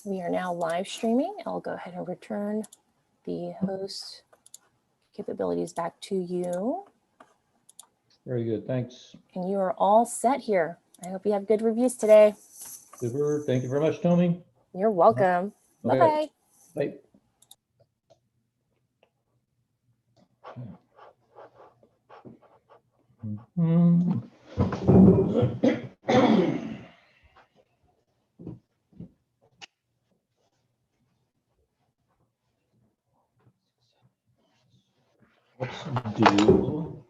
We are now live streaming. I'll go ahead and return the host capabilities back to you. Very good, thanks. And you are all set here. I hope you have good reviews today. Super, thank you very much, Tommy. You're welcome. Okay. Bye-bye. Bye. Let's do.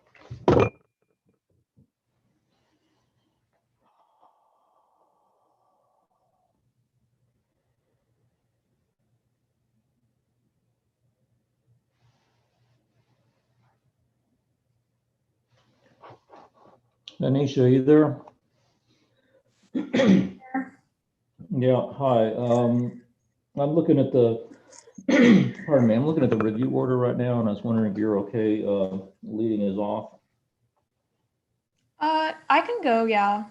Anisha, are you there? Yeah, hi. I'm looking at the, pardon me, I'm looking at the review order right now, and I was wondering if you're okay leading us off. I can go, yeah.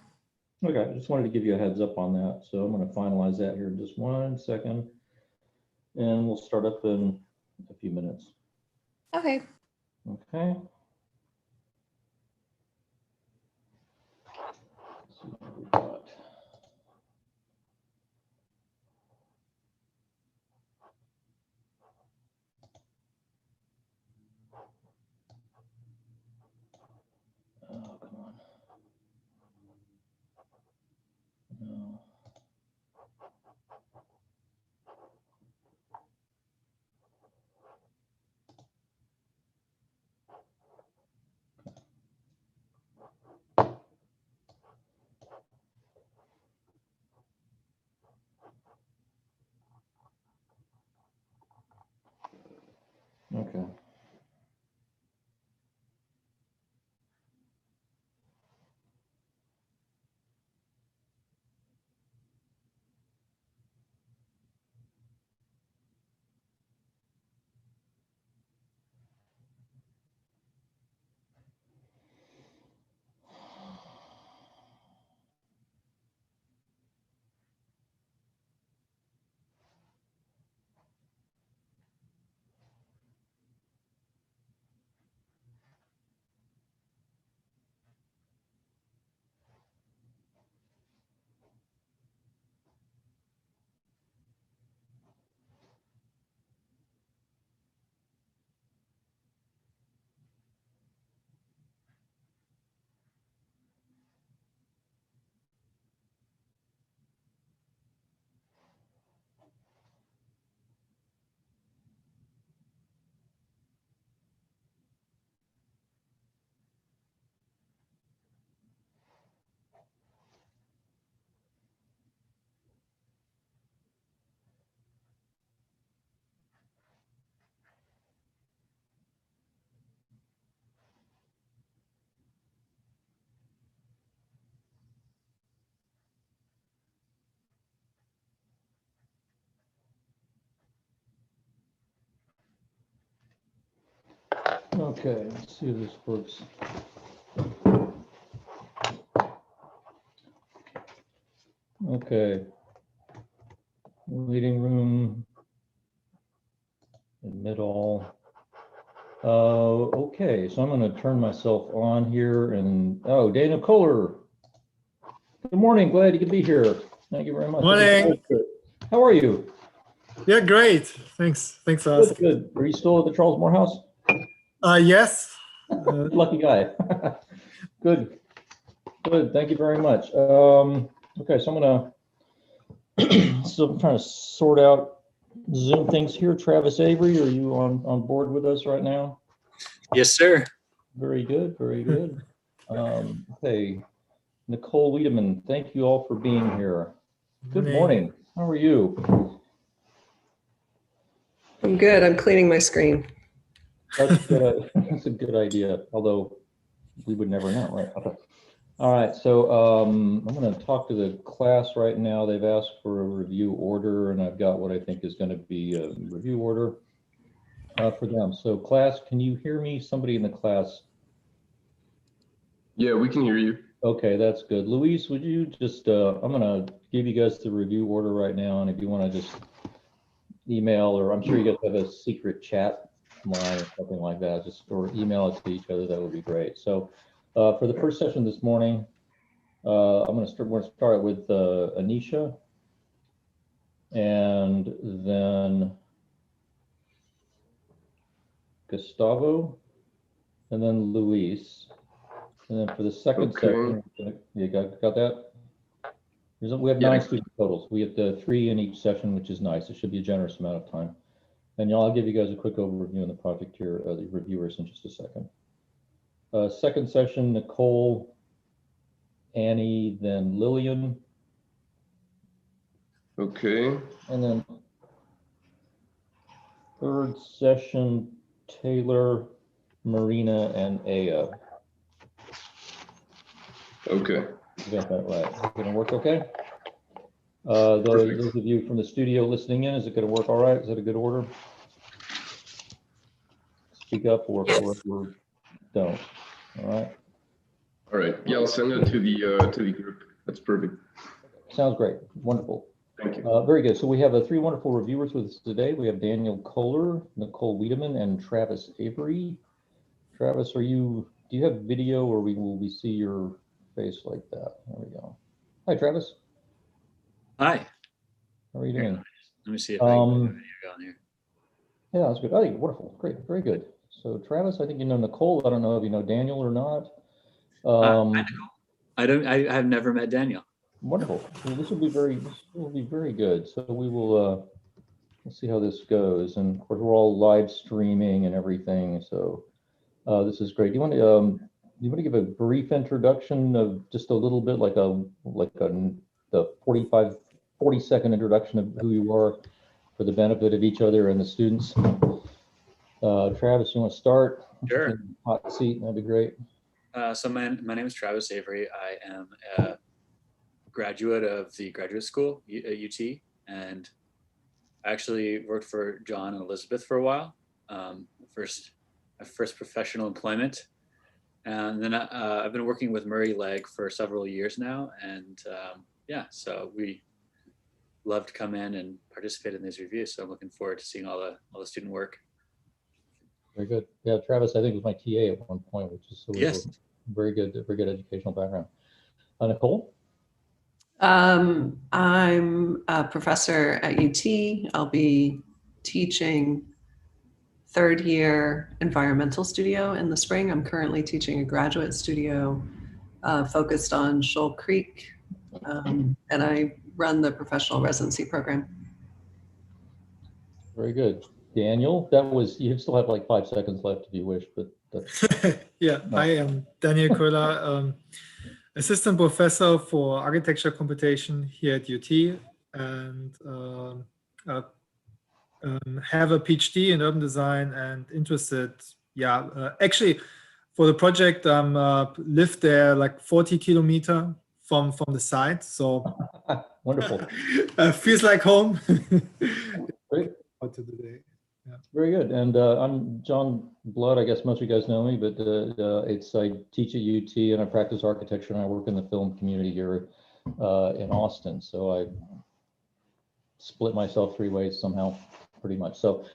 Okay, I just wanted to give you a heads up on that. So I'm going to finalize that here in just 1 second, and we'll start up in a few minutes. Okay. Okay. Let's see what we got. Oh, come on. No. Okay. Okay, let's see if this works. Okay. Meeting room. Admit all. Okay, so I'm going to turn myself on here and, oh, Dana Kohler. Good morning, glad you could be here. Thank you very much. Morning. How are you? Yeah, great. Thanks for Good, asking. good. Are you still at the Charles Moore House? Yes. Lucky guy. Good. Good. Thank you very much. Okay, so I'm gonna so I'm trying to sort out Zoom things here. Travis Avery, are you on board with us right now? Yes, sir. Very good. Very good. Okay, Nicole Wiedemann, thank you all for being here. Good morning. How are you? I'm good. I'm cleaning my screen. That's good. That's a good idea. Although we would never know, right? Okay. All right. So I'm going to talk to the class right now. They've asked for a review order, and I've got what I think is going to be a review order for them. So class, can you hear me? Somebody in the class? Yeah, we can hear you. Okay, that's good. Luis, would you just, I'm gonna give you guys the review order right now, and if you wanna just email, or I'm sure you guys have a secret chat line or something like that, just, or email it to each other, that would be great. So, for the first session this morning, we're gonna start with Anisha, and then Gustavo, and then Luis. And then for the second Okay. session, you got that? We have Yeah. 9 student totals. We have the 3 in each session, which is nice. It should be a generous amount of time. And I'll give you guys a quick overview on the project here, the reviewers, in just a second. Second session, Nicole, Annie, then Lillian, Okay. and then third session, Taylor, Marina, and Aya. Okay. You got that right. Is it gonna work okay? Those of you from the studio listening in, is it gonna work all right? Is that a good order? Speak up or don't. All right. All right. Yeah, I'll send it to the group. That's perfect. Sounds great. Wonderful. Thank you. Very good. So we have 3 wonderful reviewers with us today. We have Daniel Kohler, Nicole Wiedemann, and Travis Avery. Travis, do you have video, or will we see your face like that? There we go. Hi, Travis. Hi. How are you doing? Let me see if I can get the video going here. Yeah, that's good. Oh, wonderful. Great. Very good. So Travis, I think you know Nicole. I don't know if you know Daniel or not. I have never met Daniel. Wonderful. Well, this will be very good. So we will we'll see how this goes. And of course, we're all live streaming and everything. So this is great. Do you want to give a brief introduction of just a little bit, like the 40-second introduction of who you are for the benefit of each other and the students? Travis, you want to start? Sure. Hot seat, that'd be great. So my name is Travis Avery. I am a graduate of the graduate school at UT, and I actually worked for John and Elizabeth for a while. My first professional employment, and then I've been working with Murray Legg for several years now, and yeah, so we love to come in and participate in these reviews. So I'm looking forward to seeing all the student work. Very good. Yeah, Travis, I think was my TA at one point, which is Yes. very good educational background. Nicole? I'm a professor at UT. I'll be teaching 3rd year environmental studio in the spring. I'm currently teaching a graduate studio focused on Shoal Creek, and I run the professional residency program. Very good. Daniel, you still have like 5 seconds left if you wish, but that's Yeah, I am Daniel Köhler, assistant professor for architecture computation here at UT, and have a PhD in urban design and interested. Actually, for the project, lived there like 40 kilometers from the site, so wonderful. Feels like home. Great. To the day. Yeah. Very good. And I'm John Blood. I guess most of you guys know me, but I teach at UT and I practice architecture, and I work in the film community here in Austin. So I split myself 3 ways somehow, pretty much. So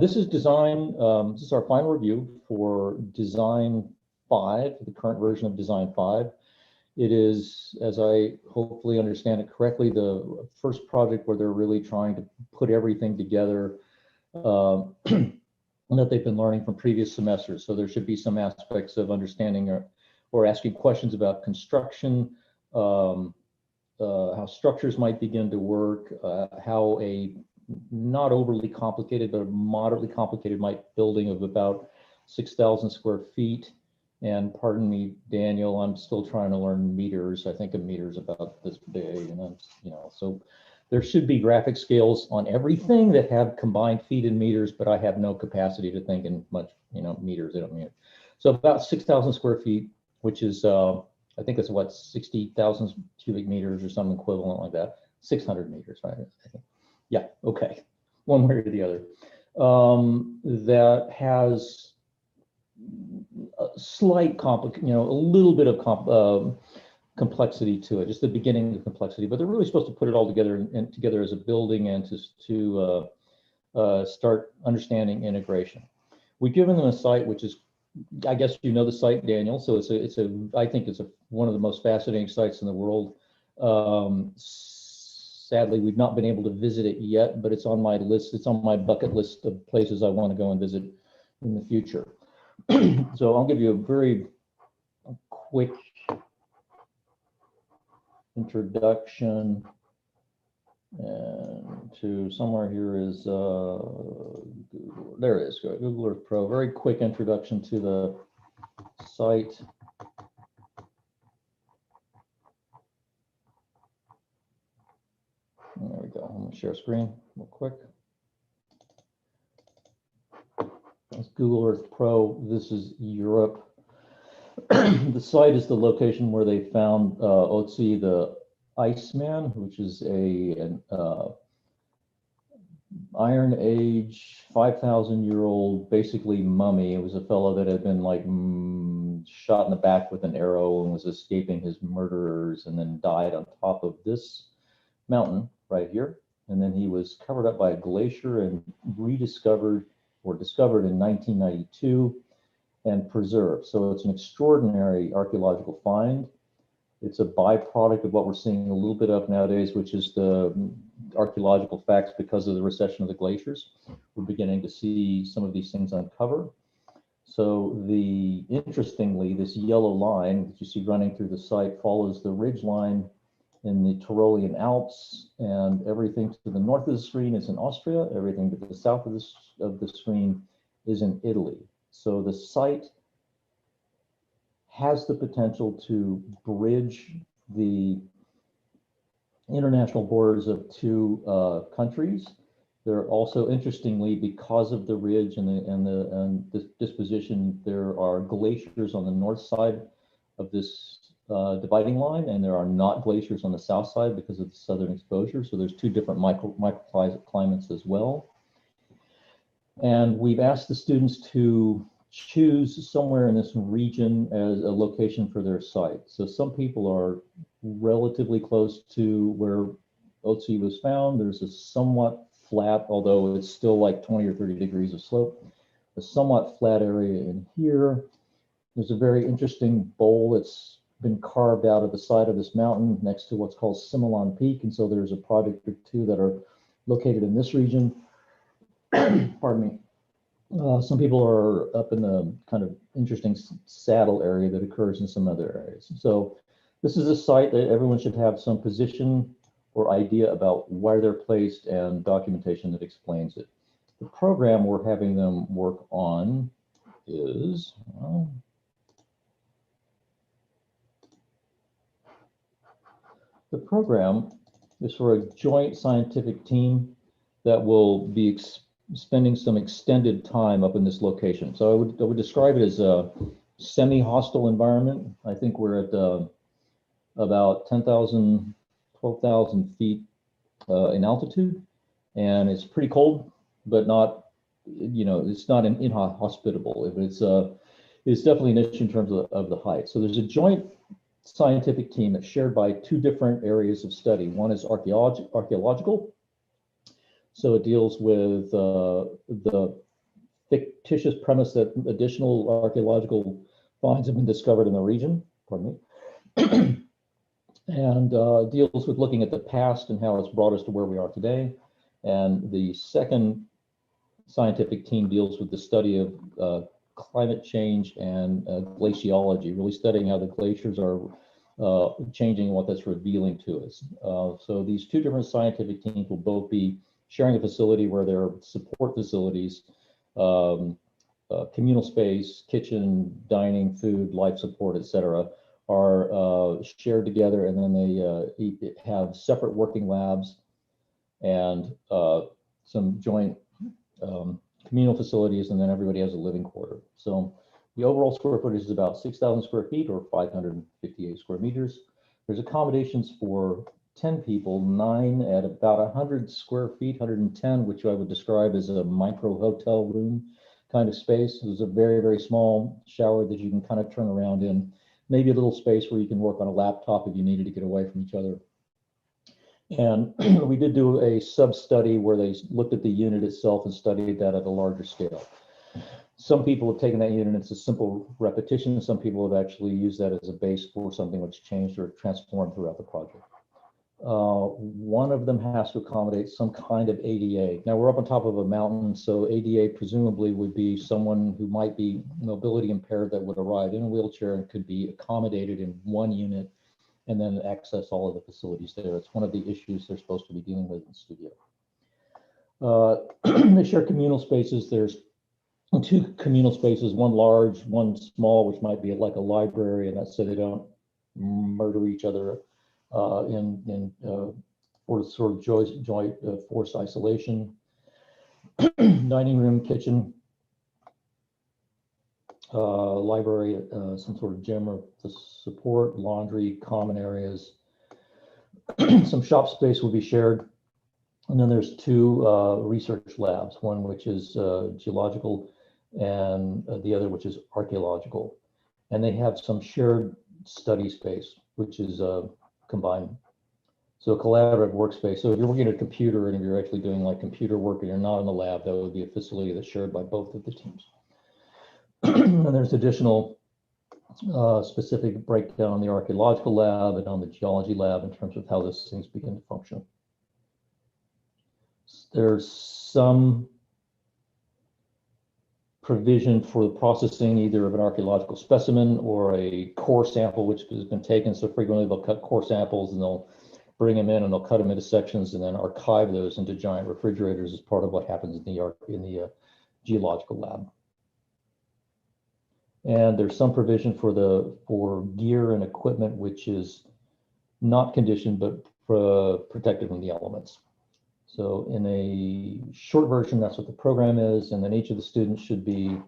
this is design. This is our final review for Design 5, the current version of Design 5. It is, as I hopefully understand it correctly, the first project where they're really trying to put everything together that they've been learning from previous semesters. So there should be some aspects of understanding or asking questions about construction, how structures might begin to work, how a not overly complicated, but a moderately complicated building of about 6,000 square feet. And pardon me, Daniel, I'm still trying to learn meters. I think a meter is about this big, and so there should be graphic scales on everything that have combined feet and meters, but I have no capacity to think in much, meters. I don't mean it. So about 6,000 square feet, which is, I think it's what, 60,000 cubic meters or some equivalent like that. 600 meters, right? I think. Yeah, okay. One way or the other. That has a slight a little bit of complexity to it, just the beginning of complexity. But they're really supposed to put it all together and together as a building and to start understanding integration. We've given them a site which is, I guess you know the site, Daniel. So I think it's one of the most fascinating sites in the world. Sadly, we've not been able to visit it yet, but it's on my list. It's on my bucket list of places I want to go and visit in the future. So I'll give you a very quick introduction. And to somewhere here is, there it is, Google Earth Pro. Very quick introduction to the site. There we go. I'm going to share screen real quick. That's Google Earth Pro. This is Europe. The site is the location where they found Otzi the Iceman, which is an Iron Age, 5,000-year-old, basically mummy. It was a fellow that had been like shot in the back with an arrow and was escaping his murderers, and then died on top of this mountain right here. And then he was covered up by a glacier and rediscovered or discovered in 1992 and preserved. So it's an extraordinary archaeological find. It's a byproduct of what we're seeing a little bit of nowadays, which is the archaeological facts because of the recession of the glaciers. We're beginning to see some of these things uncover. So interestingly, this yellow line that you see running through the site follows the ridge line in the Tyrolean Alps, and everything to the north of the screen is in Austria. Everything to the south of the screen is in Italy. So the site has the potential to bridge the international borders of two countries. There are also, interestingly, because of the ridge and the disposition, there are glaciers on the north side of this dividing line, and there are not glaciers on the south side because of the southern exposure. So there's two different microclimates as well. And we've asked the students to choose somewhere in this region as a location for their site. So some people are relatively close to where Otzi was found. There's a somewhat flat, although it's still like 20 or 30 degrees of slope, a somewhat flat area in here. There's a very interesting bowl that's been carved out of the side of this mountain next to what's called Similon Peak. And so there's a project or two that are located in this region. Pardon me. Some people are up in the kind of interesting saddle area that occurs in some other areas. So this is a site that everyone should have some position or idea about where they're placed and documentation that explains it. The program we're having them work on is, the program is for a joint scientific team that will be spending some extended time up in this location. So I would describe it as a semi-hostile environment. I think we're at about 10,000, 12,000 feet in altitude, and it's pretty cold, but not, it's not inhospitable. It's definitely an issue in terms of the height. So there's a joint scientific team that's shared by two different areas of study. One is archaeological. So it deals with the fictitious premise that additional archaeological finds have been discovered in the region, pardon me, and deals with looking at the past and how it's brought us to where we are today. And the second scientific team deals with the study of climate change and glaciology, really studying how the glaciers are changing and what that's revealing to us. So these two different scientific teams will both be sharing a facility where there are support facilities, communal space, kitchen, dining, food, life support, etc., are shared together, and then they have separate working labs and some joint communal facilities, and then everybody has a living quarter. So the overall square footage is about 6,000 square feet or 558 square meters. There's accommodations for 10 people, 9 at about 100 square feet, 110, which I would describe as a micro hotel room kind of space. There's a very, very small shower that you can kind of turn around in. maybe a little space where you can work on a laptop if you needed to get away from each other. And we did do a sub-study where they looked at the unit itself and studied that at a larger scale. Some people have taken that unit, it's a simple repetition. Some people have actually used that as a base for something which changed or transformed throughout the project. One of them has to accommodate some kind of ADA. Now we're up on top of a mountain, so ADA presumably would be someone who might be mobility impaired that would arrive in a wheelchair and could be accommodated in one unit and then access all of the facilities there. It's one of the issues they're supposed to be dealing with in the studio. They share communal spaces. There's 2 communal spaces, one large, one small, which might be like a library, and that's so they don't murder each other or sort of joint forced isolation. Dining room, kitchen, library, some sort of gym or support, laundry, common areas. Some shop space will be shared. And then there's 2 research labs, one which is geological and the other which is archaeological. And they have some shared study space, which is combined. So a collaborative workspace. So if you're working at a computer and if you're actually doing like computer work and you're not in the lab, that would be a facility that's shared by both of the teams. And there's additional specific breakdown on the archaeological lab and on the geology lab in terms of how those things begin to function. There's some provision for the processing either of an archaeological specimen or a core sample which has been taken. So frequently they'll cut core samples and they'll bring them in and they'll cut them into sections and then archive those into giant refrigerators as part of what happens in the geological lab. And there's some provision for gear and equipment which is not conditioned but protected from the elements. So in a short version, that's what the program is, and then each of the students should be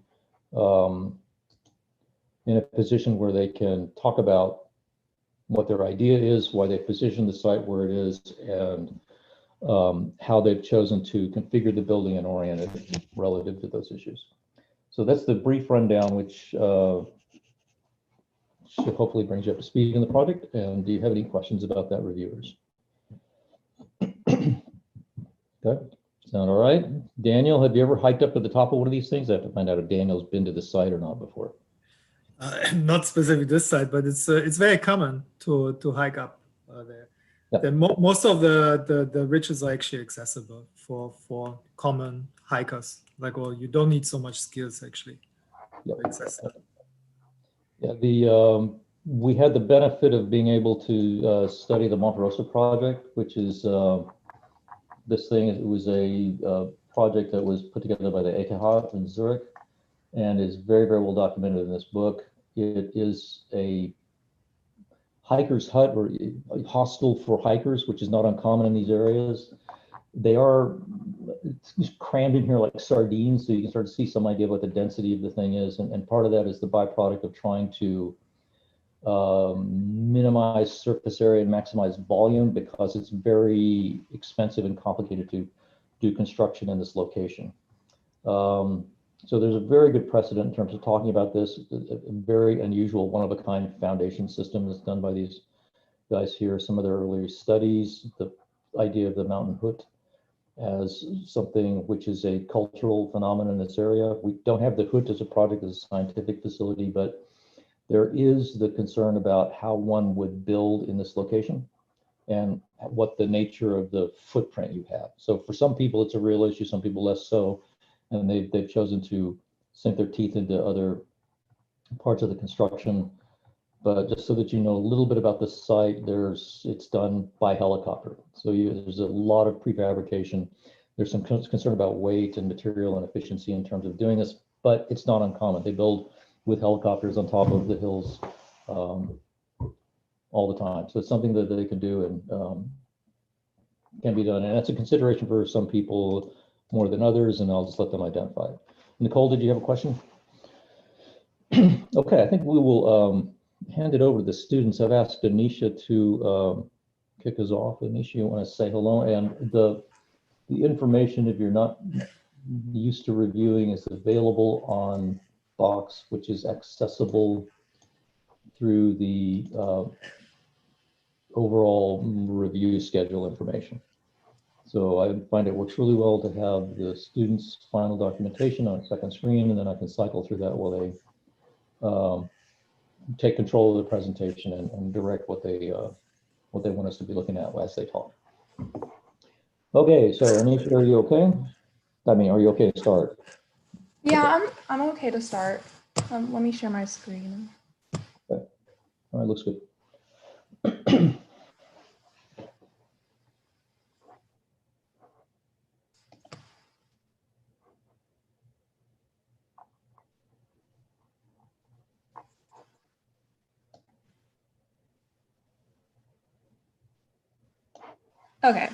in a position where they can talk about what their idea is, why they position the site where it is, and how they've chosen to configure the building and orient it relative to those issues. So that's the brief rundown, which should hopefully bring you up to speed in the project. And do you have any questions about that, reviewers? Okay, sound all right? Daniel, have you ever hiked up to the top of one of these things? I have to find out if Daniel's been to the site or not before. Not specifically this site, but it's very common to hike up there. Yeah. Most of the ridges are actually accessible for common hikers. Like, well, you don't need so much skills actually. Yep. Accessible. Yeah, we had the benefit of being able to study the Monte Rosa project, which is this thing. It was a project that was put together by the ETH in Zurich and is very, very well documented in this book. It is a hiker's hut or a hostel for hikers, which is not uncommon in these areas. They are crammed in here like sardines, so you can start to see some idea of what the density of the thing is. And part of that is the byproduct of trying to minimize surface area and maximize volume because it's very expensive and complicated to do construction in this location. So there's a very good precedent in terms of talking about this, a very unusual one-of-a-kind foundation system that's done by these guys here. Some of their earlier studies, the idea of the mountain hut as something which is a cultural phenomenon in this area. We don't have the hut as a project, as a scientific facility, but there is the concern about how one would build in this location and what the nature of the footprint you have. So for some people, it's a real issue, some people less so. And they've chosen to sink their teeth into other parts of the construction. But just so that you know a little bit about the site, it's done by helicopter. So there's a lot of prefabrication. There's some concern about weight and material and efficiency in terms of doing this, but it's not uncommon. They build with helicopters on top of the hills all the time. So it's something that they can do and can be done. And that's a consideration for some people more than others, and I'll just let them identify it. Nicole, did you have a question? Okay, I think we will hand it over to the students. I've asked Anisha to kick us off. Anisha, you want to say hello? And the information, if you're not used to reviewing, is available on Box, which is accessible through the overall review schedule information. So I find it works really well to have the students' final documentation on a second screen, and then I can cycle through that while they take control of the presentation and direct what they want us to be looking at as they talk. Okay, so Anisha, are you okay? I mean, are you okay to start? Yeah, I'm okay to start. Let me share my screen. Okay. All right, looks good. Okay.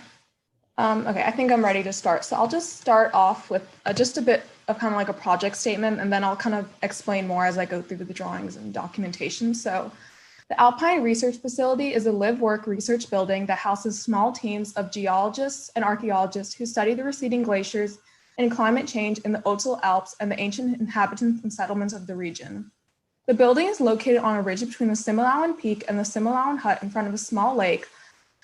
Okay, I think I'm ready to start. So I'll just start off with just a bit of kind of like a project statement, and then I'll kind of explain more as I go through the drawings and documentation. So the Alpine Research Facility is a live-work research building that houses small teams of geologists and archaeologists who study the receding glaciers and climate change in the Oetzl Alps and the ancient inhabitants and settlements of the region. The building is located on a ridge between the Similawan Peak and the Similawan Hut in front of a small lake,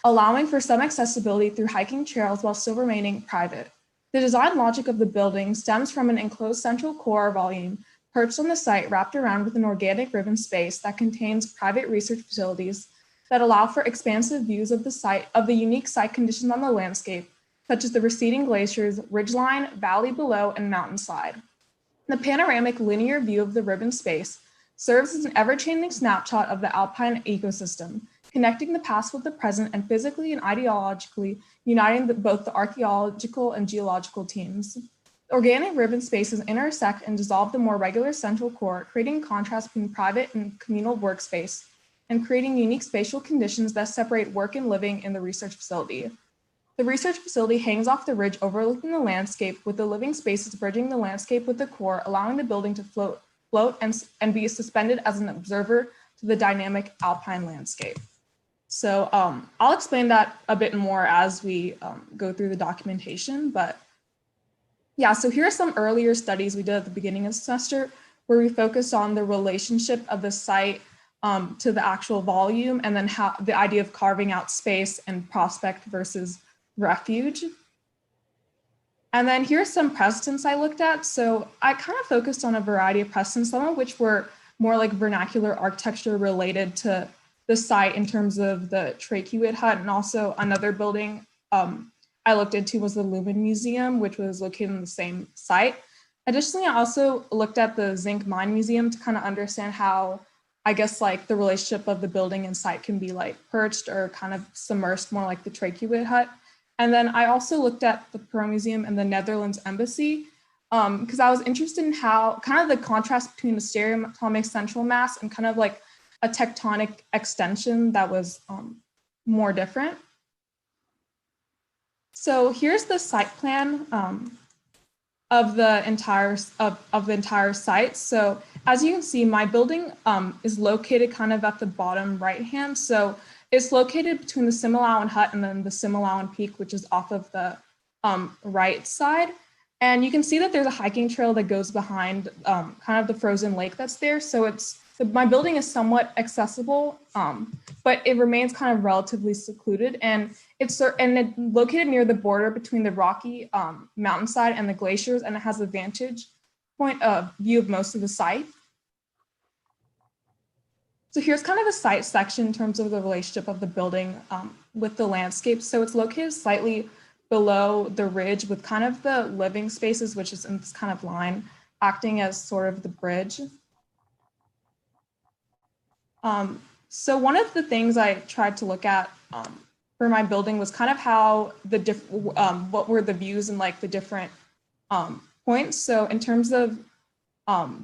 allowing for some accessibility through hiking trails while still remaining private. The design logic of the building stems from an enclosed central core volume perched on the site, wrapped around with an organic ribbon space that contains private research facilities that allow for expansive views of the site, of the unique site conditions on the landscape, such as the receding glaciers, ridgeline, valley below, and mountainside. The panoramic linear view of the ribbon space serves as an ever-changing snapshot of the alpine ecosystem, connecting the past with the present and physically and ideologically uniting both the archaeological and geological teams. The organic ribbon spaces intersect and dissolve the more regular central core, creating contrast between private and communal workspace, and creating unique spatial conditions that separate work and living in the research facility. The research facility hangs off the ridge overlooking the landscape, with the living spaces bridging the landscape with the core, allowing the building to float and be suspended as an observer to the dynamic alpine landscape. So I'll explain that a bit more as we go through the documentation, but yeah, so here are some earlier studies we did at the beginning of the semester where we focused on the relationship of the site to the actual volume, and then how the idea of carving out space and prospect versus refuge. And then here's some precedents I looked at. So I kind of focused on a variety of precedents, some of which were more like vernacular architecture related to the site in terms of the Tracheoid Hut, and also another building I looked into was the Lumen Museum, which was located in the same site. Additionally, I also looked at the Zinc Mine Museum to kind of understand how, I guess, like the relationship of the building and site can be like perched or kind of submersed, more like the Tracheoid Hut. And then I also looked at the Pearl Museum and the Netherlands Embassy, because I was interested in how kind of the contrast between the stereoatomic central mass and kind of like a tectonic extension that was more different. So here's the site plan of the entire site. So as you can see, my building is located kind of at the bottom right hand. So it's located between the Similawan Hut and then the Similawan Peak, which is off of the right side. And you can see that there's a hiking trail that goes behind kind of the frozen lake that's there. So my building is somewhat accessible, but it remains kind of relatively secluded, and it's located near the border between the rocky mountainside and the glaciers, and it has a vantage point view of most of the site. So here's kind of a site section in terms of the relationship of the building with the landscape. So it's located slightly below the ridge with kind of the living spaces, which is in this kind of line, acting as sort of the bridge. So one of the things I tried to look at for my building was kind of how what were the views and like the different points. So in terms of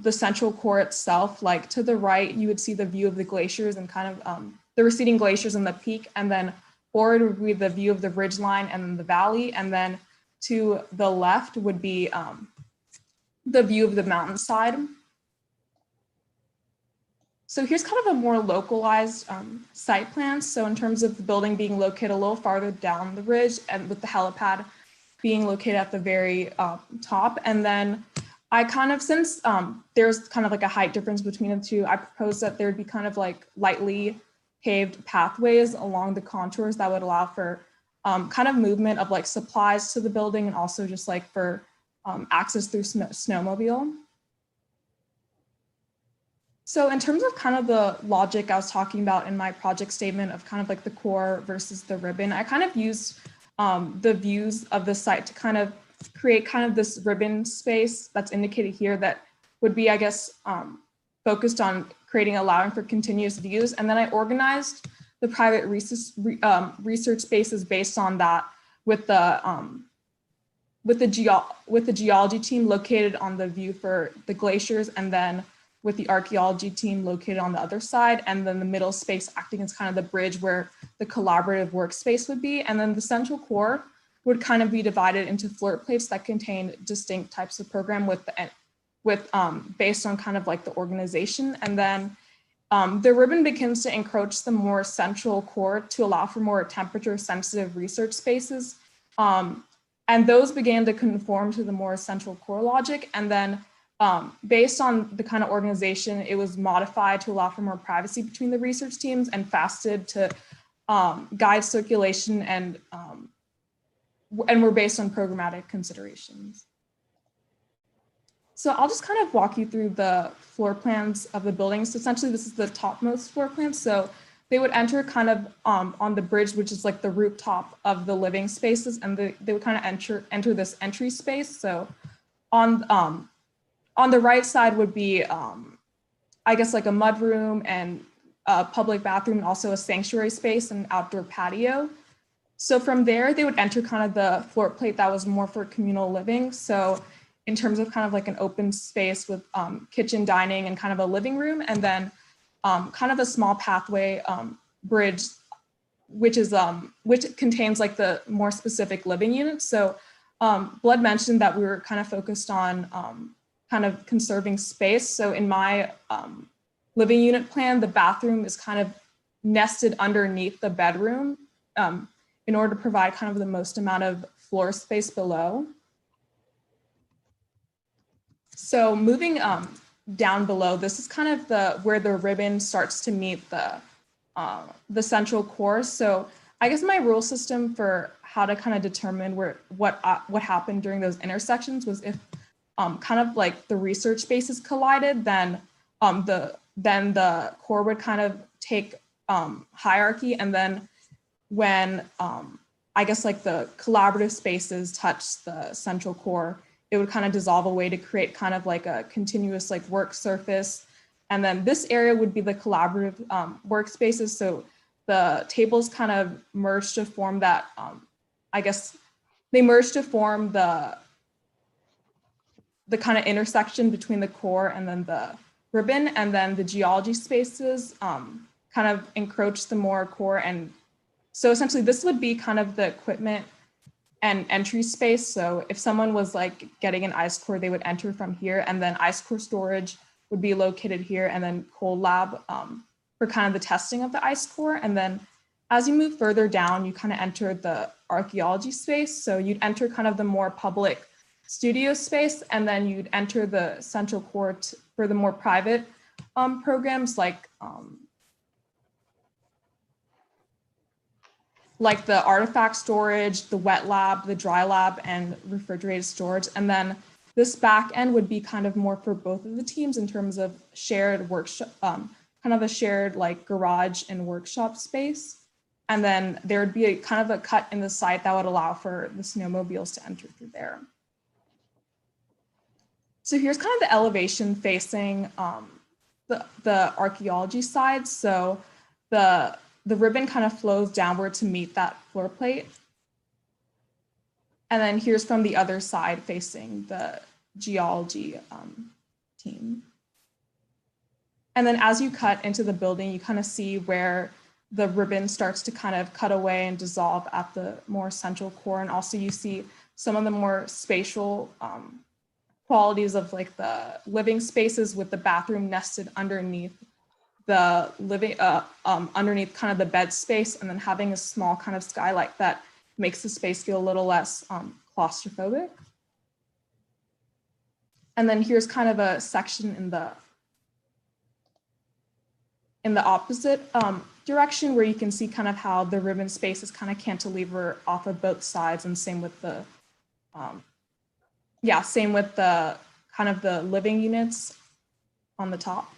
the central core itself, like to the right, you would see the view of the glaciers and kind of the receding glaciers and the peak, and then forward would be the view of the ridge line and then the valley, and then to the left would be the view of the mountainside. So here's kind of a more localized site plan. So in terms of the building being located a little farther down the ridge and with the helipad being located at the very top. And then I kind of, since there's kind of like a height difference between the two, I proposed that there'd be kind of like lightly paved pathways along the contours that would allow for kind of movement of like supplies to the building, and also just like for access through snowmobile. So in terms of kind of the logic I was talking about in my project statement of kind of like the core versus the ribbon, I kind of used the views of the site to kind of create kind of this ribbon space that's indicated here that would be, I guess, focused on allowing for continuous views. And then I organized the private research spaces based on that with the geology team located on the view for the glaciers, and then with the archaeology team located on the other side, and then the middle space acting as kind of the bridge where the collaborative workspace would be. And then the central core would kind of be divided into floor plates that contain distinct types of program based on kind of like the organization. And then the ribbon begins to encroach the more central core to allow for more temperature sensitive research spaces. And those began to conform to the more central core logic. And then based on the kind of organization, it was modified to allow for more privacy between the research teams and fasted to guide circulation, and were based on programmatic considerations. So I'll just kind of walk you through the floor plans of the buildings. So essentially, this is the topmost floor plan. So they would enter kind of on the bridge, which is like the rooftop of the living spaces, and they would kind of enter this entry space. So on the right side would be, I guess, like a mud room and a public bathroom, and also a sanctuary space and outdoor patio. So from there, they would enter kind of the floor plate that was more for communal living. So in terms of kind of like an open space with kitchen, dining, and kind of a living room, and then kind of a small pathway bridge, which contains like the more specific living units. So Blood mentioned that we were kind of focused on kind of conserving space. So in my living unit plan, the bathroom is kind of nested underneath the bedroom in order to provide kind of the most amount of floor space below. So moving down below, this is kind of where the ribbon starts to meet the central core. So I guess my rule system for how to kind of determine what happened during those intersections was if kind of like the research spaces collided, then the core would kind of take hierarchy, and then when I guess like the collaborative spaces touch the central core, it would kind of dissolve away to create kind of like a continuous like work surface. And then this area would be the collaborative workspaces. So the tables kind of merge to form that, I guess they merge to form the kind of intersection between the core and then the ribbon, and then the geology spaces kind of encroach the more core. And so essentially this would be kind of the equipment and entry space. So if someone was like getting an ice core, they would enter from here, and then ice core storage would be located here, and then cold lab for kind of the testing of the ice core. And then as you move further down, you kind of enter the archaeology space. So you'd enter kind of the more public studio space, and then you'd enter the central core for the more private programs like the artifact storage, the wet lab, the dry lab, and refrigerated storage. And then this back end would be kind of more for both of the teams in terms of shared workshop, kind of a shared like garage and workshop space. And then there would be a kind of a cut in the site that would allow for the snowmobiles to enter through there. So here's kind of the elevation facing the archaeology side. So the ribbon kind of flows downward to meet that floor plate. And then here's from the other side facing the geology team. And then as you cut into the building, you kind of see where the ribbon starts to kind of cut away and dissolve at the more central core. And also you see some of the more spatial qualities of like the living spaces with the bathroom nested underneath the living, underneath kind of the bed space, and then having a small kind of skylight that makes the space feel a little less claustrophobic. And then here's kind of a section in the opposite direction where you can see kind of how the ribbon space is kind of cantilever off of both sides, and same with the, same with the kind of the living units on the top.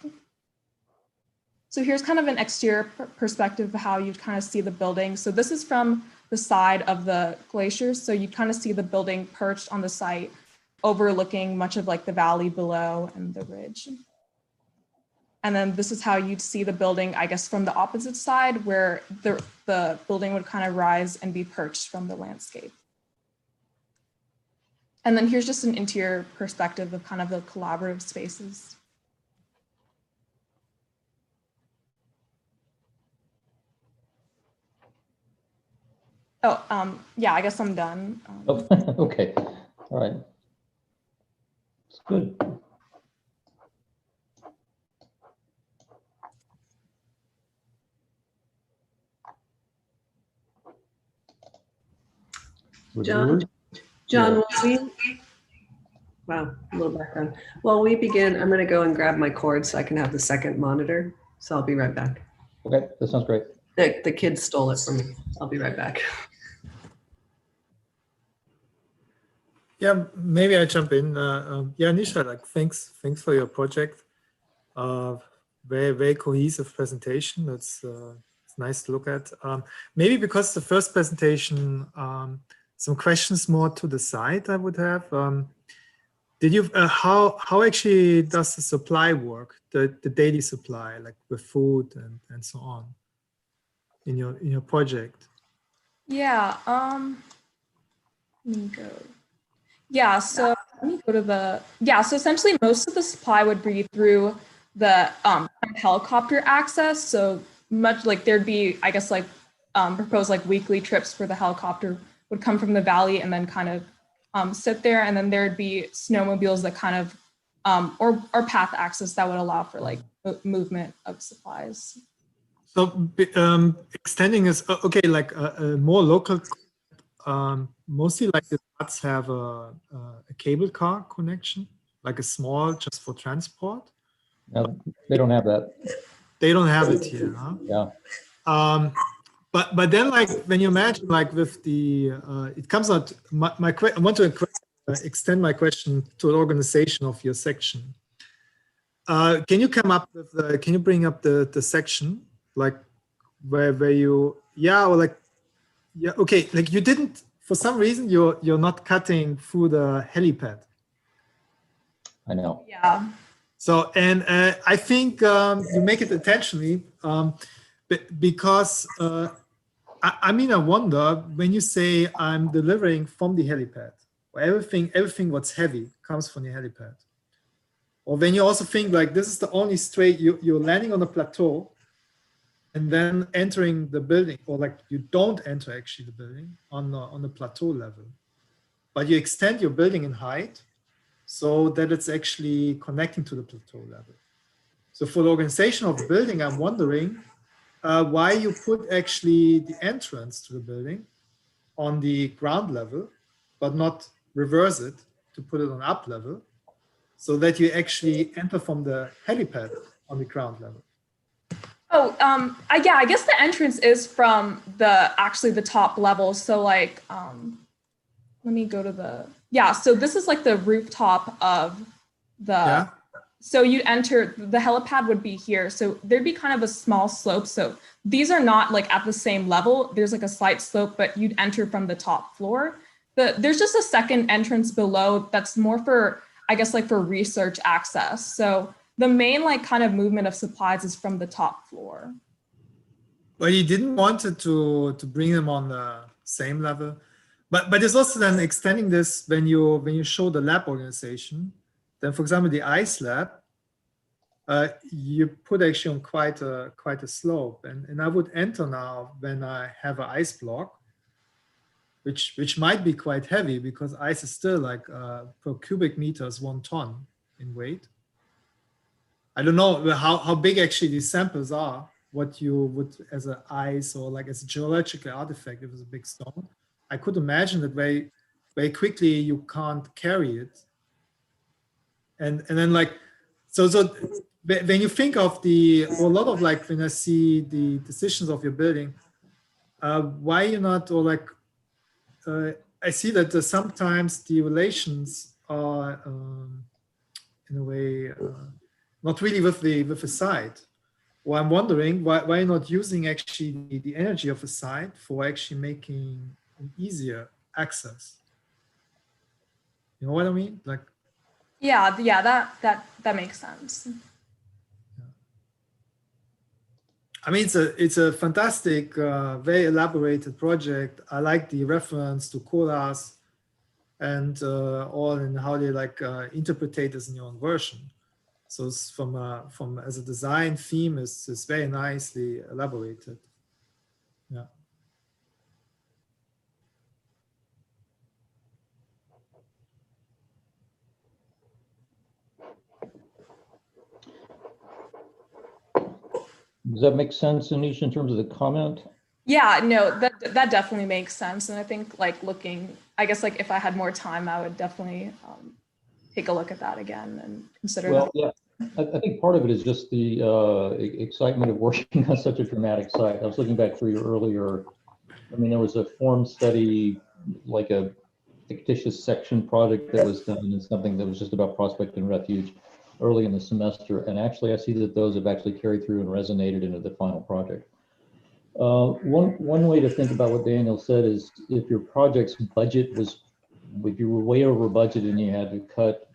So here's kind of an exterior perspective of how you'd kind of see the building. So this is from the side of the glaciers. So you kind of see the building perched on the site, overlooking much of like the valley below and the ridge. And then this is how you'd see the building, I guess, from the opposite side, where the building would kind of rise and be perched from the landscape. And then here's just an interior perspective of kind of the collaborative spaces. Oh, yeah, I guess I'm done. Oh, okay, all right. It's good. John, will we, wow, a little background. While we begin, I'm going to go and grab my cord so I can have the second monitor. So I'll be right back. Okay, that sounds great. The kids stole it from me. I'll be right back. Yeah, maybe I jump in. Yeah, Nisha, like thanks for your project. Very cohesive presentation. It's nice to look at. Maybe because the first presentation, some questions more to the side I would have. Did you how actually does the supply work? The daily supply, like with food and so on, in your project? Yeah. Let me go. Yeah, so let me go to the, so essentially most of the supply would be through the helicopter access. So much like there'd be, I guess, like proposed like weekly trips where the helicopter would come from the valley and then kind of sit there. And then there'd be snowmobiles that kind of, or path access that would allow for like movement of supplies. So extending is, okay, like a more local, mostly like the huts have a cable car connection, like a small, just for transport. No, they don't have that. They don't have it here, huh? Yeah. But then, like when you imagine, like with the, it comes out. I want to extend my question to the organization of your section. Can you come up with? Can you bring up the section, like where you, or like, okay, like you didn't, for some reason you're not cutting through the helipad. I know. Yeah. So, and I think you make it intentionally because I mean, I wonder when you say I'm delivering from the helipad, or everything what's heavy comes from the helipad. Or when you also think like this is the only straight, you're landing on a plateau and then entering the building, or like you don't enter actually the building on the plateau level, but you extend your building in height so that it's actually connecting to the plateau level. So for the organization of the building, I'm wondering why you put actually the entrance to the building on the ground level, but not reverse it to put it on up level, so that you actually enter from the helipad on the ground level. Oh, yeah, I guess the entrance is from actually the top level. So like, let me go to the, so this is like the rooftop of the, so you enter, the helipad would be here. So there'd be kind of a small slope. So these are not like at the same level. There's like a slight slope, but you'd enter from the top floor. There's just a second entrance below that's more for, I guess, like for research access. So the main like kind of movement of supplies is from the top floor. Well, you didn't want it to bring them on the same level, but there's also then extending this when you show the lab organization. Then, for example, the ice lab, you put actually on quite a slope, and I would enter now when I have an ice block, which might be quite heavy because ice is still like per cubic meters 1 ton in weight. I don't know how big actually these samples are, what you would as an ice or like as a geological artifact, if it's a big stone. I could imagine that very quickly you can't carry it and then like, so when you think of or a lot of like, when I see the decisions of your building, why you're not, or like, I see that sometimes the relations are in a way not really with the site. Or I'm wondering why you're not using actually the energy of a site for actually making an easier access. You know what I mean? Like, Yeah, that makes sense. I mean, it's a fantastic, very elaborated project. I like the reference to Colas and all, and how they like interpret this in your own version. So it's from as a design theme is very nicely elaborated. Yeah. Does that make sense, Anish, in terms of the comment? Yeah, no, that definitely makes sense. And I think like I guess like if I had more time, I would definitely take a look at that again and consider that. Yeah, I think part of it is just the excitement of working on such a dramatic site. I was looking back through your earlier, I mean, there was a form study, like a fictitious section project that was done, and something that was just about prospect and refuge early in the semester. And actually, I see that those have actually carried through and resonated into the final project. One way to think about what Daniel said is if your project's budget was, if you were way over budget and you had to cut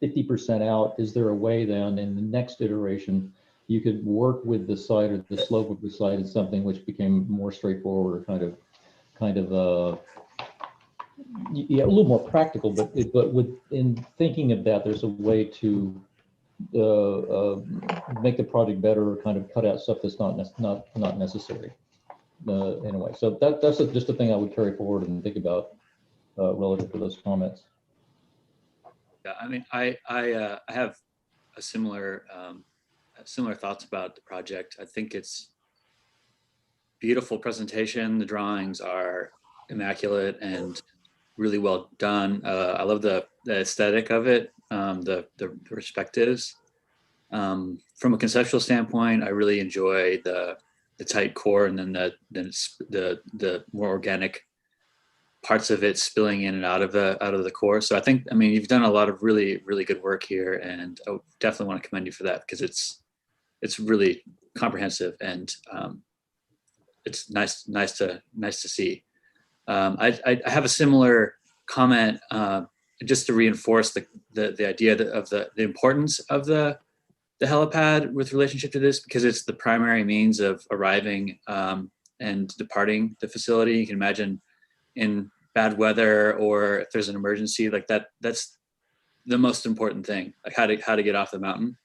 50% out, is there a way then in the next iteration you could work with the site or the slope of the site in something which became more straightforward, or kind of yeah, a little more practical, but in thinking of that, there's a way to make the project better, or kind of cut out stuff that's not necessary in a way. So that's just a thing I would carry forward and think about relative to those comments. Yeah, I mean, I have a similar thoughts about the project. I think it's beautiful presentation. The drawings are immaculate and really well done. I love the aesthetic of it, the perspectives. From a conceptual standpoint, I really enjoy the tight core, and then the more organic parts of it spilling in and out of the core. So I mean, you've done a lot of really good work here, and I definitely want to commend you for that, because it's really comprehensive, and it's nice to see. I have a similar comment, just to reinforce the idea of the importance of the helipad with relationship to this, because it's the primary means of arriving and departing the facility. You can imagine in bad weather, or if there's an emergency like that's the most important thing, like how to get off the mountain.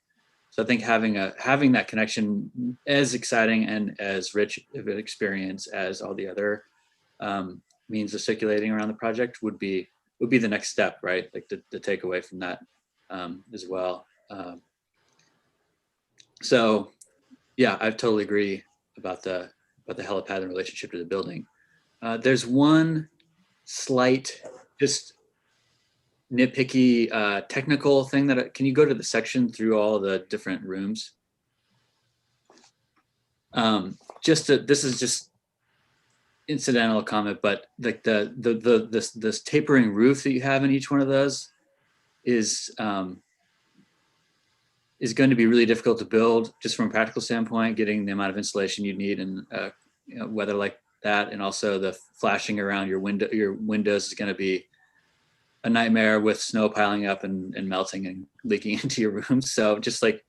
So I think having that connection, as exciting and as rich of an experience as all the other means of circulating around the project, would be the next step, right? Like the takeaway from that as well. So yeah, I totally agree about the helipad in relationship to the building. There's one slight, just nitpicky technical thing that can you go to the section through all the different rooms? This is just incidental comment, but like this tapering roof that you have in each one of those is going to be really difficult to build, just from a practical standpoint, getting the amount of insulation you need in weather like that, and also the flashing around your windows is going to be a nightmare with snow piling up and melting and leaking into your rooms. So just like,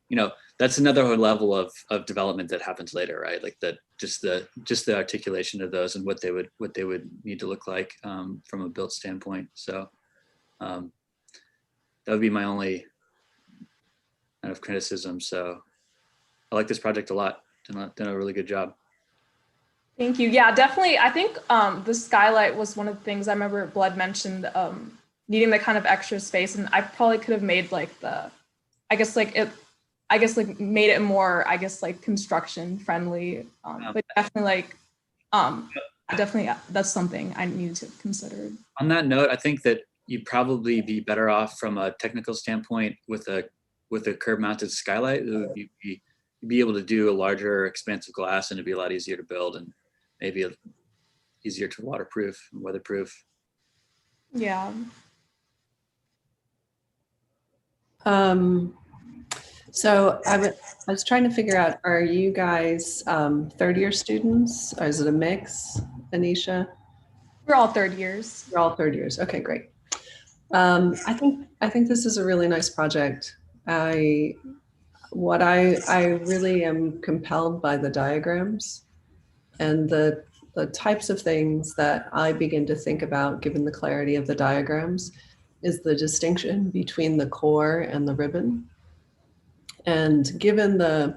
that's another level of development that happens later, right? Like just the articulation of those and what they would need to look like from a built standpoint. So that would be my only kind of criticism. So I like this project a lot. Done a really good job. Thank you. Yeah, definitely. I think the skylight was one of the things I remember Blood mentioned, needing the kind of extra space, and I probably could have made like made it more, construction friendly. But definitely definitely that's something I needed to consider. On that note, I think that you'd probably be better off from a technical standpoint with a curb mounted skylight. You'd be able to do a larger expanse of glass, and it'd be a lot easier to build and maybe easier to waterproof and weatherproof. Yeah. So I was trying to figure out, are you guys third year students? Or is it a mix, Anisha? We're all third years. You're all third years. Okay, great. I think this is a really nice project. I really am compelled by the diagrams and the types of things that I begin to think about, given the clarity of the diagrams, is the distinction between the core and the ribbon. And given I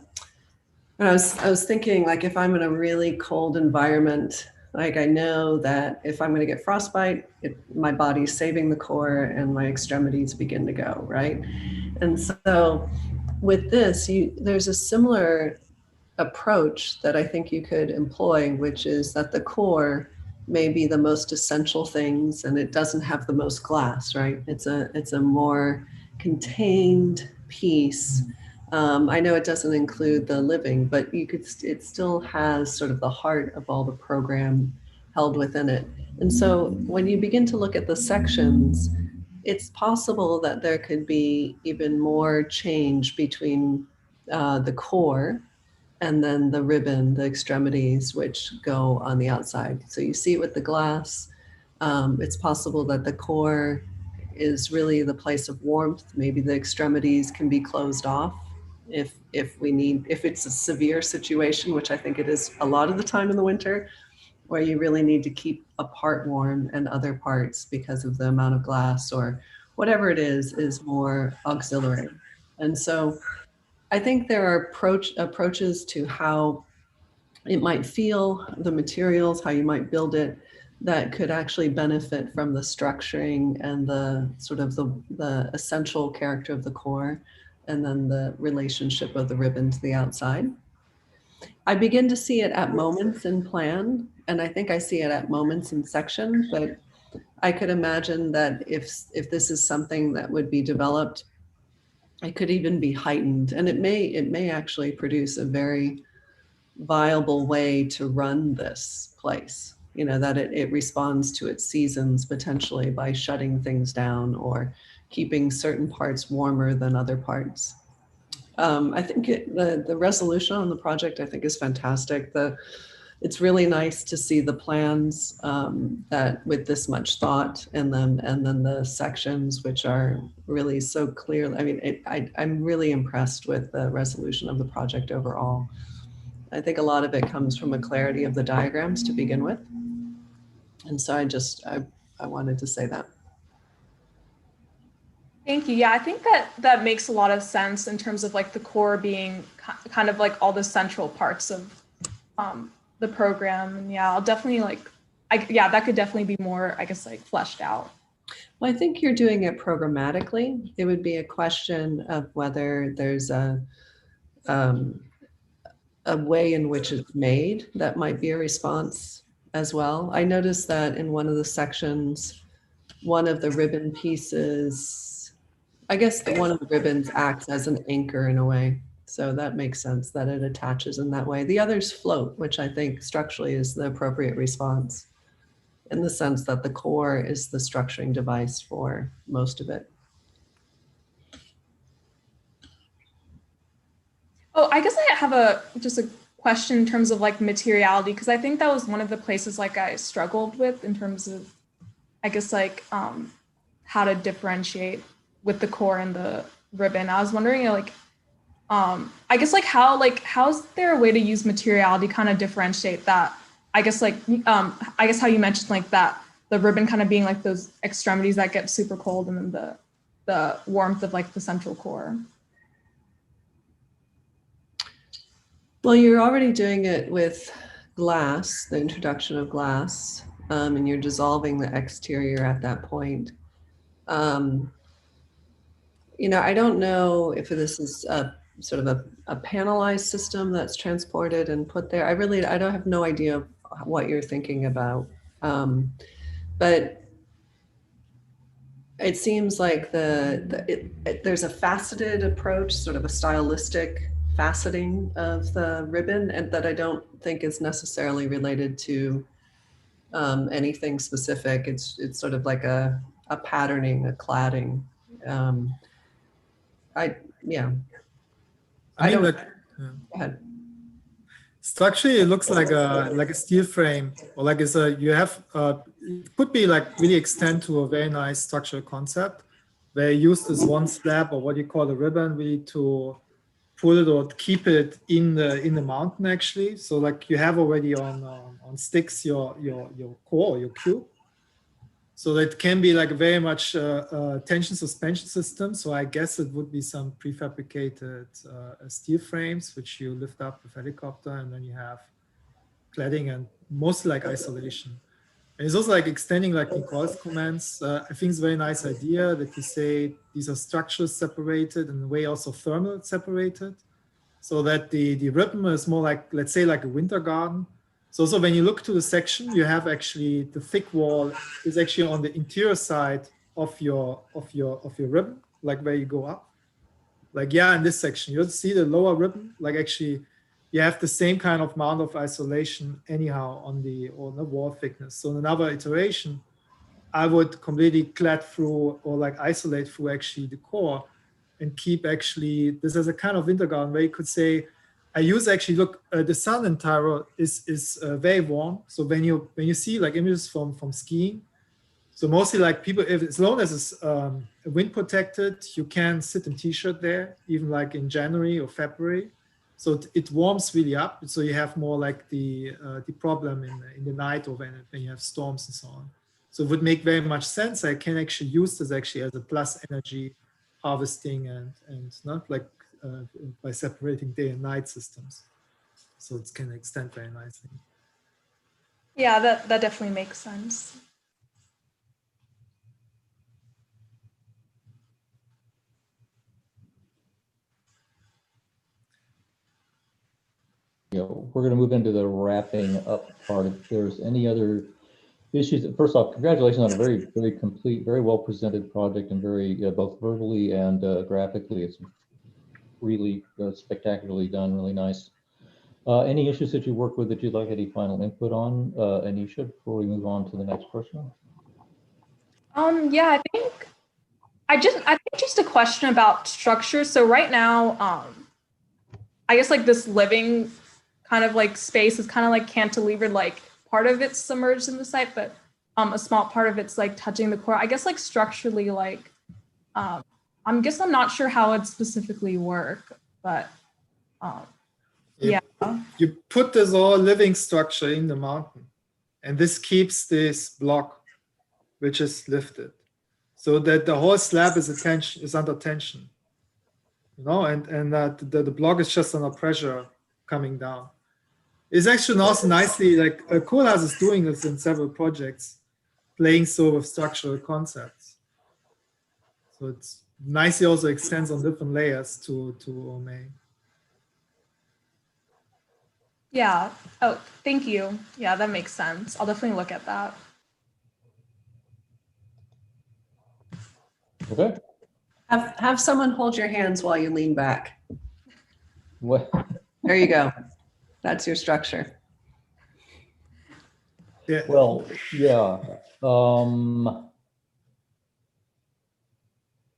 was thinking, like, if I'm in a really cold environment, like, I know that if I'm going to get frostbite, my body's saving the core and my extremities begin to go, right? And so with this, there's a similar approach that I think you could employ, which is that the core may be the most essential things and it doesn't have the most glass, right? It's a more contained piece. I know it doesn't include the living, but it still has sort of the heart of all the program held within it. And so when you begin to look at the sections, it's possible that there could be even more change between the core and then the ribbon, the extremities, which go on the outside. So you see it with the glass. It's possible that the core is really the place of warmth. Maybe the extremities can be closed off if it's a severe situation, which I think it is a lot of the time in the winter, where you really need to keep a part warm and other parts, because of the amount of glass or whatever it is more auxiliary. And so I think there are approaches to how it might feel, the materials, how you might build it, that could actually benefit from the structuring and the sort of the essential character of the core, and then the relationship of the ribbon to the outside. I begin to see it at moments in plan, and I think I see it at moments in section, but I could imagine that if this is something that would be developed, it could even be heightened, and it may actually produce a very viable way to run this place. You know, that it responds to its seasons potentially by shutting things down or keeping certain parts warmer than other parts. I think the resolution on the project, I think, is fantastic. It's really nice to see the plans that with this much thought in them, and then the sections, which are really so clear. I mean, I'm really impressed with the resolution of the project overall. I think a lot of it comes from a clarity of the diagrams to begin with. And so I wanted to say that. Thank you. Yeah, I think that makes a lot of sense in terms of like the core being kind of like all the central parts of the program. And yeah, I'll definitely that could definitely be more, I guess, like fleshed out. Well, I think you're doing it programmatically. It would be a question of whether there's a way in which it's made that might be a response as well. I noticed that in one of the sections, one of the ribbon pieces, I guess one of the ribbons acts as an anchor in a way. So that makes sense that it attaches in that way. The others float, which I think structurally is the appropriate response, in the sense that the core is the structuring device for most of it. Oh, I guess I have just a question in terms of like materiality, because I think that was one of the places like I struggled with in terms of, I guess, like how to differentiate with the core and the ribbon. I was wondering I guess how's there a way to use materiality kind of differentiate that? I guess I guess how you mentioned like that the ribbon kind of being like those extremities that get super cold, and then the warmth of like the central core. Well, you're already doing it with glass, the introduction of glass, and you're dissolving the exterior at that point. I don't know if this is a sort of a panelized system that's transported and put there. I don't have no idea what you're thinking about. But it seems like there's a faceted approach, sort of a stylistic faceting of the ribbon, and that I don't think is necessarily related to anything specific. It's sort of like a patterning, a cladding. Yeah. I mean, don't. like, Go ahead. structurally, it looks like a steel frame, or like it's a you have it could be like really extend to a very nice structural concept where you use this one slab or what you call a ribbon really to pull it or keep it in the mountain actually. So like you have already on sticks your core, your cube. So that can be like very much tension suspension system. So I guess it would be some prefabricated steel frames, which you lift up with helicopter, and then you have cladding and mostly like isolation. And it's also like extending like Nicole's comments. I think it's a very nice idea that you say these are structures separated and in a way also thermal separated, so that the ribbon is more like, let's say, like a winter garden. So when you look to the section, you have actually the thick wall is actually on the interior side of your ribbon, like where you go up. Like in this section, you'll see the lower ribbon, like actually you have the same kind of amount of isolation anyhow on the wall thickness. So in another iteration, I would completely clad through or like isolate through actually the core and keep actually this as a kind of winter garden where you could say, I use actually look the sun in Tyrol is very warm. So when you see like images from skiing, so mostly like people, if as long as it's wind protected, you can sit in t-shirt there, even like in January or February. So it warms really up. So you have more like the problem in the night or when you have storms and so on. So it would make very much sense. I can actually use this actually as a plus energy harvesting and not like by separating day and night systems. So it can extend very nicely. Yeah, that definitely makes sense. We're going to move into the wrapping up part. If there's any other issues, first off, congratulations on a very, very complete, very well presented project, and very both verbally and graphically, it's really spectacularly done, really nice. Any issues that you work with that you'd like any final input on, Anisha, before we move on to the next person? Yeah, I think just a question about structure. So right now, I guess like this living kind of like space is kind of like cantilevered, like part of it's submerged in the site, but a small part of it's like touching the core. I guess like structurally, like I'm not sure how it specifically work, but yeah. You put this all living structure in the mountain, and this keeps this block, which is lifted, so that the whole slab is under tension. And that the block is just under pressure coming down. It's actually also nicely, like Koolhaas is doing this in several projects, playing so with structural concepts. So it's nicely also extends on different layers to Omei. Yeah. Oh, thank you. Yeah, that makes sense. I'll definitely look at that. Okay. Have someone hold your hands while you lean back. What? There you go. That's your structure. Yeah. Well, yeah.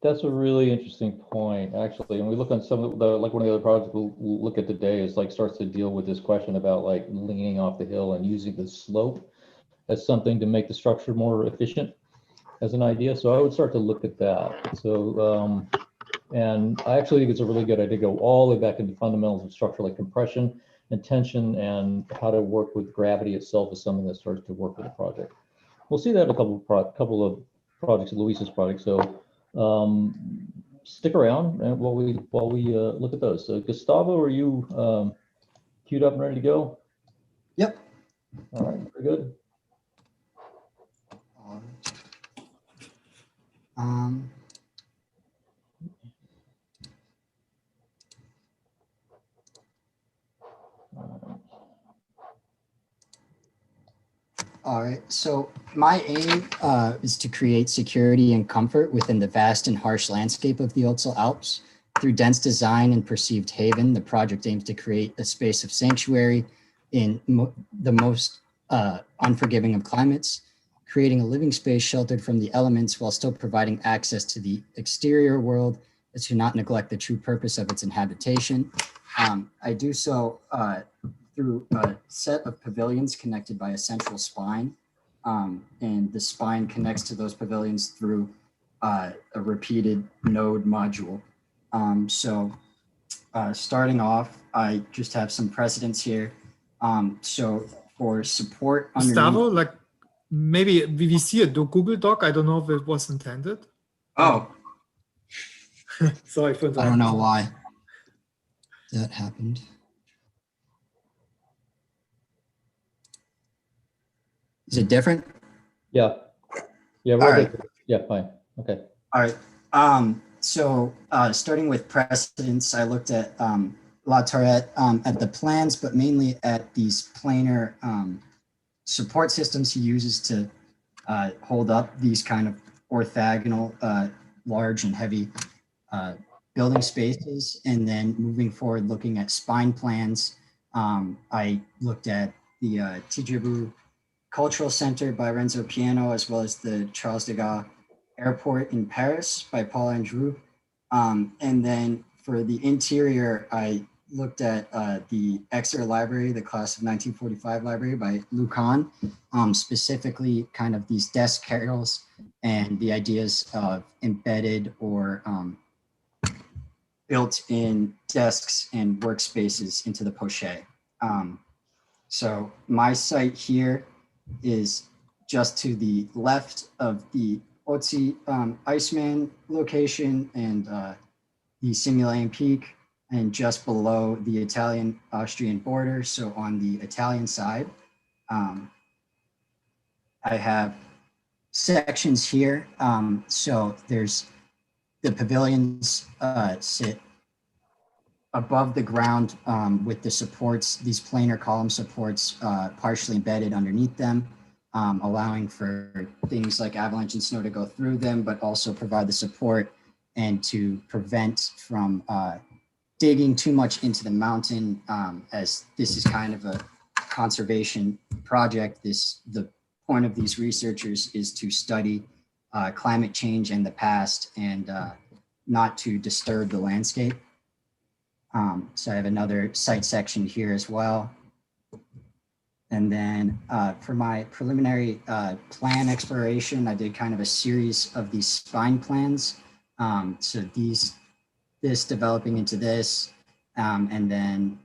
That's a really interesting point, actually. And we look on some of the, like one of the other projects we'll look at today is like starts to deal with this question about like leaning off the hill and using the slope as something to make the structure more efficient as an idea. So I would start to look at that. So, and I actually think it's a really good idea to go all the way back into fundamentals of structure like compression and tension and how to work with gravity itself is something that starts to work with the project. We'll see that in a couple of projects, Luis's project. So stick around and while we look at those. So Gustavo, are you queued up and ready to go? Yep. All right, very good. All right, so my aim is to create security and comfort within the vast and harsh landscape of the Otzal Alps. Through dense design and perceived haven, the project aims to create a space of sanctuary in the most unforgiving of climates, creating a living space sheltered from the elements while still providing access to the exterior world as to not neglect the true purpose of its inhabitation. I do so through a set of pavilions connected by a central spine. And the spine connects to those pavilions through a repeated node module. Starting off, I just have some precedents here. So for support Gustavo, underneath. like maybe we see a Google Doc. I don't know if it was intended. Oh, sorry for I don't know why that happened. Is it different? Yeah. Yeah, All we're right. good. Yeah, fine. Okay. All right. Starting with precedents, I looked at La Tourette at the plans, but mainly at these planar support systems he uses to hold up these kind of orthogonal, large and heavy building spaces. And then moving forward, looking at spine plans, I looked at the Tijerbu Cultural Center by Renzo Piano, as well as the Charles de Gaulle Airport in Paris by Paul Andrew. And then for the interior, I looked at the Exeter Library, the class of 1945 library by Lucan, specifically kind of these desk carols and the ideas of embedded or built-in desks and workspaces into the poche. So my site here is just to the left of the Otzi Iceman location and the Simulating Peak, and just below the Italian-Austrian border. So on the Italian side, I have sections here. So there's the pavilions sit above the ground with the supports, these planar column supports partially embedded underneath them, allowing for things like avalanche and snow to go through them, but also provide the support and to prevent from digging too much into the mountain, as this is kind of a conservation project. The point of these researchers is to study climate change in the past and not to disturb the landscape. So I have another site section here as well. And then for my preliminary plan exploration, I did kind of a series of these spine plans. So this developing into this, and then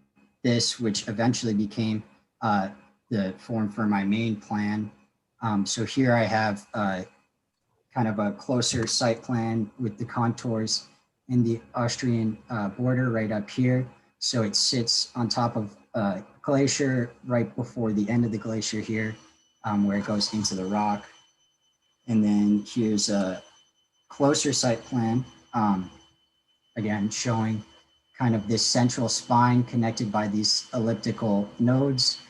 this, which eventually became the form for my main plan. So here I have kind of a closer site plan with the contours in the Austrian border right up here. So it sits on top of a glacier right before the end of the glacier here, where it goes into the rock. And then here's a closer site plan, again, showing kind of this central spine connected by these elliptical nodes,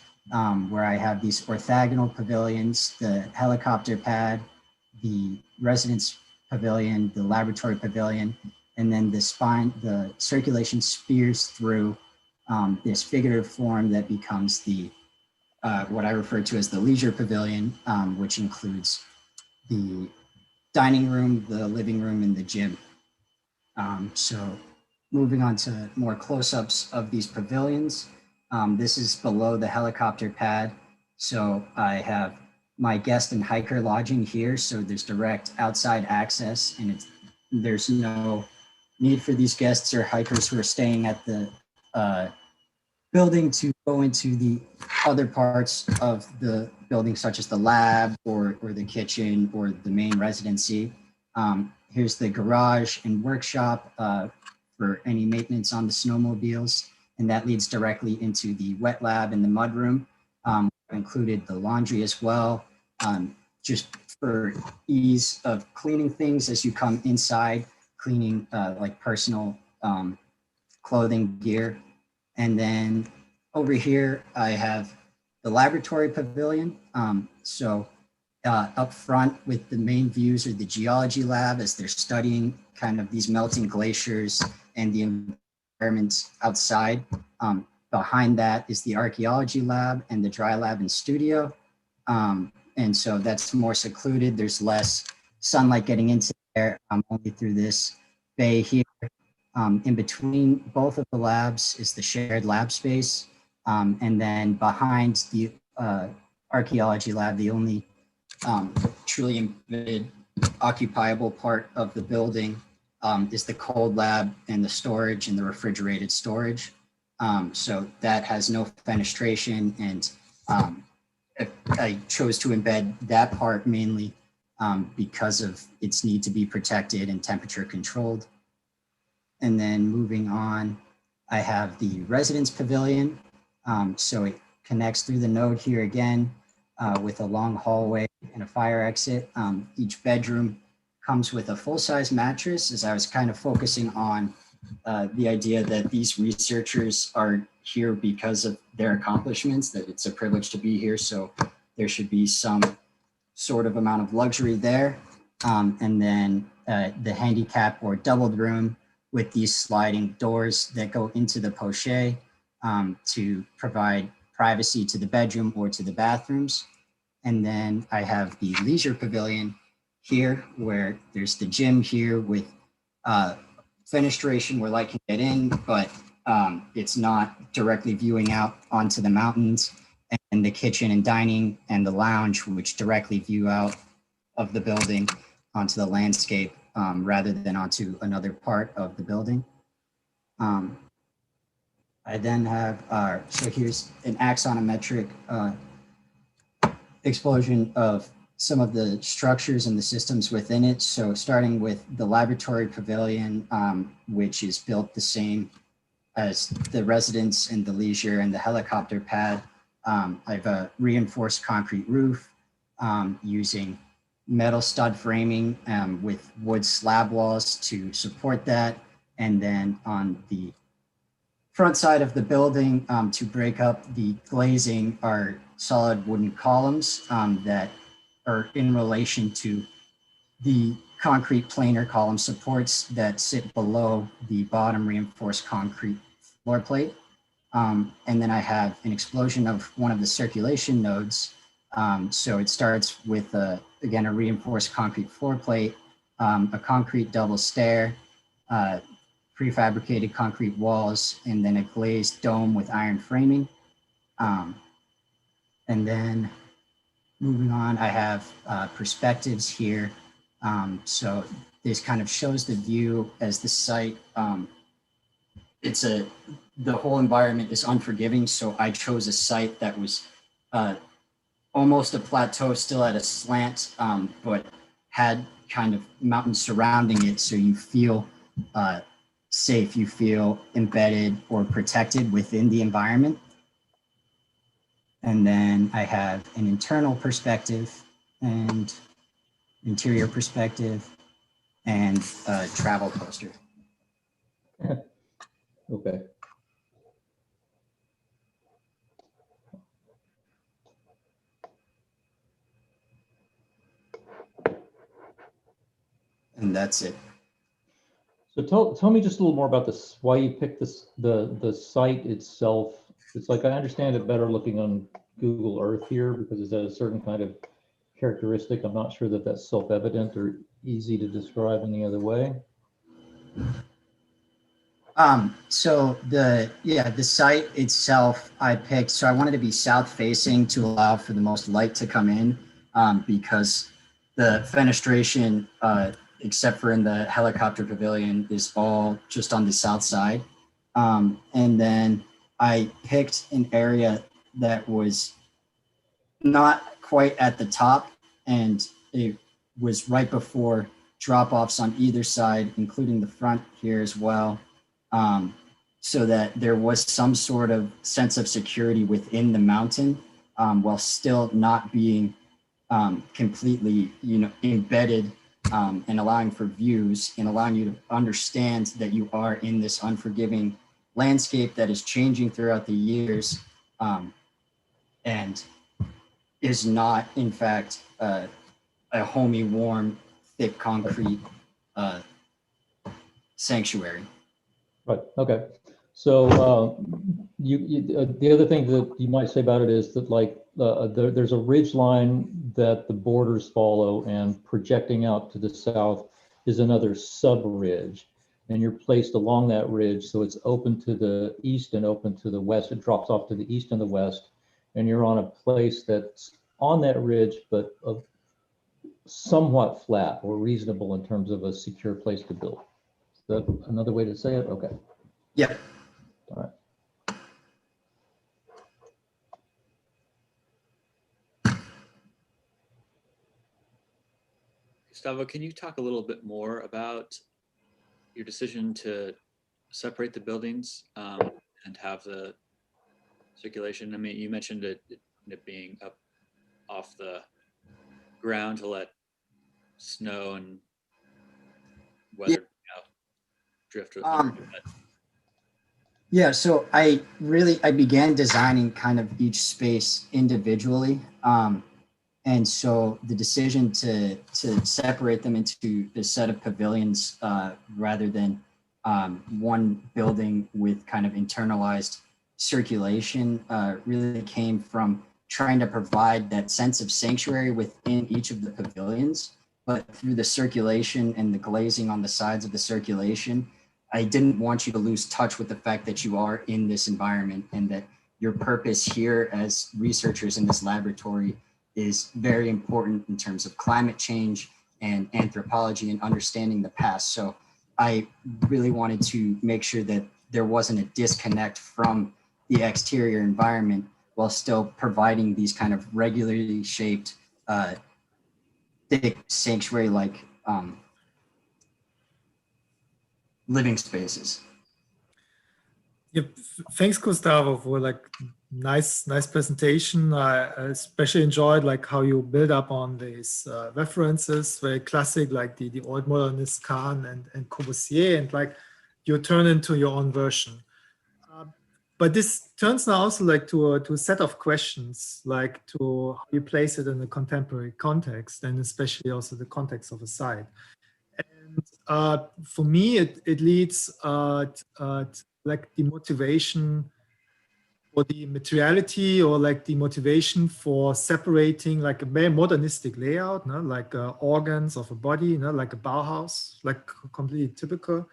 where I have these orthogonal pavilions, the helicopter pad, the residence pavilion, the laboratory pavilion, and then the spine, the circulation spears through this figurative form that becomes the what I refer to as the leisure pavilion, which includes the dining room, the living room, and the gym. So moving on to more close-ups of these pavilions. This is below the helicopter pad. So I have my guest and hiker lodging here. So there's direct outside access, and there's no need for these guests or hikers who are staying at the building to go into the other parts of the building, such as the lab or the kitchen or the main residency. Here's the garage and workshop for any maintenance on the snowmobiles. And that leads directly into the wet lab and the mud room. Included the laundry as well, just for ease of cleaning things as you come inside, cleaning like personal clothing gear. And then over here, I have the laboratory pavilion. So up front with the main views are the geology lab as they're studying kind of these melting glaciers and the environments outside. Behind that is the archaeology lab and the dry lab and studio. And so that's more secluded. There's less sunlight getting into there, only through this bay here. In between both of the labs is the shared lab space. And then behind the archaeology lab, the only truly embedded occupiable part of the building is the cold lab and the storage and the refrigerated storage. So that has no fenestration, and I chose to embed that part mainly because of its need to be protected and temperature controlled. And then moving on, I have the residence pavilion. So it connects through the node here again with a long hallway and a fire exit. Each bedroom comes with a full-size mattress, as I was kind of focusing on the idea that these researchers are here because of their accomplishments, that it's a privilege to be here. So there should be some sort of amount of luxury there. And then the handicap or doubled room with these sliding doors that go into the poche to provide privacy to the bedroom or to the bathrooms. And then I have the leisure pavilion here, where there's the gym here with fenestration where light can get in, but it's not directly viewing out onto the mountains, and the kitchen and dining and the lounge, which directly view out of the building onto the landscape rather than onto another part of the building. I then have, so here's an axonometric explosion of some of the structures and the systems within it. So starting with the laboratory pavilion, which is built the same as the residence and the leisure and the helicopter pad. I have a reinforced concrete roof using metal stud framing with wood slab walls to support that. And then on the front side of the building to break up the glazing are solid wooden columns that are in relation to the concrete planar column supports that sit below the bottom reinforced concrete floor plate. And then I have an explosion of one of the circulation nodes. So it starts with, again, a reinforced concrete floor plate, a concrete double stair, prefabricated concrete walls, and then a glazed dome with iron framing. And then moving on, I have perspectives here. So this kind of shows the view as the site. The whole environment is unforgiving. So I chose a site that was almost a plateau, still at a slant, but had kind of mountains surrounding it. So you feel safe, you feel embedded or protected within the environment. And then I have an internal perspective and interior perspective and a travel poster. Okay. And that's it. So tell me just a little more about this, why you picked this, the site itself. It's like, I understand it better looking on Google Earth here because it's a certain kind of characteristic. I'm not sure that that's self-evident or easy to describe any other way. So the site itself I picked, so I wanted to be south facing to allow for the most light to come in because the fenestration, except for in the helicopter pavilion, is all just on the south side. And then I picked an area that was not quite at the top, and it was right before drop-offs on either side, including the front here as well, so that there was some sort of sense of security within the mountain while still not being completely, embedded and allowing for views and allowing you to understand that you are in this unforgiving landscape that is changing throughout the years. And is not, in fact, a homey, warm, thick concrete sanctuary. Right, okay. So the other thing that you might say about it is that like there's a ridge line that the borders follow, and projecting out to the south is another sub-ridge. And you're placed along that ridge, so it's open to the east and open to the west. It drops off to the east and the west, and you're on a place that's on that ridge, but somewhat flat or reasonable in terms of a secure place to build. Is that another way to say it? Okay. Yeah. All right. Gustavo, can you talk a little bit more about your decision to separate the buildings and have the circulation? I mean, you mentioned it being up off the ground to let snow and weather drift. Yeah, so I began designing kind of each space individually. And so the decision to separate them into a set of pavilions rather than one building with kind of internalized circulation really came from trying to provide that sense of sanctuary within each of the pavilions, but through the circulation and the glazing on the sides of the circulation, I didn't want you to lose touch with the fact that you are in this environment and that your purpose here as researchers in this laboratory is very important in terms of climate change and anthropology and understanding the past. So I really wanted to make sure that there wasn't a disconnect from the exterior environment while still providing these kind of regularly shaped, thick sanctuary-like living spaces. Yep. Thanks, Gustavo, for like nice presentation. I especially enjoyed like how you build up on these references, very classic, like the old modernist Kahn and Corbusier, and like you turn into your own version. But this turns now also like to a set of questions, like to how you place it in a contemporary context, and especially also the context of a site. And for me, it leads like the motivation or the materiality, or like the motivation for separating like a very modernistic layout, no? Like organs of a body, you know, like a Bauhaus, like completely typical,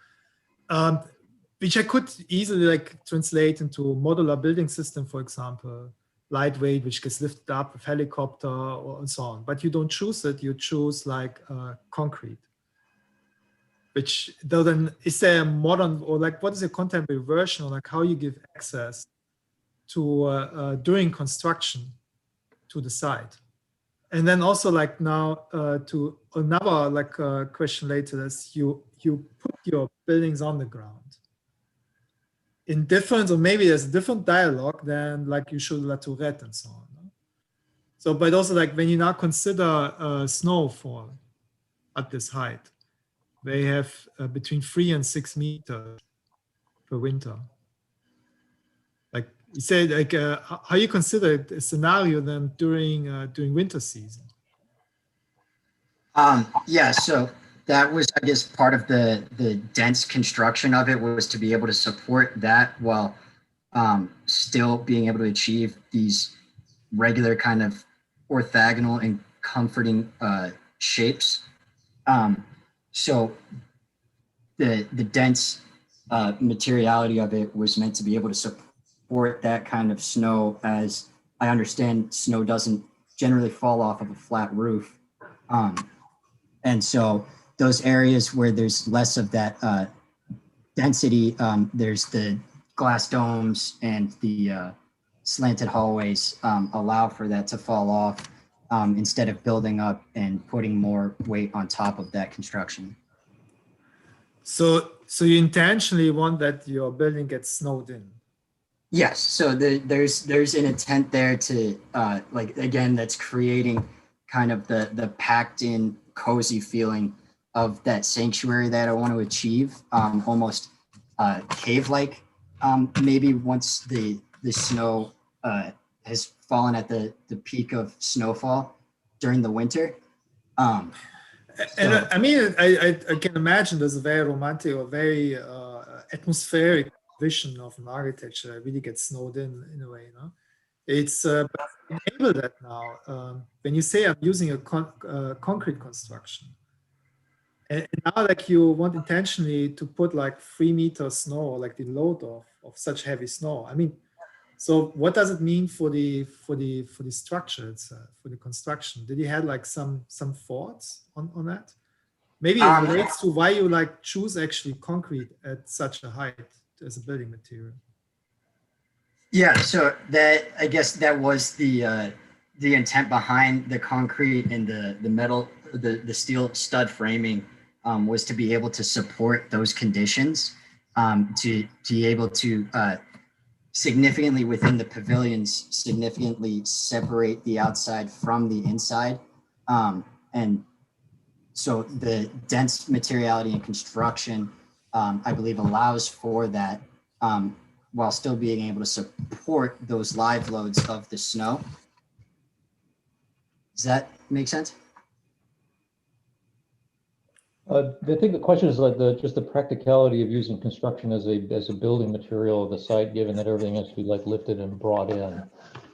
which I could easily like translate into a modular building system, for example, lightweight, which gets lifted up with helicopter and so on. But you don't choose it, you choose like concrete. Which then, is there a modern, or like what is a contemporary version, or like how you give access to during construction to the site? And then also like now to another like question later, is you put your buildings on the ground in different, or maybe there's a different dialogue than like you should La Tourette and so on. No? So, but also like when you now consider snowfall at this height, they have between 3 and 6 meters per winter. Like you said, like how you consider it a scenario then during winter season? Yeah, so that was, I guess, part of the dense construction of it, was to be able to support that while still being able to achieve these regular kind of orthogonal and comforting shapes. So the dense materiality of it was meant to be able to support that kind of snow, as I understand snow doesn't generally fall off of a flat roof. And so those areas where there's less of that density, there's the glass domes and the slanted hallways allow for that to fall off instead of building up and putting more weight on top of that construction. So you intentionally want that your building gets snowed in? Yes, so there's an intent there to like, again, that's creating kind of the packed in cozy feeling of that sanctuary that I want to achieve, almost cave-like, maybe once the snow has fallen at the peak of snowfall during the winter. And So- I mean, I can imagine there's a very romantic or very atmospheric vision of an architecture that really gets snowed in a way, you know. It's but enable that now. When you say I'm using a concrete construction, and now like you want intentionally to put like 3 meters snow, like the load of such heavy snow. I mean, so what does it mean for the structure itself, for the construction? Did you have like some thoughts on that? Maybe it relates to why you like choose actually concrete at such a height as a building material. Yeah, so that, I guess that was the intent behind the concrete and the metal, the steel stud framing, was to be able to support those conditions, to be able to significantly within the pavilions, significantly separate the outside from the inside. And so the dense materiality and construction, I believe, allows for that, while still being able to support those live loads of the snow. Does that make sense? I think the question is like just the practicality of using construction as a building material of the site, given that everything has to be like lifted and brought in.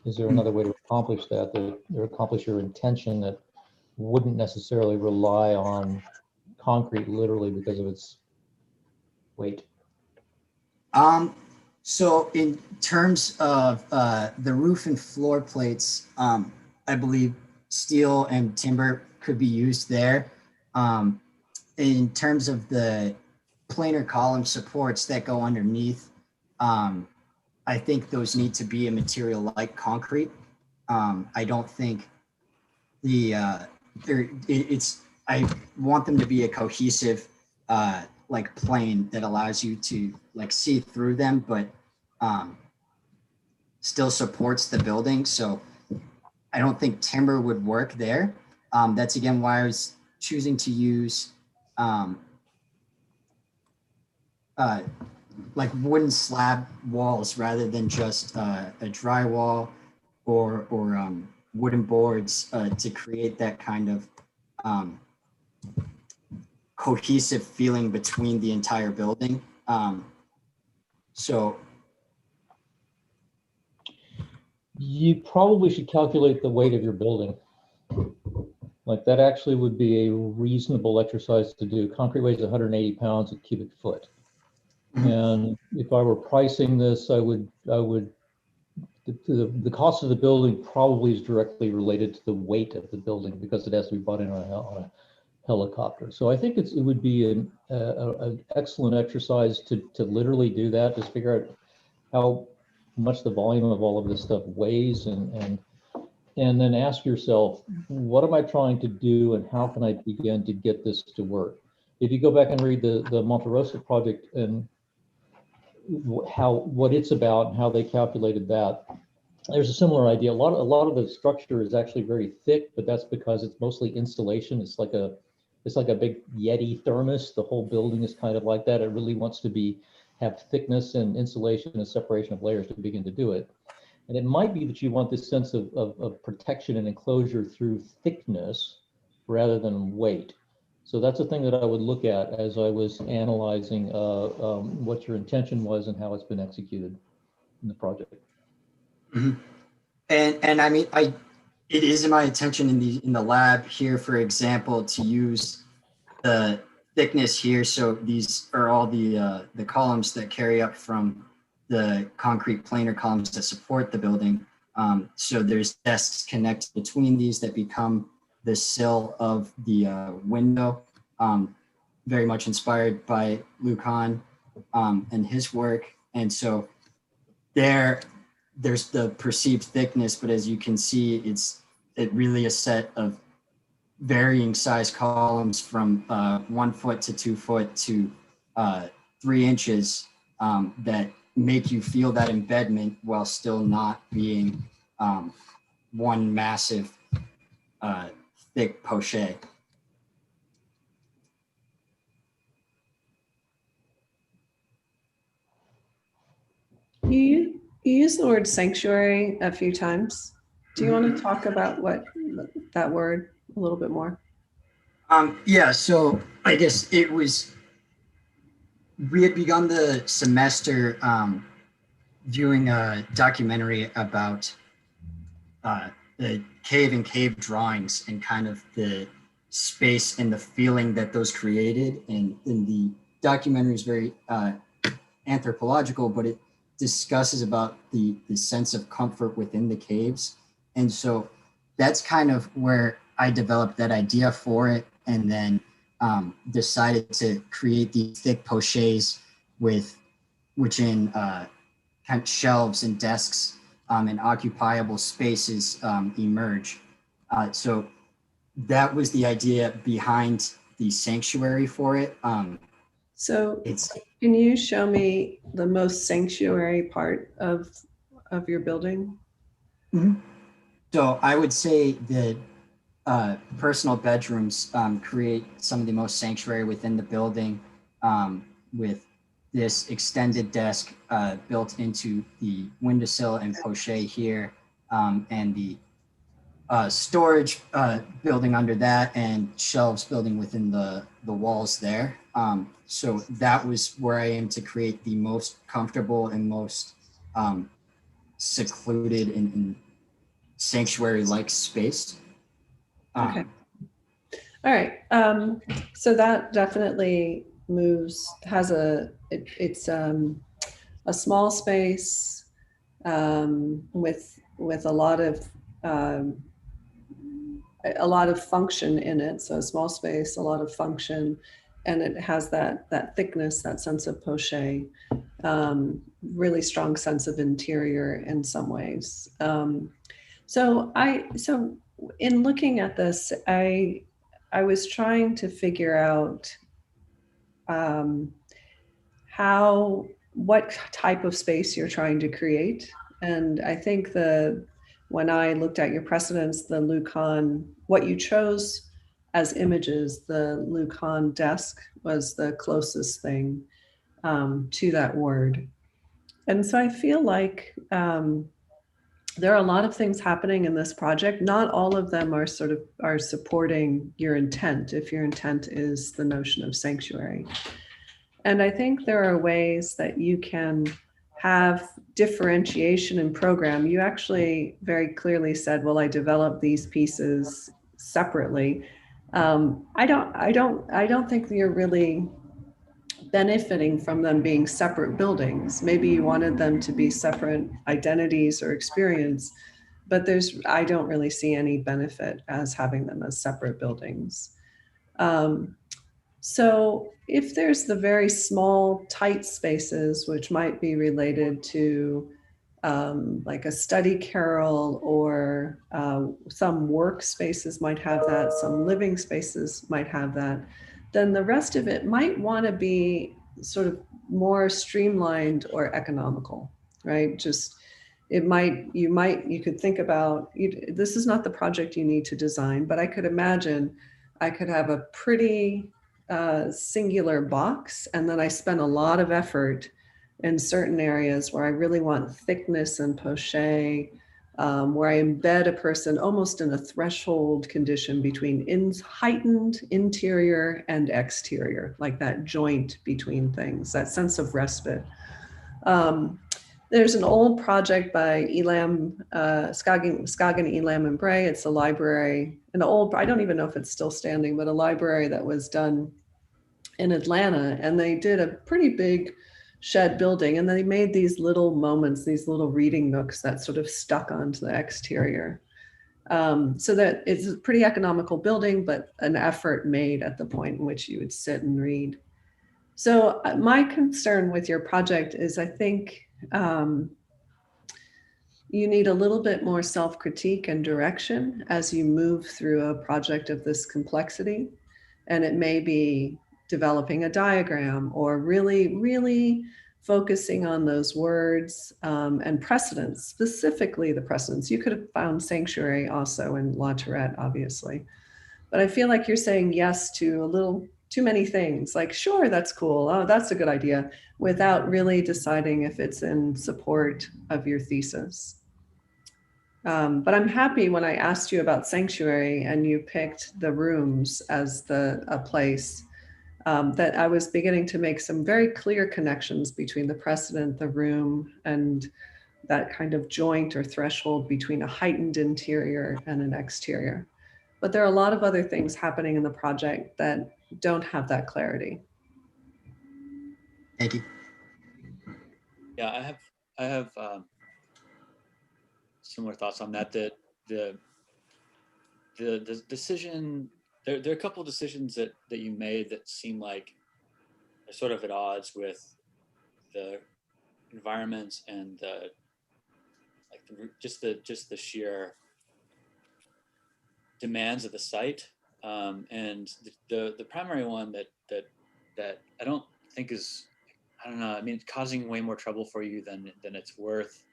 Is there another way to accomplish that, or accomplish your intention that wouldn't necessarily rely on concrete literally because of its weight? So in terms of the roof and floor plates, I believe steel and timber could be used there. In terms of the planar column supports that go underneath, I think those need to be a material like concrete. I don't think I want them to be a cohesive like plane that allows you to like see through them, but still supports the building. So I don't think timber would work there. That's again why I was choosing to use like wooden slab walls rather than just a drywall or wooden boards to create that kind of cohesive feeling between the entire building. So You probably should calculate the weight of your building. Like that actually would be a reasonable exercise to do. Concrete weighs 180 pounds a cubic foot. And if I were pricing this, the cost of the building probably is directly related to the weight of the building because it has to be brought in on a helicopter. So I think it would be an excellent exercise to literally do that, just figure out how much the volume of all of this stuff weighs, and then ask yourself, what am I trying to do and how can I begin to get this to work? If you go back and read the Monte Rosa project and what it's about and how they calculated that, there's a similar idea. A lot of the structure is actually very thick, but that's because it's mostly insulation. It's like a big Yeti thermos. The whole building is kind of like that. It really wants to have thickness and insulation and separation of layers to begin to do it. And it might be that you want this sense of protection and enclosure through thickness rather than weight. So that's a thing that I would look at as I was analyzing what your intention was and how it's been executed in the project. Mm-hmm. And I mean, it is in my intention in the lab here, for example, to use the thickness here. So these are all the columns that carry up from the concrete planar columns that support the building. So there's desks connected between these that become the sill of the window, very much inspired by Lucan and his work. And so there's the perceived thickness, but as you can see, it really a set of varying size columns from 1 foot to 2 foot to 3 inches that make you feel that embedment while still not being one massive thick poche. You you used the word sanctuary a few times. Do you want to talk about what that word a little bit more? Yeah, so I guess we had begun the semester viewing a documentary about the cave and cave drawings and kind of the space and the feeling that those created. And the documentary is very anthropological, but it discusses about the sense of comfort within the caves. And so that's kind of where I developed that idea for it, and then decided to create these thick pochets which in kind of shelves and desks and occupiable spaces emerge. So that was the idea behind the sanctuary for it. So It's can you show me the most sanctuary part of your building? So I would say that personal bedrooms create some of the most sanctuary within the building, with this extended desk built into the windowsill and poche here, and the storage building under that, and shelves building within the walls there. So that was where I aim to create the most comfortable and most secluded and sanctuary-like space. Okay. All right. So that definitely has it's a small space with a lot of function in it. So a small space, a lot of function, and it has that thickness, that sense of poche, really strong sense of interior in some ways. So in looking at this, I was trying to figure out what type of space you're trying to create. And I think when I looked at your precedents, the Lucan, what you chose as images, the Lucan desk was the closest thing to that word. And so I feel like there are a lot of things happening in this project. Not all of them are supporting your intent, if your intent is the notion of sanctuary. And I think there are ways that you can have differentiation in program. You actually very clearly said, well, I developed these pieces separately. I don't think that you're really benefiting from them being separate buildings. Maybe you wanted them to be separate identities or experience, but I don't really see any benefit as having them as separate buildings. So if there's the very small, tight spaces, which might be related to like a study carrel, or some work spaces might have that, some living spaces might have that, then the rest of it might want to be sort of more streamlined or economical, right? You could think about, this is not the project you need to design, but I could imagine I could have a pretty singular box, and then I spend a lot of effort in certain areas where I really want thickness and poche, where I embed a person almost in a threshold condition between heightened interior and exterior, like that joint between things, that sense of respite. There's an old project by Skagen, Elam, and Bray. It's a library, I don't even know if it's still standing, but a library that was done in Atlanta. And they did a pretty big shed building, and they made these little moments, these little reading nooks that sort of stuck onto the exterior. So that it's a pretty economical building, but an effort made at the point in which you would sit and read. So my concern with your project is, I think you need a little bit more self-critique and direction as you move through a project of this complexity. And it may be developing a diagram, or really, really focusing on those words and precedents, specifically the precedents. You could have found sanctuary also in La Tourette, obviously. But I feel like you're saying yes to a little too many things, like, sure, that's cool, oh, that's a good idea, without really deciding if it's in support of your thesis. But I'm happy when I asked you about sanctuary and you picked the rooms as a place, that I was beginning to make some very clear connections between the precedent, the room, and that kind of joint or threshold between a heightened interior and an exterior. But there are a lot of other things happening in the project that don't have that clarity. Thank you. Yeah, I have similar thoughts on that. The decision, there are a couple of decisions that you made that seem like they're sort of at odds with the environments and just the sheer demands of the site. And the primary one that I don't think is, I don't know, I mean, it's causing way more trouble for you than it's worth.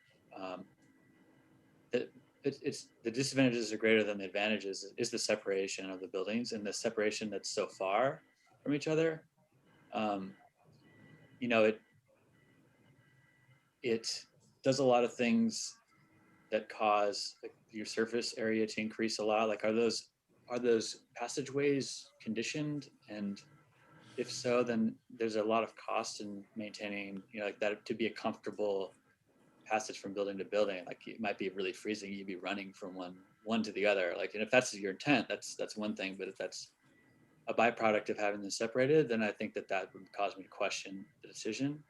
It's the disadvantages are greater than the advantages, is the separation of the buildings and the separation that's so far from each other. You know, it does a lot of things that cause your surface area to increase a lot. Like, are those passageways conditioned? And if so, then there's a lot of cost in maintaining, you know, like that to be a comfortable passage from building to building. Like, it might be really freezing, you'd be running from one to the other. Like, and if that's your intent, that's one thing. But if that's a byproduct of having them separated, then I think that would cause me to question the decision.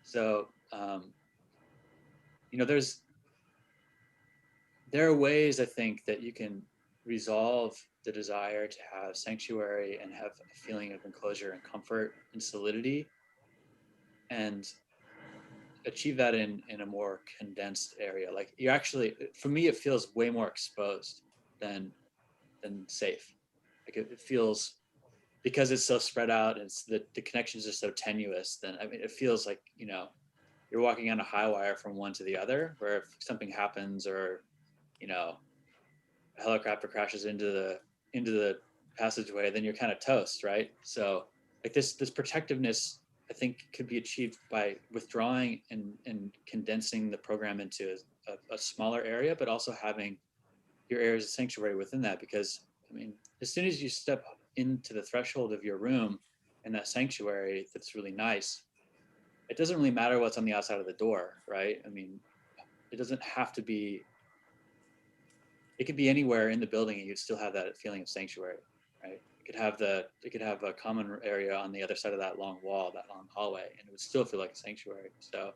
So, you know, there are ways, I think, that you can resolve the desire to have sanctuary and have a feeling of enclosure and comfort and solidity, and achieve that in a more condensed area. Like, you're actually, for me, it feels way more exposed than safe. Like, it feels, because it's so spread out, and the connections are so tenuous, then, I mean, it feels like, you know, you're walking on a high wire from one to the other, where if something happens, or, you know, a helicopter crashes into the passageway, then you're kind of toast, right? So, like, this protectiveness, I think, could be achieved by withdrawing and condensing the program into a smaller area, but also having your areas of sanctuary within that. Because, I mean, as soon as you step into the threshold of your room and that sanctuary that's really nice, it doesn't really matter what's on the outside of the door, right? I mean, it doesn't have to be, it could be anywhere in the building and you'd still have that feeling of sanctuary, right? It could have a common area on the other side of that long wall, that long hallway, and it would still feel like a sanctuary. So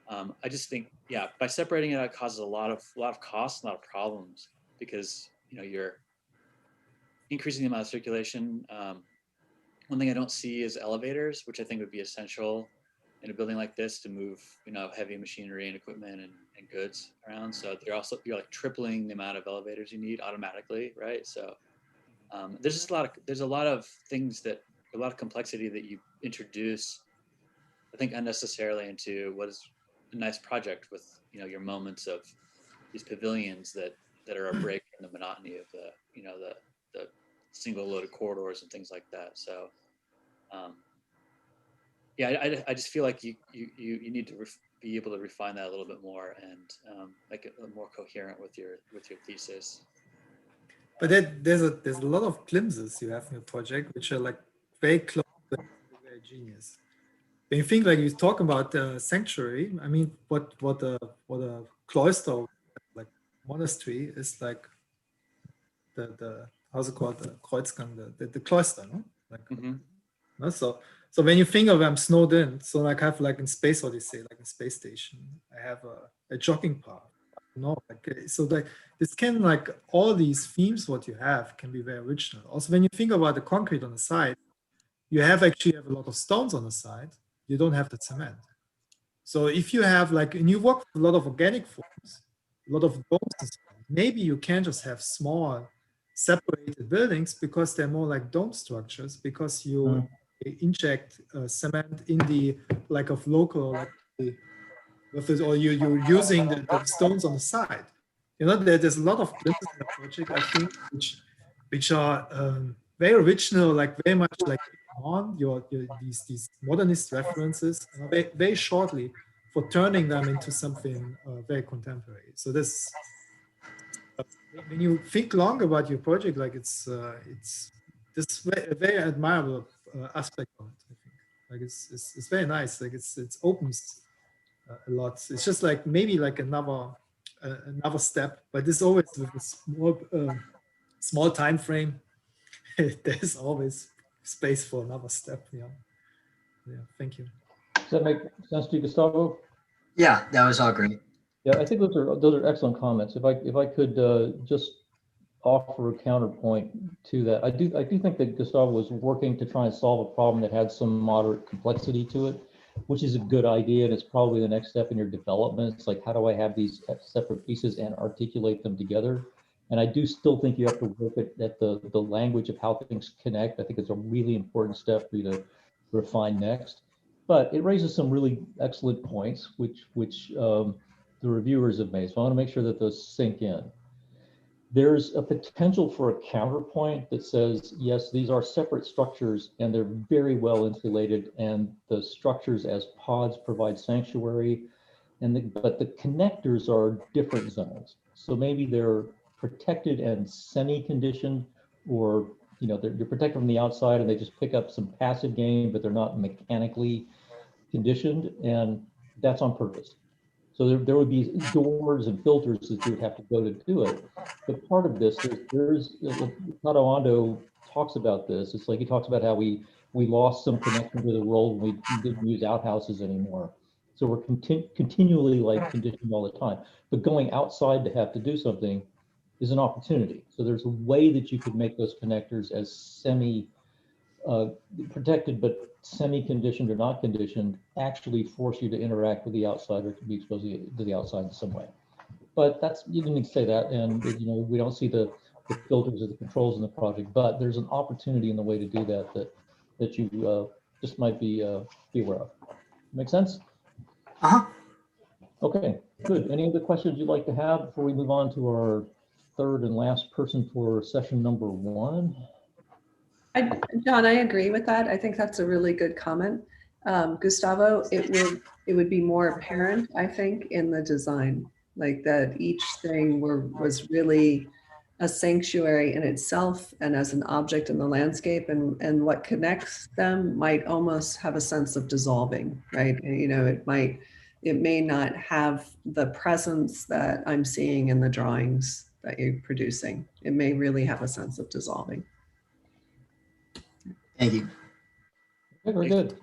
I just think, yeah, by separating it out causes a lot of costs, a lot of problems, because, you know, you're increasing the amount of circulation. One thing I don't see is elevators, which I think would be essential in a building like this to move, you know, heavy machinery and equipment and goods around. So you're like tripling the amount of elevators you need automatically, right? So there's a lot of things that, a lot of complexity that you introduce, I think, unnecessarily into what is a nice project with, you know, your moments of these pavilions that are a break in the monotony of the, you know, the single loaded corridors and things like that. So yeah, I just feel like you need to be able to refine that a little bit more and make it more coherent with your thesis. But there's a lot of glimpses you have in your project, which are like very close, very genius. When you think, like, you talk about sanctuary, I mean, what a cloister, like monastery, is like the how's it called, the Kreuzgang, the cloister, no? Like, no? So when you think of, I'm snowed in, so like I have, like in Space Odyssey, like in Space Station, I have a jogging path. No, like, so like this can, like, all these themes what you have can be very original. Also, when you think about the concrete on the side, you have a lot of stones on the side. You don't have the cement. So if you have, like, and you work with a lot of organic forms, a lot of domes and so on, maybe you can just have small separated buildings because they're more like dome structures, because you inject cement in the, like, of local, like, or you're using the stones on the side. You know, there's a lot of glimpses in the project, I think, which are very original, like very much like on these modernist references very shortly for turning them into something very contemporary. So this, when you think long about your project, like it's this a very admirable aspect of it. I think, like it's very nice. Like it opens a lot. It's just like maybe like another step, but it's always with a small time frame. There's always space for another step. Yeah. Thank you. Does that make sense to you, Gustavo? Yeah, that was all great. Yeah, I think those are excellent comments. If I could just offer a counterpoint to that, I do think that Gustavo was working to try and solve a problem that had some moderate complexity to it, which is a good idea, and it's probably the next step in your development. It's like, how do I have these separate pieces and articulate them together? And I do still think you have to work at the language of how things connect. I think it's a really important step for you to refine next. But it raises some really excellent points, which the reviewers have made. So I want to make sure that those sink in. There's a potential for a counterpoint that says, yes, these are separate structures and they're very well insulated, and the structures as pods provide sanctuary, but the connectors are different zones. So maybe they're protected and semi-conditioned, or you're protected from the outside and they just pick up some passive gain, but they're not mechanically conditioned, and that's on purpose. So there would be doors and filters that you would have to go to do it. But part of this, there's Tato Ando talks about this. It's like he talks about how we lost some connection to the world when we didn't use outhouses anymore. So we're continually like conditioned all the time. But going outside to have to do something is an opportunity. So there's a way that you could make those connectors as semi protected, but semi-conditioned or not conditioned, actually force you to interact with the outside or to be exposed to the outside in some way. But you didn't say that, and we don't see the filters or the controls in the project, but there's an opportunity in the way to do that you just might be aware of. Make sense? Okay, good. Any other questions you'd like to have before we move on to our third and last person for session number 1? John, I agree with that. I think that's a really good comment. Gustavo, it would be more apparent, I think, in the design, like that each thing was really a sanctuary in itself and as an object in the landscape, and what connects them might almost have a sense of dissolving, right? It may not have the presence that I'm seeing in the drawings that you're producing. It may really have a sense of dissolving. Thank you. Okay, very good.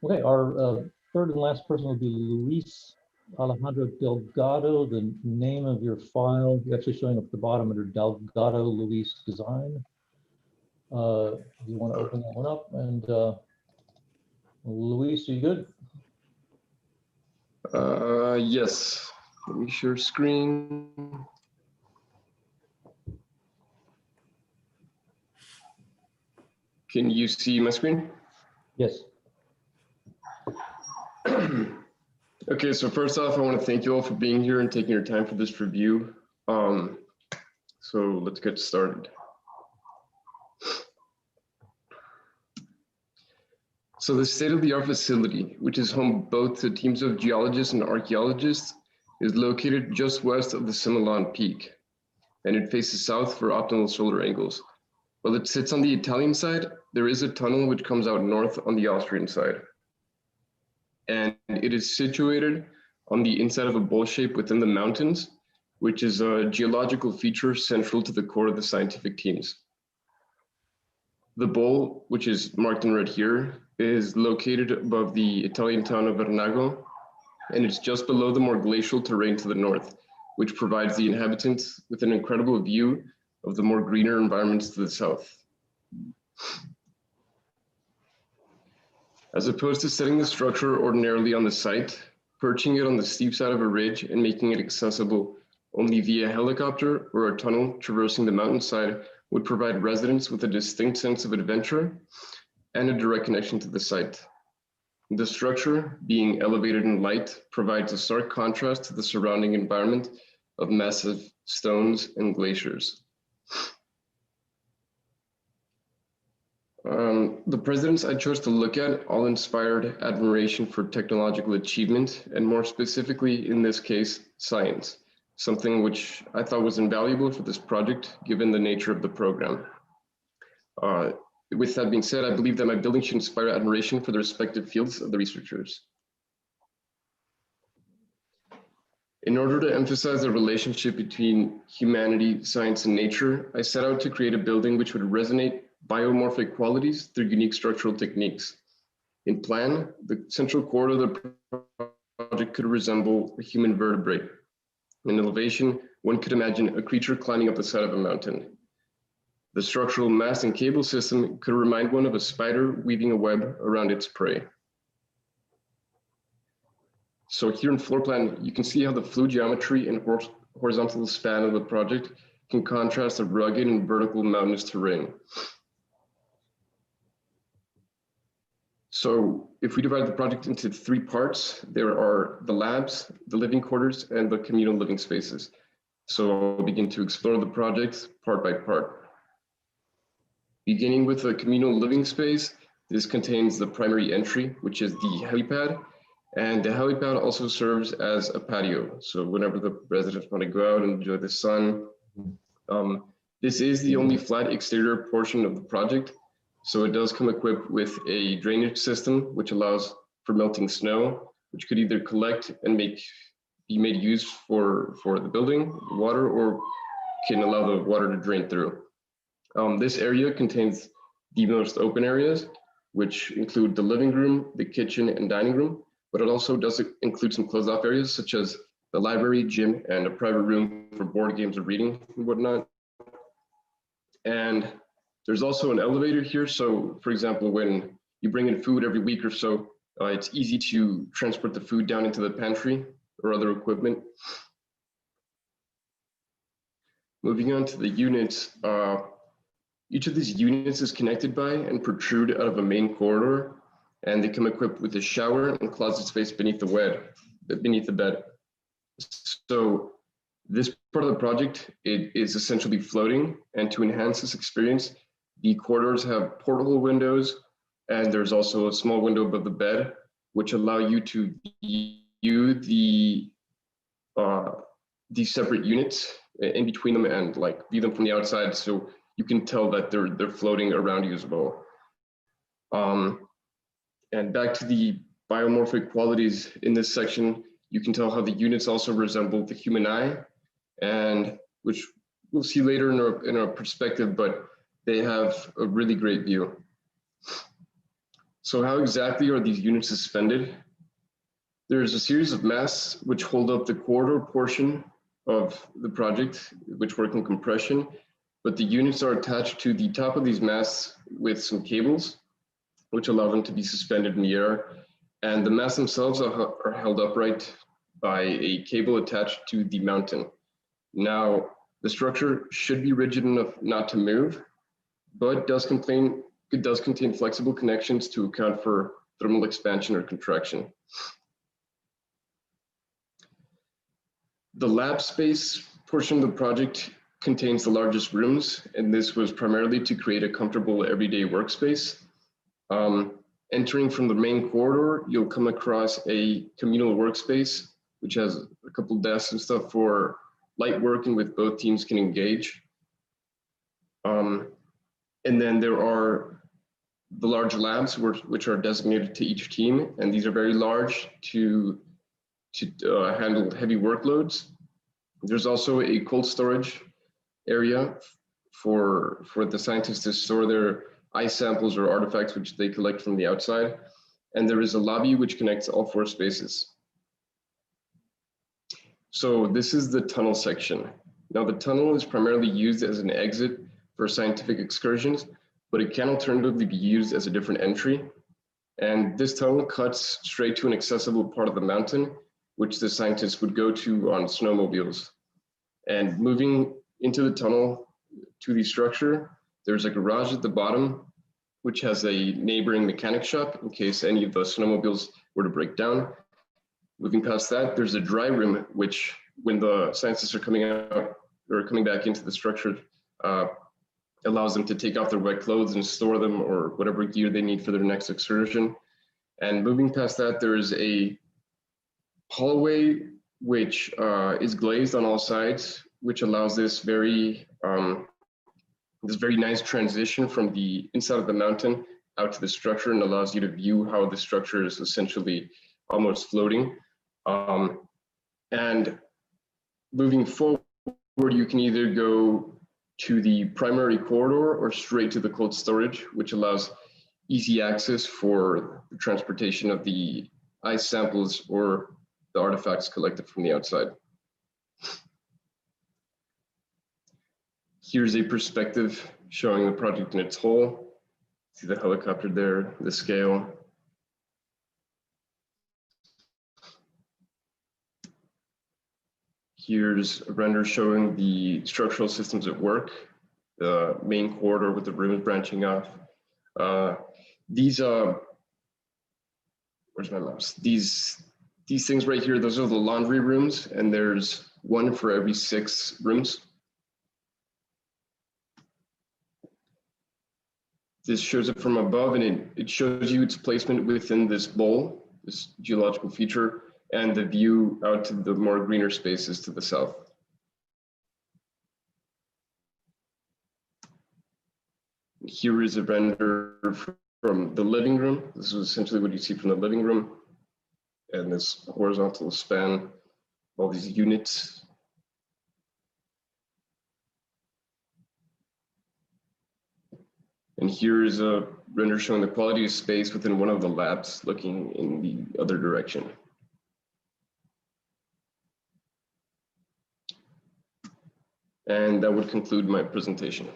Okay, our third and last person will be Luis Alejandro Delgado. The name of your file is actually showing up at the bottom under Delgado Luis Design. You want to open that one up, and Luis, are you good? Yes. Let me share screen. Can you see my screen? Yes. Okay, so first off, I want to thank you all for being here and taking your time for this review. So let's get started. So the state-of-the-art facility, which is home both to teams of geologists and archaeologists, is located just west of the Similan Peak, and it faces south for optimal solar angles. While it sits on the Italian side, there is a tunnel which comes out north on the Austrian side. And it is situated on the inside of a bowl shape within the mountains, which is a geological feature central to the core of the scientific teams. The bowl, which is marked in red here, is located above the Italian town of Vernago, and it's just below the more glacial terrain to the north, which provides the inhabitants with an incredible view of the more greener environments to the south. As opposed to setting the structure ordinarily on the site, perching it on the steep side of a ridge and making it accessible only via helicopter or a tunnel traversing the mountainside would provide residents with a distinct sense of adventure and a direct connection to the site. The structure, being elevated in light, provides a stark contrast to the surrounding environment of massive stones and glaciers. The presidents I chose to look at all inspired admiration for technological achievement, and more specifically, in this case, science, something which I thought was invaluable for this project, given the nature of the program. With that being said, I believe that my building should inspire admiration for the respective fields of the researchers. In order to emphasize the relationship between humanity, science, and nature, I set out to create a building which would resonate biomorphic qualities through unique structural techniques. In plan, the central core of the project could resemble a human vertebrate. In elevation, one could imagine a creature climbing up the side of a mountain. The structural mast and cable system could remind one of a spider weaving a web around its prey. So here in floor plan, you can see how the fluid geometry and horizontal span of the project can contrast the rugged and vertical mountainous terrain. So if we divide the project into 3 parts, there are the labs, the living quarters, and the communal living spaces. So I'll begin to explore the project part by part. Beginning with the communal living space, this contains the primary entry, which is the helipad. And the helipad also serves as a patio. So whenever the residents want to go out and enjoy the sun, this is the only flat exterior portion of the project. So it does come equipped with a drainage system, which allows for melting snow, which could either collect and be made use for the building, water, or can allow the water to drain through. This area contains the most open areas, which include the living room, the kitchen, and dining room, but it also does include some closed off areas such as the library, gym, and a private room for board games or reading and whatnot. And there's also an elevator here. So for example, when you bring in food every week or so, it's easy to transport the food down into the pantry or other equipment. Moving on to the units, each of these units is connected by and protrude out of a main corridor, and they come equipped with a shower and closet space beneath the bed. So this part of the project, it is essentially floating, and to enhance this experience, the corridors have porthole windows, and there's also a small window above the bed, which allow you to view the separate units in between them and like view them from the outside, so you can tell that they're floating around you as well. And back to the biomorphic qualities in this section, you can tell how the units also resemble the human eye, and which we'll see later in our perspective, but they have a really great view. So how exactly are these units suspended? There's a series of masts which hold up the corridor portion of the project, which work in compression, but the units are attached to the top of these masts with some cables, which allow them to be suspended in the air. And the masts themselves are held upright by a cable attached to the mountain. Now, the structure should be rigid enough not to move, but it does contain flexible connections to account for thermal expansion or contraction. The lab space portion of the project contains the largest rooms, and this was primarily to create a comfortable everyday workspace. Entering from the main corridor, you'll come across a communal workspace, which has a couple desks and stuff for light work and with both teams can engage. And then there are the large labs which are designated to each team, and these are very large to handle heavy workloads. There's also a cold storage area for the scientists to store their ice samples or artifacts which they collect from the outside. And there is a lobby which connects all 4 spaces. So this is the tunnel section. Now the tunnel is primarily used as an exit for scientific excursions, but it can alternatively be used as a different entry. And this tunnel cuts straight to an accessible part of the mountain, which the scientists would go to on snowmobiles. And moving into the tunnel to the structure, there's a garage at the bottom, which has a neighboring mechanic shop in case any of the snowmobiles were to break down. Moving past that, there's a dry room, which when the scientists are coming out or coming back into the structure allows them to take off their wet clothes and store them or whatever gear they need for their next excursion. And moving past that, there is a hallway which is glazed on all sides, which allows this very nice transition from the inside of the mountain out to the structure, and allows you to view how the structure is essentially almost floating. And moving forward, you can either go to the primary corridor or straight to the cold storage, which allows easy access for the transportation of the ice samples or the artifacts collected from the outside. Here's a perspective showing the project in its whole. See the helicopter there, the scale. Here's a render showing the structural systems at work, the main corridor with the rooms branching off. Where's my mouse? These things right here, those are the laundry rooms, and there's one for every 6 rooms. This shows it from above, and it shows you its placement within this bowl, this geological feature, and the view out to the more greener spaces to the south. Here is a render from the living room. This is essentially what you see from the living room. And this horizontal span, all these units. And here is a render showing the quality of space within one of the labs looking in the other direction. And that would conclude my presentation.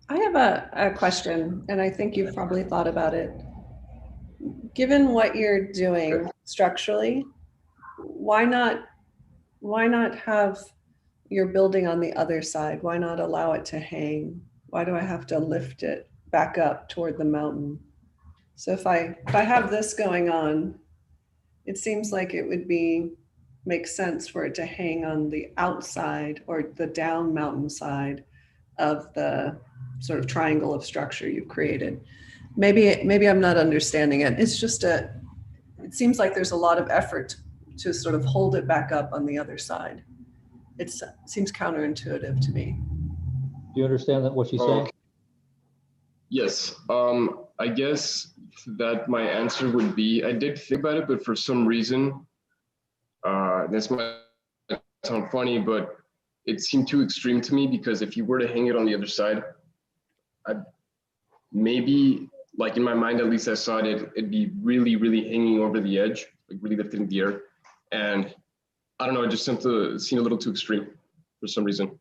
I have a question, and I think you've probably thought about it. Given what you're doing structurally, why not have your building on the other side? Why not allow it to hang? Why do I have to lift it back up toward the mountain? So if I have this going on, it seems like it would make sense for it to hang on the outside or the down mountain side of the sort of triangle of structure you've created. Maybe I'm not understanding it. It's just it seems like there's a lot of effort to sort of hold it back up on the other side. It seems counterintuitive to me. Do you understand what she's saying? Yes, I guess that my answer would be, I did think about it, but for some reason, this might sound funny, but it seemed too extreme to me, because if you were to hang it on the other side, maybe, like in my mind at least, I saw it'd be really, really hanging over the edge, like really lifted in the air. And I don't know, it just seemed a little too extreme for some reason.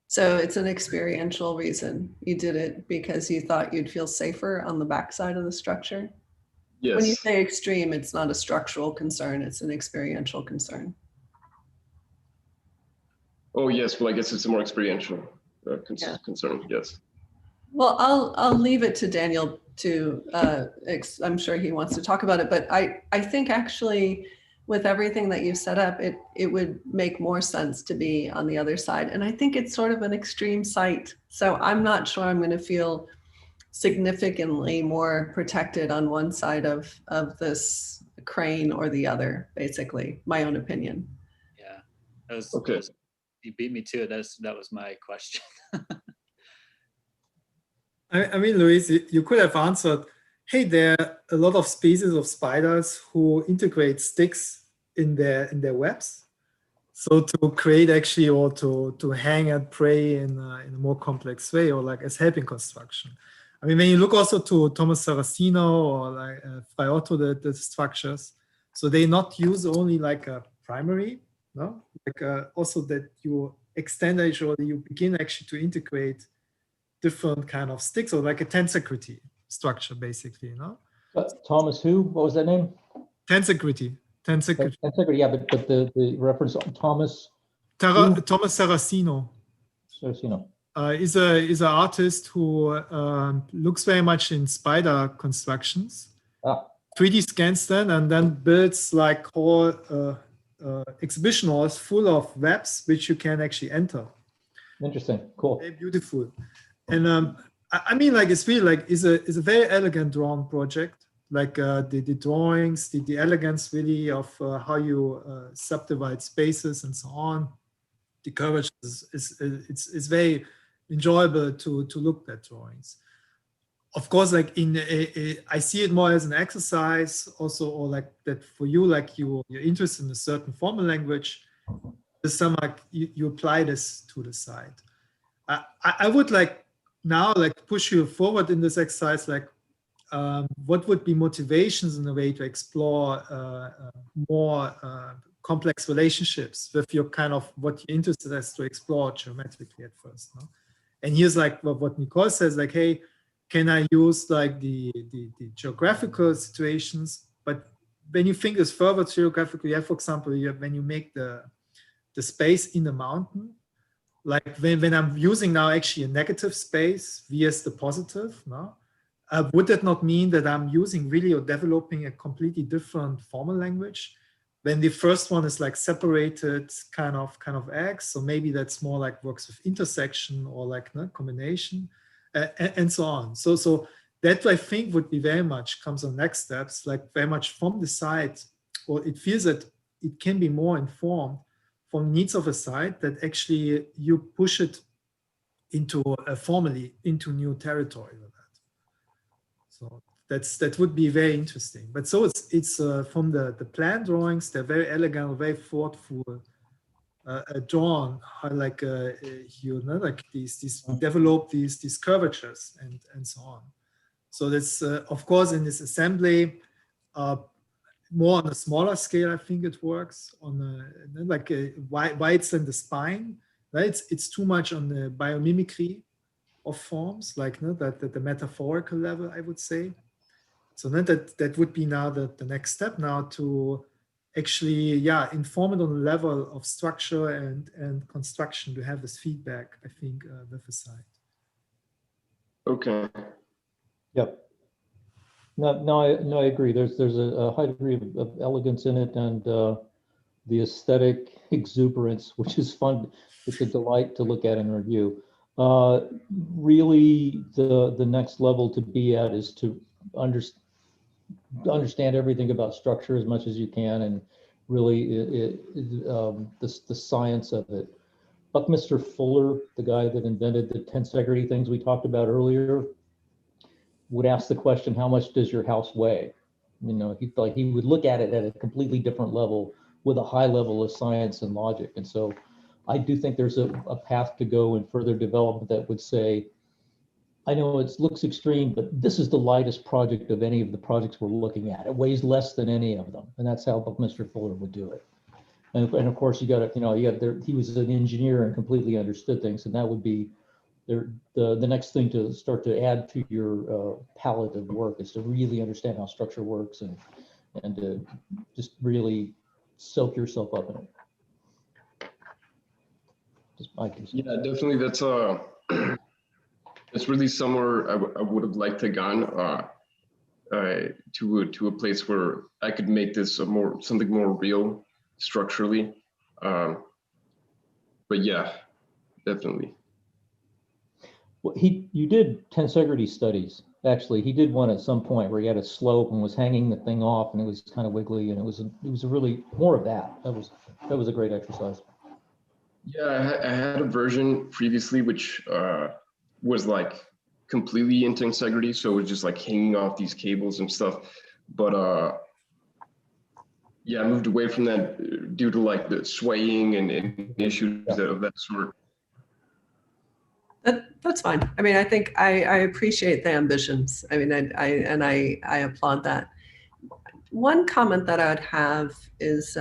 So it's an experiential reason. You did it because you thought you'd feel safer on the backside of the structure? Yes. When you say extreme, it's not a structural concern, it's an experiential concern. Oh yes, well I guess it's a more experiential concern, yes. Well, I'll leave it to Daniel to, I'm sure he wants to talk about it, but I think actually with everything that you've set up, it would make more sense to be on the other side. And I think it's sort of an extreme site. So I'm not sure I'm going to feel significantly more protected on one side of this crane or the other, basically, my own opinion. Yeah, that was, okay. You beat me to it. That was my question. I mean, Luis, you could have answered, hey, there are a lot of species of spiders who integrate sticks in their webs. So to create actually, or to hang and prey in a more complex way, or like as helping construction. I mean, when you look also to Thomas Saraceno or like Frei Otto, the structures, so they not use only like a primary, no, like also that you extend actually, or you begin actually to integrate different kind of sticks, or like a tensegrity structure, basically, no? Thomas who? What was that name? Tensegrity. Tensegrity, yeah, but the reference on Thomas. Thomas Saraceno. Saraceno. Is an artist who looks very much in spider constructions. 3D scans them and then builds like whole exhibition halls full of webs which you can actually enter. Interesting. Cool. Very beautiful. And I mean, like, it's really like, is a very elegant drawn project. Like the drawings, the elegance really of how you subdivide spaces and so on. The curvature it's very enjoyable to look at drawings. Of course, like I see it more as an exercise also, or like that for you, like you're interested in a certain formal language. There's some like you apply this to the site. I would like now like push you forward in this exercise, like what would be motivations in a way to explore more complex relationships with your kind of what you're interested as to explore geometrically at first. No? And here's like what Nicole says, like, hey, can I use like the geographical situations? But when you think is further geographically, for example, when you make the space in the mountain, like when I'm using now actually a negative space vs the positive, no? Would that not mean that I'm using really or developing a completely different formal language? When the first one is like separated kind of X, so maybe that's more like works with intersection or like combination and so on. So that I think would be very much comes on next steps, like very much from the site, or it feels that it can be more informed from needs of a site that actually you push it into formally into new territory with that. So that would be very interesting. But so it's from the plan drawings, they're very elegant, very thoughtful, drawn, like you know, like these develop these curvatures and so on. So that's of course in this assembly. More on a smaller scale, I think it works on like why it's in the spine, right? It's too much on the biomimicry of forms, like that the metaphorical level, I would say. So then that would be now the next step now to actually, inform it on the level of structure and construction to have this feedback, I think, with the site. Okay. Yep. No, I agree. There's a high degree of elegance in it, and the aesthetic exuberance, which is fun. It's a delight to look at and review. Really, the next level to be at is to understand everything about structure as much as you can, and really the science of it. Buckminster Fuller, the guy that invented the tensegrity things we talked about earlier, would ask the question, how much does your house weigh? You know, he would look at it at a completely different level with a high level of science and logic. And so I do think there's a path to go in further development that would say, I know it looks extreme, but this is the lightest project of any of the projects we're looking at. It weighs less than any of them. And that's how Buckminster Fuller would do it. And of course, he was an engineer and completely understood things. And that would be the next thing to start to add to your palette of work is to really understand how structure works and to just really soak yourself up in it. Just my piece. Yeah, definitely. That's really somewhere I would have liked to gone to a place where I could make this something more real structurally. But yeah, definitely. Well, you did tensegrity studies. Actually, he did one at some point where he had a slope and was hanging the thing off, and it was kind of wiggly, and it was a really more of that. That was a great exercise. Yeah, I had a version previously which was like completely in tensegrity, so it was just like hanging off these cables and stuff. But yeah, I moved away from that due to like the swaying and issues of that sort. That's fine. I mean, I think I appreciate the ambitions. I mean, I applaud that. One comment that I would have is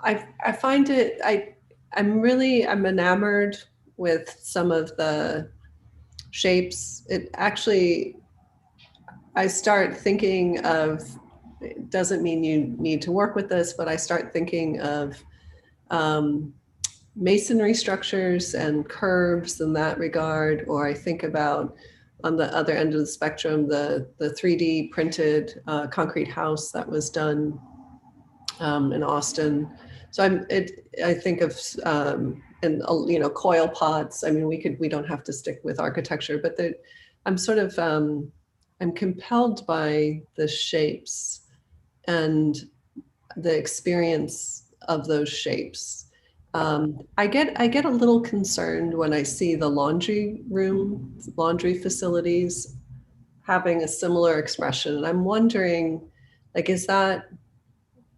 I find it I'm enamored with some of the shapes. It actually, I start thinking of, it doesn't mean you need to work with this, but I start thinking of masonry structures and curves in that regard, or I think about on the other end of the spectrum, the 3D printed concrete house that was done in Austin. So I think of and coil pods. I mean, we don't have to stick with architecture, but I'm sort of I'm compelled by the shapes and the experience of those shapes. I get a little concerned when I see the laundry facilities having a similar expression, and I'm wondering, like, is that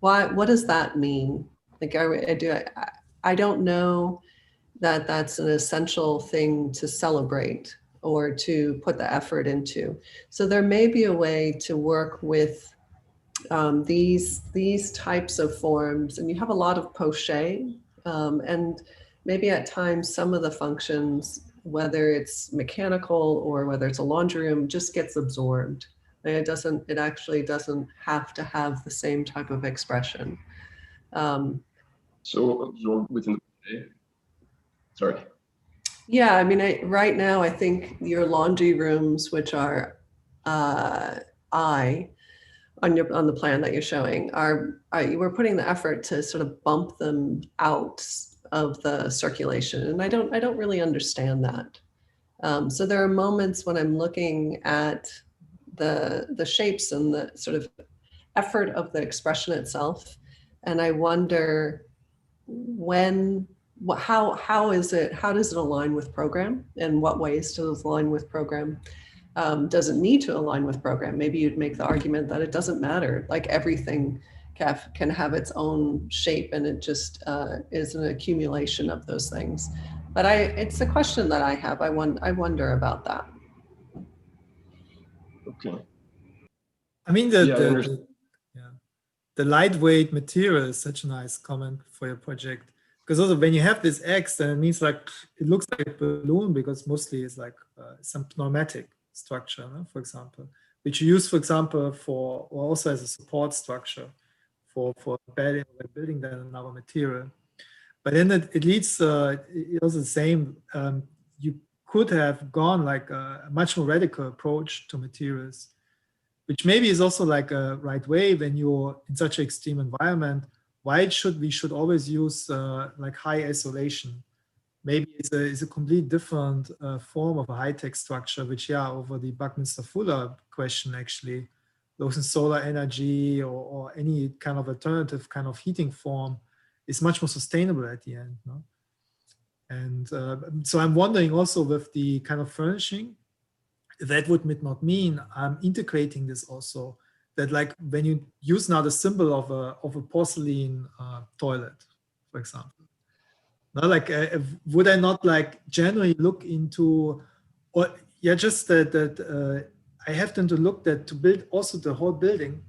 what does that mean? Like, I don't know that that's an essential thing to celebrate or to put the effort into. So there may be a way to work with these types of forms, and you have a lot of poche, and maybe at times some of the functions, whether it's mechanical or whether it's a laundry room, just gets absorbed. It actually doesn't have to have the same type of expression. So absorbed within the day. Sorry. Yeah, I mean, right now I think your laundry rooms, which are on the plan that you're showing, we're putting the effort to sort of bump them out of the circulation, and I don't really understand that. So there are moments when I'm looking at the shapes and the sort of effort of the expression itself, and I wonder how does it align with program? In what ways does it align with program? Does it need to align with program? Maybe you'd make the argument that it doesn't matter. Like, everything can have its own shape, and it just is an accumulation of those things. But it's a question that I have. I wonder about that. Okay. I mean, Yeah, I understand. the lightweight material is such a nice comment for your project, because also when you have this X, then it means like it looks like a balloon, because mostly it's like some pneumatic structure, no? For example, which you use, for example, or also as a support structure for building then another material. But then it leads it also the same. You could have gone like a much more radical approach to materials, which maybe is also like a right way when you're in such an extreme environment. Why we should always use like high isolation? Maybe it's a complete different form of a high-tech structure, which, yeah, over the Buckminster-Fuller question, actually, those in solar energy or any kind of alternative kind of heating form is much more sustainable at the end. No? And so I'm wondering also with the kind of furnishing, that would not mean I'm integrating this also, that like when you use now the symbol of a porcelain toilet, for example, now, like would I not like generally look into, or yeah, just that I have then to look that to build also the whole building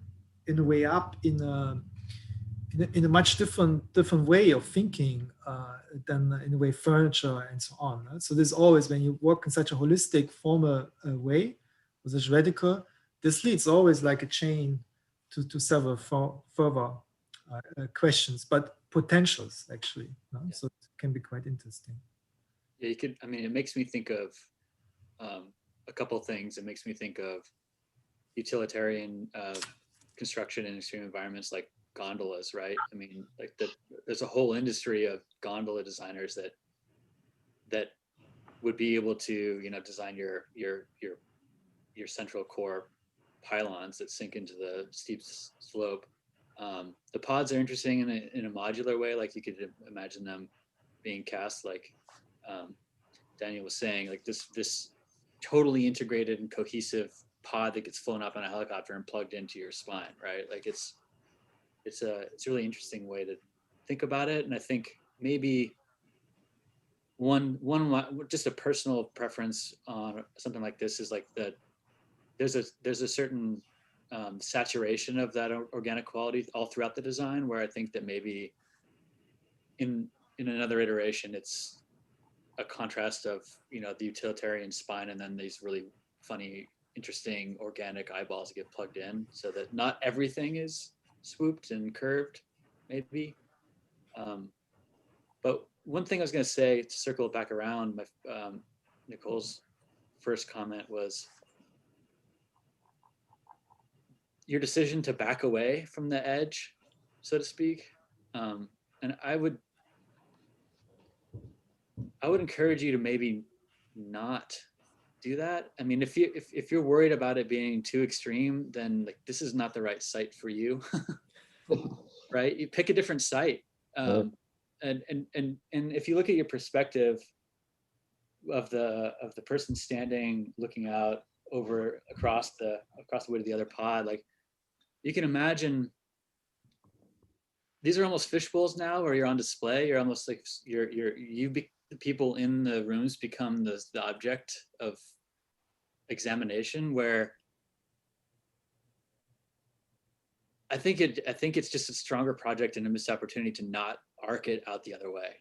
in a way up in a much different way of thinking than in a way furniture and so on. Right? So there's always, when you work in such a holistic formal way, with such radical, this leads always like a chain to several further questions, but potentials actually. No? Yeah. So it can be quite interesting. Yeah, you could. I mean, it makes me think of a couple of things. It makes me think of utilitarian construction in extreme environments, like gondolas, right? I mean, like there's a whole industry of gondola designers that would be able to, design your central core pylons that sink into the steep slope. The pods are interesting in a modular way. Like, you could imagine them being cast, like Daniel was saying, like this totally integrated and cohesive pod that gets flown up on a helicopter and plugged into your spine, right? Like it's a really interesting way to think about it. And I think maybe one just a personal preference on something like this is like that there's a certain saturation of that organic quality all throughout the design, where I think that maybe in another iteration it's a contrast of the utilitarian spine and then these really funny, interesting organic eyeballs that get plugged in, so that not everything is swooped and curved, maybe. But one thing I was going to say, to circle it back around, Nicole's first comment was your decision to back away from the edge so to speak. And I would encourage you to maybe not do that. I mean, if you're worried about it being too extreme, then like this is not the right site for you, right? You pick a different site. And if you look at your perspective of the person standing looking out over across the way to the other pod, like you can imagine these are almost fish bowls now where you're on display. You're almost like the people in the rooms become the object of examination, where I think it's just a stronger project and a missed opportunity to not arc it out the other way,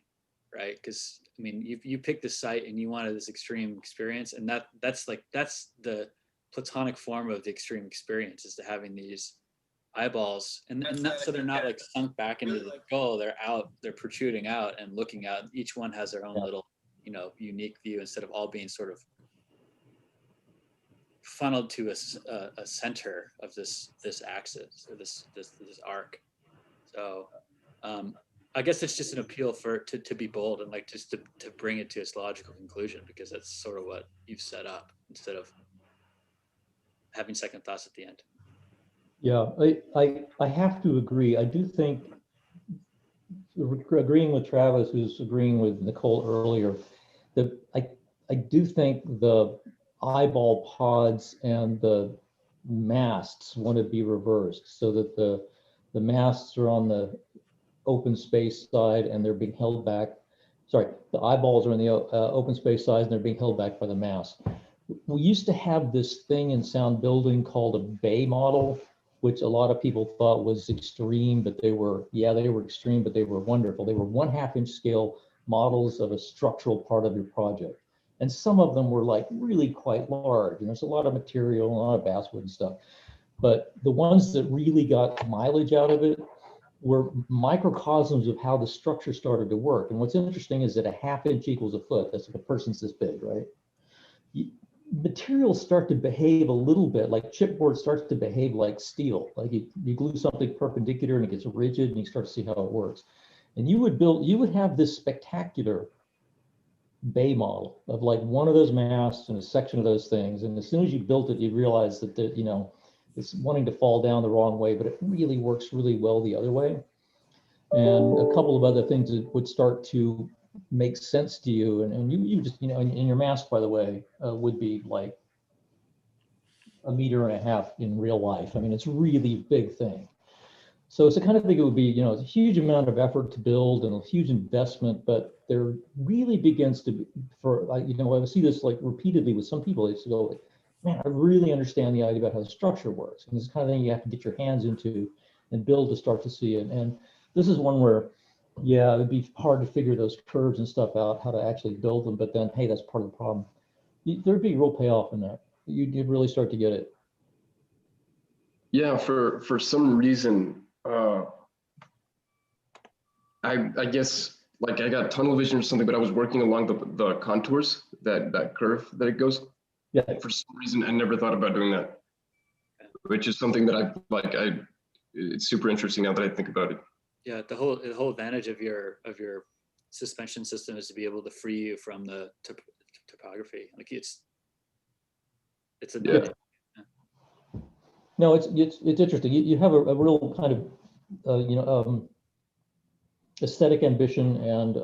right? Because I mean, you picked this site and you wanted this extreme experience, and that's the platonic form of the extreme experience, is to having these eyeballs, and not, so they're not like sunk back into the skull. They're protruding out and looking out. Each one has their own little, unique view, instead of all being sort of funneled to a center of this axis, or this arc. So I guess it's just an appeal to be bold and like just to bring it to its logical conclusion, because that's sort of what you've set up, instead of having second thoughts at the end. Yeah, I have to agree. I do think, agreeing with Travis, who's agreeing with Nicole earlier, that I do think the eyeball pods and the masts want to be reversed, so that the masts are on the open space side and they're being held back. Sorry, the eyeballs are on the open space side and they're being held back by the mast. We used to have this thing in sound building called a bay model, which a lot of people thought was extreme, but they were extreme, but they were wonderful. They were 1/2 inch scale models of a structural part of your project. And some of them were like really quite large, and there's a lot of material, a lot of basswood and stuff. But the ones that really got mileage out of it were microcosms of how the structure started to work. And what's interesting is that 1/2 inch equals a foot. That's like a person's this big, right? Materials start to behave a little bit like chipboard starts to behave like steel. Like you glue something perpendicular and it gets rigid, and you start to see how it works. And you would have this spectacular bay model of like one of those masts and a section of those things. And as soon as you built it, you realize that it's wanting to fall down the wrong way, but it really works really well the other way. And a couple of other things that would start to make sense to you, and you just, and your mast, by the way, would be like 1.5 meters in real life. I mean, it's really a big thing. So it's the kind of thing it would be, it's a huge amount of effort to build and a huge investment, but there really begins to be, I see this like repeatedly with some people. They go, man, I really understand the idea about how the structure works. And this is the kind of thing you have to get your hands into and build to start to see it. And this is one where, yeah, it'd be hard to figure those curves and stuff out, how to actually build them. But then, hey, that's part of the problem. There'd be a real payoff in that. You'd really start to get it. Yeah, for some reason, I guess like I got tunnel vision or something, but I was working along the contours, that curve that it goes. Yeah. For some reason, I never thought about doing that, which is something that it's super interesting now that I think about it. Yeah, the whole advantage of your suspension system is to be able to free you from the topography. Like it's a Yeah. No, it's interesting. You have a real kind of aesthetic ambition, and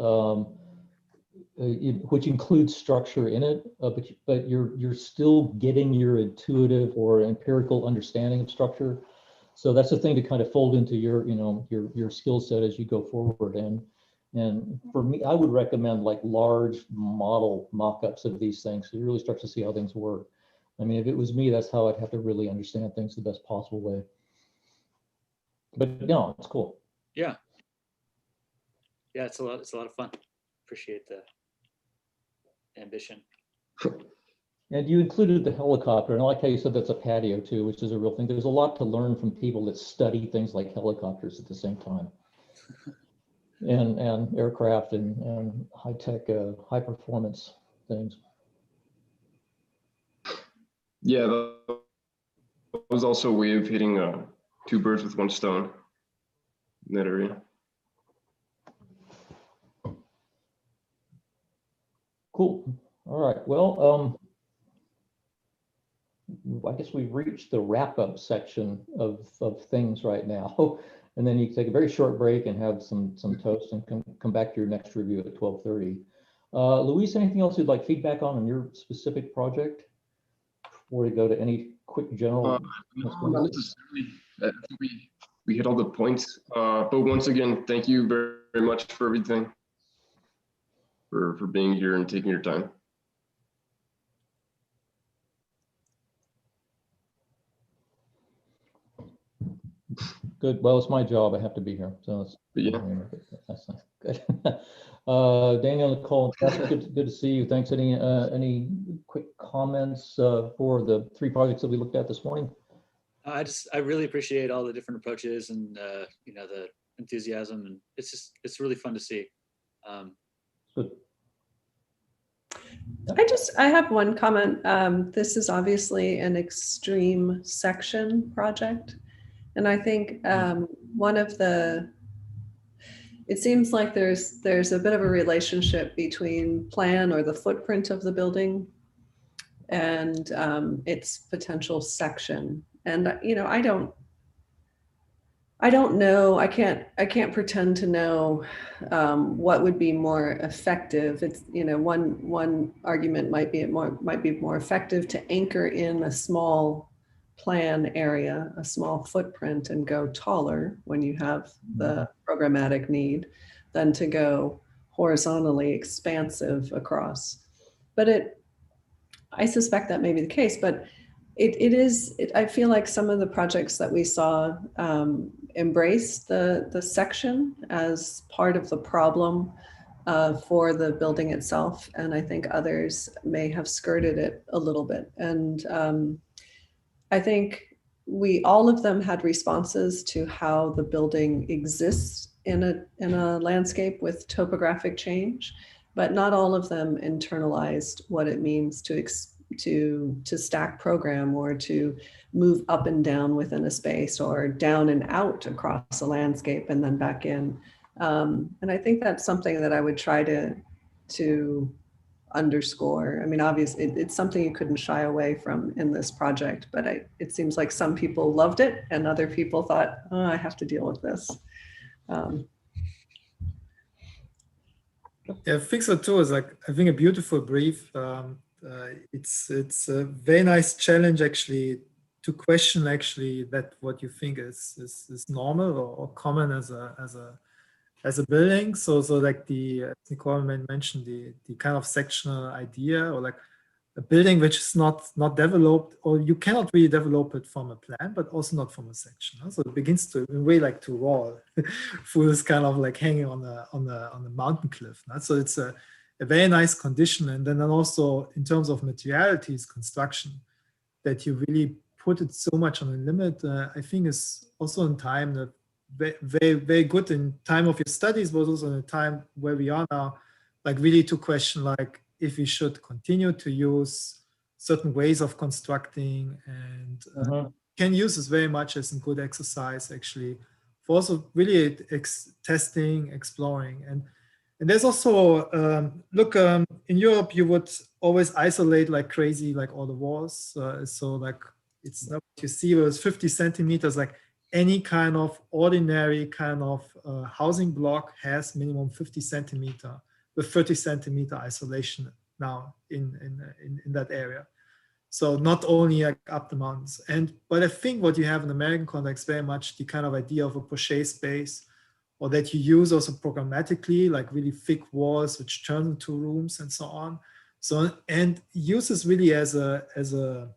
which includes structure in it, but you're still getting your intuitive or empirical understanding of structure. So that's the thing to kind of fold into your skill set as you go forward. And for me, I would recommend like large model mock-ups of these things, so you really start to see how things work. I mean, if it was me, that's how I'd have to really understand things the best possible way. But no, it's cool. Yeah, it's a lot of fun. Appreciate the ambition. And you included the helicopter, and I like how you said that's a patio too, which is a real thing. There's a lot to learn from people that study things like helicopters at the same time, and aircraft and high-tech, high-performance things. Yeah, that was also a way of hitting 2 birds with 1 stone. in that area. Cool. All right. Well, I guess we've reached the wrap-up section of things right now. And then you can take a very short break and have some toast and come back to your next review at 12:30. Luis, anything else you'd like feedback on your specific project before we go to any quick general? No, not necessarily. I think we hit all the points. But once again, thank you very, very much for everything, for being here and taking your time. Good. Well, it's my job. I have to be here. So it's, But yeah, that's nice. Good. Daniel, Nicole, good to see you. Thanks. Any quick comments for the 3 projects that we looked at this morning? I really appreciate all the different approaches and you know, the enthusiasm, and it's really fun to see. Good. I have one comment. This is obviously an extreme section project. And I think it seems like there's a bit of a relationship between plan or the footprint of the building and its potential section. And, you know, I don't know, I can't pretend to know what would be more effective. It's, you know, one argument might be more effective to anchor in a small plan area, a small footprint, and go taller when you have the programmatic need than to go horizontally expansive across. But I suspect that may be the case, but I feel like some of the projects that we saw embrace the section as part of the problem for the building itself. And I think others may have skirted it a little bit. And I think all of them had responses to how the building exists in a landscape with topographic change, but not all of them internalized what it means to stack program or to move up and down within a space or down and out across a landscape and then back in. And I think that's something that I would try to underscore. I mean, obviously it's something you couldn't shy away from in this project, but it seems like some people loved it and other people thought, oh, I have to deal with this. Yeah, Fixer 2 is like, I think, a beautiful brief. It's a very nice challenge actually to question actually that what you think is normal or common as a building. So like as Nicole mentioned, the kind of sectional idea, or like a building which is not developed, or you cannot really develop it from a plan, but also not from a section. So it begins to in a way like to roll through this kind of like hanging on the mountain cliff. So it's a very nice condition. And then also in terms of materialities construction, that you really put it so much on a limit, I think is also in time that very, very good in time of your studies, but also in a time where we are now, like really to question like if we should continue to use certain ways of constructing, and can use this very much as a good exercise actually for also really testing, exploring. And there's also, in Europe, you would always isolate like crazy, like all the walls. So like it's not what you see, it was 50 centimeters, like any kind of ordinary kind of housing block has minimum 50 centimeter with 30 centimeter isolation now in that area. So not only like up the mountains. But I think what you have in American context very much the kind of idea of a poché space, or that you use also programmatically, like really thick walls which turn into rooms and so on. So, and uses really as an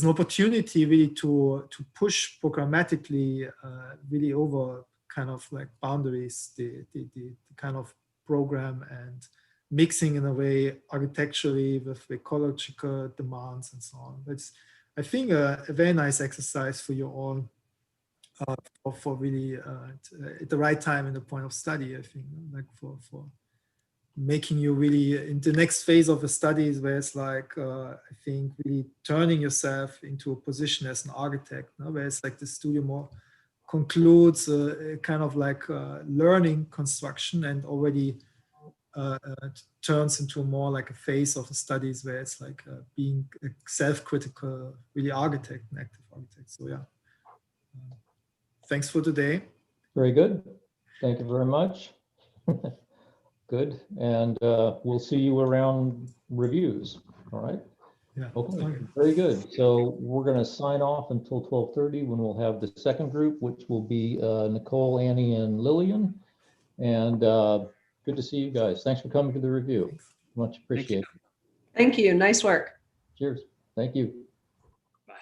opportunity really to push programmatically really over kind of like boundaries, the kind of program, and mixing in a way architecturally with ecological demands and so on. It's, I think, a very nice exercise for you all for really at the right time in the point of study, I think, like for making you really in the next phase of the studies, where it's like, I think really turning yourself into a position as an architect, where it's like the studio more concludes a kind of like learning construction and already turns into more like a phase of the studies where it's like being a self-critical, really architect, an active architect. So yeah, thanks for today. Very good. Thank you very much. Good. And we'll see you around reviews. All right. Yeah. Okay. Very good. So we're going to sign off until 12:30 when we'll have the second group, which will be Nicole, Annie, and Lillian. And good to see you guys. Thanks for coming to the review. Much appreciated. Thank you. Nice work. Cheers. Thank you. Bye.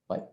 Bye.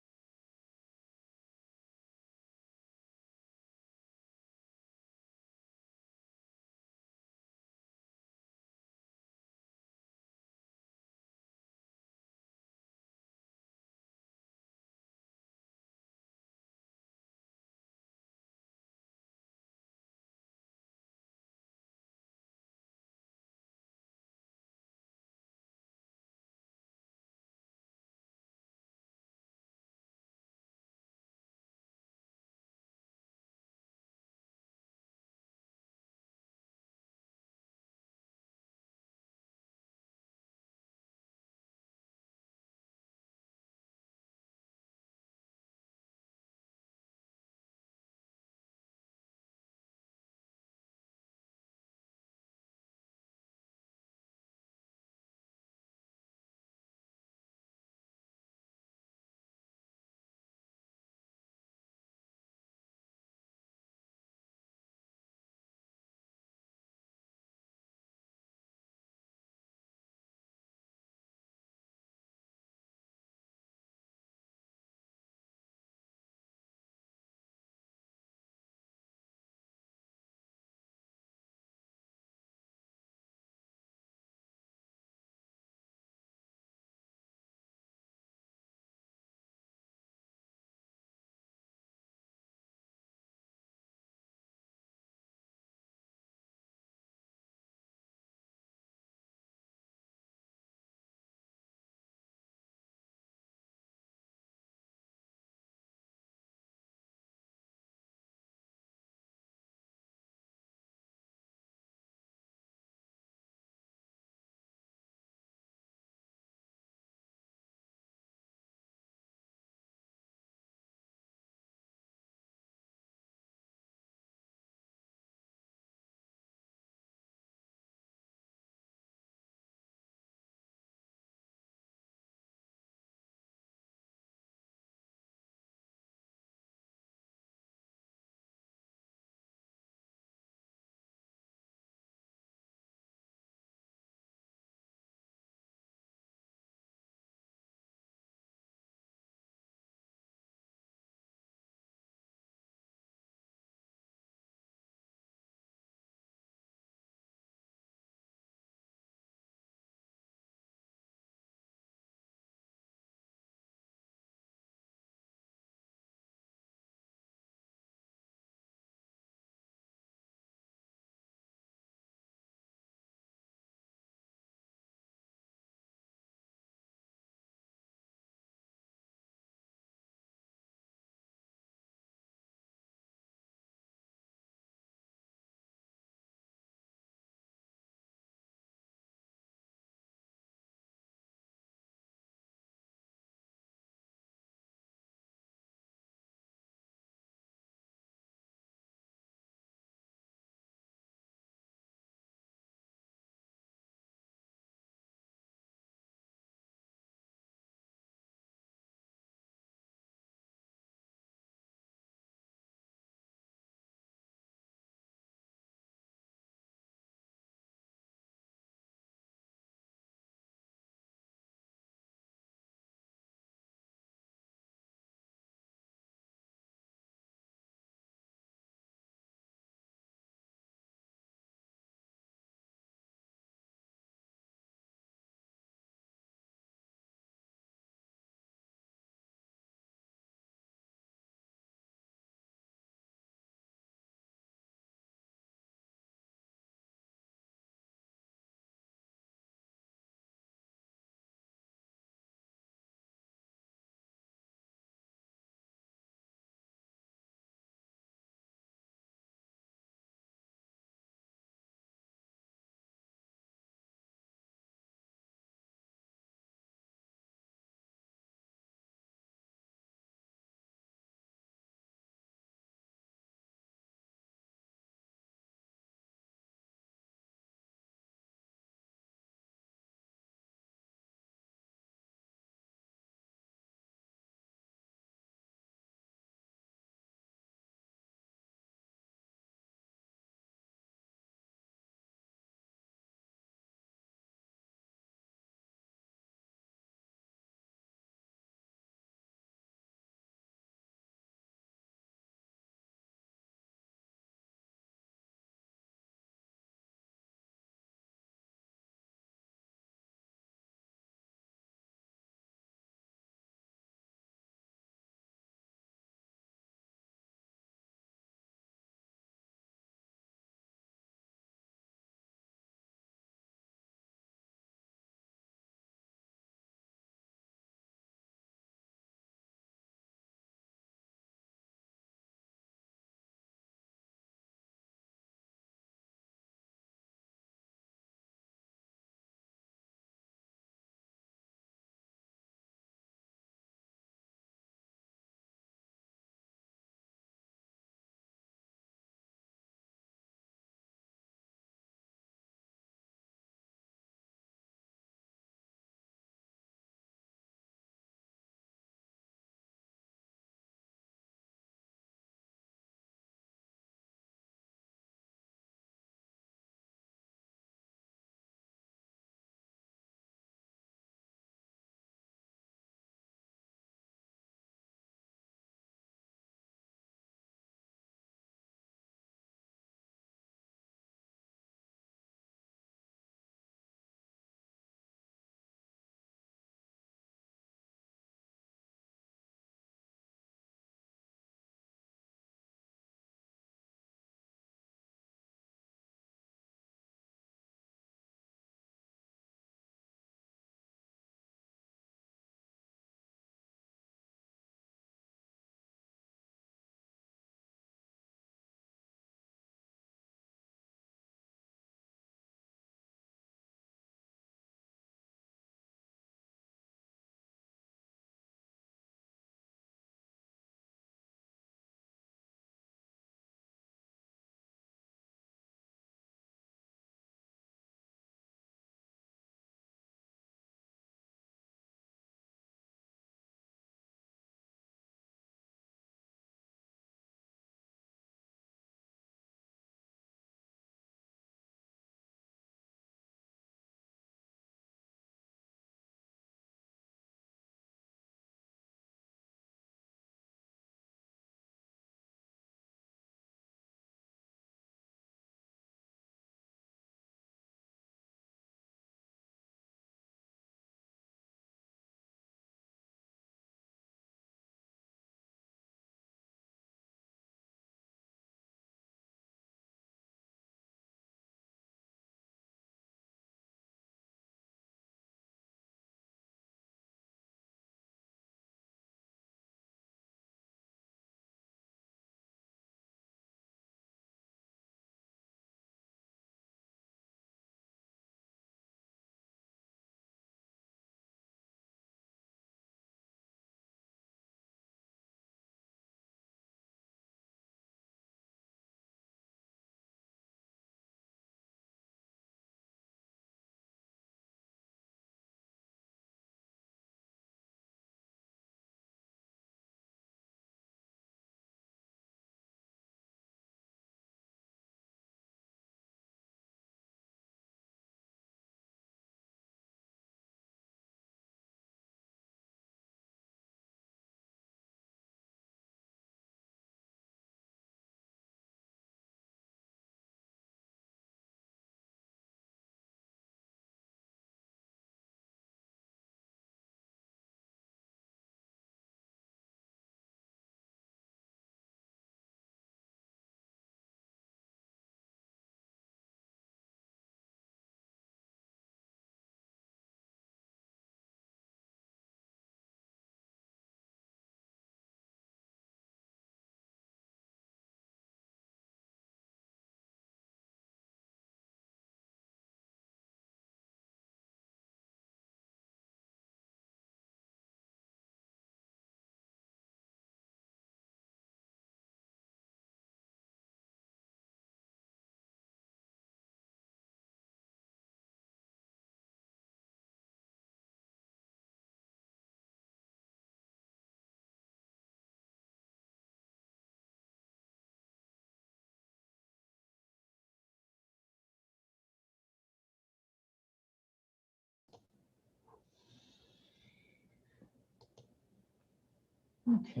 Okay,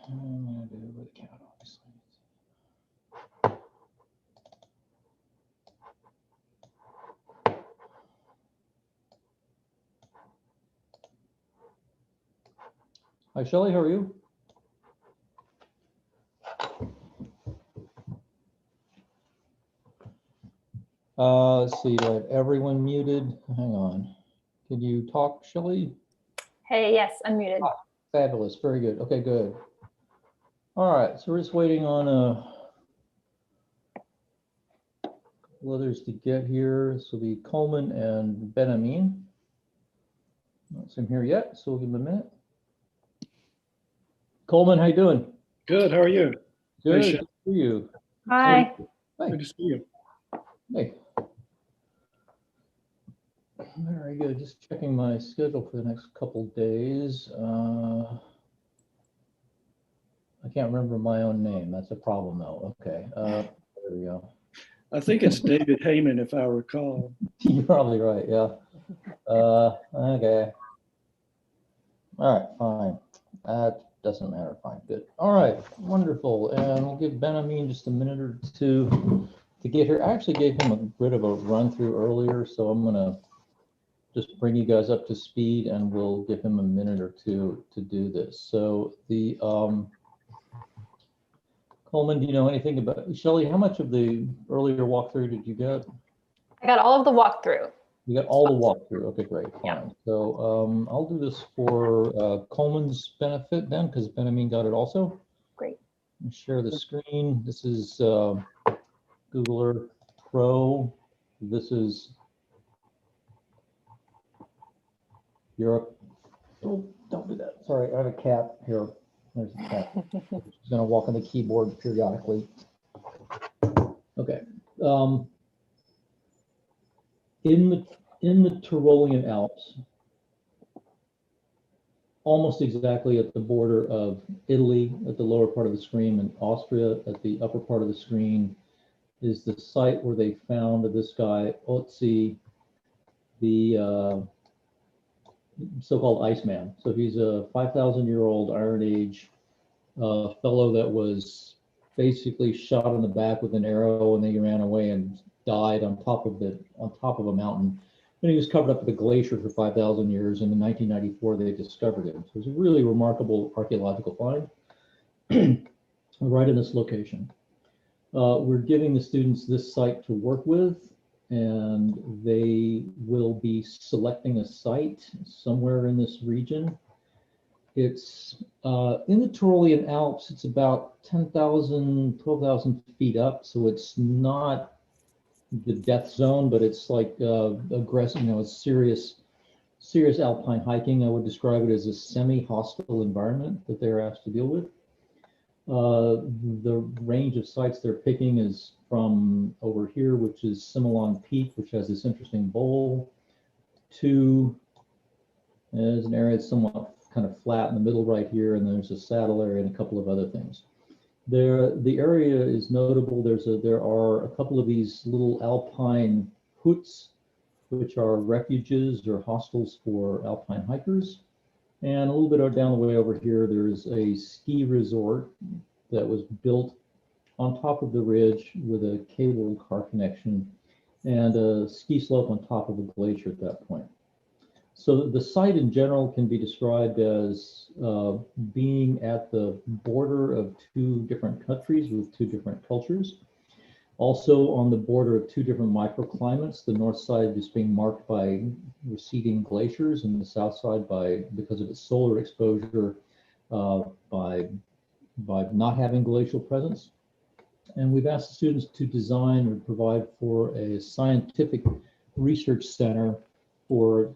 I'm gonna do it with a cat, obviously. Hi, Shelley, how are you? Let's see, do I have everyone muted? Hang on. Can you talk, Shelley? Hey, yes, unmuted. Fabulous, very good. Okay, good. All right, so we're just waiting on couple others to get here. This will be Coleman and Benjamin. Not see him here yet, so we'll give him a minute. Coleman, how you doing? Good. How are you? Good. Hey, Good to see you. Hi. Hey. Good to see you. Hey. Very good. Just checking my schedule for the next couple days. I can't remember my own name. That's a problem, though. Okay. There we go. I think it's David Heyman, if I recall. You're probably right. Yeah. Okay. All right. Fine. That doesn't matter. Fine. Good. All right. Wonderful. And we'll give Benjamin just a minute or two to get here. I actually gave him a bit of a run through earlier, so I'm gonna just bring you guys up to speed, and we'll give him a minute or two to do this. So the Coleman, do you know anything about Shelley? How much of the earlier walkthrough did you get? I got all of the walkthrough. You got all the walkthrough. Okay, great. Fine. Yeah. So I'll do this for Coleman's benefit then, because Benjamin got it also. Great. Share the screen. This is Google Earth Pro. This is Europe. Oh, don't do that. Sorry, I have a cat here. There's a cat. She's going to walk on the keyboard periodically. Okay. In the Tyrolean Alps, almost exactly at the border of Italy at the lower part of the screen and Austria at the upper part of the screen, is the site where they found this guy, Otzi, the so-called Iceman. So he's a 5,000-year-old Iron Age fellow that was basically shot in the back with an arrow, and then he ran away and died on top of a mountain. And he was covered up with a glacier for 5,000 years. And in 1994, they discovered him. So it was a really remarkable archaeological find right in this location. We're giving the students this site to work with, and they will be selecting a site somewhere in this region. It's in the Tyrolean Alps. It's about 10,000, 12,000 feet up. So it's not the death zone, but it's like aggressive, it's serious alpine hiking. I would describe it as a semi-hostile environment that they're asked to deal with. The range of sites they're picking is from over here, which is Similon Peak, which has this interesting bowl, to there's an area that's somewhat kind of flat in the middle right here, and there's a saddle area and a couple of other things. The area is notable. There are a couple of these little alpine huts, which are refuges or hostels for alpine hikers. And a little bit down the way over here, there's a ski resort that was built on top of the ridge with a cable car connection and a ski slope on top of the glacier at that point. So the site in general can be described as being at the border of two different countries with two different cultures. Also on the border of two different microclimates, the north side just being marked by receding glaciers, and the south side because of its solar exposure, by not having glacial presence. And we've asked the students to design or provide for a scientific research center for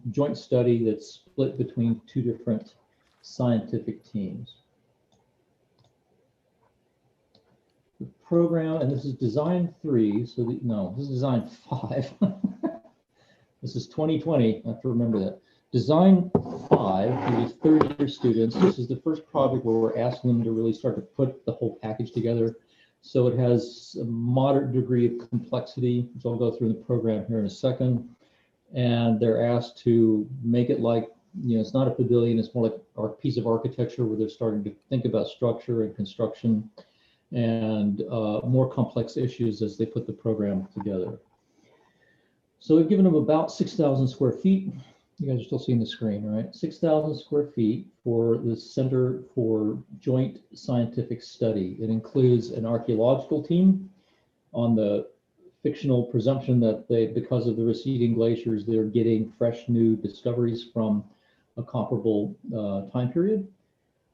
joint study that's split between two different scientific teams. The program, and this is design 3, so no, this is design 5. This is 2020, I have to remember that. Design 5, these third-year students, this is the first project where we're asking them to really start to put the whole package together. So it has a moderate degree of complexity, which I'll go through in the program here in a second. And they're asked to make it like it's not a pavilion, it's more like a piece of architecture where they're starting to think about structure and construction and more complex issues as they put the program together. So we've given them about 6,000 square feet. You guys are still seeing the screen, right? 6,000 square feet for the Center for Joint Scientific Study. It includes an archaeological team on the fictional presumption that because of the receding glaciers, they're getting fresh new discoveries from a comparable time period.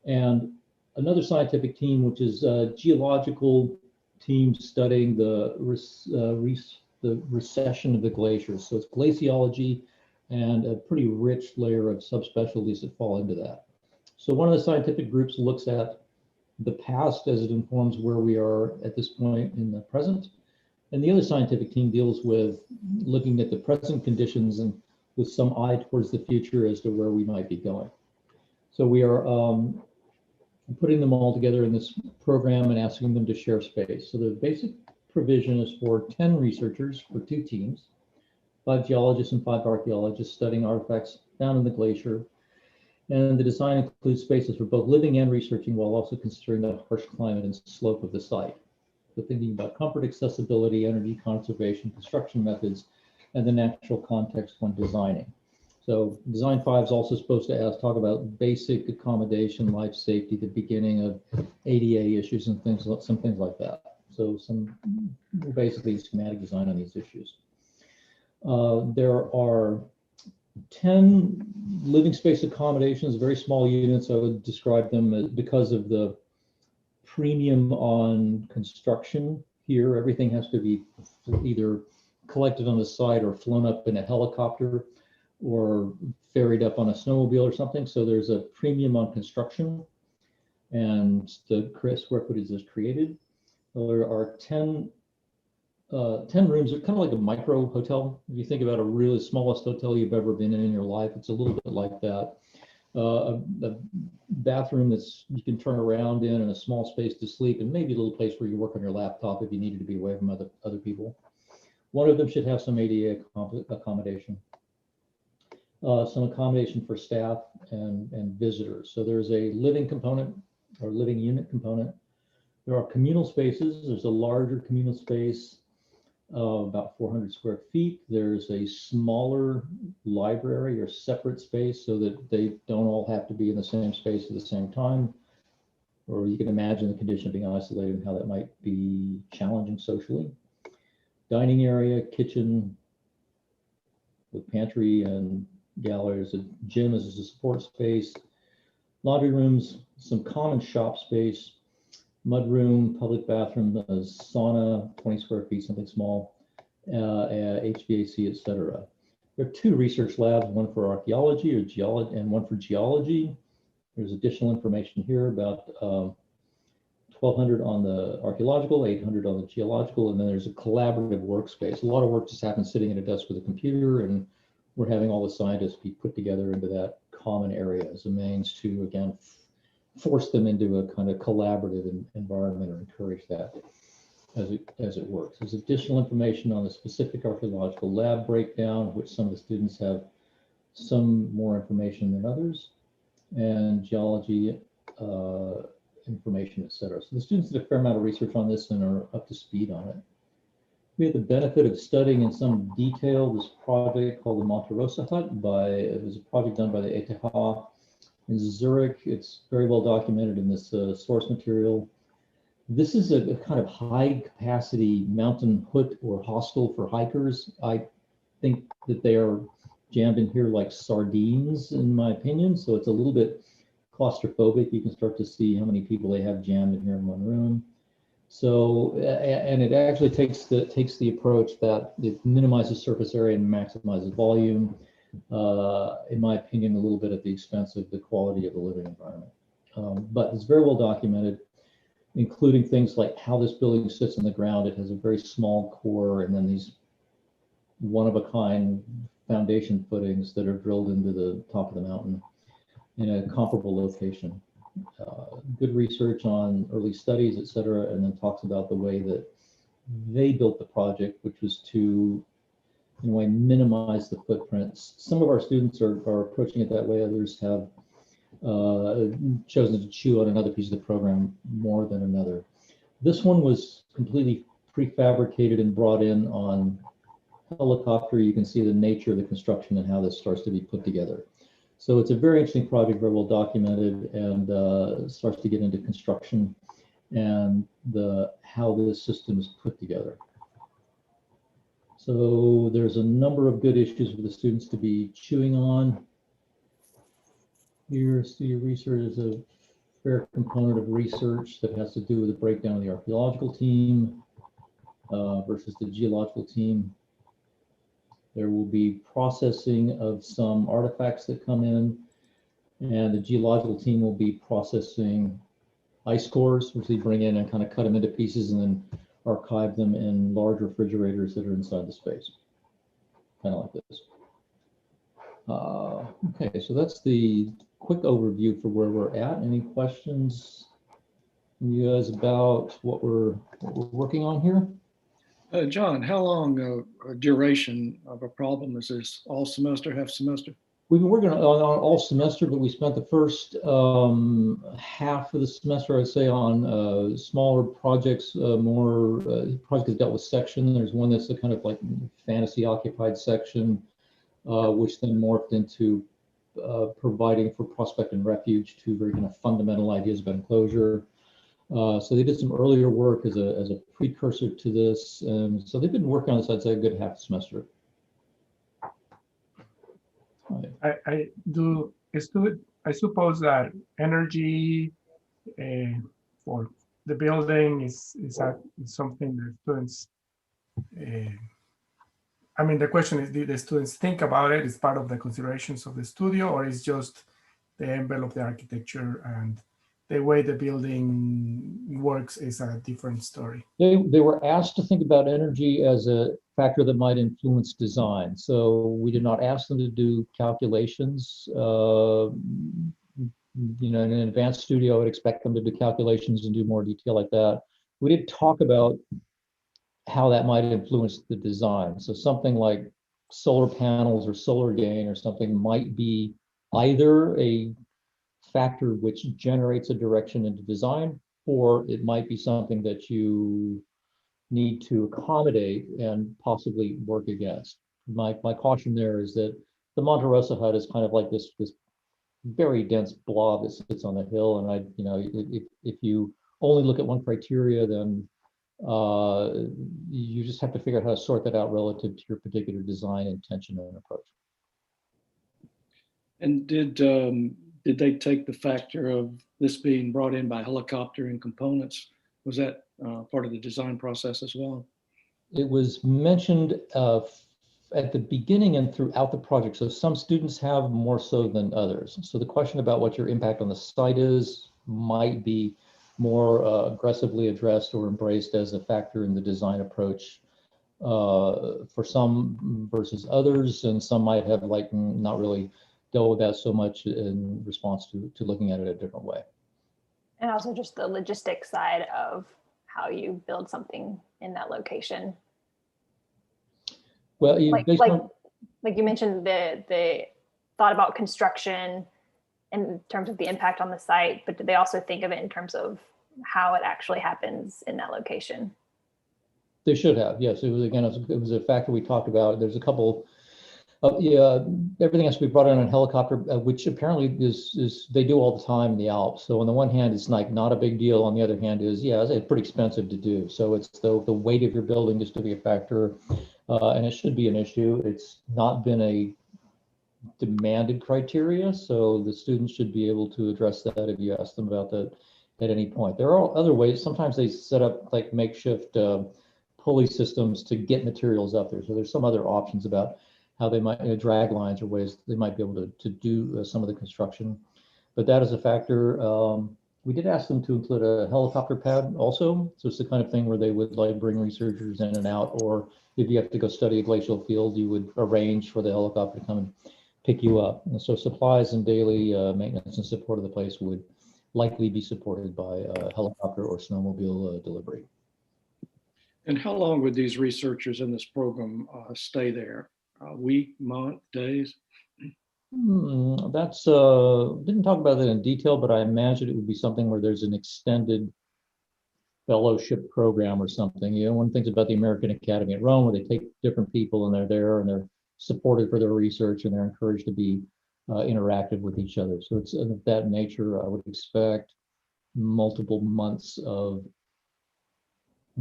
And another scientific team, which is a geological team studying the recession of the glaciers. So it's glaciology and a pretty rich layer of subspecialties that fall into that. So one of the scientific groups looks at the past as it informs where we are at this point in the present. And the other scientific team deals with looking at the present conditions and with some eye towards the future as to where we might be going. So we are putting them all together in this program and asking them to share space. So the basic provision is for 10 researchers for 2 teams, 5 geologists and 5 archaeologists studying artifacts down in the glacier. And the design includes spaces for both living and researching while also considering the harsh climate and slope of the site. So thinking about comfort, accessibility, energy conservation, construction methods, and the natural context when designing. So design 5 is also supposed to talk about basic accommodation, life safety, the beginning of ADA issues and some things like that. So some basically schematic design on these issues. There are 10 living space accommodations, very small units. I would describe them as, because of the premium on construction here, everything has to be either collected on the site or flown up in a helicopter or ferried up on a snowmobile or something. So there's a premium on construction and the square footage is created. There are 10 rooms, kind of like a micro hotel. If you think about a really smallest hotel you've ever been in your life, it's a little bit like that. A bathroom that's you can turn around in and a small space to sleep, and maybe a little place where you work on your laptop if you needed to be away from other people. One of them should have some ADA accommodation, some accommodation for staff and visitors. So there's a living component or living unit component. There are communal spaces. There's a larger communal space about 400 square feet. There's a smaller library or separate space so that they don't all have to be in the same space at the same time. Or you can imagine the condition of being isolated and how that might be challenging socially. Dining area, kitchen with pantry and galleries, a gym as a support space, laundry rooms, some common shop space, mudroom, public bathroom, a sauna, 20 square feet, something small, HVAC, etc. There are 2 research labs, one for archaeology or geology and one for geology. There's additional information here about 1,200 on the archaeological, 800 on the geological, and then there's a collaborative workspace. A lot of work just happens sitting at a desk with a computer, and we're having all the scientists be put together into that common area as a means to, again, force them into a kind of collaborative environment or encourage that as it works. There's additional information on the specific archaeological lab breakdown, which some of the students have some more information than others, and geology information, etc. So the students did a fair amount of research on this and are up to speed on it. We had the benefit of studying in some detail this project called the Monte Rosa Hut it was a project done by the ETH in Zurich. It's very well documented in this source material. This is a kind of high capacity mountain hut or hostel for hikers. I think that they are jammed in here like sardines, in my opinion. So it's a little bit claustrophobic. You can start to see how many people they have jammed in here in one room. So, and it actually takes the approach that it minimizes surface area and maximizes volume. In my opinion, a little bit at the expense of the quality of the living environment. But it's very well documented, including things like how this building sits in the ground. It has a very small core and then these one-of-a-kind foundation footings that are drilled into the top of the mountain in a comparable location. Good research on early studies, et cetera, and then talks about the way that they built the project, which was to in a way, minimize the footprints. Some of our students are approaching it that way. Others have chosen to chew on another piece of the program more than another. This one was completely prefabricated and brought in on helicopter. You can see the nature of the construction and how this starts to be put together. So it's a very interesting project, very well documented, and starts to get into construction and how this system is put together. So there's a number of good issues for the students to be chewing on. Here, studio research is a fair component of research that has to do with the breakdown of the archaeological team versus the geological team. There will be processing of some artifacts that come in, and the geological team will be processing ice cores, which they bring in and kind of cut them into pieces and then archive them in large refrigerators that are inside the space, kind of like this. Okay, so that's the quick overview for where we're at. Any questions from you guys about what we're working on here? John, how long a duration of a problem is this? All semester, half semester? We've been working on all semester, but we spent the first half of the semester, I'd say, on smaller projects, more projects that dealt with section. There's one that's a kind of like fantasy occupied section, which then morphed into providing for prospect and refuge, two very kind of fundamental ideas about enclosure. So they did some earlier work as a precursor to this. And so they've been working on this, I'd say, a good half semester. I suppose that energy for the building is something that students, I mean, the question is, do the students think about it as part of the considerations of the studio, or is just the envelope, the architecture, and the way the building works is a different story? They were asked to think about energy as a factor that might influence design. So we did not ask them to do calculations. In an advanced studio, I would expect them to do calculations and do more detail like that. We did talk about how that might influence the design. So something like solar panels or solar gain or something might be either a factor which generates a direction into design, or it might be something that you need to accommodate and possibly work against. My caution there is that the Monte Rosa hut is kind of like this very dense blob that sits on the hill, and if you only look at one criteria, then you just have to figure out how to sort that out relative to your particular design intention and approach. And did they take the factor of this being brought in by helicopter and components? Was that part of the design process as well? It was mentioned at the beginning and throughout the project. So some students have more so than others. So the question about what your impact on the site is might be more aggressively addressed or embraced as a factor in the design approach for some versus others. And some might have not really dealt with that so much in response to looking at it a different way. And also just the logistic side of how you build something in that location. Well, like you mentioned, the thought about construction in terms of the impact on the site, but did they also think of it in terms of how it actually happens in that location? They should have, yes. It was a factor we talked about. There's a couple. Everything has to be brought in on a helicopter, which apparently is they do all the time in the Alps. So on the one hand, it's like not a big deal. On the other hand, it's pretty expensive to do. So it's the weight of your building is to be a factor, and it should be an issue. It's not been a demanded criteria, so the students should be able to address that if you ask them about that at any point. There are other ways. Sometimes they set up like makeshift pulley systems to get materials up there. So there's some other options about how they might drag lines or ways they might be able to do some of the construction. But that is a factor. We did ask them to include a helicopter pad also. So it's the kind of thing where they would bring researchers in and out, or if you have to go study a glacial field, you would arrange for the helicopter to come and pick you up. And so supplies and daily maintenance and support of the place would likely be supported by helicopter or snowmobile delivery. And how long would these researchers in this program stay there? A week, month, days? That's didn't talk about that in detail, but I imagine it would be something where there's an extended fellowship program or something. You know, one of the things about the American Academy at Rome, where they take different people and they're there and they're supported for their research and they're encouraged to be interactive with each other. So it's of that nature. I would expect multiple months of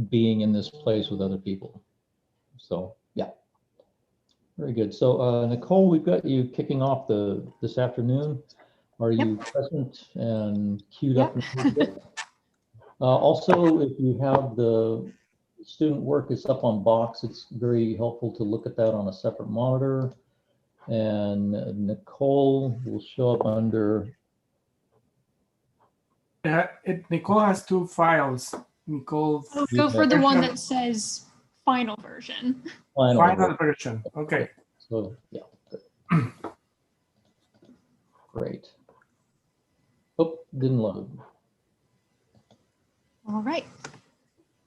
being in this place with other people. So yeah, very good. So Nicole, we've got you kicking off this afternoon. Are you present and queued up? Also, if you have the student work, it's up on Box. It's very helpful to look at that on a separate monitor. And Nicole will show up under. Nicole has two files. Nicole. Oh, go for the one that says final version. Final version. Okay. So yeah. Great. Oh, didn't load. All right.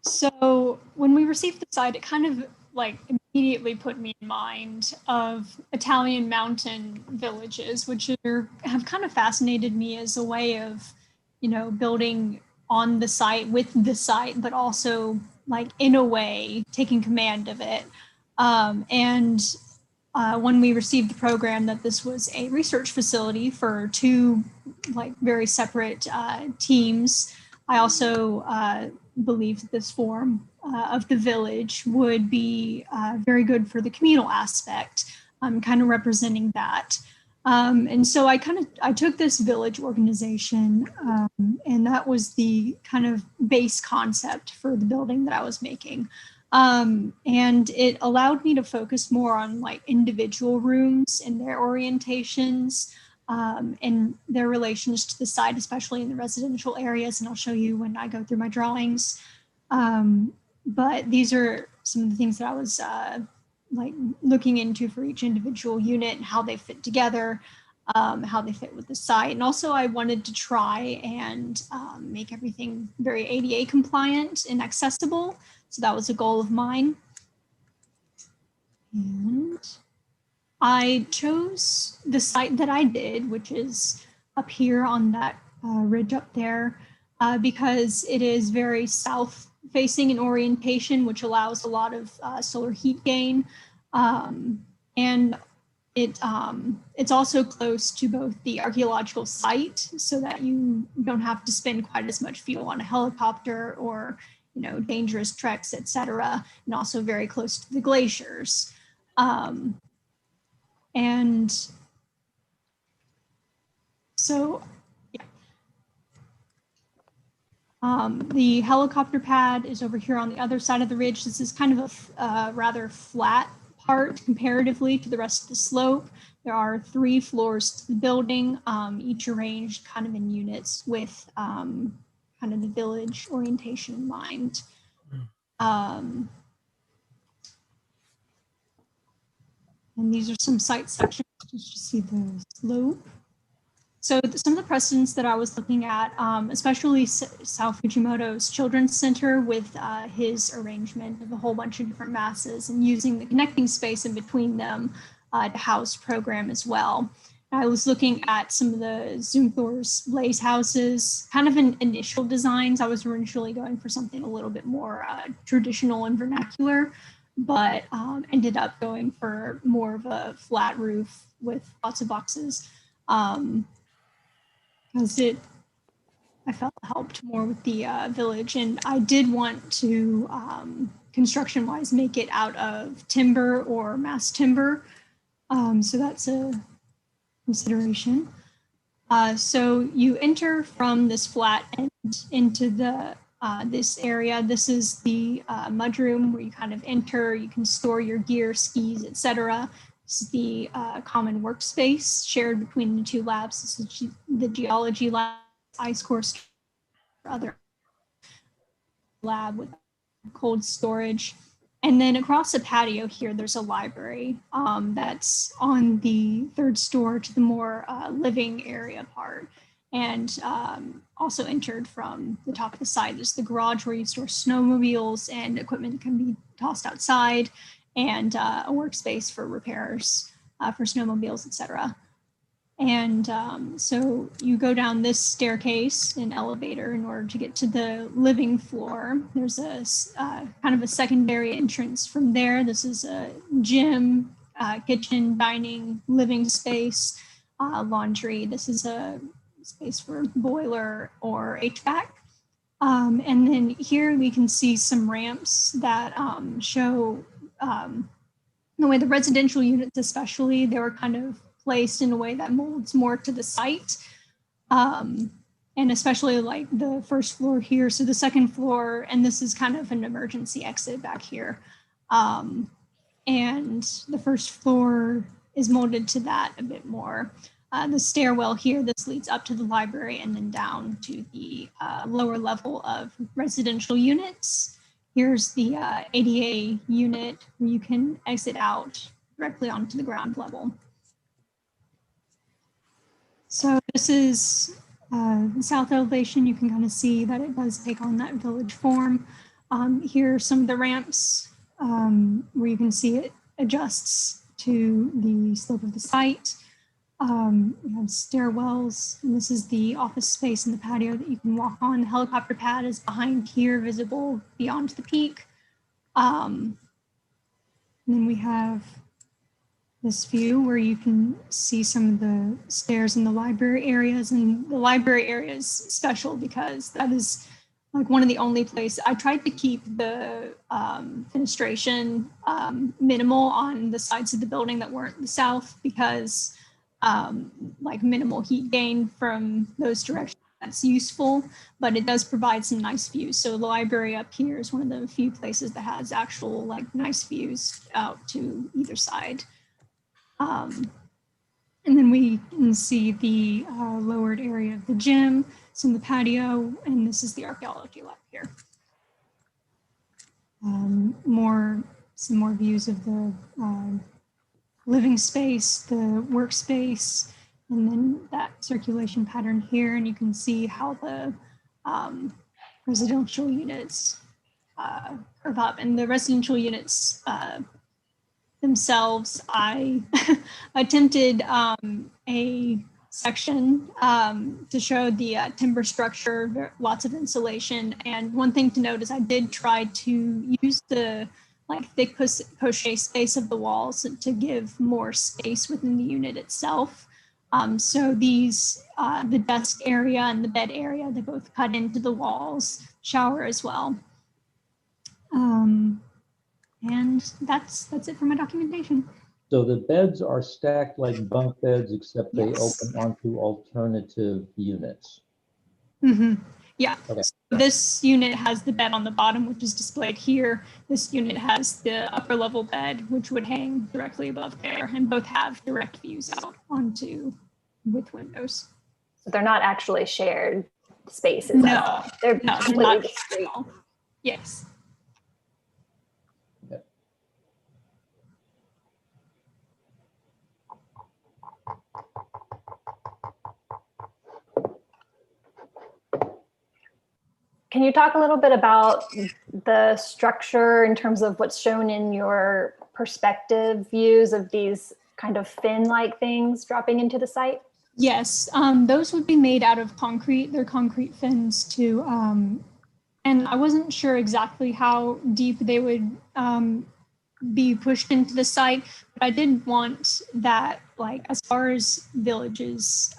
So when we received the site, it kind of like immediately put me in mind of Italian mountain villages, which have kind of fascinated me as a way of, you know, building on the site with the site, but also like in a way taking command of it. When we received the program that this was a research facility for two like very separate teams, I also believed that this form of the village would be very good for the communal aspect, kind of representing that. And so I took this village organization, and that was the kind of base concept for the building that I was making. And it allowed me to focus more on like individual rooms and their orientations, and their relations to the site, especially in the residential areas. And I'll show you when I go through my drawings. But these are some of the things that I was like looking into for each individual unit and how they fit together, how they fit with the site. And also I wanted to try and make everything very ADA compliant and accessible. So that was a goal of mine. And I chose the site that I did, which is up here on that ridge up there, because it is very south facing in orientation, which allows a lot of solar heat gain. And it's also close to both the archaeological site, so that you don't have to spend quite as much fuel on a helicopter or, you know, dangerous treks, etc., and also very close to the glaciers. And so, yeah. The helicopter pad is over here on the other side of the ridge. This is kind of a rather flat part comparatively to the rest of the slope. There are 3 floors to the building, each arranged kind of in units with kind of the village orientation in mind. And these are some site sections just to see the slope. So some of the precedents that I was looking at, especially Sao Fujimoto's Children's Center with his arrangement of a whole bunch of different masses and using the connecting space in between them to house program as well. I was looking at some of the Zumthor's blaze houses, kind of in initial designs. I was originally going for something a little bit more traditional and vernacular, but ended up going for more of a flat roof with lots of boxes. Because I felt helped more with the village, and I did want to construction-wise make it out of timber or mass timber, so that's a consideration. So you enter from this flat end into the this area. This is the mudroom where you kind of enter. You can store your gear, skis, etc. This is the common workspace shared between the 2 labs. This is the geology lab, ice course, other lab with cold storage. And then across the patio here, there's a library that's on the 3rd store to the more living area part. and also entered from the top of the site. There's the garage where you store snowmobiles and equipment that can be tossed outside, and a workspace for repairs for snowmobiles, etc. And so you go down this staircase and elevator in order to get to the living floor. There's a kind of a secondary entrance from there. This is a gym, kitchen, dining, living space, laundry. This is a space for boiler or HVAC. And then here we can see some ramps that show the way the residential units, especially, they were kind of placed in a way that molds more to the site. And especially like the first floor here. So the second floor, and this is kind of an emergency exit back here. And the first floor is molded to that a bit more. The stairwell here, this leads up to the library and then down to the lower level of residential units. Here's the ADA unit where you can exit out directly onto the ground level. So this is the south elevation. You can kind of see that it does take on that village form. Here are some of the ramps where you can see it adjusts to the slope of the site. We have stairwells, and this is the office space in the patio that you can walk on. The helicopter pad is behind here, visible beyond the peak. And then we have this view where you can see some of the stairs in the library areas. And the library area is special because that is like one of the only places. I tried to keep the fenestration minimal on the sides of the building that weren't the south, because like minimal heat gain from those directions, that's useful, but it does provide some nice views. So the library up here is one of the few places that has actual like nice views out to either side. And then we can see the lowered area of the gym, some of the patio, and this is the archaeology lab here. Some more views of the living space, the workspace, and then that circulation pattern here. And you can see how the residential units curve up. And the residential units themselves, I attempted a section to show the timber structure, lots of insulation. And one thing to note is I did try to use the like thick poche space of the walls to give more space within the unit itself. So these, the desk area and the bed area, they both cut into the walls, shower as well. And that's it for my documentation. So the beds are stacked like bunk beds, except they Yes. open onto alternative units. Mm-hmm. Yeah. Okay. So this unit has the bed on the bottom, which is displayed here. This unit has the upper level bed, which would hang directly above there, and both have direct views out onto with windows. So they're not actually shared spaces. No, They're no, they're completely not discrete. shared. Yes. Can you talk a little bit about the structure in terms of what's shown in your perspective views of these kind of fin-like things dropping into the site? Yes, those would be made out of concrete. They're concrete fins too. And I wasn't sure exactly how deep they would be pushed into the site, but I did want that, like, as far as villages,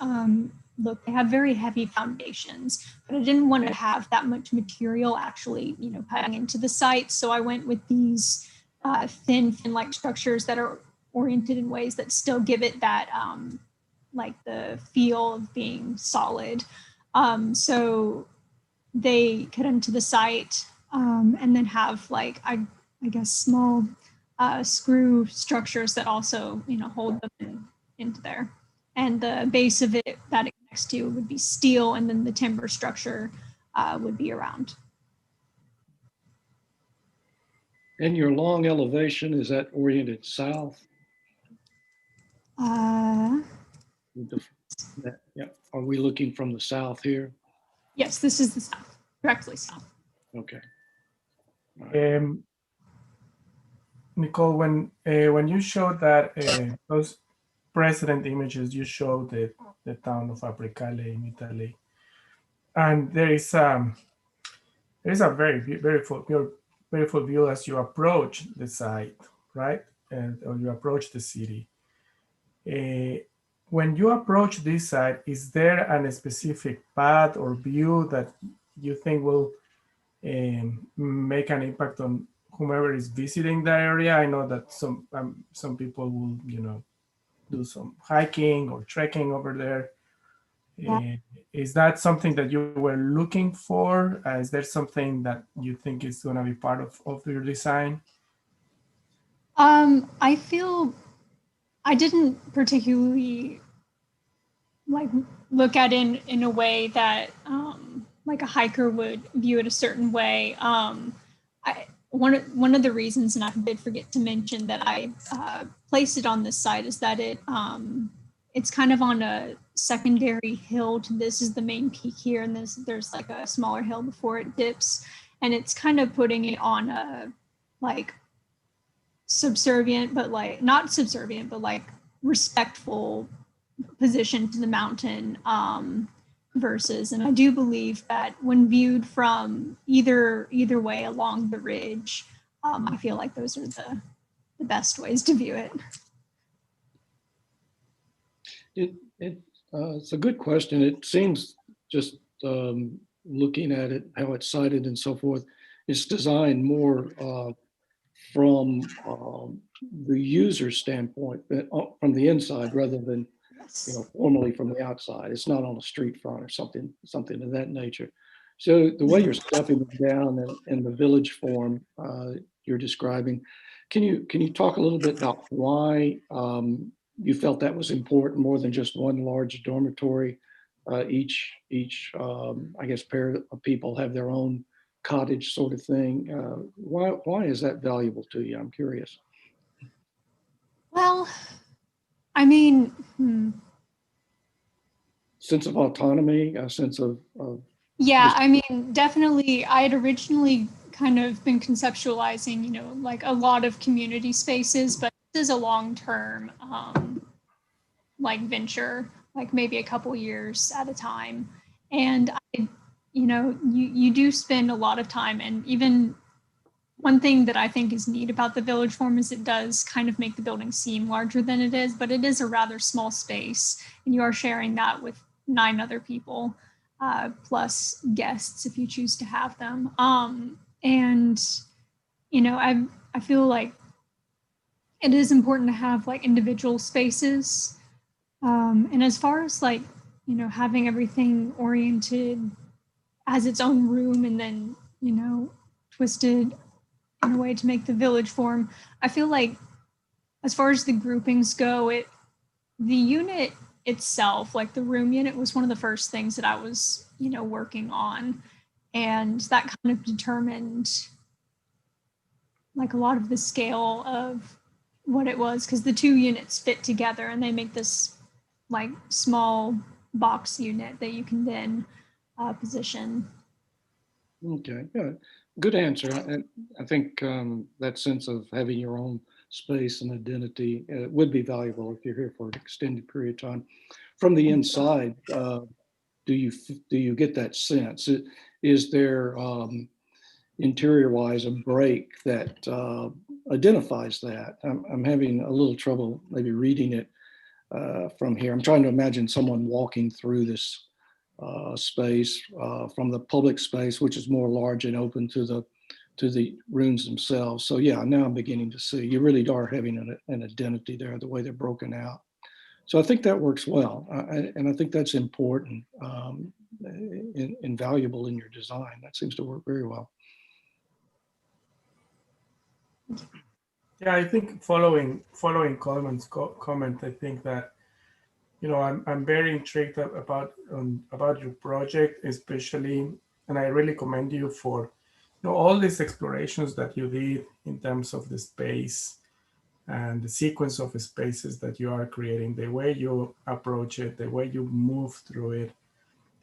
look, they have very heavy foundations, but I didn't want to have that much material actually, you know, cutting into the site. So I went with these fin-like structures that are oriented in ways that still give it that, like the feel of being solid. So they cut into the site and then have like, I guess, small screw structures that also, you know, hold them into there. And the base of it that it connects to would be steel, and then the timber structure would be around. And your long elevation, is that oriented south? Uh, Yeah. Are we we looking from the south here? Yes, this is the south, directly south. Okay. All right. Nicole, when you showed that those precedent images, you showed the town of Apricale in Italy, and there is a very beautiful view as you approach the site, right? And or you approach the city. When you approach this site, is there a specific path or view that you think will make an impact on whomever is visiting the area? I know that some people will, do some hiking or trekking over there. Yeah. Is that something that you were looking for? Is there something that you think is going to be part of your design? I feel I didn't particularly like look at it in a way that like a hiker would view it a certain way. One of the reasons, and I did forget to mention that I placed it on this site, is that it's kind of on a secondary hill to this is the main peak here, and there's like a smaller hill before it dips, and it's kind of putting it on a like subservient, but like not subservient, but like respectful position to the mountain versus, and I do believe that when viewed from either way along the ridge, I feel like those are the best ways to view it. It's a good question. It seems just looking at it, how it's cited and so forth, it's designed more from the user standpoint, from the inside rather than formally from the outside. It's not on a street front or something of that nature. So the way you're stepping down in the village form you're describing, can you talk a little bit about why you felt that was important more than just one large dormitory? Each I guess pair of people have their own cottage sort of thing. Why is that valuable to you? I'm curious. Well, I mean, sense of autonomy, a sense of yeah, I mean, definitely. I had originally kind of been conceptualizing, like a lot of community spaces, but this is a long-term like venture, like maybe a couple years at a time. And you do spend a lot of time, and even one thing that I think is neat about the village form is it does kind of make the building seem larger than it is, but it is a rather small space, and you are sharing that with 9 other people, plus guests if you choose to have them. And I feel like it is important to have like individual spaces. And as far as like, having everything oriented as its own room and then, twisted in a way to make the village form, I feel like as far as the groupings go, the unit itself, like the room unit, was one of the first things that I was, working on. And that kind of determined like a lot of the scale of what it was, because the 2 units fit together and they make this like small box unit that you can then position. Okay, good answer. I think that sense of having your own space and identity would be valuable if you're here for an extended period of time. From the inside, do you get that sense? Is there interior-wise a break that identifies that? I'm having a little trouble maybe reading it from here. I'm trying to imagine someone walking through this space from the public space, which is more large and open to the rooms themselves. So yeah, now I'm beginning to see you really are having an identity there, the way they're broken out. So I think that works well, and I think that's important and valuable in your design. That seems to work very well. Yeah, I think following Coleman's comment, I think that I'm very intrigued about your project, especially, and I really commend you for all these explorations that you did in terms of the space and the sequence of spaces that you are creating, the way you approach it, the way you move through it.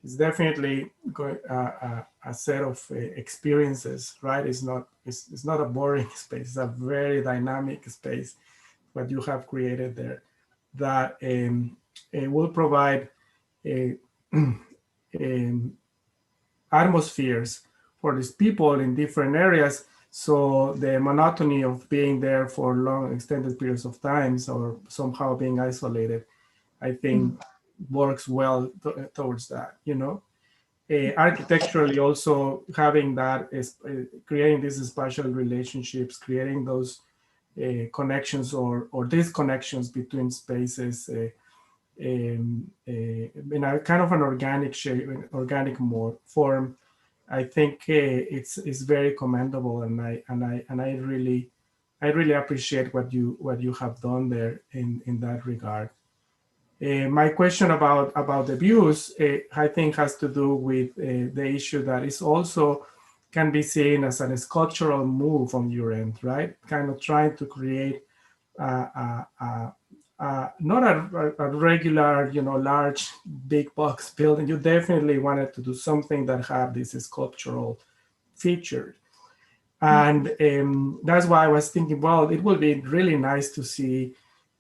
it's definitely a set of experiences, right? It's not a boring space. It's a very dynamic space what you have created there that it will provide atmospheres for these people in different areas. So the monotony of being there for long extended periods of times or somehow being isolated, I think works well towards that, you know. Architecturally also having that is creating these spatial relationships, creating those connections or disconnections between spaces in a kind of an organic shape, organic form. I think it's very commendable, and I really appreciate what you have done there in that regard. My question about the views, I think, has to do with the issue that is also can be seen as a sculptural move on your end, right? Kind of trying to create not a regular, you know, large big box building. You definitely wanted to do something that had this sculptural feature. And that's why I was thinking, well, it would be really nice to see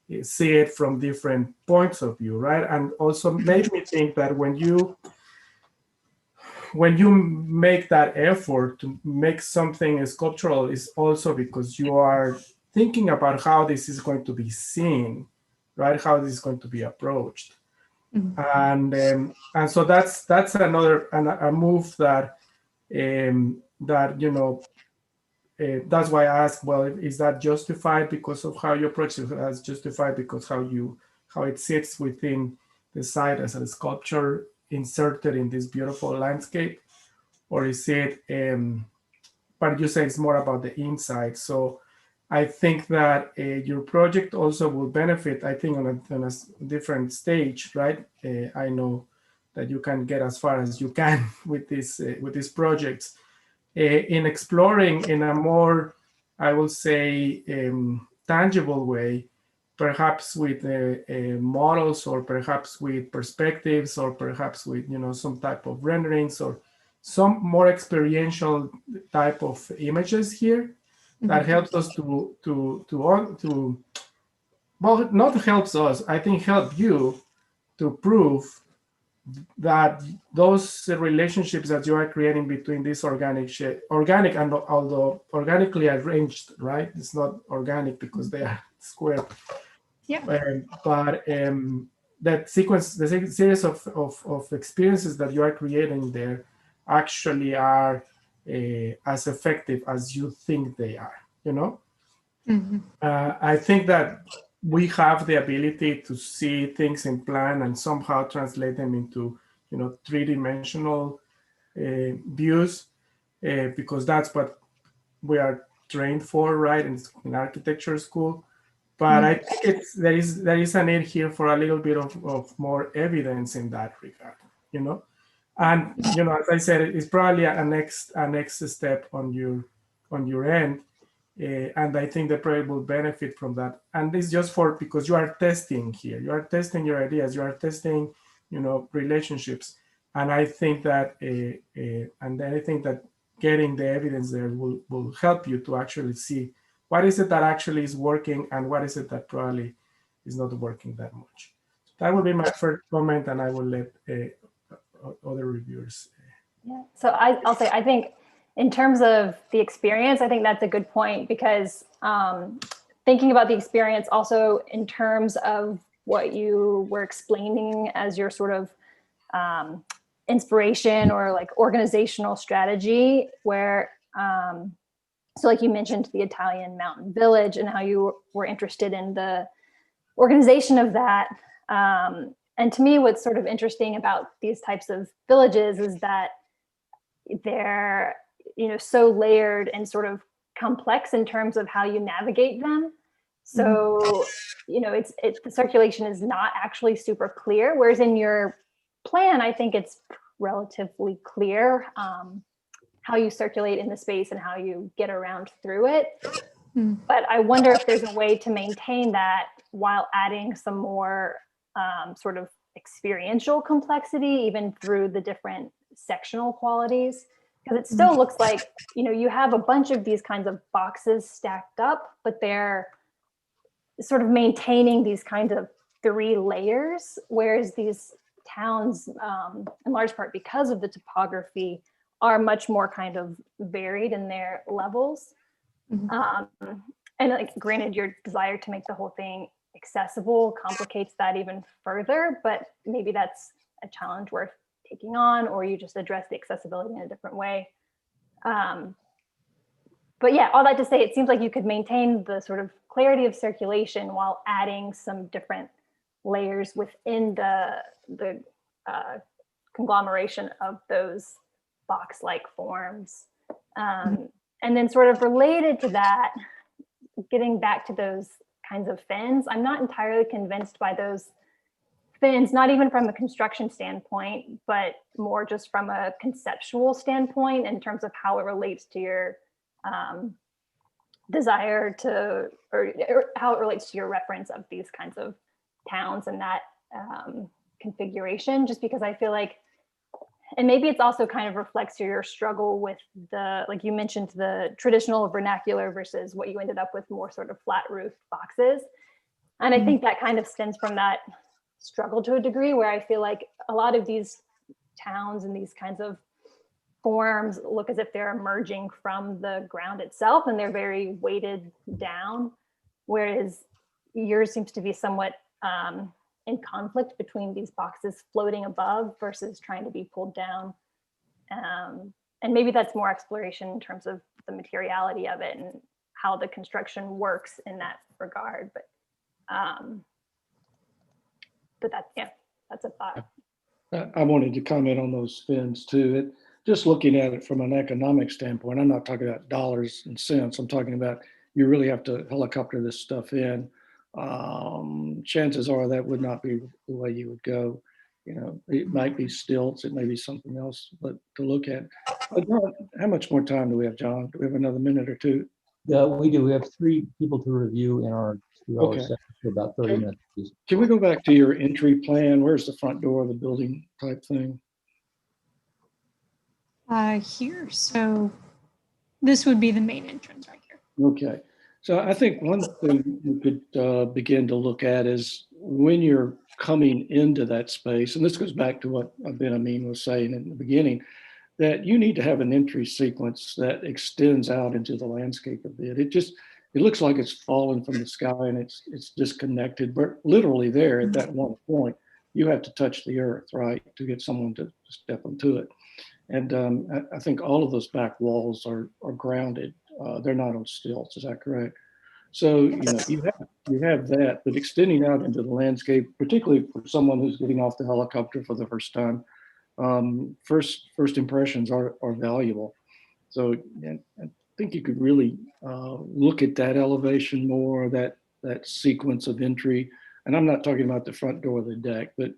it from different points of view, right? And also made me think that when you make that effort to make something sculptural, is also because you are thinking about how this is going to be seen, right? How this is going to be approached. And so that's another a move that that, you know, that's why I asked, well, is that justified because of how you approach it? That's justified because how it sits within the site as a sculpture inserted in this beautiful landscape, or is it? But you say it's more about the inside. So I think that your project also will benefit, I think, on a different stage, right? I know that you can get as far as you can with these projects in exploring in a more, I will say, tangible way, perhaps with models, or perhaps with perspectives, or perhaps with, you know, some type of renderings, or some more experiential type of images here that helps us to well, not helps us, I think help you to prove that those relationships that you are creating between this organic and although organically arranged, right? It's not organic because they are square. Yeah. But that sequence, the series of experiences that you are creating there actually are as effective as you think they are, you know? I think that we have the ability to see things in plan and somehow translate them into, you know, three-dimensional views, because that's what we are trained for, right, in architecture school. But I think there is a need here for a little bit of more evidence in that regard, you know. And, you know, as I said, it's probably a next step on your end. And I think the project will benefit from that. And this just because you are testing here, you are testing your ideas, you are testing, you know, relationships. And I think that, getting the evidence there will help you to actually see what is it that actually is working and what is it that probably is not working that much. That would be my first comment, and I will let other reviewers. Yeah. So I'll say, I think in terms of the experience, I think that's a good point, because thinking about the experience also in terms of what you were explaining as your sort of inspiration or like organizational strategy, where so like you mentioned the Italian mountain village and how you were interested in the organization of that. And to me, what's sort of interesting about these types of villages is that they're, you know, so layered and sort of complex in terms of how you navigate them. So, you know, the circulation is not actually super clear. Whereas in your plan, I think it's relatively clear how you circulate in the space and how you get around through it. But I wonder if there's a way to maintain that while adding some more sort of experiential complexity, even through the different sectional qualities, because it still looks like, you know, you have a bunch of these kinds of boxes stacked up, but they're sort of maintaining these kinds of 3 layers, whereas these towns, in large part because of the topography, are much more kind of varied in their levels. And like, granted, your desire to make the whole thing accessible complicates that even further, but maybe that's a challenge worth taking on, or you just address the accessibility in a different way. But yeah, all that to say, it seems like you could maintain the sort of clarity of circulation while adding some different layers within the conglomeration of those box-like forms. And then sort of related to that, getting back to those kinds of fins, I'm not entirely convinced by those fins, not even from a construction standpoint, but more just from a conceptual standpoint in terms of how it relates to your desire to, or how it relates to your reference of these kinds of towns and that configuration, just because I feel like, and maybe it's also kind of reflects your struggle with the, like you mentioned, the traditional vernacular versus what you ended up with, more sort of flat roof boxes. And I think that kind of stems from that struggle to a degree, where I feel like a lot of these towns and these kinds of forms look as if they're emerging from the ground itself, and they're very weighted down, whereas yours seems to be somewhat in conflict between these boxes floating above versus trying to be pulled down. And maybe that's more exploration in terms of the materiality of it and how the construction works in that regard. But that's, yeah, that's a thought. I wanted to comment on those fins too. Just looking at it from an economic standpoint, I'm not talking about dollars and cents. I'm talking about you really have to helicopter this stuff in. Chances are that would not be the way you would go. You know, it might be stilts, it may be something else, but to look at. John, how much more time do we have, John? Do we have another minute or two? Yeah, we do. We have 3 people to review in our 2-hour Okay. session for about 30 minutes. Please. Can we go back to your entry plan? Where's the front door of the building type thing? Here, so this would be the main entrance right here. Okay. So I think one thing you could begin to look at is when you're coming into that space, and this goes back to what Ben Amin was saying in the beginning, that you need to have an entry sequence that extends out into the landscape a bit. It looks like it's fallen from the sky and it's disconnected, but literally there at that one point, you have to touch the earth, right, to get someone to step onto it. And I think all of those back walls are grounded. They're not on stilts. Is that correct? So you have that, but extending out into the landscape, particularly for someone who's getting off the helicopter for the first time, first impressions are valuable. So I think you could really look at that elevation more, that sequence of entry. And I'm not talking about the front door of the deck, but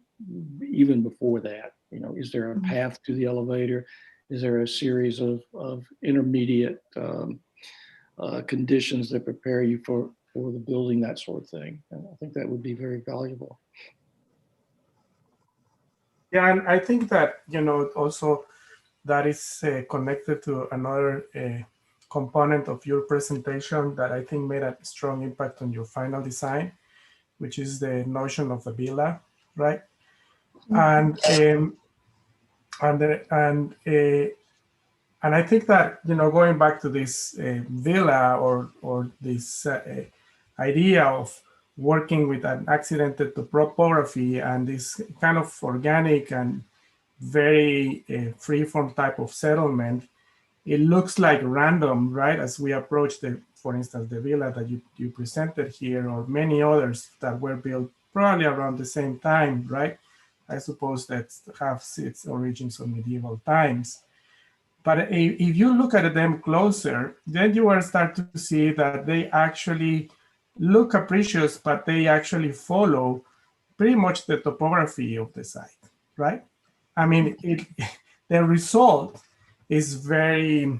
even before that, is there a path to the elevator? Is there a series of intermediate conditions that prepare you for the building, that sort of thing? And I think that would be very valuable. Yeah, and I think that, also that is connected to another component of your presentation that I think made a strong impact on your final design, which is the notion of the villa, right? And I think that, going back to this villa or this idea of working with an accidented topography and this kind of organic and very free-form type of settlement, it looks like random, right? As we approach for instance, the villa that you presented here, or many others that were built probably around the same time, right? I suppose that have its origins on medieval times. But if you look at them closer, then you will start to see that they actually look capricious, but they actually follow pretty much the topography of the site, right? I mean, the result is very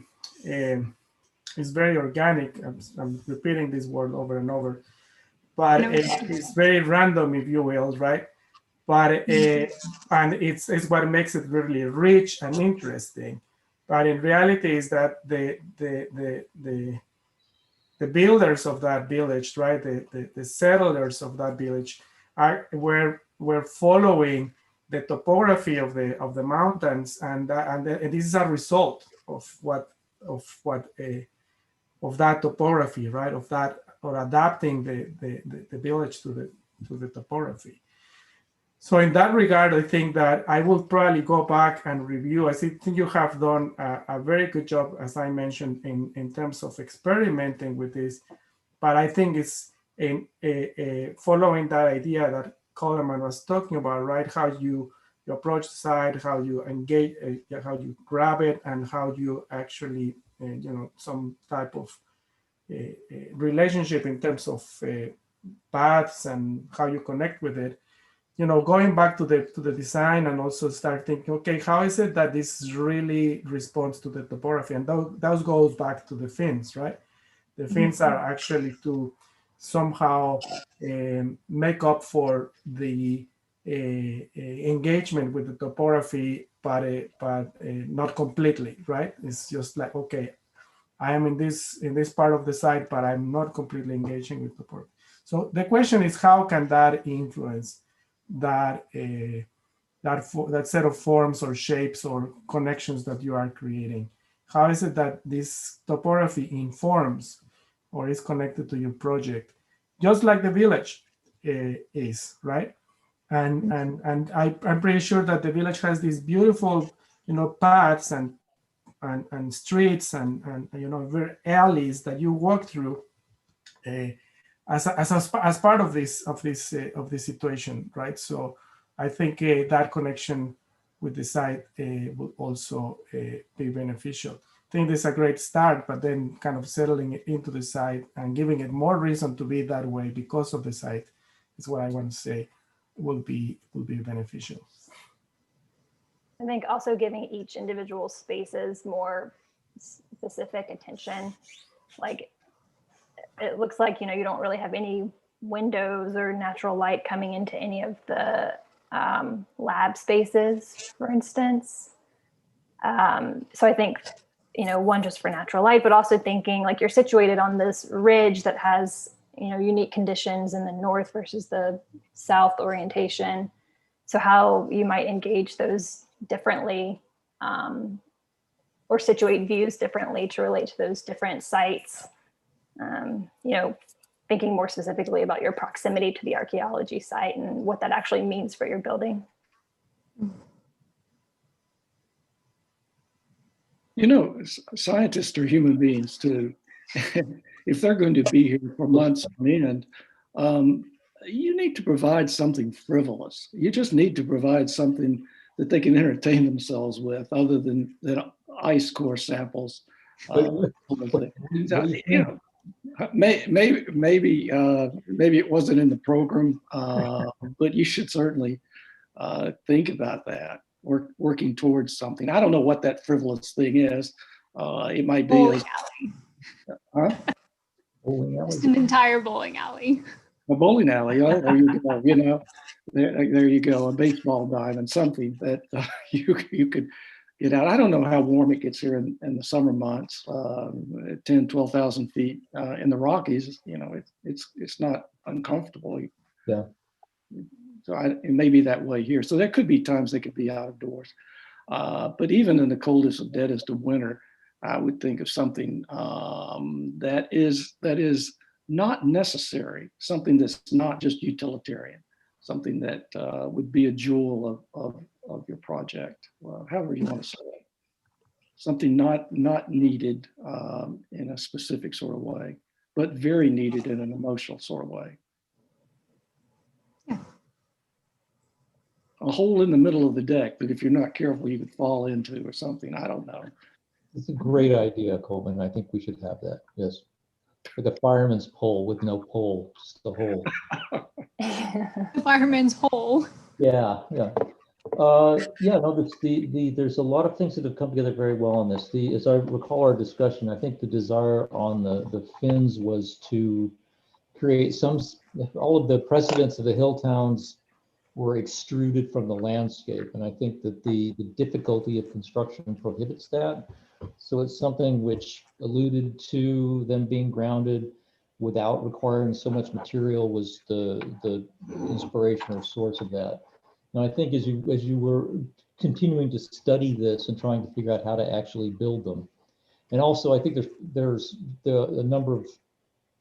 organic. I'm repeating this word over and over, but it's very random, if you will, right? but and it's what makes it really rich and interesting. But in reality, is that the builders of that village, right? The settlers of that village were following the topography of the mountains, and this is a result of that topography, right? Of that, or adapting the village to the topography. So in that regard, I think that I will probably go back and review. I think you have done a very good job, as I mentioned, in terms of experimenting with this. But I think it's following that idea that Coleman was talking about, right? How you approach the site, how you engage, how you grab it, and how you actually, some type of relationship in terms of paths and how you connect with it. Going back to the design, and also start thinking, okay, how is it that this really responds to the topography? And that goes back to the fins, right? The fins are actually to somehow make up for the engagement with the topography, but not completely, right? It's just like, okay, I am in this part of the site, but I'm not completely engaging with the topography. So the question is, how can that influence that set of forms or shapes or connections that you are creating? How is it that this topography informs or is connected to your project, just like the village is, right? And I'm pretty sure that the village has these beautiful, paths and streets and very alleys that you walk through as part of this situation, right? So I think that connection with the site will also be beneficial. I think this is a great start, but then kind of settling it into the site and giving it more reason to be that way because of the site is what I want to say will be beneficial. I think also giving each individual spaces more specific attention. Like, it looks like, you don't really have any windows or natural light coming into any of the lab spaces, for instance. So I think, one, just for natural light, but also thinking like you're situated on this ridge that has, unique conditions in the north versus the south orientation. So how you might engage those differently, or situate views differently to relate to those different sites. Thinking more specifically about your proximity to the archaeology site and what that actually means for your building. Scientists are human beings too. If they're going to be here for months on end, you need to provide something frivolous. You just need to provide something that they can entertain themselves with, other than ice core samples. Maybe it wasn't in the program, but you should certainly think about that. Working towards something. I don't know what that frivolous thing is. It might be bowling alley. Just an entire bowling alley. A bowling alley. Oh, there you go. There you go. A baseball diamond, something that you could get out. I don't know how warm it gets here in the summer months. 10, 12,000 feet in the Rockies. It's not uncomfortable. Yeah. So it may be that way here. So there could be times they could be outdoors. But even in the coldest and deadest of winter, I would think of something that is not necessary, something that's not just utilitarian, something that would be a jewel of your project, however you want to say it. Something not needed in a specific sort of way, but very needed in an emotional sort of way. A hole in the middle of the deck that if you're not careful, you could fall into or something. I don't know. It's a great idea, Coleman. I think we should have that. Yes. Like a fireman's pole with no pole, just the hole. The fireman's hole. Yeah. No, there's a lot of things that have come together very well on this. As I recall our discussion, I think the desire on the fins was to create all of the precedents of the hill towns were extruded from the landscape. And I think that the difficulty of construction prohibits that. So it's something which alluded to them being grounded without requiring so much material was the inspiration or source of that. And I think as you were continuing to study this and trying to figure out how to actually build them. And also I think there's a number of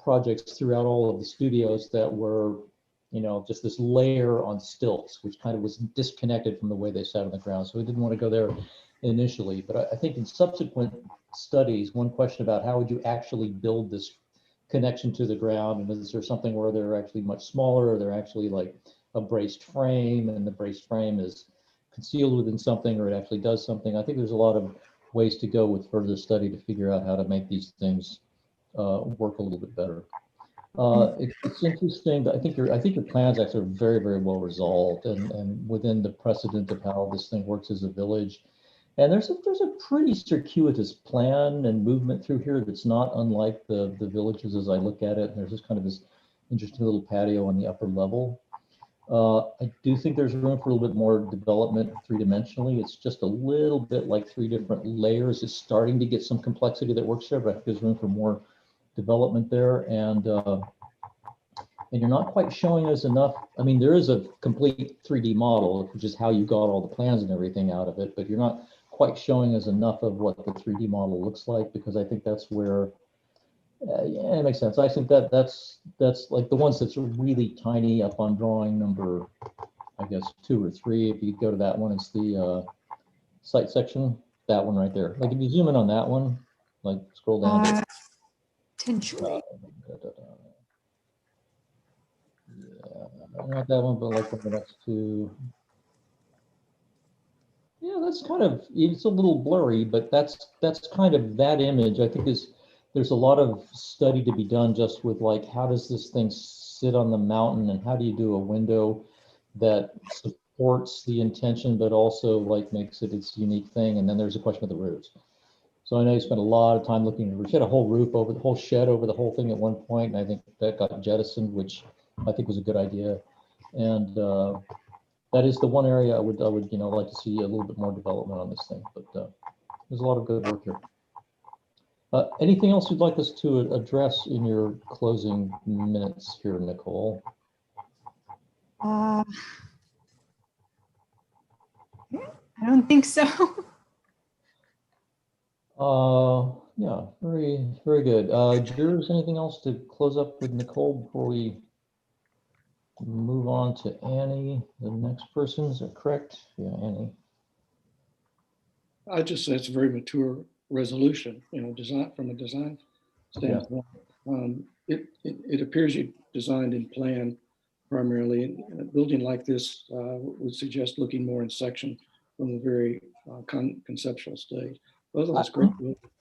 projects throughout all of the studios that were, you know, just this layer on stilts, which kind of was disconnected from the way they sat on the ground. So we didn't want to go there initially, but I think in subsequent studies, one question about how would you actually build this connection to the ground, and is there something where they're actually much smaller, or they're actually like a braced frame, and the braced frame is concealed within something, or it actually does something. I think there's a lot of ways to go with further study to figure out how to make these things work a little bit better. It's interesting. I think your plans actually are very, very well resolved, and within the precedent of how this thing works as a village. And there's a pretty circuitous plan and movement through here that's not unlike the villages as I look at it. And there's just kind of this interesting little patio on the upper level. I do think there's room for a little bit more development three-dimensionally. It's just a little bit like three different layers. It's starting to get some complexity that works there, but I think there's room for more development there. And you're not quite showing us enough. I mean, there is a complete 3D model, which is how you got all the plans and everything out of it, but you're not quite showing us enough of what the 3D model looks like, because I think that's where, yeah, it makes sense. I think that's like the ones that's really tiny up on drawing number, I guess 2 or 3. If you go to that one, it's the site section, that one right there. Like if you zoom in on that one, like scroll down to Potentially. Yeah, not that one, but like the next two. Yeah, that's kind of, it's a little blurry, but that's kind of that image. I think there's a lot of study to be done just with like, how does this thing sit on the mountain, and how do you do a window that supports the intention, but also like makes it its unique thing. And then there's a question of the roofs. So I know you spent a lot of time looking at roofs. You had a whole roof over the whole shed over the whole thing at one point, and I think that got jettisoned, which I think was a good idea. And that is the one area I would like to see a little bit more development on this thing. But there's a lot of good work here. Anything else you'd like us to address in your closing minutes here, Nicole? I don't think so. Yeah, very, very good. Jers, anything else to close up with Nicole before we move on to Annie, the next person? Is that correct? Yeah, Annie. I just say it's a very mature resolution, design from a design standpoint. Yeah. It appears you designed and planned primarily. A building like this would suggest looking more in section from the very conceptual stage. Otherwise, great.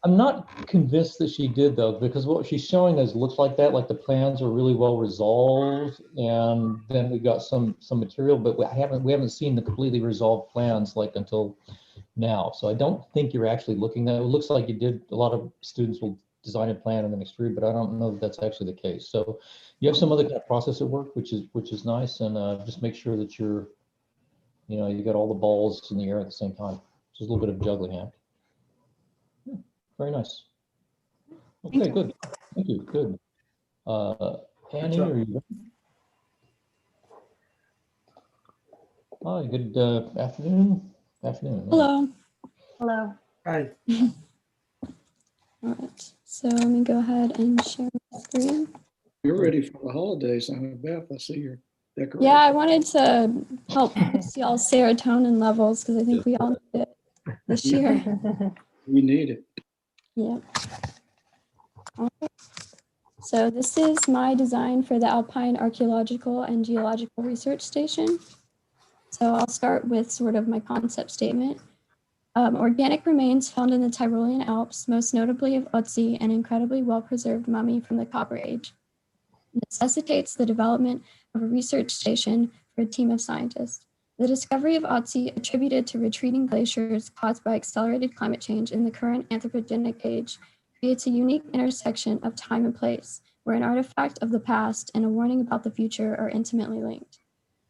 I'm not convinced that she did though, because what she's showing us looks like that, like the plans are really well resolved, and then we got some material, but we haven't seen the completely resolved plans like until now. So I don't think you're actually looking at it. It looks like you did. A lot of students will design and plan and then extrude, but I don't know that that's actually the case. So you have some other kind of process at work, which is nice, and just make sure that you got all the balls in the air at the same time. Just a little bit of juggling act. Yeah, very nice. Okay, good. Thank you. Good. Annie, are you ready? Hi, good afternoon. Hello. Hello. Hi. All right, so let me go ahead and share my screen. You're ready for the holidays, Beth. I see your decoration. Yeah, I wanted to help boost y'all's serotonin levels because I think we all need it this year. We need it. Yep. All right. So this is my design for the Alpine Archaeological and Geological Research Station. So I'll start with sort of my concept statement. Organic remains found in the Tyrolean Alps, most notably of Otzi, an incredibly well-preserved mummy from the Copper Age, necessitates the development of a research station for a team of scientists. The discovery of Otzi, attributed to retreating glaciers caused by accelerated climate change in the current anthropogenic age, creates a unique intersection of time and place, where an artifact of the past and a warning about the future are intimately linked.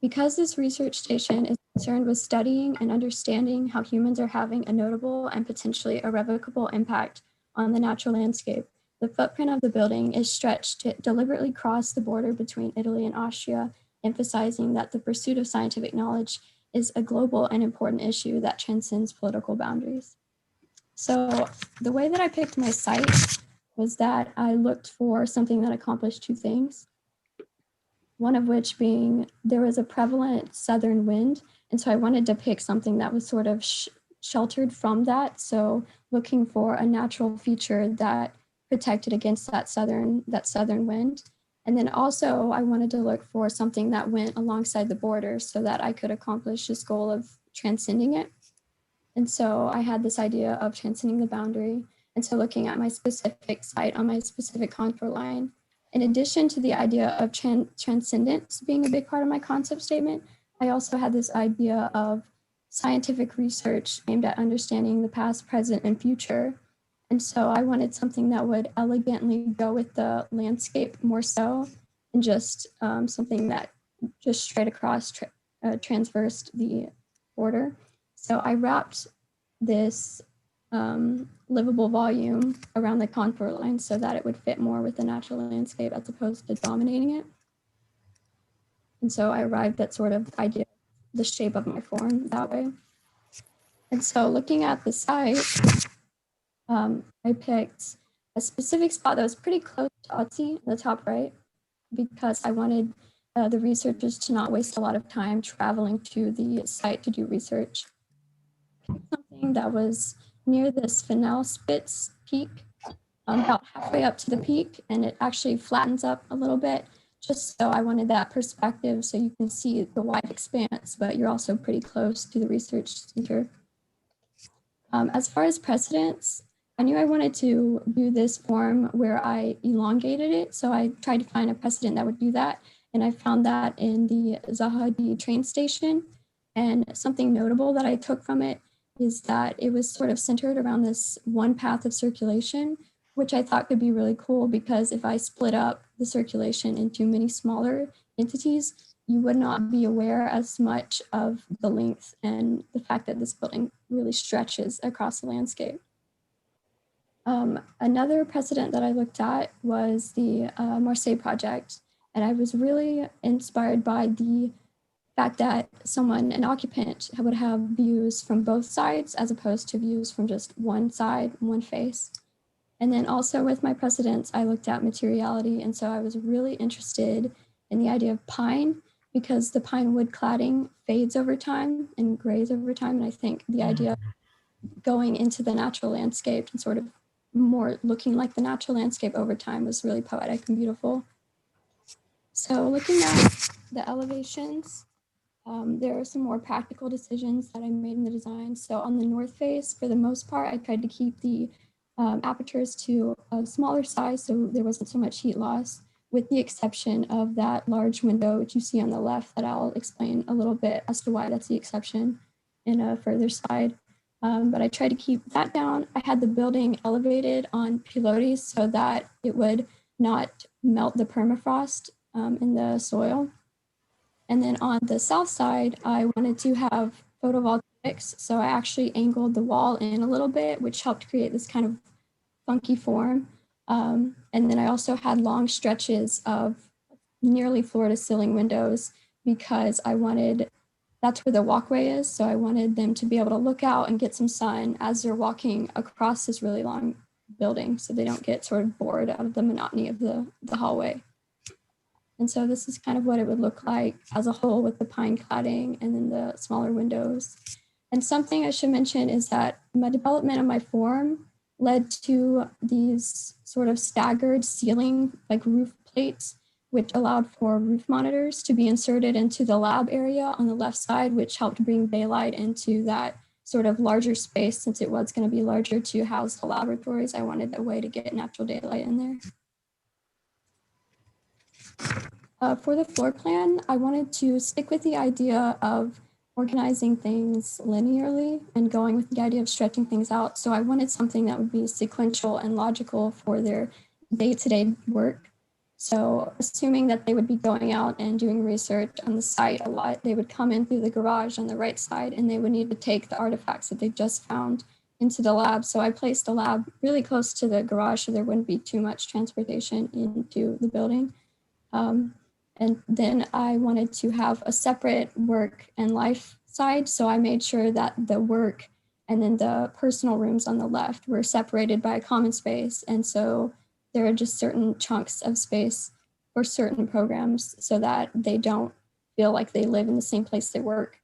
Because this research station is concerned with studying and understanding how humans are having a notable and potentially irrevocable impact on the natural landscape, the footprint of the building is stretched to deliberately cross the border between Italy and Austria, emphasizing that the pursuit of scientific knowledge is a global and important issue that transcends political boundaries. So the way that I picked my site was that I looked for something that accomplished two things. One of which being there was a prevalent southern wind. And so I wanted to pick something that was sort of sheltered from that. So looking for a natural feature that protected against that southern wind. And then also I wanted to look for something that went alongside the border so that I could accomplish this goal of transcending it. And so I had this idea of transcending the boundary. And so looking at my specific site on my specific contour line, in addition to the idea of transcendence being a big part of my concept statement, I also had this idea of scientific research aimed at understanding the past, present, and future. And so I wanted something that would elegantly go with the landscape more so, and just something that just straight across transversed the border. So I wrapped this livable volume around the contour line so that it would fit more with the natural landscape as opposed to dominating it. And so I arrived at sort of the idea, the shape of my form that way. And so looking at the site, I picked a specific spot that was pretty close to Otzi, the top right, because I wanted the researchers to not waste a lot of time traveling to the site to do research. Something that was near this Fennel Spitz peak, about halfway up to the peak, and it actually flattens up a little bit, just so I wanted that perspective so you can see the wide expanse, but you're also pretty close to the research center. As far as precedents, I knew I wanted to do this form where I elongated it, so I tried to find a precedent that would do that, and I found that in the Zahadi train station. And something notable that I took from it is that it was sort of centered around this one path of circulation, which I thought could be really cool because if I split up the circulation into many smaller entities, you would not be aware as much of the length and the fact that this building really stretches across the landscape. Another precedent that I looked at was the Marseille project, and I was really inspired by the fact that an occupant would have views from both sides as opposed to views from just one side, one face. And then also with my precedents, I looked at materiality. And so I was really interested in the idea of pine because the pine wood cladding fades over time and grays over time. And I think the idea of going into the natural landscape and sort of more looking like the natural landscape over time was really poetic and beautiful. So looking at the elevations, there are some more practical decisions that I made in the design. So on the north face, for the most part, I tried to keep the apertures to a smaller size so there wasn't so much heat loss, with the exception of that large window, which you see on the left that I'll explain a little bit as to why that's the exception in a further slide. But I tried to keep that down. I had the building elevated on pilotis so that it would not melt the permafrost in the soil. And then on the south side, I wanted to have photovoltaics. So I actually angled the wall in a little bit, which helped create this kind of funky form. And then I also had long stretches of nearly floor to ceiling windows because that's where the walkway is. So I wanted them to be able to look out and get some sun as they're walking across this really long building so they don't get sort of bored out of the monotony of the hallway. And so this is kind of what it would look like as a whole with the pine cladding and then the smaller windows. And something I should mention is that my development of my form led to these sort of staggered ceiling, like roof plates, which allowed for roof monitors to be inserted into the lab area on the left side, which helped bring daylight into that sort of larger space since it was going to be larger to house the laboratories. I wanted a way to get natural daylight in there. For the floor plan, I wanted to stick with the idea of organizing things linearly and going with the idea of stretching things out. So I wanted something that would be sequential and logical for their day-to-day work. So assuming that they would be going out and doing research on the site a lot, they would come in through the garage on the right side, and they would need to take the artifacts that they just found into the lab. So I placed the lab really close to the garage so there wouldn't be too much transportation into the building. And then I wanted to have a separate work and life side. So I made sure that the work and then the personal rooms on the left were separated by a common space. And so there are just certain chunks of space for certain programs so that they don't feel like they live in the same place they work.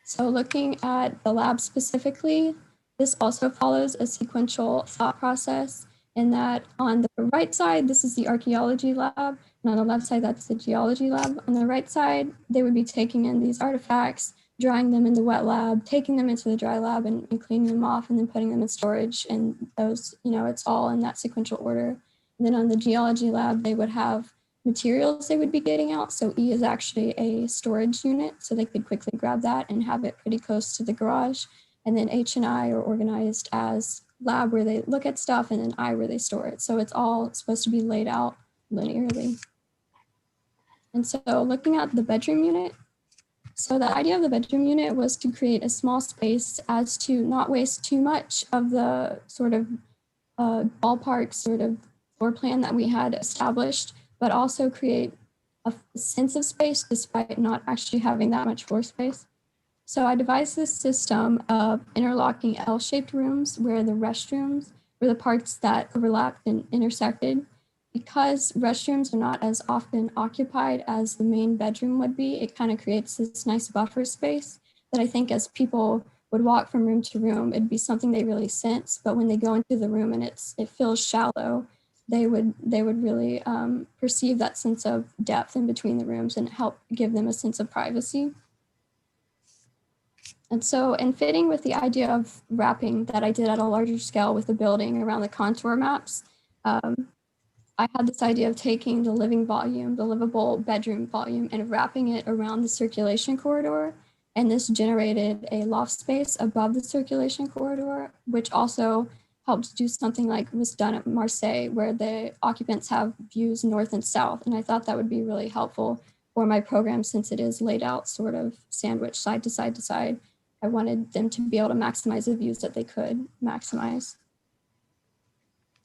So looking at the lab specifically, this also follows a sequential thought process in that on the right side, this is the archaeology lab, and on the left side, that's the geology lab. On the right side, they would be taking in these artifacts, drying them in the wet lab, taking them into the dry lab and cleaning them off, and then putting them in storage. And those, it's all in that sequential order. And then on the geology lab, they would have materials they would be getting out. So E is actually a storage unit, so they could quickly grab that and have it pretty close to the garage. And then H and I are organized as lab where they look at stuff, and then I where they store it. So it's all supposed to be laid out linearly. And so looking at the bedroom unit, so the idea of the bedroom unit was to create a small space as to not waste too much of the sort of ballpark sort of floor plan that we had established, but also create a sense of space despite not actually having that much floor space. So I devised this system of interlocking L-shaped rooms where the restrooms were the parts that overlapped and intersected. Because restrooms are not as often occupied as the main bedroom would be, it kind of creates this nice buffer space that I think as people would walk from room to room, it'd be something they really sense. But when they go into the room and it feels shallow, they would really perceive that sense of depth in between the rooms and help give them a sense of privacy. And so in fitting with the idea of wrapping that I did at a larger scale with the building around the contour maps, I had this idea of taking the living volume, the livable bedroom volume, and wrapping it around the circulation corridor. And this generated a loft space above the circulation corridor, which also helped do something like was done at Marseille, where the occupants have views north and south. And I thought that would be really helpful for my program since it is laid out sort of sandwiched side to side to side. I wanted them to be able to maximize the views that they could maximize.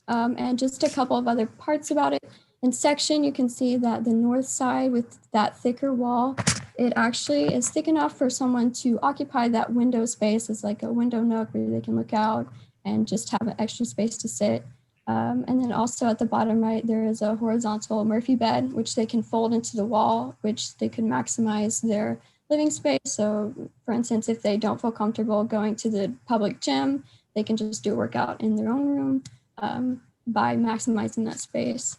And just a couple of other parts about it. In section, you can see that the north side with that thicker wall, it actually is thick enough for someone to occupy that window space as like a window nook where they can look out and just have an extra space to sit. And then also at the bottom right, there is a horizontal Murphy bed, which they can fold into the wall, which they can maximize their living space. So for instance, if they don't feel comfortable going to the public gym, they can just do a workout in their own room by maximizing that space.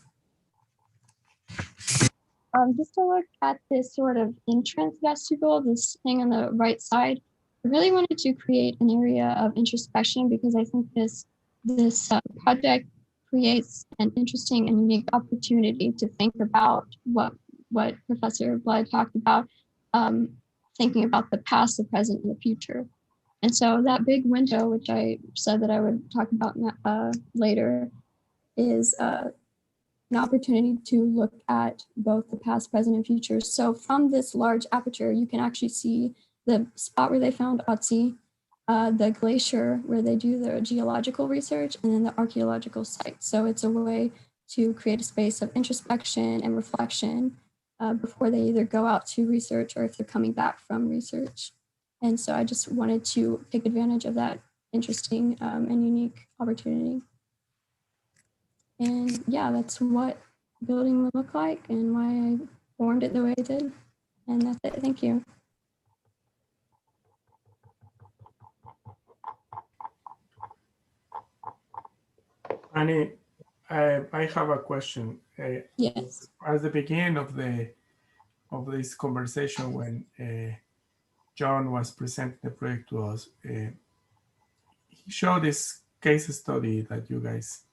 Just to look at this sort of entrance vestibule, this thing on the right side, I really wanted to create an area of introspection because I think this project creates an interesting and unique opportunity to think about what Professor Blood talked about, thinking about the past, the present, and the future. And so that big window, which I said that I would talk about later, is an opportunity to look at both the past, present, and future. So from this large aperture, you can actually see the spot where they found Otzi, the glacier where they do their geological research, and then the archaeological site. So it's a way to create a space of introspection and reflection before they either go out to research or if they're coming back from research. And so I just wanted to take advantage of that interesting and unique opportunity. And yeah, that's what building would look like and why I formed it the way I did. And that's it. Thank you. Annie, I have a question. Yes. At the beginning of this conversation, when John was presenting the project to us, he showed this case study that you guys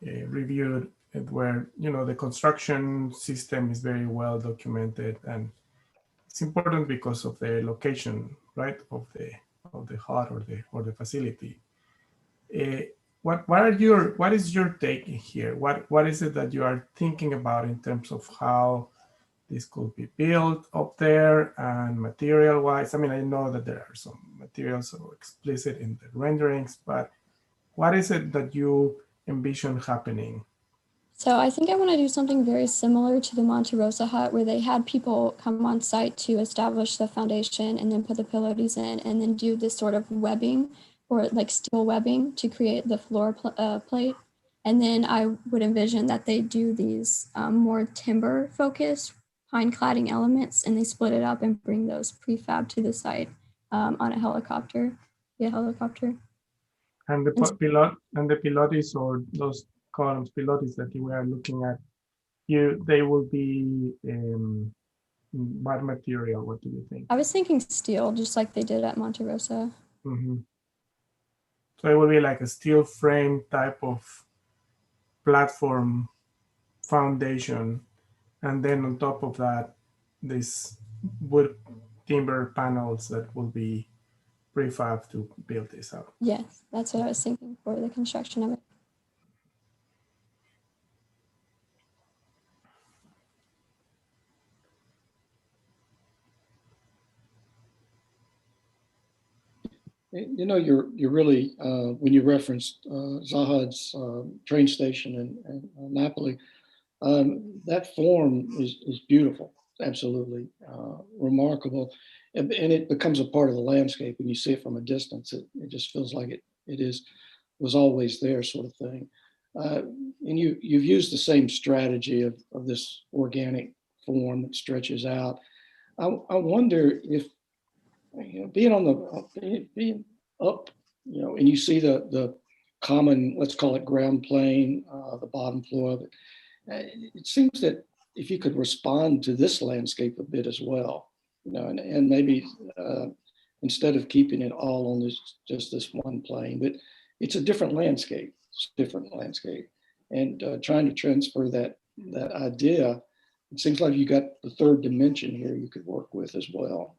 reviewed, where the construction system is very well documented, and it's important because of the location, right, of the hut or the facility. what is your take here? What is it that you are thinking about in terms of how this could be built up there and material wise? I mean, I know that there are some materials so explicit in the renderings, but what is it that you envision happening? So I think I want to do something very similar to the Monte Rosa hut, where they had people come on site to establish the foundation and then put the pillars in and then do this sort of webbing or like steel webbing to create the floor plate. And then I would envision that they do these more timber focused pine cladding elements, and they split it up and bring those prefab to the site on a helicopter. Yeah, helicopter. And the pilotis, or those columns pilotis that you were looking at, they will be what material? What do you think? I was thinking steel, just like they did at Monte Rosa. Mm-hmm. So it will be like a steel frame type of platform foundation, and then on top of that, this wood timber panels that will be prefab to build this out. Yes, that's what I was thinking for the construction of it. You know, you're really when you referenced Zahad's train station in Napoli, that form is beautiful, absolutely remarkable, and it becomes a part of the landscape. When you see it from a distance, it just feels like it was always there, sort of thing. And you've used the same strategy of this organic form that stretches out. I wonder if, you know, being up, you know, and you see the common, let's call it ground plane, the bottom floor of it. It seems that if you could respond to this landscape a bit as well, you know, and maybe instead of keeping it all on just this one plane, but it's a different landscape. It's a different landscape, and trying to transfer that idea. It seems like you got the third dimension here you could work with as well.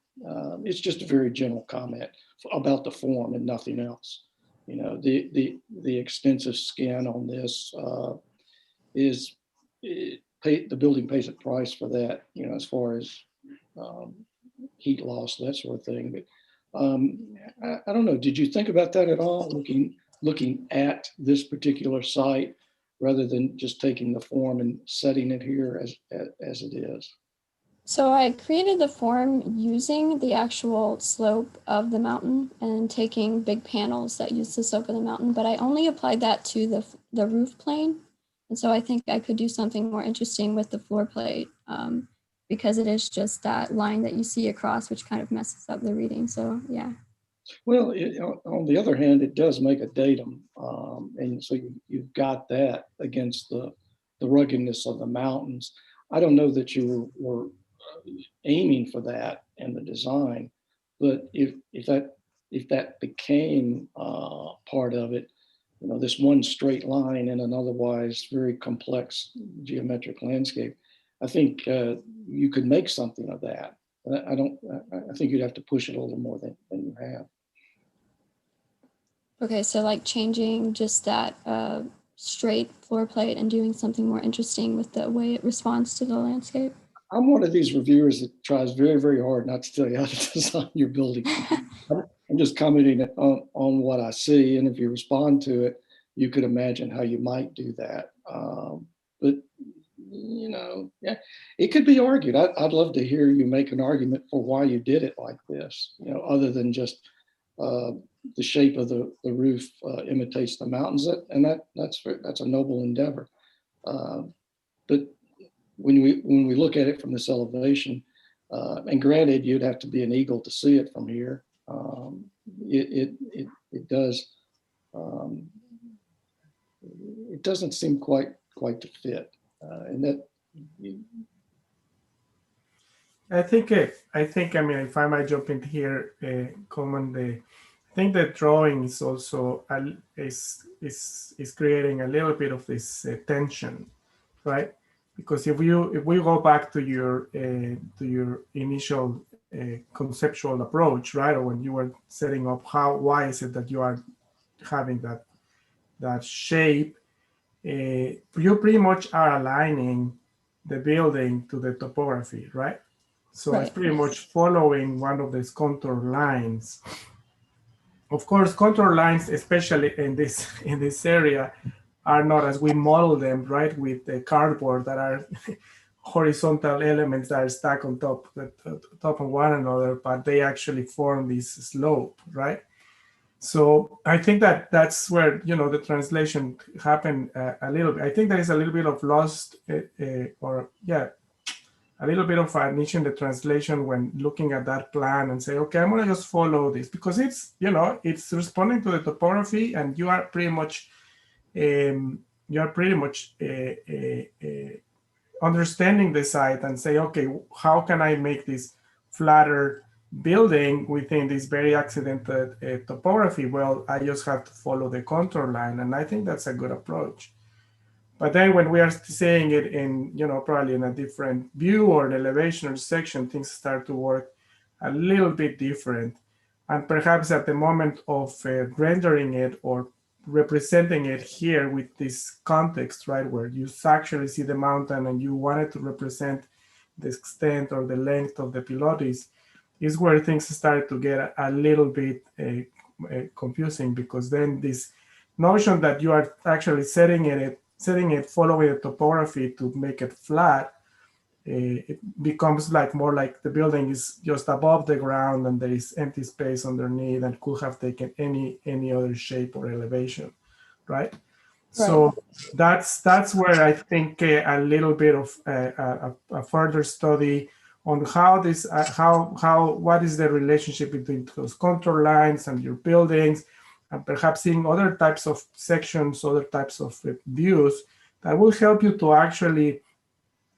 It's just a very general comment about the form and nothing else. You know, the extensive skin on this the building pays a price for that. You know, as far as heat loss, that sort of thing. But I don't know. Did you think about that at all? Looking at this particular site, rather than just taking the form and setting it here as it is. So I created the form using the actual slope of the mountain and taking big panels that use the slope of the mountain, but I only applied that to the roof plane. And so I think I could do something more interesting with the floor plate because it is just that line that you see across, which kind of messes up the reading. So yeah. Well, on the other hand, it does make a datum. And so you've got that against the ruggedness of the mountains. I don't know that you were aiming for that in the design, but if that became part of it, you know, this one straight line in an otherwise very complex geometric landscape, I think you could make something of that. I think you'd have to push it a little more than you have. Okay, so like changing just that straight floor plate and doing something more interesting with the way it responds to the landscape. I'm one of these reviewers that tries very, very hard not to tell you how to design your building. I'm just commenting on what I see, and if you respond to it, you could imagine how you might do that. But you know, yeah, it could be argued. I'd love to hear you make an argument for why you did it like this. You know, other than just the shape of the roof imitates the mountains, and that's a noble endeavor. But when we look at it from this elevation, and granted, you'd have to be an eagle to see it from here. It does. It doesn't seem quite to fit, and that. I think. I mean, if I might jump in here, Coleman, I think the drawing is also is creating a little bit of this tension, right? Because if we go back to your initial conceptual approach, right, or when you were setting up why is it that you are having that that shape, you pretty much are aligning the building to the topography, right? So it's Right. pretty much following one of these contour lines. Of course, contour lines, especially in this area, are not as we model them, right, with the cardboard that are horizontal elements that are stacked on top of one another, but they actually form this slope, right? So I think that that's where the translation happened a little bit. I think there is a little bit of lost a little bit of an issue in the translation when looking at that plan and say, okay, I'm gonna just follow this because it's it's responding to the topography, and you are pretty much understanding the site and say, okay, how can I make this flatter building within this very accidented topography? Well, I just have to follow the contour line, and I think that's a good approach. But then when we are saying it in, probably in a different view or an elevation or section, things start to work a little bit different. And perhaps at the moment of rendering it or representing it here with this context, right, where you actually see the mountain and you wanted to represent the extent or the length of the pilotis, is where things start to get a little bit confusing, because then this notion that you are actually setting it following the topography to make it flat, it becomes more like the building is just above the ground and there is empty space underneath and could have taken any other shape or elevation, right? So that's where I think a little bit of a further study on how this what is the relationship between those contour lines and your buildings, and perhaps seeing other types of sections, other types of views that will help you to actually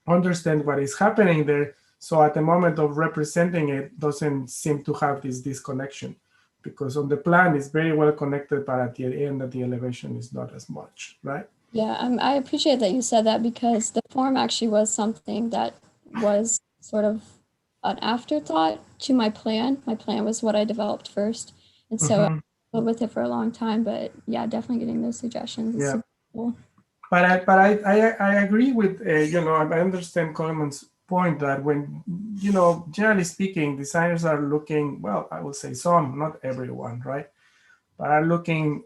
understand what is happening there. So at the moment of representing it, doesn't seem to have this disconnection, because on the plan it's very well connected, but at the end of the elevation is not as much, right? Yeah, I appreciate that you said that, because the form actually was something that was sort of an afterthought to my plan. My plan was what I developed first. And so I lived with it for a long time, but yeah, definitely getting those suggestions is super cool. But I agree with, I understand Coleman's point that when, generally speaking, designers are looking, well, I will say some, not everyone, right? But are looking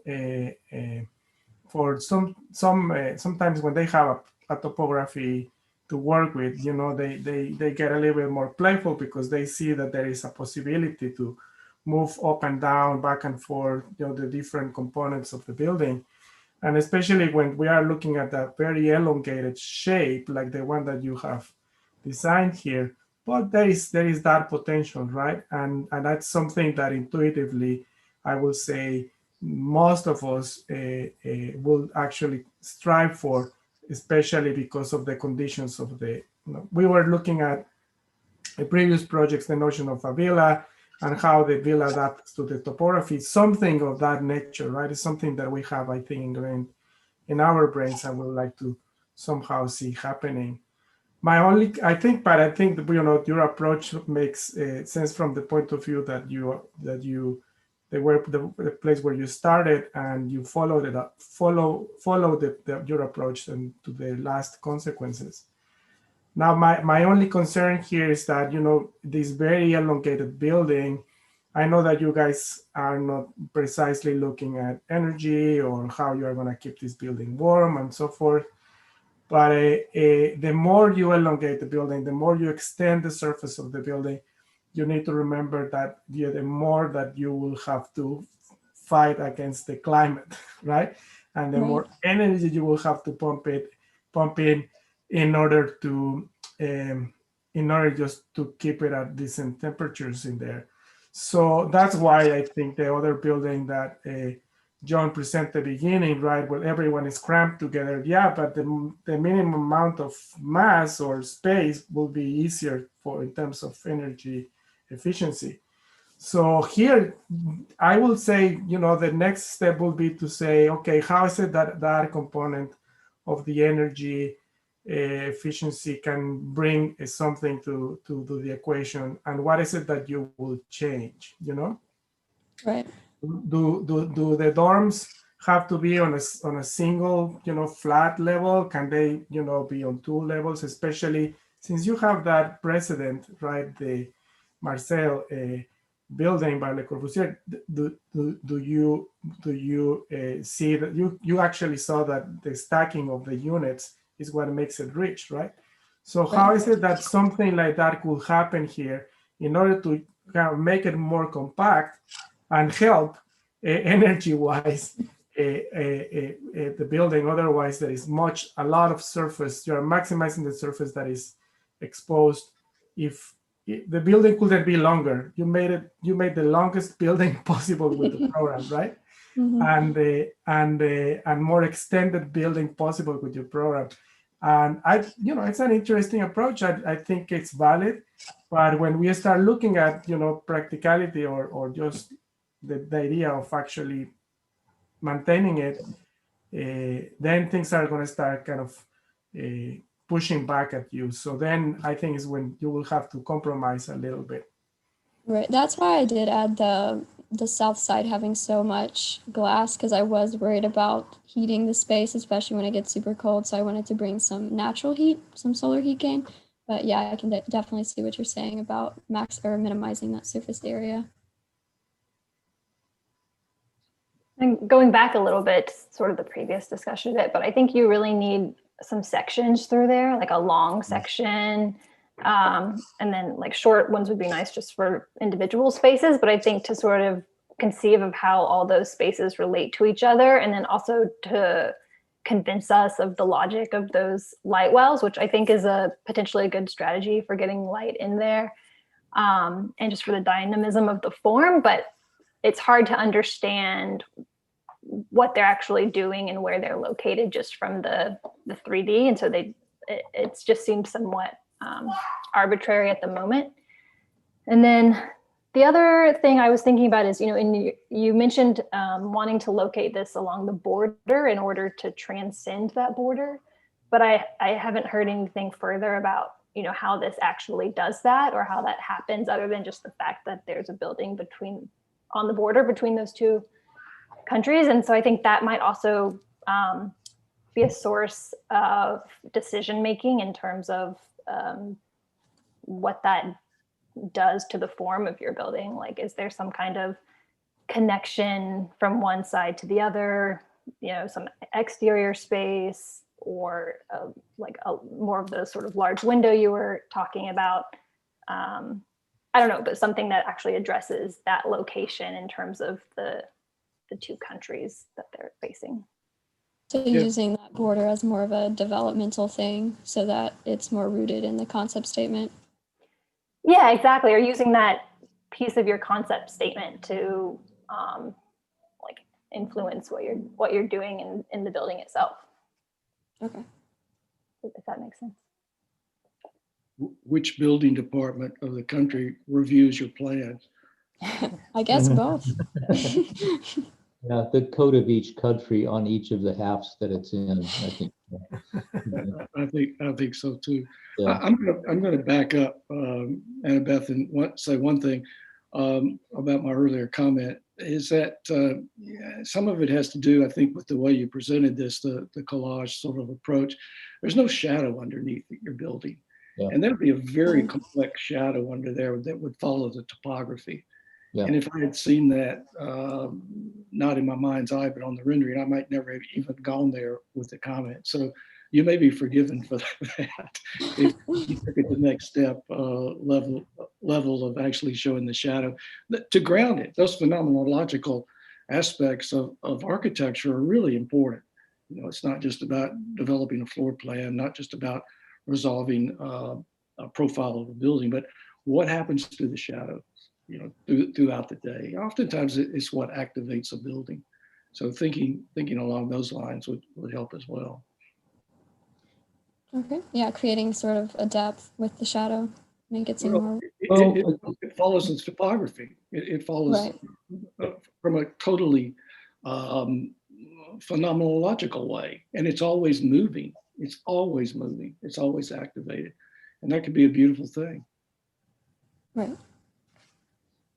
for sometimes when they have a topography to work with, they get a little bit more playful because they see that there is a possibility to move up and down, back and forth, the different components of the building. And especially when we are looking at that very elongated shape, like the one that you have designed here, but there is that potential, right? And that's something that intuitively, I will say, most of us will actually strive for, especially because of the conditions of the, we were looking at the previous projects, the notion of a villa and how the villa adapts to the topography, something of that nature, right? It's something that we have, I think, ingrained in our brains and would like to somehow see happening. I think your approach makes sense from the point of view that the place where you started and you followed it up, follow your approach and to the last consequences. Now, my only concern here is that, this very elongated building, I know that you guys are not precisely looking at energy or how you are going to keep this building warm and so forth. But the more you elongate the building, the more you extend the surface of the building, you need to remember that the more that you will have to fight against the climate, right? And the more energy you will have to pump in order just to keep it at decent temperatures in there. So that's why I think the other building that John presented at the beginning, right, where everyone is cramped together, yeah, but the minimum amount of mass or space will be easier in terms of energy efficiency. So here, I will say, the next step will be to say, okay, how is it that component of the energy efficiency can bring something to the equation, and what is it that you will change, Right. Do the dorms have to be on a single, flat level? Can they, be on two levels, especially since you have that precedent, right? The Marcel building by Le Corbusier. Do you see that you actually saw that the stacking of the units is what makes it rich, right? So how is it that something like that could happen here in order to kind of make it more compact and help energy-wise the building? Otherwise, there is a lot of surface. You are maximizing the surface that is exposed. If the building couldn't be longer, you made the longest building possible with the program, right? Mm-hmm. And more extended building possible with your program. And it's an interesting approach. I think it's valid, but when we start looking at practicality or just the idea of actually maintaining it, then things are going to start kind of pushing back at you. So then I think is when you will have to compromise a little bit. Right. That's why I did add the south side having so much glass, because I was worried about heating the space, especially when it gets super cold. So I wanted to bring some natural heat, some solar heat gain. But yeah, I can definitely see what you're saying about minimizing that surface area. And going back a little bit, sort of the previous discussion bit, but I think you really need some sections through there, like a long section. And then like short ones would be nice just for individual spaces. But I think to sort of conceive of how all those spaces relate to each other, and then also to convince us of the logic of those light wells, which I think is a potentially a good strategy for getting light in there, and just for the dynamism of the form. But it's hard to understand what they're actually doing and where they're located just from the 3D. And so it just seems somewhat arbitrary at the moment. And then the other thing I was thinking about is, you mentioned wanting to locate this along the border in order to transcend that border, but I haven't heard anything further about, how this actually does that or how that happens, other than just the fact that there's a building on the border between those two countries. And so I think that might also be a source of decision-making in terms of what that does to the form of your building. Like, is there some kind of connection from one side to the other, some exterior space, or more of the sort of large window you were talking about? I don't know, but something that actually addresses that location in terms of the two countries that they're facing. So using that border as more of a developmental thing so that it's more rooted in the concept statement. Yeah, exactly. Or using that piece of your concept statement to influence what you're doing in the building itself. Okay. If that makes sense. Which building department of the country reviews your plans? I guess both. Yeah, the code of each country on each of the halves that it's in, I think. I think so too. Yeah. I'm going to back up, Annabeth, and say one thing about my earlier comment is that some of it has to do, I think, with the way you presented this, the collage sort of approach. There's no shadow underneath your building. Yeah. And there'd be a very complex shadow under there that would follow the topography. Yeah. And if I had seen that, not in my mind's eye, but on the rendering, I might never have even gone there with the comment. So you may be forgiven for that if you took it the next step, level of actually showing the shadow. To ground it, those phenomenological aspects of architecture are really important. It's not just about developing a floor plan, not just about resolving a profile of a building, but what happens to the shadow, throughout the day. Oftentimes it's what activates a building. So thinking along those lines would help as well. Okay. Yeah, creating sort of a depth with the shadow, make it seem more. It follows its topography. It follows from a totally phenomenological way, and it's always moving. It's always moving. It's always activated, and that could be a beautiful thing. Right.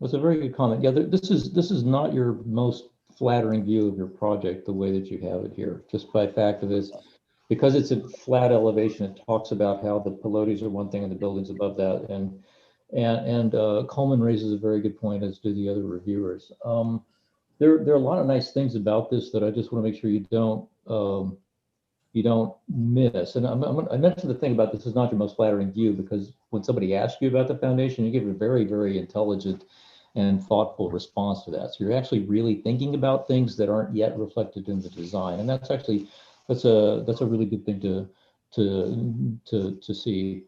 That's a very good comment. Yeah, this is not your most flattering view of your project the way that you have it here, just by fact of this. Because it's a flat elevation, it talks about how the pilotes are one thing and the buildings above that. And Coleman raises a very good point, as do the other reviewers. There are a lot of nice things about this that I just want to make sure you don't miss. And I mentioned the thing about this is not your most flattering view, because when somebody asks you about the foundation, you give a very, very intelligent and thoughtful response to that. So you're actually really thinking about things that aren't yet reflected in the design, and that's actually that's a really good thing to see.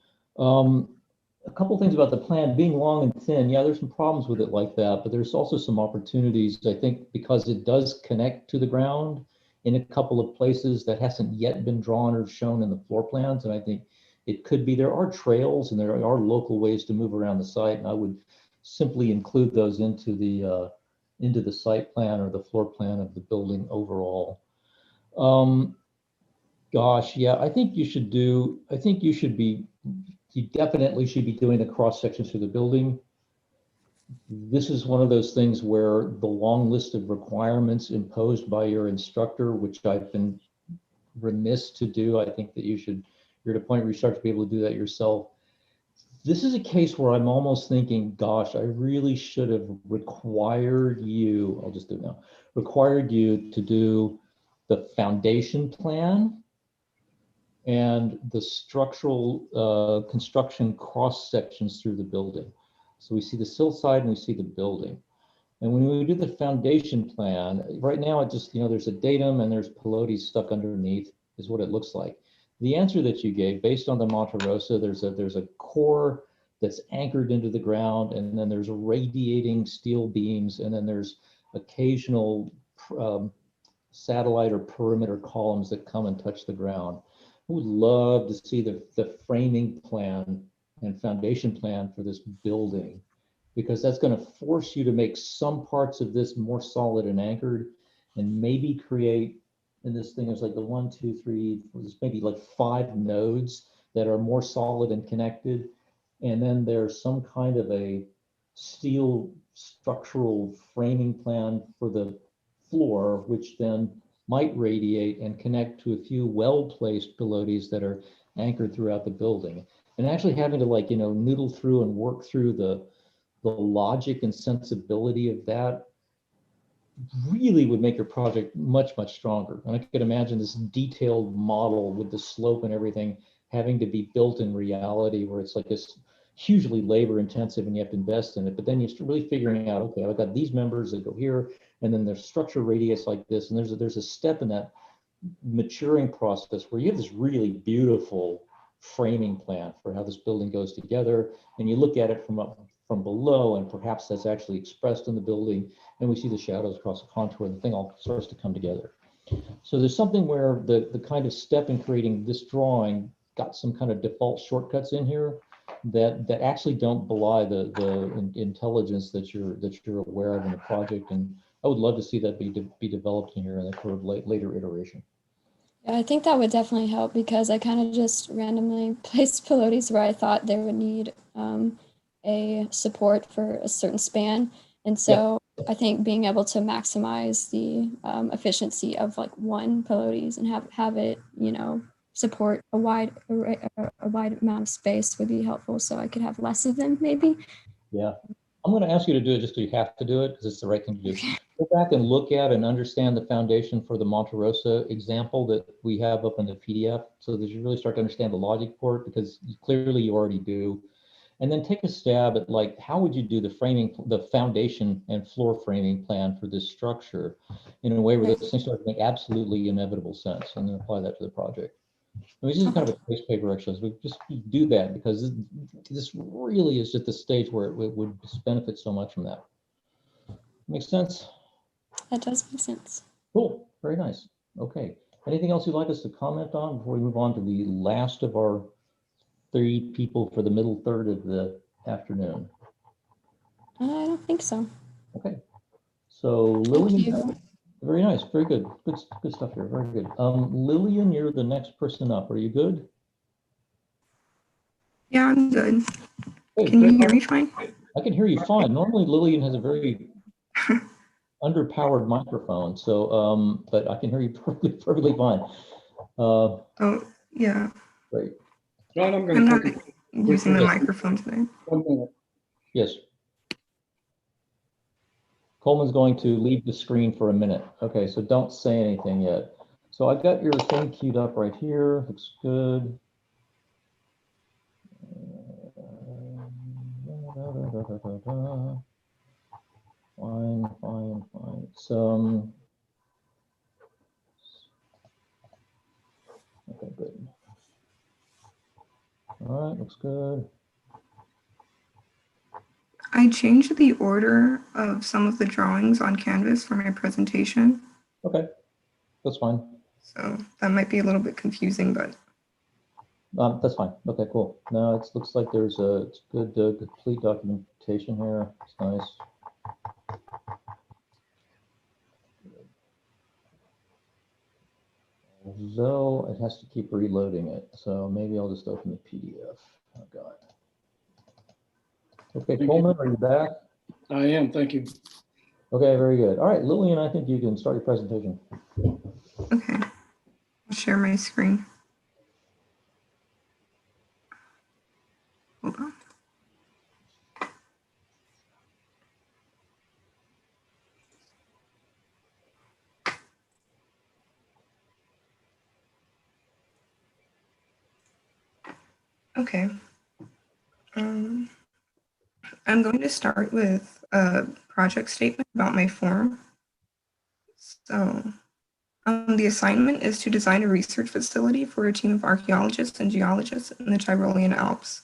A couple things about the plan being long and thin. Yeah, there's some problems with it like that, but there's also some opportunities, I think, because it does connect to the ground in a couple of places that hasn't yet been drawn or shown in the floor plans. And I think it could be, there are trails and there are local ways to move around the site. And I would simply include those into the site plan or the floor plan of the building overall. Gosh, yeah, you definitely should be doing the cross sections through the building. This is one of those things where the long list of requirements imposed by your instructor, which I've been remiss to do, I think that you're at a point where you start to be able to do that yourself. This is a case where I'm almost thinking, gosh, I really should have required you, I'll just do it now, required you to do the foundation plan and the structural construction cross sections through the building. So we see the sill side and we see the building. And when we do the foundation plan, right now it just, there's a datum and there's pilotes stuck underneath is what it looks like. The answer that you gave based on the Monte Rosa, there's a core that's anchored into the ground, and then there's radiating steel beams, and then there's occasional satellite or perimeter columns that come and touch the ground. I would love to see the framing plan and foundation plan for this building, because that's going to force you to make some parts of this more solid and anchored, and maybe create, and this thing is like the 1, 2, 3, there's maybe like 5 nodes that are more solid and connected. And then there's some kind of a steel structural framing plan for the floor, which then might radiate and connect to a few well-placed pilotes that are anchored throughout the building. And actually having to noodle through and work through the logic and sensibility of that really would make your project much, much stronger. And I could imagine this detailed model with the slope and everything having to be built in reality, where it's like this hugely labor intensive and you have to invest in it. But then you're really figuring out, okay, I've got these members that go here, and then there's structure radius like this. And there's a step in that maturing process where you have this really beautiful framing plan for how this building goes together. And you look at it from below, and perhaps that's actually expressed in the building, and we see the shadows across the contour, and the thing all starts to come together. So there's something where the kind of step in creating this drawing got some kind of default shortcuts in here that actually don't belie the intelligence that you're aware of in the project. And I would love to see that be developed in here in a later iteration. Yeah, I think that would definitely help, because I kind of just randomly placed pilotes where I thought they would need a support for a certain span. And so I think being able to maximize the efficiency of like one pilotes and have it, support a wide amount of space would be helpful. So I could have less of them maybe. Yeah, I'm going to ask you to do it just so you have to do it, because it's the right thing to do. Go back and look at and understand the foundation for the Monte Rosa example that we have up in the PDF, so that you really start to understand the logic for it, because clearly you already do. And then take a stab at like, how would you do the foundation and floor framing plan for this structure in a way where those things start to make absolutely inevitable sense, and then apply that to the project. I mean, this is kind of a case paper exercise. We just do that because this really is just the stage where it would benefit so much from that. Makes sense? That does make sense. Cool, very nice. Okay, anything else you'd like us to comment on before we move on to the last of our 3 people for the middle third of the afternoon? I don't think so. Okay, so Lillian, very nice, very good. Good stuff here, very good. Lillian, you're the next person up. Are you good? Yeah, I'm good. Hey, can you hear me fine? I can hear you fine. Normally Lillian has a very underpowered microphone, so, but I can hear you perfectly fine. Oh, yeah. Great. John, I'm I'm going not to take using the Yes. microphone today. 1 minute. Yes. Coleman's going to leave the screen for a minute. Okay, so don't say anything yet. So I've got your thing queued up right here. Looks good. Fine. So, okay, good. All right, looks good. I changed the order of some of the drawings on Canvas for my presentation, Okay, that's fine. so that might be a little bit confusing, but That's fine. Okay, cool. Now it looks like there's a it's good complete documentation here. It's nice. Though it has to keep reloading it, so maybe I'll just open the PDF. Oh God. Okay, Thank Coleman, you. are you back? I am, thank you. Okay, very good. All right, Lillian, I think you can start your presentation. okay. I'll share my screen. Hold on. Okay. I'm going to start with a project statement about my form. So the assignment is to design a research facility for a team of archaeologists and geologists in the Tyrolean Alps.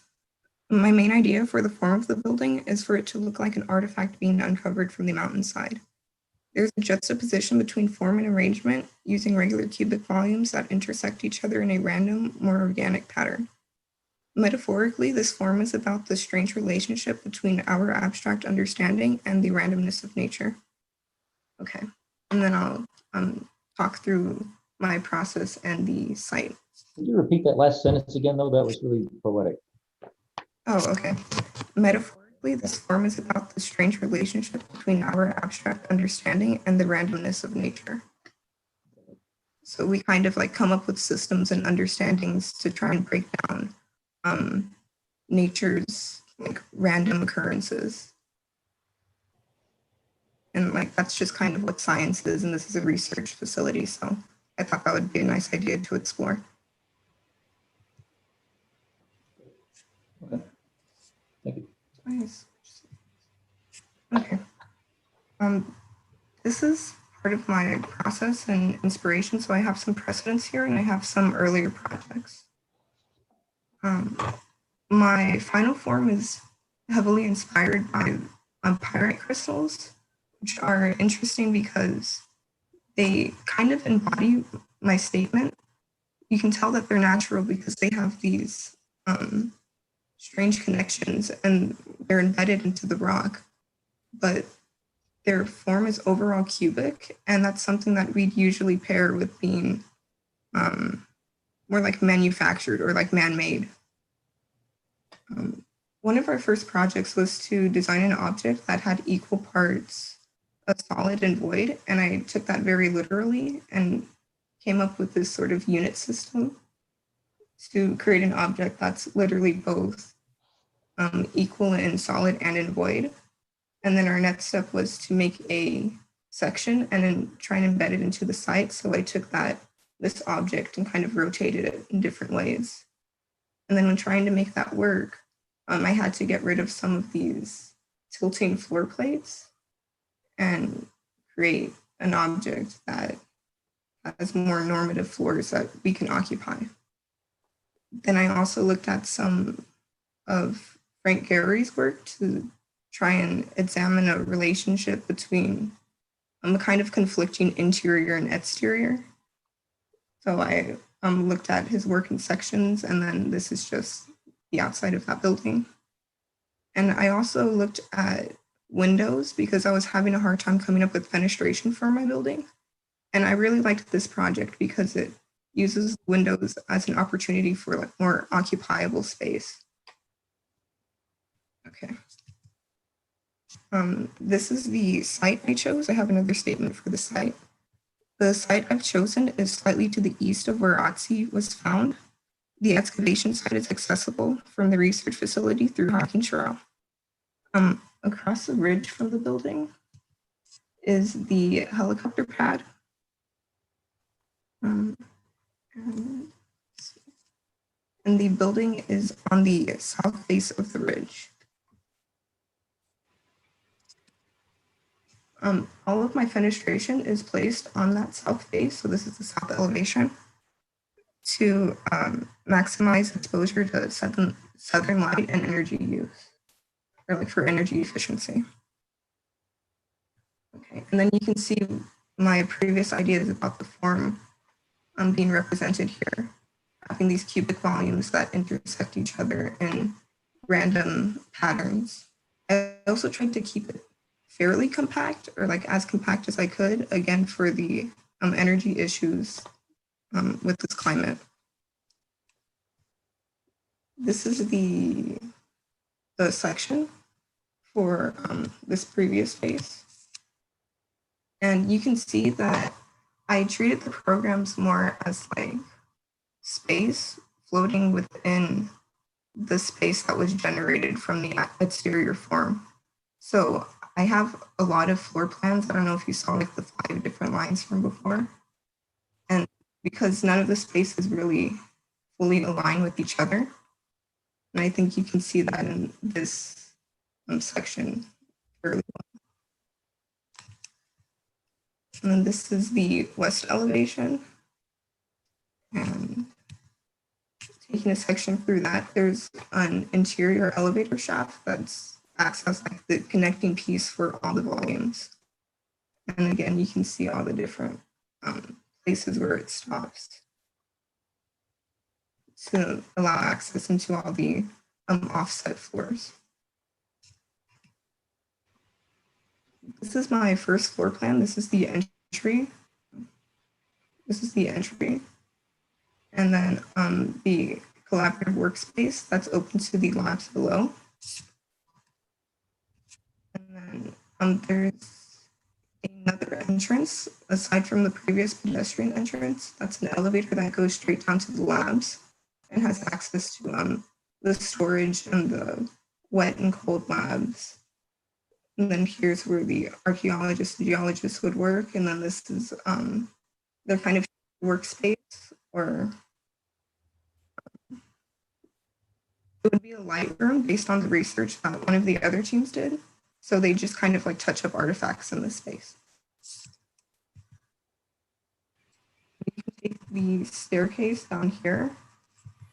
My main idea for the form of the building is for it to look like an artifact being uncovered from the mountainside. There's a juxtaposition between form and arrangement using regular cubic volumes that intersect each other in a random, more organic pattern. Metaphorically, this form is about the strange relationship between our abstract understanding and the randomness of nature. Okay, and then I'll talk through my process and the site. Could you repeat that last sentence again, though? That was really poetic. Oh, okay. Metaphorically, this form is about the strange relationship between our abstract understanding and the randomness of nature. So we kind of like come up with systems and understandings to try and break down nature's like random occurrences. And like that's just kind of what science is, and this is a research facility, so I thought that would be a nice idea to explore. Okay. Thank you. Nice. Okay. This is part of my process and inspiration, so I have some precedents here and I have some earlier projects. My final form is heavily inspired by pyrite crystals, which are interesting because they kind of embody my statement. You can tell that they're natural because they have these strange connections and they're embedded into the rock, but their form is overall cubic, and that's something that we'd usually pair with being more like manufactured or like man-made. One of our first projects was to design an object that had equal parts of solid and void, and I took that very literally and came up with this sort of unit system to create an object that's literally both equal in solid and in void. And then our next step was to make a section and then try and embed it into the site. So I took this object and kind of rotated it in different ways. And then when trying to make that work, I had to get rid of some of these tilting floor plates and create an object that has more normative floors that we can occupy. Then I also looked at some of Frank Gehry's work to try and examine a relationship between a kind of conflicting interior and exterior. So I looked at his work in sections, and then this is just the outside of that building. And I also looked at windows because I was having a hard time coming up with fenestration for my building. And I really liked this project because it uses windows as an opportunity for like more occupiable space. Okay. This is the site I chose. I have another statement for the site. The site I've chosen is slightly to the east of where Otzi was found. The excavation site is accessible from the research facility through hiking trail. Across the ridge from the building is the helicopter pad. And the building is on the south face of the ridge. All of my fenestration is placed on that south face, so this is the south elevation, to maximize exposure to southern light and energy use, or like for energy efficiency. Okay, and then you can see my previous ideas about the form being represented here, having these cubic volumes that intersect each other in random patterns. I also tried to keep it fairly compact, or like as compact as I could, again, for the energy issues with this climate. This is the section for this previous phase. And you can see that I treated the programs more as like space floating within the space that was generated from the exterior form. So I have a lot of floor plans. I don't know if you saw like the 5 different lines from before. And because none of the spaces really fully align with each other. And I think you can see that in this section fairly well. And then this is the west elevation. And taking a section through that, there's an interior elevator shaft that's acts as like the connecting piece for all the volumes. And again, you can see all the different places where it stops to allow access into all the offset floors. This is my first floor plan. This is the entry. This is the entry. And then the collaborative workspace that's open to the labs below. And then there's another entrance aside from the previous pedestrian entrance. That's an elevator that goes straight down to the labs and has access to the storage and the wet and cold labs. And then here's where the archaeologists, the geologists would work. And then this is their kind of workspace, or it would be a light room based on the research that one of the other teams did. So they just kind of like touch up artifacts in this space. You can take the staircase down here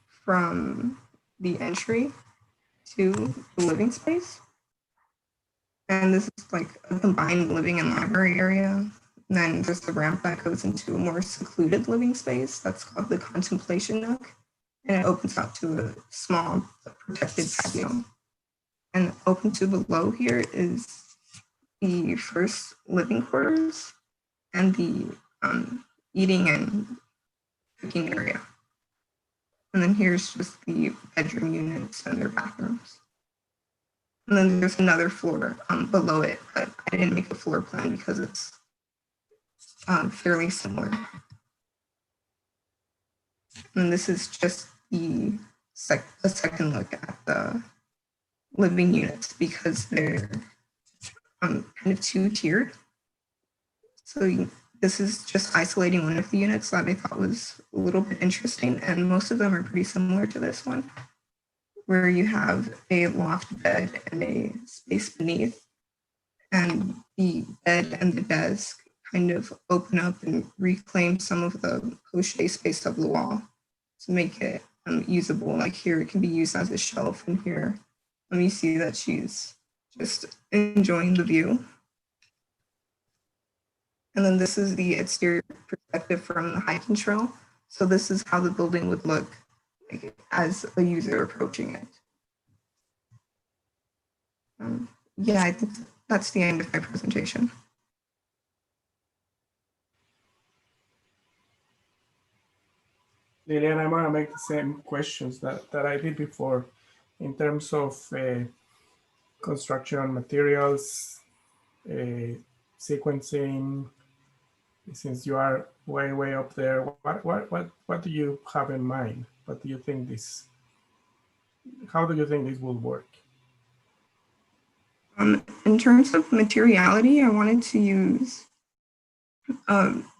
from the entry to the living space. And this is like a combined living and library area. And then there's the ramp that goes into a more secluded living space that's called the contemplation nook. And it opens out to a small protected patio. And open to below here is the first living quarters and the eating and cooking area. And then here's just the bedroom units and their bathrooms. And then there's another floor below it, but I didn't make a floor plan because it's fairly similar. And this is just the a second look at the living units because they're kind of 2-tiered. So this is just isolating one of the units that I thought was a little bit interesting, and most of them are pretty similar to this one, where you have a loft bed and a space beneath, and the bed and the desk kind of open up and reclaim some of the poche space of the wall to make it usable. Like here, it can be used as a shelf, and here, let me see that she's just enjoying the view. And then this is the exterior perspective from the hiking trail. So this is how the building would look like as a user approaching it. Yeah, I think that's the end of my presentation. Lilian, I'm gonna make the same questions that I did before in terms of construction materials, sequencing. Since you are way up there, what do you have in mind? What do you think this? How do you think this will work? In terms of materiality, I wanted to use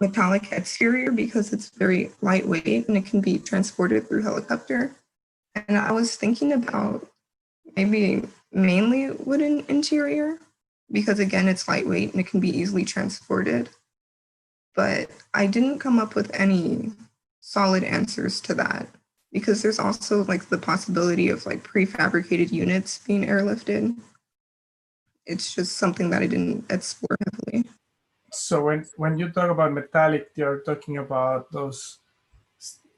metallic exterior because it's very lightweight and it can be transported through helicopter. And I was thinking about maybe mainly wooden interior because again, it's lightweight and it can be easily transported. But I didn't come up with any solid answers to that because there's also like the possibility of like prefabricated units being airlifted. It's just something that I didn't explore heavily. So when you talk about metallic, you're talking about those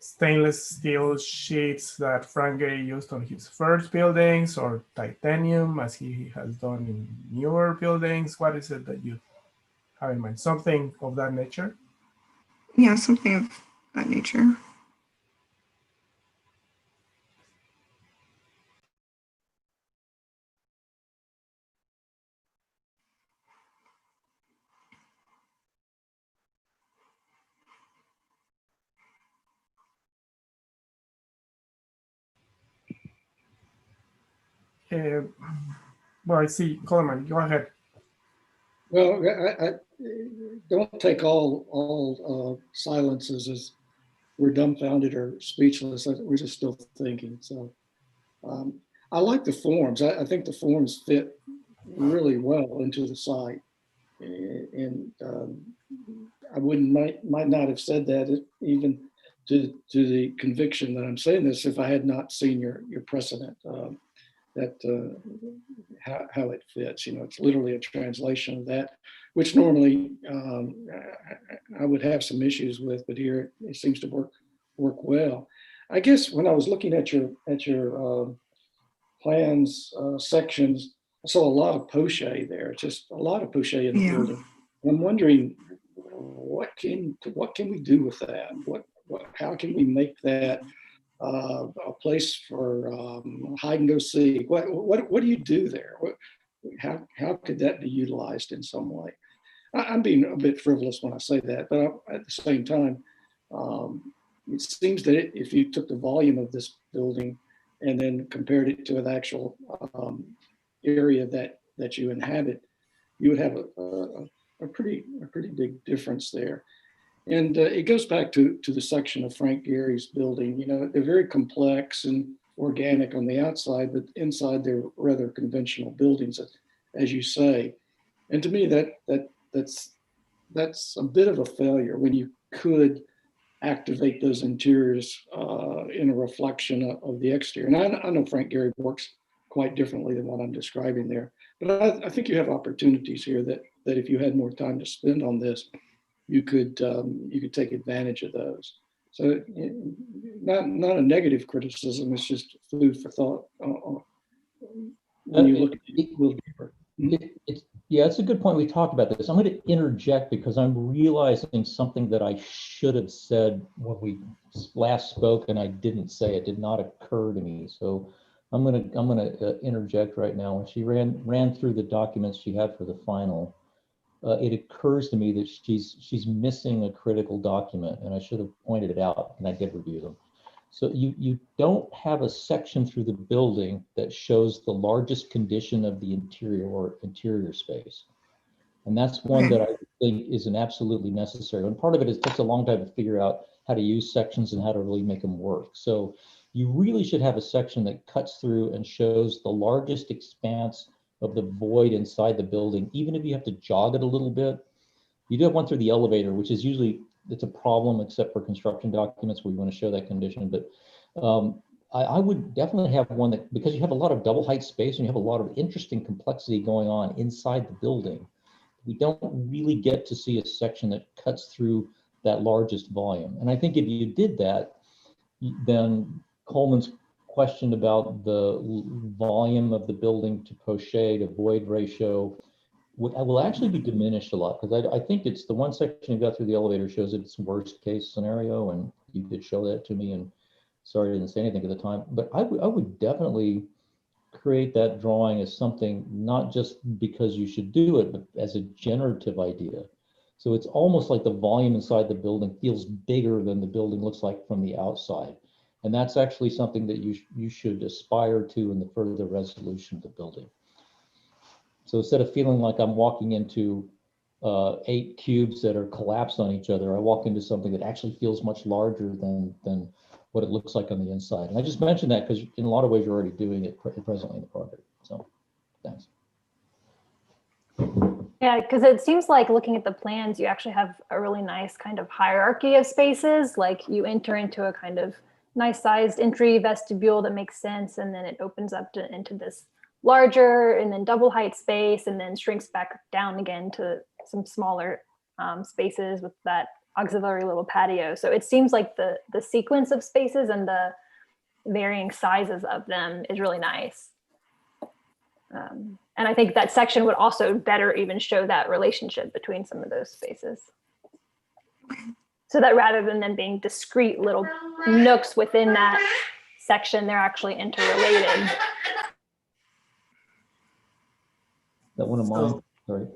stainless steel sheets that Frank Gehry used on his first buildings, or titanium as he has done in newer buildings. What is it that you have in mind? Something of that nature? Yeah, something of that nature. Well, I see. Coleman, go ahead. Well, I don't take all silences as we're dumbfounded or speechless. We're just still thinking. So I like the forms. I think the forms fit really well into the site. And I might not have said that even to the conviction that I'm saying this if I had not seen your precedent. How it fits. You know, it's literally a translation of that, which normally I would have some issues with, but here it seems to work well. I guess when I was looking at your plans sections, I saw a lot of poche there. Just a lot of poche in the building. I'm wondering what can we do with that? How can we make that a place for hide and go seek? What do you do there? How could that be utilized in some way? I'm being a bit frivolous when I say that, but at the same time, it seems that if you took the volume of this building and then compared it to an actual area that you inhabit, you would have a pretty big difference there. And it goes back to the section of Frank Gehry's building. You know, they're very complex and organic on the outside, but inside they're rather conventional buildings, as you say. And to me, that's a bit of a failure when you could activate those interiors in a reflection of the exterior. And I know Frank Gehry works quite differently than what I'm describing there, but I think you have opportunities here that if you had more time to spend on this, you could take advantage of those. So not a negative criticism, it's just food for thought when you look at it a little deeper. Yeah, it's a good point. We talked about this. I'm going to interject because I'm realizing something that I should have said when we last spoke, and I didn't say. It did not occur to me. So I'm going to interject right now. When she ran through the documents she had for the final, it occurs to me that she's missing a critical document, and I should have pointed it out, and I did review them. So you don't have a section through the building that shows the largest condition of the interior space. And that's one that I think is an absolutely necessary. And part of it is it takes a long time to figure out how to use sections and how to really make them work. So you really should have a section that cuts through and shows the largest expanse of the void inside the building, even if you have to jog it a little bit. You do have one through the elevator, which is usually, it's a problem except for construction documents where you want to show that condition. But I would definitely have one that, because you have a lot of double height space and you have a lot of interesting complexity going on inside the building, we don't really get to see a section that cuts through that largest volume. And I think if you did that, then Coleman's question about the volume of the building to poche to void ratio will actually be diminished a lot, because I think it's the one section you got through the elevator shows its worst case scenario, and you did show that to me, and sorry I didn't say anything at the time, but I would definitely create that drawing as something not just because you should do it, but as a generative idea. So it's almost like the volume inside the building feels bigger than the building looks like from the outside. And that's actually something that you should aspire to in the further resolution of the building. So instead of feeling like I'm walking into 8 cubes that are collapsed on each other, I walk into something that actually feels much larger than what it looks like on the inside. And I just mentioned that because in a lot of ways you're already doing it presently in the project. So thanks. Yeah, because it seems like looking at the plans, you actually have a really nice kind of hierarchy of spaces. Like you enter into a kind of nice sized entry vestibule that makes sense. And then it opens up into this larger and then double height space, and then shrinks back down again to some smaller spaces with that auxiliary little patio. So it seems like the sequence of spaces and the varying sizes of them is really nice. And I think that section would also better even show that relationship between some of those spaces. So that rather than them being discrete little nooks within that section, they're actually interrelated. That one of mine, sorry.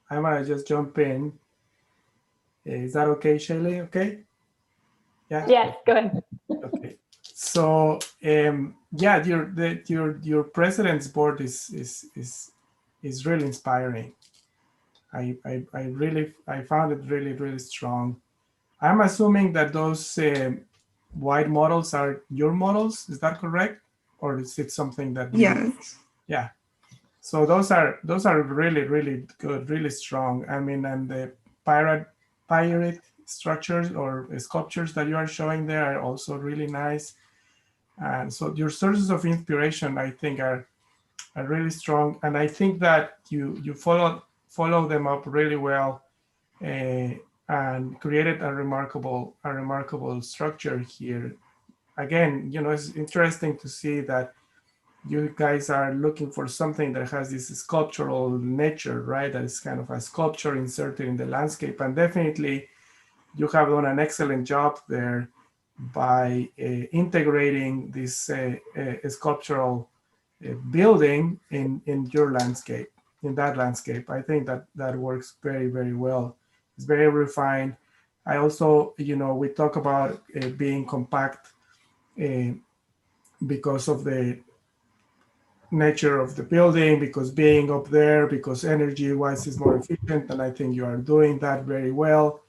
I'm gonna just jump in. Is that okay, Shelley? Okay? Yeah? Yeah, go ahead. Okay. So yeah, your president's board is really inspiring. I found it really strong. I'm assuming that those white models are your models. Is that correct, or is it something that? Yes. Yeah. So those are really good, really strong. I mean, and the pirate structures or sculptures that you are showing there are also really nice. And so your sources of inspiration, I think, are really strong. And I think that you follow them up really well, and created a remarkable structure here. Again, it's interesting to see that you guys are looking for something that has this sculptural nature, right? That is kind of a sculpture inserted in the landscape. And definitely you have done an excellent job there by integrating this sculptural building in your landscape, in that landscape. I think that works very well. It's very refined. I also, we talk about being compact because of the nature of the building, because being up there, because energy wise is more efficient, and I think you are doing that very well.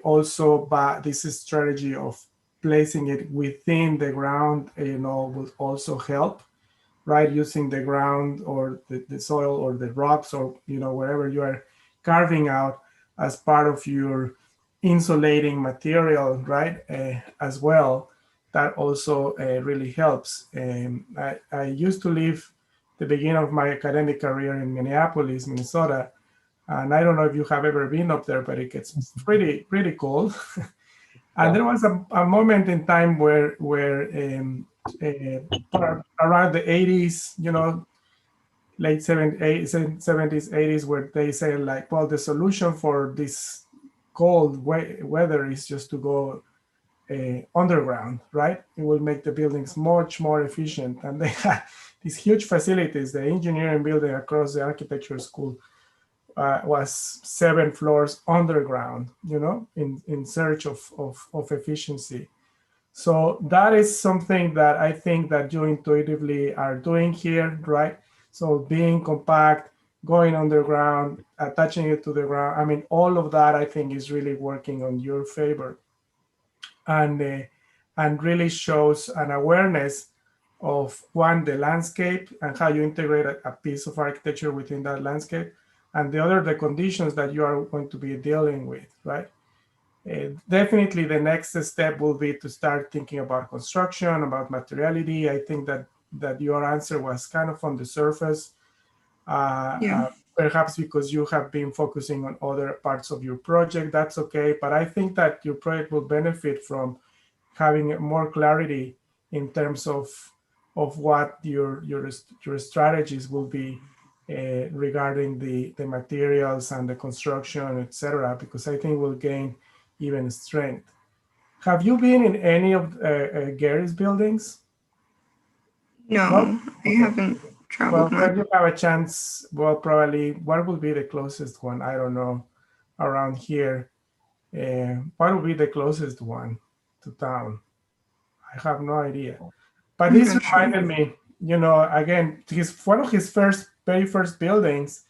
Also, but this strategy of placing it within the ground, will also help, right? Using the ground or the soil or the rocks or wherever you are carving out as part of your insulating material, right? As well, that also really helps. I used to live the beginning of my academic career in Minneapolis, Minnesota. And I don't know if you have ever been up there, but it gets pretty cold. And there was a moment in time where around the 80s, late 70s, 80s, where they say like, well, the solution for this cold weather is just to go underground, right? It will make the buildings much more efficient. And they had these huge facilities. The engineering building across the architecture school was 7 floors underground, in search of efficiency. So that is something that I think that you intuitively are doing here, right? So being compact, going underground, attaching it to the ground. I mean, all of that I think is really working on your favor, and really shows an awareness of one, the landscape and how you integrate a piece of architecture within that landscape, and the other, the conditions that you are going to be dealing with, right? Definitely the next step will be to start thinking about construction, about materiality. I think that your answer was kind of on the surface, perhaps because you have been focusing on other parts of your project. That's okay, but I think that your project will benefit from having more clarity in terms of what your strategies will be regarding the materials and the construction, etc. Because I think we'll gain even strength. Have you been in any of Gary's buildings? No, No? I Okay. haven't Well, traveled when much. you have a chance, well, probably, what will be the closest one? I don't know, around here. What will be the closest one to town? I have no idea. But I'm this not sure. reminded me, again, one of his very first buildings,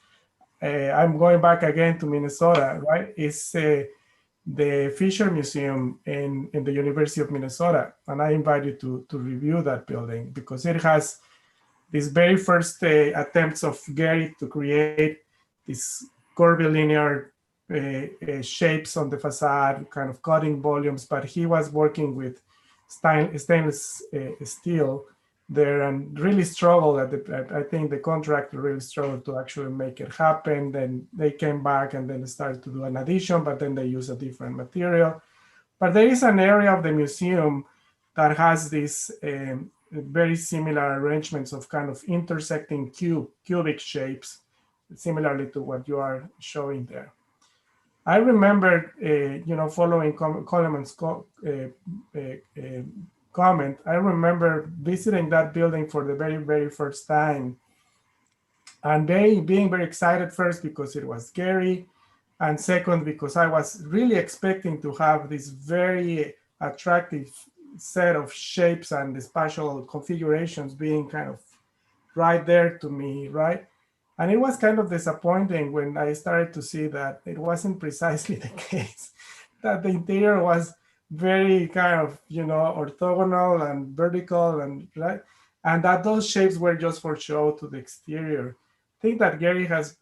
I'm going back again to Minnesota, right? Is the Fisher Museum in the University of Minnesota. And I invite you to review that building because it has these very first attempts of Gary to create these curvilinear shapes on the facade, kind of cutting volumes, but he was working with stainless steel there and really struggled I think the contractor really struggled to actually make it happen. Then they came back and then started to do an addition, but then they use a different material. But there is an area of the museum that has these very similar arrangements of kind of intersecting cubic shapes, similarly to what you are showing there. I remember, following Coleman's comment, I remember visiting that building for the very, very first time and being very excited first because it was Gary, and second because I was really expecting to have this very attractive set of shapes and the spatial configurations being kind of right there to me, right? And it was kind of disappointing when I started to see that it wasn't precisely the case, that the interior was very kind of, orthogonal and vertical and right, and that those shapes were just for show to the exterior. I think that Gary has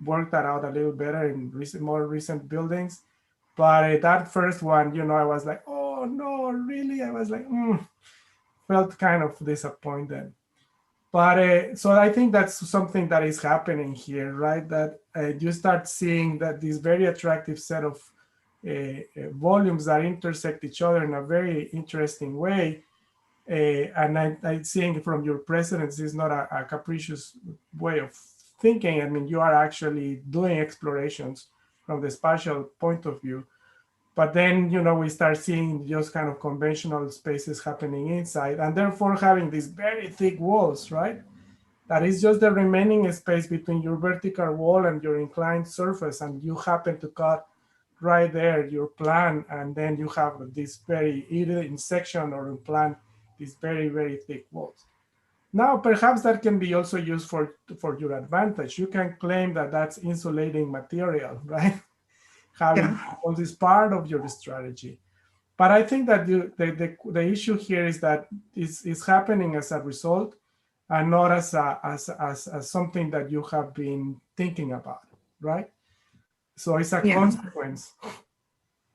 worked that out a little better in more recent buildings, but that first one, I was like, oh no, really? I was like, felt kind of disappointed. But so I think that's something that is happening here, right? That you start seeing that this very attractive set of volumes that intersect each other in a very interesting way. And I think from your precedents is not a capricious way of thinking. I mean, you are actually doing explorations from the spatial point of view. But then, we start seeing just kind of conventional spaces happening inside, and therefore having these very thick walls, right? That is just the remaining space between your vertical wall and your inclined surface, and you happen to cut right there your plan, and then you have this very either in section or in plan, these very, very thick walls. Now, perhaps that can be also used for your advantage. You can claim that that's insulating material, right? Having all this part of your strategy. But I think that the issue here is that it's happening as a result and not as something that you have been thinking about, right? So it's a consequence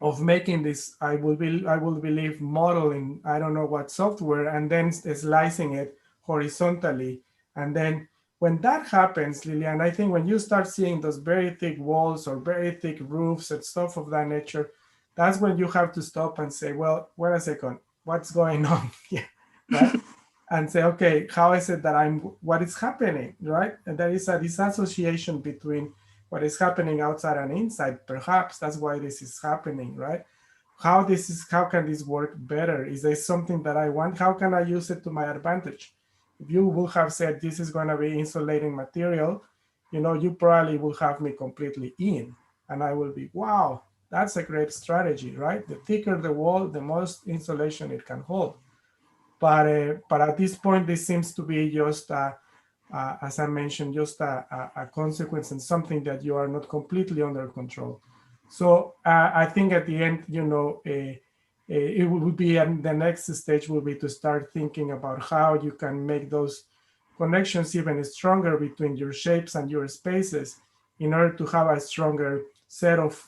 of making this, I will believe, modeling, I don't know what software, and then slicing it horizontally. And then when that happens, Lilian, I think when you start seeing those very thick walls or very thick roofs and stuff of that nature, that's when you have to stop and say, well, wait a second, what's going on here, right? And say, okay, how is it that what is happening, right? And there is a disassociation between what is happening outside and inside. Perhaps that's why this is happening, right? How can this work better? Is there something that I want? How can I use it to my advantage? If you will have said this is going to be insulating material, you probably will have me completely in, and I will be, wow, that's a great strategy, right? The thicker the wall, the most insulation it can hold. But at this point, this seems to be just, as I mentioned, just a consequence and something that you are not completely under control. So I think at the end, it will be, and the next stage will be to start thinking about how you can make those connections even stronger between your shapes and your spaces in order to have a stronger set of,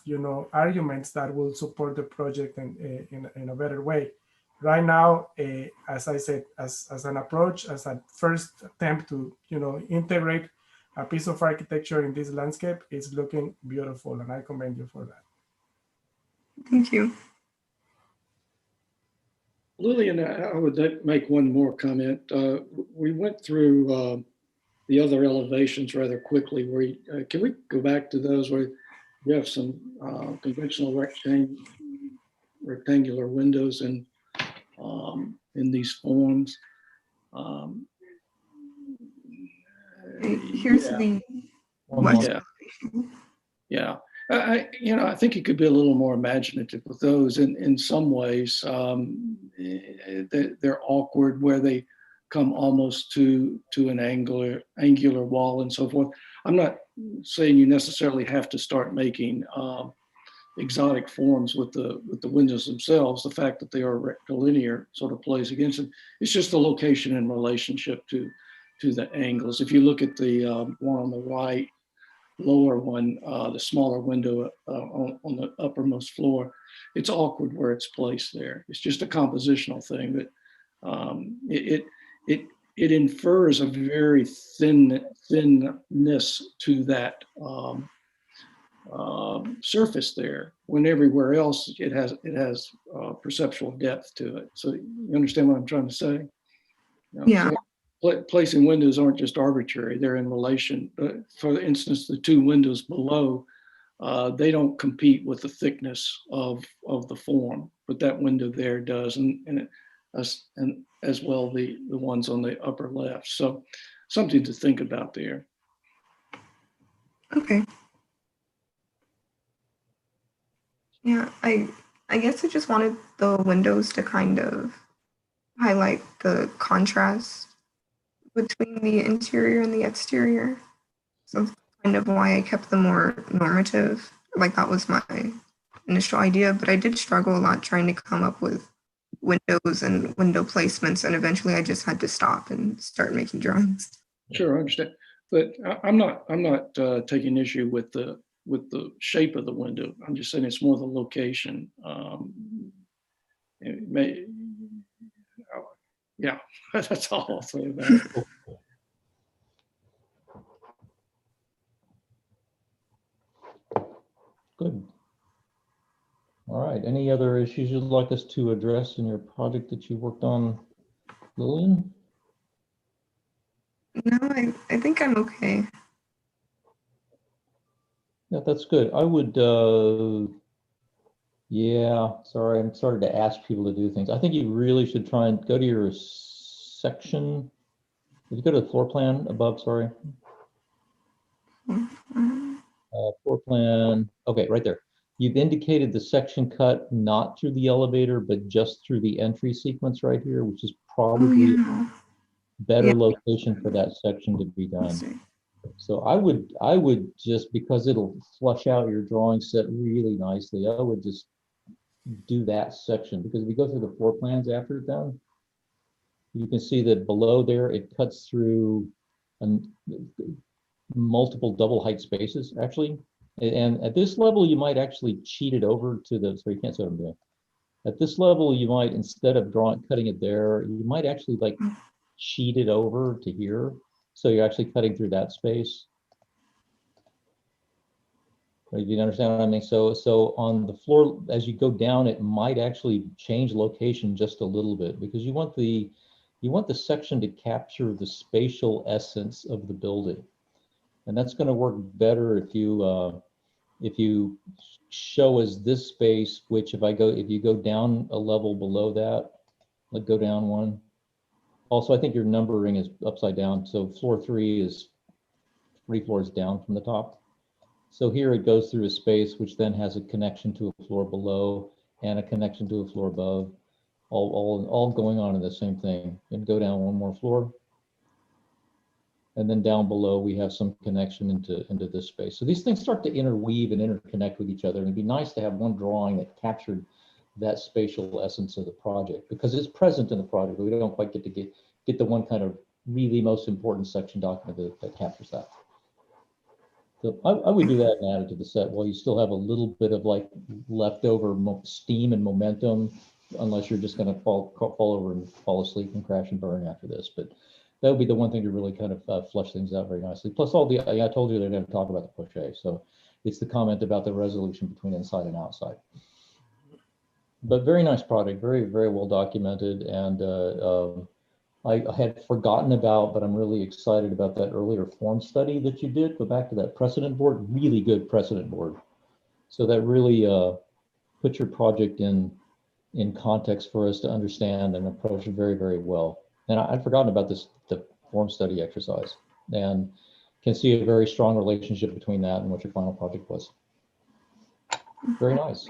arguments that will support the project in a better way. Right now, as I said, as an approach, as a first attempt to, integrate a piece of architecture in this landscape, it's looking beautiful, and I commend you for that. Thank you. Lillian, I would make one more comment. We went through the other elevations rather quickly. Can we go back to those where you have some conventional rectangle rectangular windows in these forms. Here's Yeah. the One west. more. Yeah. I think you could be a little more imaginative with those. In some ways, they're awkward where they come almost to an angular wall and so forth. I'm not saying you necessarily have to start making exotic forms with the windows themselves. The fact that they are rectilinear sort of plays against it. It's just the location in relationship to the angles. If you look at the one on the right, lower one, the smaller window on the uppermost floor, it's awkward where it's placed there. It's just a compositional thing, but it infers a very thinness to that surface there, when everywhere else it has perceptual depth to it. So you understand what I'm trying to say? You know, Yeah. so placing windows aren't just arbitrary, they're in relation. For instance, the two windows below, they don't compete with the thickness of the form, but that window there does, and as well the ones on the upper left. So something to think about there. Okay. Yeah, I guess I just wanted the windows to kind of highlight the contrast between the interior and the exterior. So that's kind of why I kept them more normative. Like that was my initial idea, but I did struggle a lot trying to come up with windows and window placements, and eventually I just had to stop and start making drawings. Sure, I understand, but I'm not taking issue with the shape of the window. I'm just saying it's more the location. It may, yeah, that's all I'll say about it. Good. All right. Any other issues you'd like us to address in your project that you worked on, Lillian? No, I think I'm okay. Yeah, that's good. I would, yeah, sorry, I'm starting to ask people to do things. I think you really should try and go to your section. If you go to the floor plan above, sorry. Floor plan, okay, right there. You've indicated the section cut not through the elevator, but just through the entry sequence right here, which is probably a better location for that section to be done. So I would just, because it'll flush out your drawing set really nicely, I would just do that section, because if you go through the floor plans after it's done, you can see that below there, it cuts through multiple double height spaces, actually. And at this level, you might actually cheat it over to the, so you can't see what I'm doing. At this level, you might, instead of cutting it there, you might actually like cheat it over to here. So you're actually cutting through that space. Do you understand what I mean? So on the floor, as you go down, it might actually change location just a little bit, because you want the section to capture the spatial essence of the building. And that's going to work better if you show us this space, which if you go down a level below that, like go down one. Also, I think your numbering is upside down. So floor 3 is 3 floors down from the top. So here it goes through a space, which then has a connection to a floor below and a connection to a floor above, all going on in the same thing. And go down one more floor. And then down below, we have some connection into this space. So these things start to interweave and interconnect with each other. And it'd be nice to have one drawing that captured that spatial essence of the project, because it's present in the project, but we don't quite get the one kind of really most important section document that captures that. So I would do that and add it to the set while you still have a little bit of like leftover steam and momentum, unless you're just going to fall over and fall asleep and crash and burn after this. But that would be the one thing to really kind of flush things out very nicely. Plus all the, I told you they're going to talk about the poche. So it's the comment about the resolution between inside and outside. But very nice project, very, very well documented. And I had forgotten about, but I'm really excited about that earlier form study that you did. Go back to that precedent board, really good precedent board. So that really put your project in in context for us to understand and approach very, very well. And I'd forgotten about this, the form study exercise, and can see a very strong relationship between that and what your final project was. Very nice.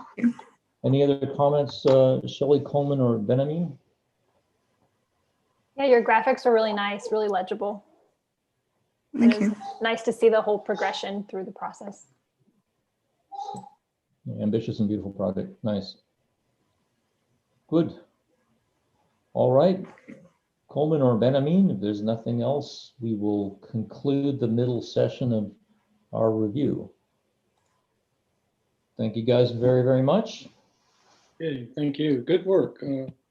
Any other comments, Shelley, Coleman, or Benjamin? Yeah, your graphics are really nice, really legible. Thank It was you. nice to see the whole progression through the process. Ambitious and beautiful project. Nice. Good. All right. Coleman or Benjamin, if there's nothing else, we will conclude the middle session of our review. Thank you guys very, very much. Okay, thank you. Good work.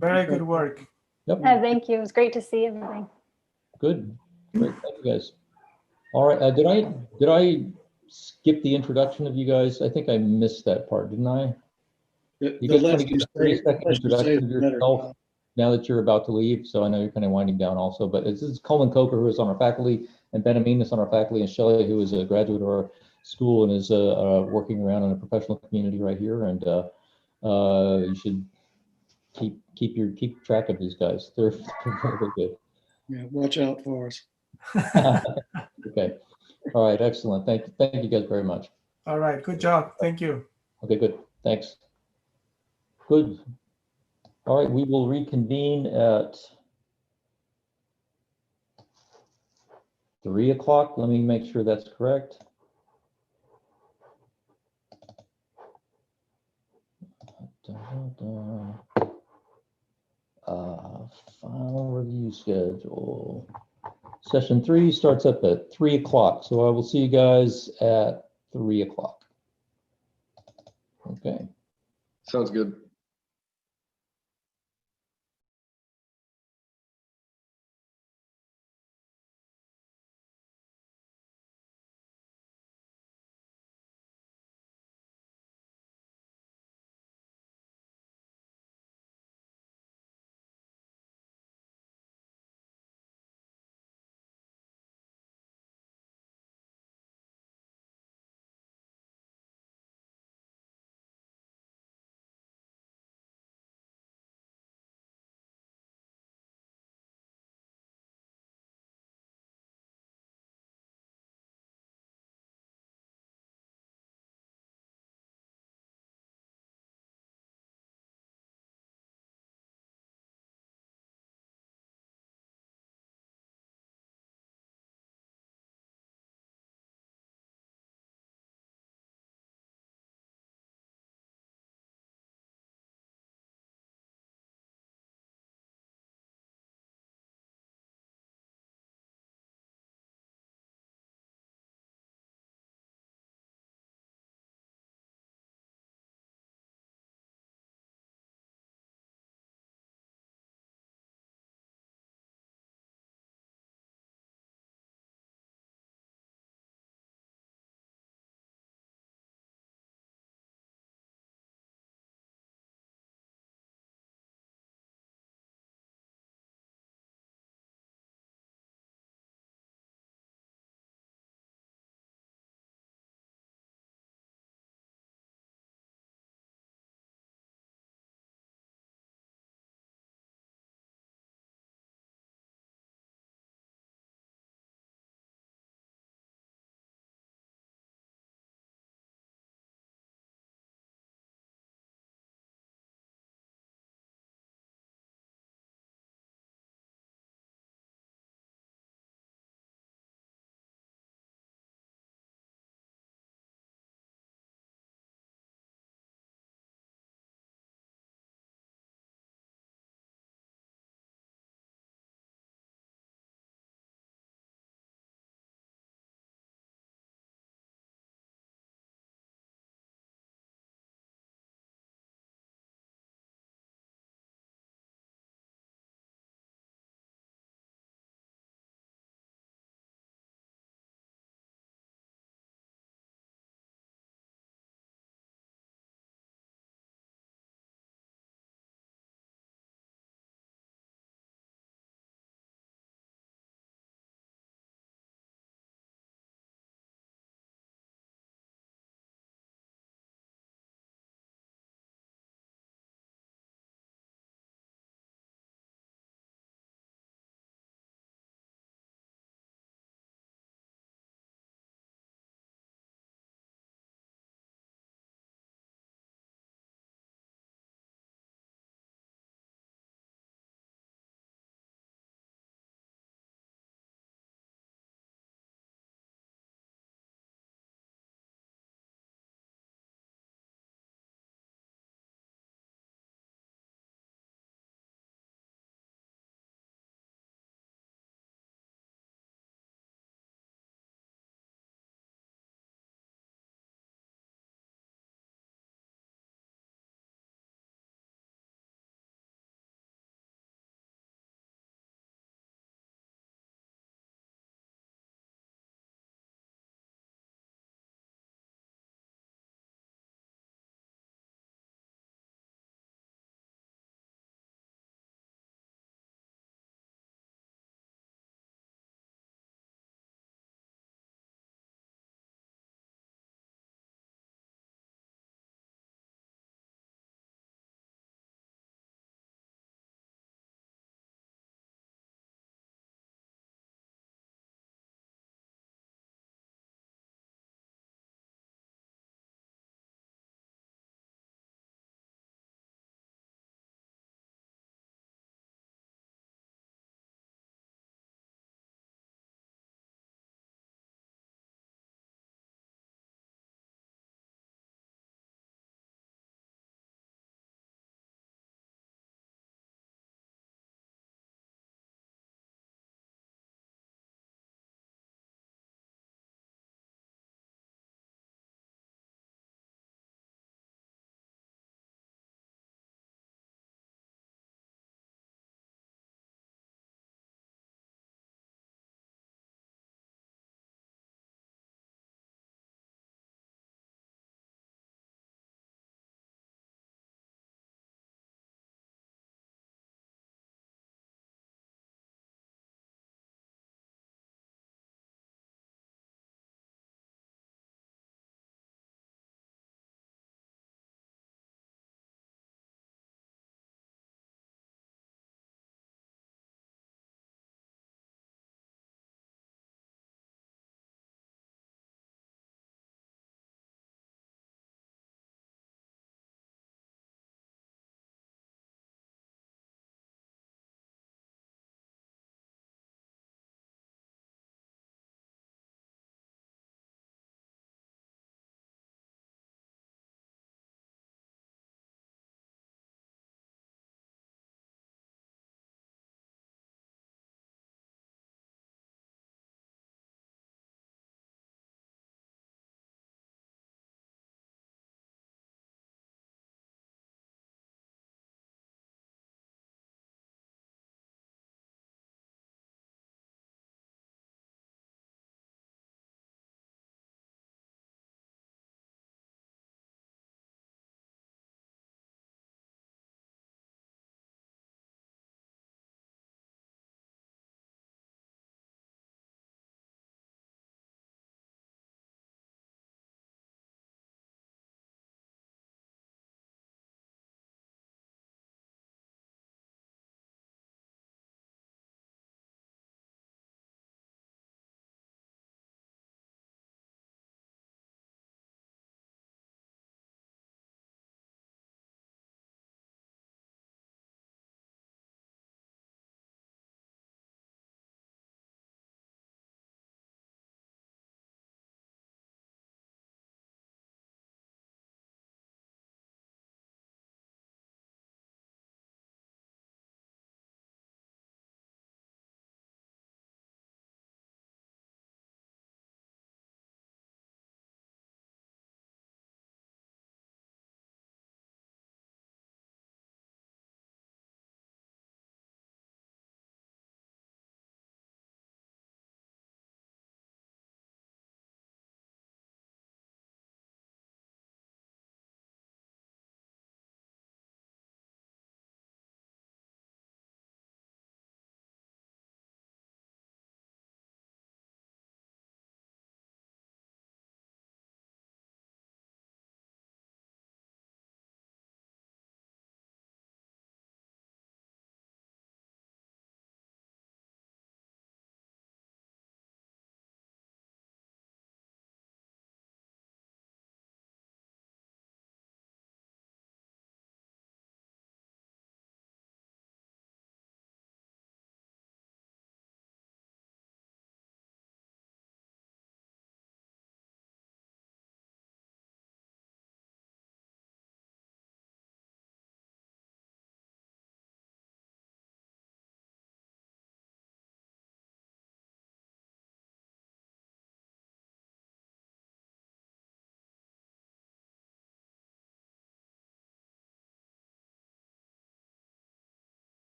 Very good work. Yep. Thank you. It was great to see everything. Good. Great. Thank you guys. All right. Did I skip the introduction of you guys? I think I missed that part, didn't I? You guys want to give a 30-second introduction of yourself now that you're about to leave? So I know you're kind of winding down also, but this is Coleman Coker, who is on our faculty, and Benjamin is on our faculty, and Shelley, who is a graduate of our school and is working around in a professional community right here. And you should keep track of these guys. They're very good. Yeah, watch out for us. Okay. All right. Excellent. Thank you guys very much. All right. Good job. Thank you. Okay. Good. Thanks. Good. All right. We will reconvene at 3 o'clock. Let me make sure that's correct. Final review schedule. Session 3 starts up at 3 o'clock. So I will see you guys at 3 o'clock. Okay. Sounds good.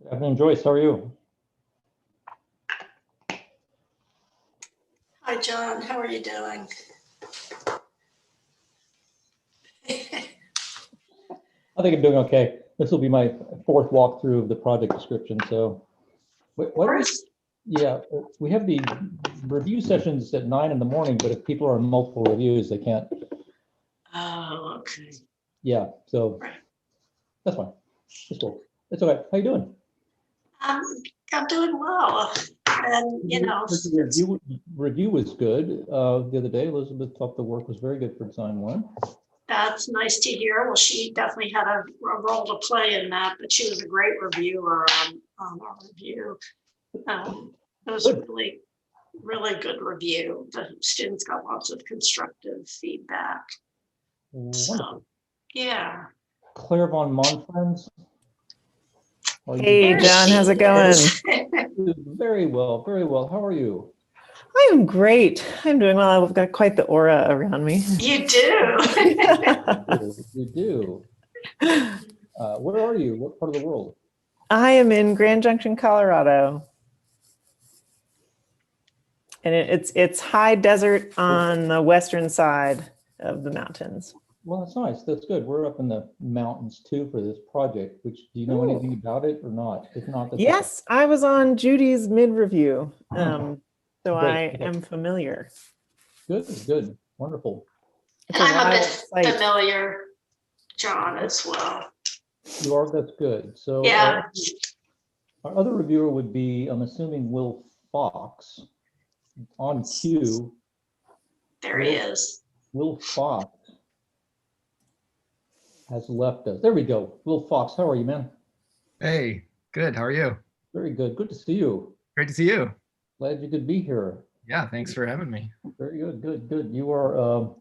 Good afternoon, Joyce. How are you? Hi, John. How are you doing? I think I'm doing okay. This will be my fourth walkthrough of the project description. So, yeah, we have the review sessions at 9 in the morning, but if people are in multiple reviews, they can't. Oh, okay. Yeah, so that's fine. It's cool. It's okay. How you doing? I'm doing well. And, you know, Review was good the other day. Elizabeth thought the work was very good for design one. that's nice to hear. Well, she definitely had a role to play in that, but she was a great reviewer on our review. It was a really, really good review. The students got lots of constructive feedback. Wonderful. So, yeah. Claire von Monfriends. Hey, John, how's it going? Very well, very well. How are you? I am great. I'm doing well. I've got quite the aura around me. You do. You do. Where are you? What part of the world? I am in Grand Junction, Colorado. And it's high desert on the western side of the mountains. Well, that's nice. That's good. We're up in the mountains too for this project, which do you know anything about it or not? If not, that's yes, okay. I was on Judy's mid-review, so great. I am familiar. Good, good, wonderful. And I'm a bit familiar, John, as well. You are, that's good. So yeah. Our other reviewer would be, I'm assuming, Will Fox on cue. There he is. Will Fox has left us. There we go. Will Fox, how are you, man? Hey, good. How are you? Very good. Good to see you. Great to see you. Glad you could be here. Yeah, thanks for having me. Very good. Good. Good. You are.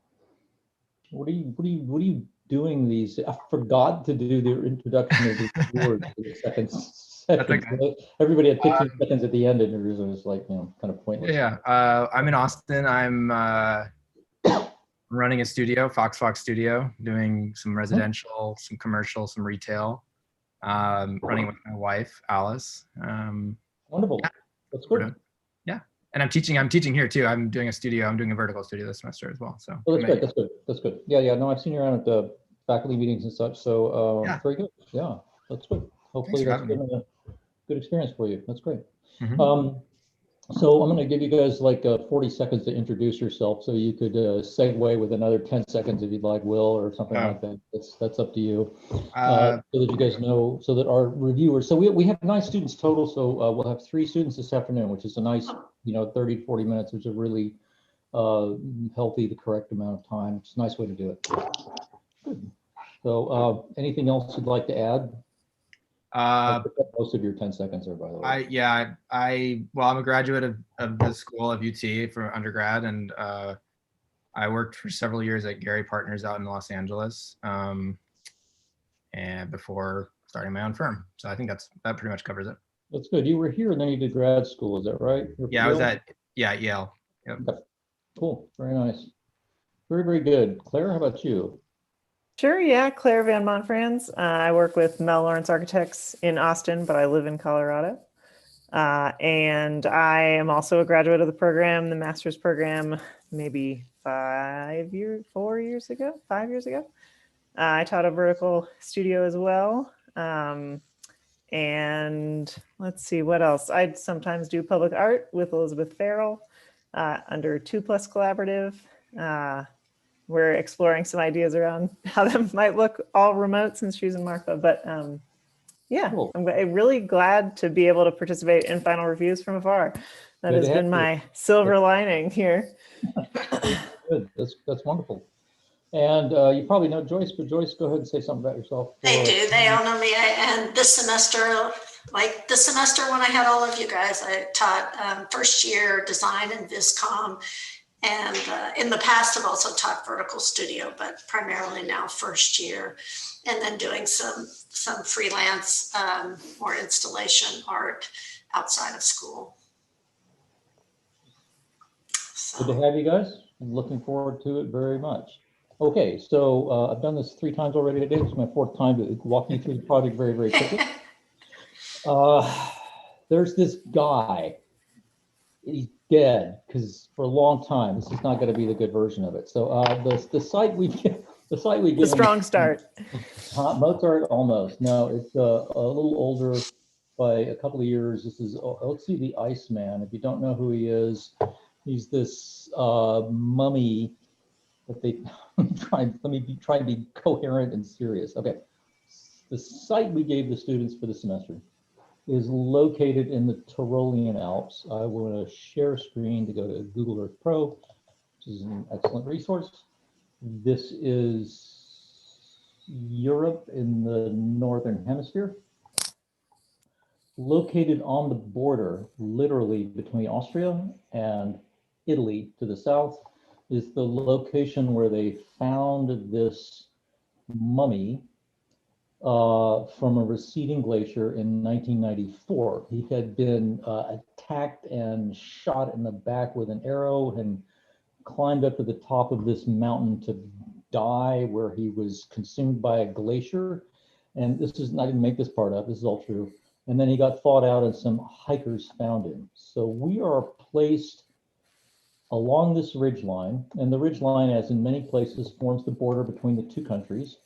What are you doing these? I forgot to do the introduction of these words for the second. Okay. Everybody had 15 seconds at the end, and it was like, you know, kind of pointless. Yeah. I'm in Austin. I'm running a studio, Fox Studio, doing some residential, some commercial, some retail. Running with my wife, Alice. Wonderful. Yeah. That's good. Yeah. And I'm teaching here too. I'm doing a vertical studio this semester as well. So that's good. That's good. That's good. Yeah. Yeah. No, I've seen you around at the faculty meetings and such. So very good. Yeah, that's good. Hopefully that's been a good experience for you. That's great. Mm-hmm. So I'm going to give you guys like 40 seconds to introduce yourself. So you could segue with another 10 seconds if you'd like, Will, or something like that. That's up to you. So that you guys know, so that our reviewers, so we have 9 students total. So we'll have 3 students this afternoon, which is a nice, 30 to 40 minutes, which is a really healthy, the correct amount of time. It's a nice way to do it. Good. So anything else you'd like to add? Most of your 10 seconds are, by the way. I'm a graduate of the school of UT for undergrad, and I worked for several years at Gary Partners out in Los Angeles, and before starting my own firm. So I think that pretty much covers it. That's good. You were here and then you did grad school, is that right? Yeah, I was at Yale. Yep. Okay. Cool. Very nice. Very, very good. Claire, how about you? Sure, yeah, Claire Van Montfrans. I work with Mel Lawrence Architects in Austin, but I live in Colorado. And I am also a graduate of the program, the master's program, maybe 5 years ago. I taught a vertical studio as well. And let's see, what else? I sometimes do public art with Elizabeth Farrell under 2+ Collaborative. We're exploring some ideas around how that might look all remote since she's in Marfa, but yeah, cool. I'm really glad to be able to participate in final reviews from afar. That has been my silver lining here. Good, that's wonderful. And you probably know Joyce, but Joyce, go ahead and say something about yourself. They do, they all know me. And this semester, when I had all of you guys, I taught first year design and Viscom. And in the past, I've also taught vertical studio, but primarily now first year, and then doing some freelance or installation art outside of school. So. Good to have you guys. I'm looking forward to it very much. Okay, so I've done this 3 times already today. This is my 4th time to walk you through the project very, very quickly. There's this guy. He's dead because for a long time. This is not going to be the good version of it. So the site we The strong start. Mozart almost. No, it's a little older by a couple of years. This is, let's see, the Iceman. If you don't know who he is, he's this mummy that they let me try and be coherent and serious. Okay, the site we gave the students for the semester is located in the Tyrolean Alps. I want to share screen to go to Google Earth Pro, which is an excellent resource. This is Europe in the Northern Hemisphere. Located on the border, literally between Austria and Italy to the south, is the location where they found this mummy from a receding glacier in 1994. He had been attacked and shot in the back with an arrow and climbed up to the top of this mountain to die, where he was consumed by a glacier. And this is, I didn't make this part up, this is all true. And then he got thawed out and some hikers found him. So we are placed along this ridgeline, and the ridgeline, as in many places, forms the border between the two countries.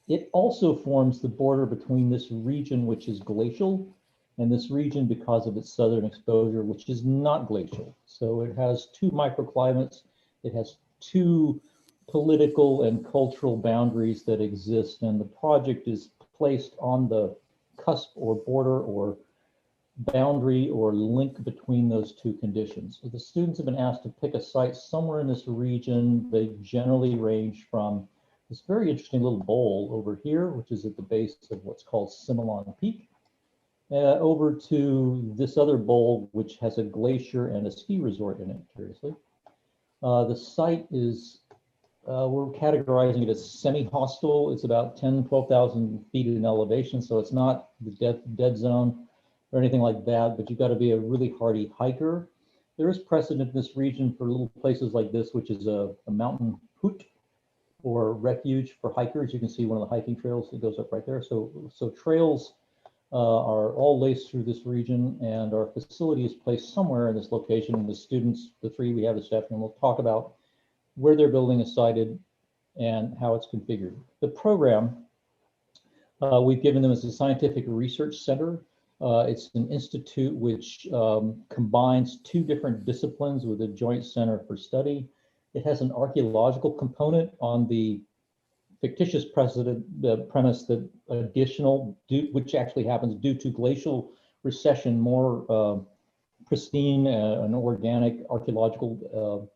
It also forms the border between this region, which is glacial, and this region, because of its southern exposure, which is not glacial. So it has two microclimates. It has two political and cultural boundaries that exist, and the project is placed on the cusp or border or boundary or link between those two conditions. So the students have been asked to pick a site somewhere in this region. They generally range from this very interesting little bowl over here, which is at the base of what's called Similon Peak, over to this other bowl, which has a glacier and a ski resort in it, curiously. The site is, we're categorizing it as semi-hostile. It's about 10, 12,000 feet in elevation, so it's not the dead zone or anything like that, but you've got to be a really hardy hiker. There is precedent in this region for little places like this, which is a mountain hoot or refuge for hikers. You can see one of the hiking trails that goes up right there. So trails are all laced through this region, and our facility is placed somewhere in this location. And the students, the three we have this afternoon, will talk about where their building is sited and how it's configured. The program we've given them as a scientific research center. It's an institute which combines two different disciplines with a joint center for study. It has an archaeological component on the fictitious premise that which actually happens due to glacial recession, more pristine and organic archaeological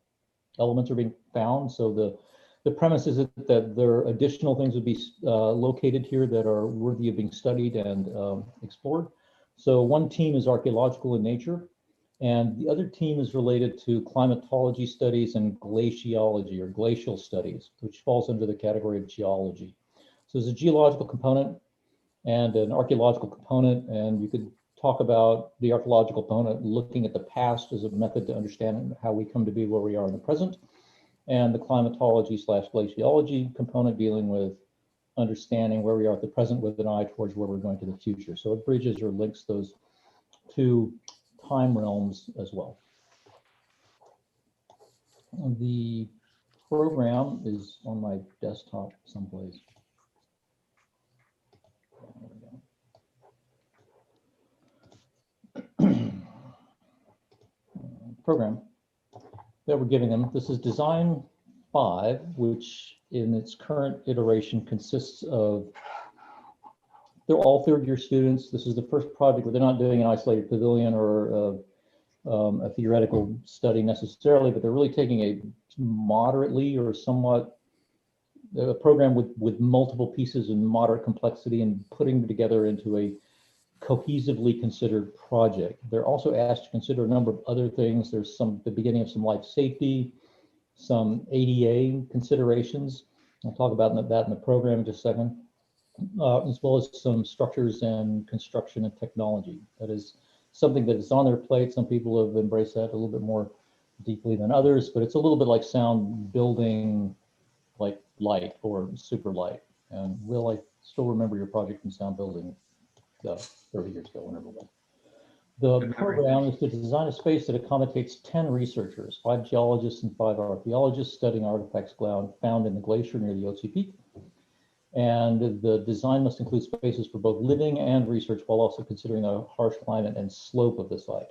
elements are being found. So the premise is that there are additional things would be located here that are worthy of being studied and explored. So one team is archaeological in nature, and the other team is related to climatology studies and glaciology or glacial studies, which falls under the category of geology. So there's a geological component and an archaeological component, and you could talk about the archaeological component looking at the past as a method to understand how we come to be where we are in the present, and the climatology / glaciology component dealing with understanding where we are at the present with an eye towards where we're going to the future. So it bridges or links those two time realms as well. The program is on my desktop someplace. Program that we're giving them. This is design 5, which in its current iteration consists of, they're all third-year students. This is the first project where they're not doing an isolated pavilion or a theoretical study necessarily, but they're really taking a moderately or somewhat a program with multiple pieces and moderate complexity and putting them together into a cohesively considered project. They're also asked to consider a number of other things. There's the beginning of some life safety, some ADA considerations. I'll talk about that in the program in just a second, as well as some structures and construction and technology. That is something that is on their plate. Some people have embraced that a little bit more deeply than others, but it's a little bit like sound building, like light or super light. And Will, I still remember your project in sound building. So 30 years ago, whenever it was. The program is to design a space that accommodates 10 researchers, 5 geologists and 5 archaeologists studying artifacts found in the glacier near the Otzi Peak. And the design must include spaces for both living and research while also considering the harsh climate and slope of the site.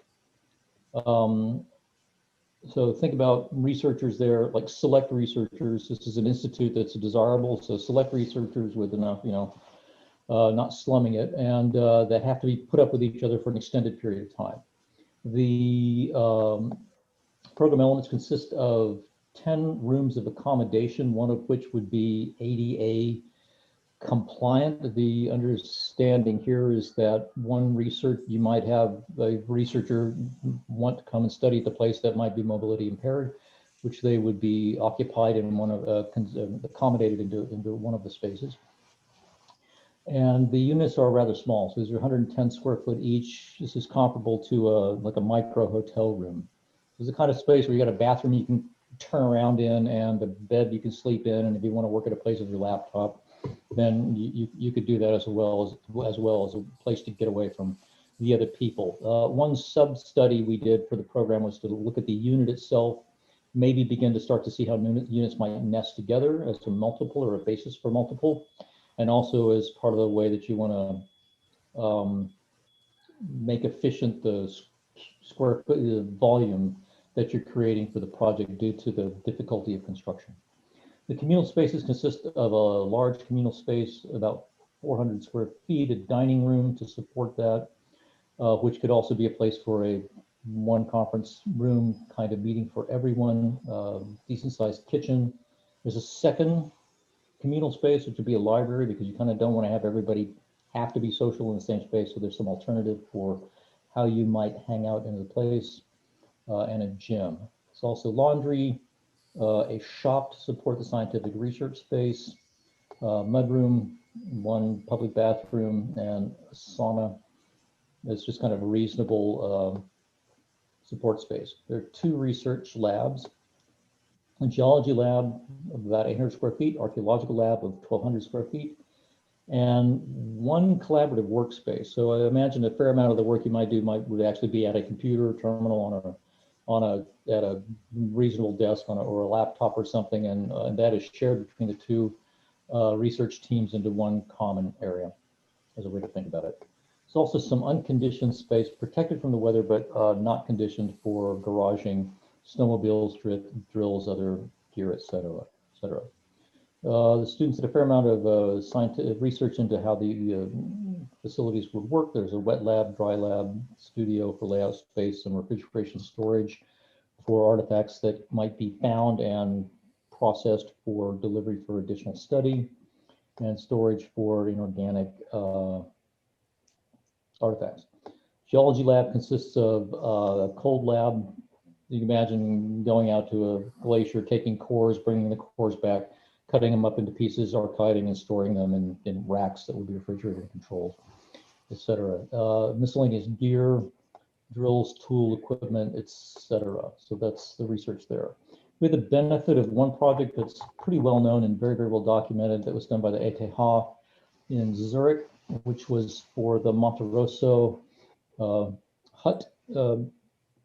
So think about researchers there, like select researchers. This is an institute that's desirable, so select researchers with enough, not slumming it, and that have to be put up with each other for an extended period of time. The program elements consist of 10 rooms of accommodation, one of which would be ADA compliant. The understanding here is that you might have a researcher want to come and study at the place that might be mobility impaired, which they would be occupied in one of accommodated into one of the spaces. And the units are rather small, so these are 110 square foot each. This is comparable to like a micro hotel room. This is the kind of space where you got a bathroom you can turn around in and a bed you can sleep in, and if you want to work at a place with your laptop, then you could do that as well as a place to get away from the other people. One sub-study we did for the program was to look at the unit itself, maybe begin to start to see how units might nest together as a multiple or a basis for multiple, and also as part of the way that you want to make efficient the square foot volume that you're creating for the project due to the difficulty of construction. The communal spaces consist of a large communal space, about 400 square feet, a dining room to support that, which could also be a place for one conference room kind of meeting for everyone, decent sized kitchen. There's a second communal space, which would be a library, because you kind of don't want to have everybody have to be social in the same space. So there's some alternative for how you might hang out in the place, and a gym. It's also laundry, a shop to support the scientific research space, mudroom, one public bathroom, and a sauna. It's just kind of a reasonable support space. There are 2 research labs, a geology lab of about 800 square feet, archaeological lab of 1,200 square feet, and 1 collaborative workspace. So I imagine a fair amount of the work you might do would actually be at a computer terminal at a reasonable desk or a laptop or something, and that is shared between the 2 research teams into 1 common area, as a way to think about it. There's also some unconditioned space protected from the weather, but not conditioned for garaging snowmobiles, drills, other gear, etc., etc. The students did a fair amount of scientific research into how the facilities would work. There's a wet lab, dry lab, studio for layout space, and refrigeration storage for artifacts that might be found and processed for delivery for additional study, and storage for inorganic artifacts. Geology lab consists of a cold lab. You can imagine going out to a glacier, taking cores, bringing the cores back, cutting them up into pieces, archiving and storing them in racks that would be refrigerated and controlled, etc. Miscellaneous gear, drills, tool, equipment, etc. So that's the research there. We had the benefit of one project that's pretty well known and very, very well documented that was done by the ETH in Zurich, which was for the Monte Rosso hut.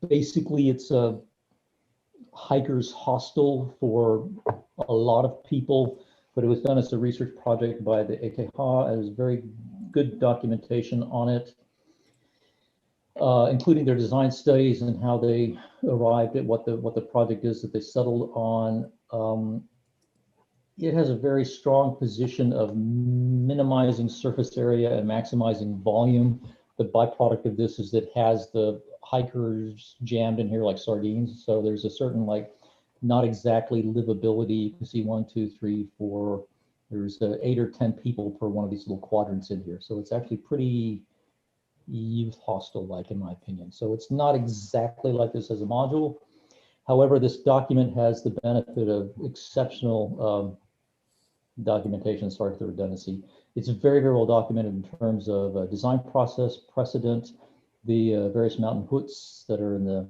Basically, it's a hiker's hostel for a lot of people, but it was done as a research project by the ETH. There's very good documentation on it, including their design studies and how they arrived at what the project is that they settled on. It has a very strong position of minimizing surface area and maximizing volume. The byproduct of this is that it has the hikers jammed in here like sardines. So there's a certain not exactly livability. You can see 1, 2, 3, 4. There's 8 or 10 people per one of these little quadrants in here. So it's actually pretty youth hostel-like, in my opinion. So it's not exactly like this as a module. However, this document has the benefit of exceptional documentation. Sorry for the redundancy. It's very, very well documented in terms of design process, precedent, the various mountain huts that are in the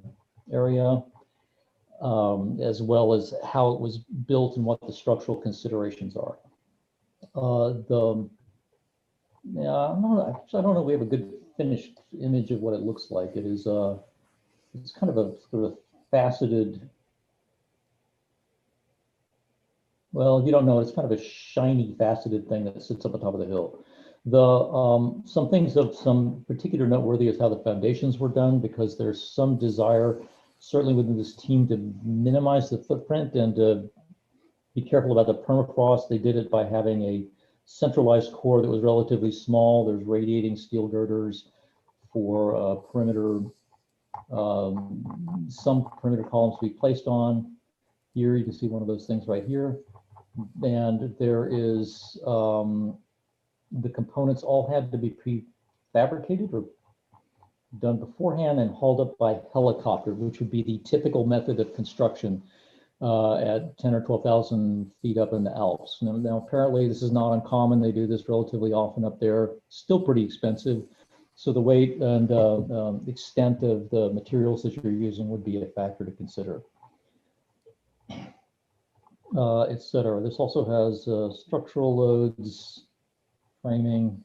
area, as well as how it was built and what the structural considerations are. I don't know if we have a good finished image of what it looks like. It is it's kind of a sort of faceted. Well, you don't know. It's kind of a shiny, faceted thing that sits up on top of the hill. Some things of some particular noteworthy is how the foundations were done, because there's some desire, certainly within this team, to minimize the footprint and to be careful about the permafrost. They did it by having a centralized core that was relatively small. There's radiating steel girders for perimeter, some perimeter columns to be placed on. Here you can see one of those things right here. And there is, the components all had to be prefabricated or done beforehand and hauled up by helicopter, which would be the typical method of construction at 10 or 12,000 feet up in the Alps. Now, apparently this is not uncommon. They do this relatively often up there. Still pretty expensive. So the weight and extent of the materials that you're using would be a factor to consider, etc. This also has structural loads, framing,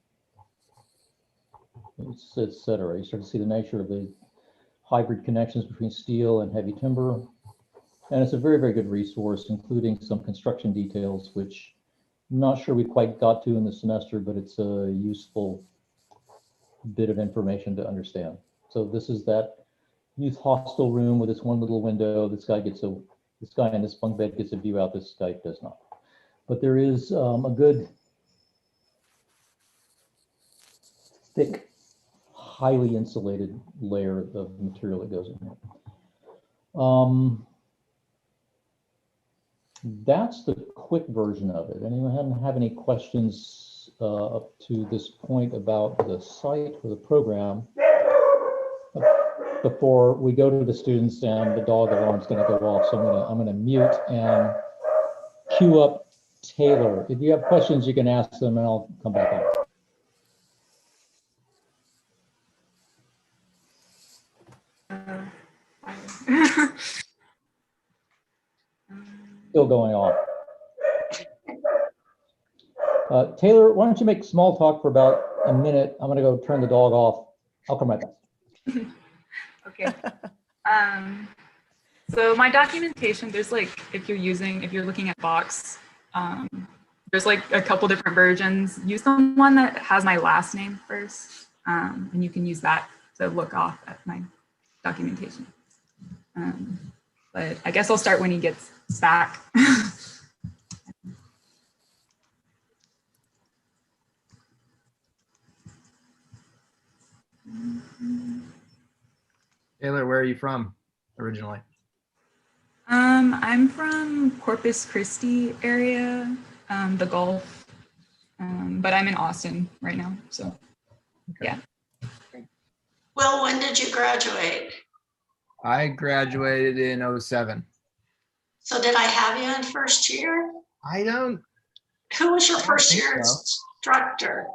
etc. You start to see the nature of the hybrid connections between steel and heavy timber. And it's a very, very good resource, including some construction details, which I'm not sure we quite got to in the semester, but it's a useful bit of information to understand. So this is that youth hostel room with its one little window. This guy in this bunk bed gets a view out. This guy does not. But there is a good, thick, highly insulated layer of material that goes in here. That's the quick version of it. Anyone have any questions up to this point about the site or the program before we go to the students and the dog alarm's going to go off? So I'm going to mute and queue up Taylor. If you have questions, you can ask them and I'll come back on. Still going on. Taylor, why don't you make small talk for about a minute? I'm going to go turn the dog off. I'll come right back. Okay. So my documentation, there's like, if you're looking at Box, there's like a couple different versions. Use the one that has my last name first, and you can use that to look off at my documentation. But I guess I'll start when he gets back. Taylor, where are you from originally? I'm from Corpus Christi area, the Gulf, but I'm in Austin right now, so yeah. Will, when did you graduate? I graduated in 07. So did I have you in first year? I don't. Who was your first year so. instructor?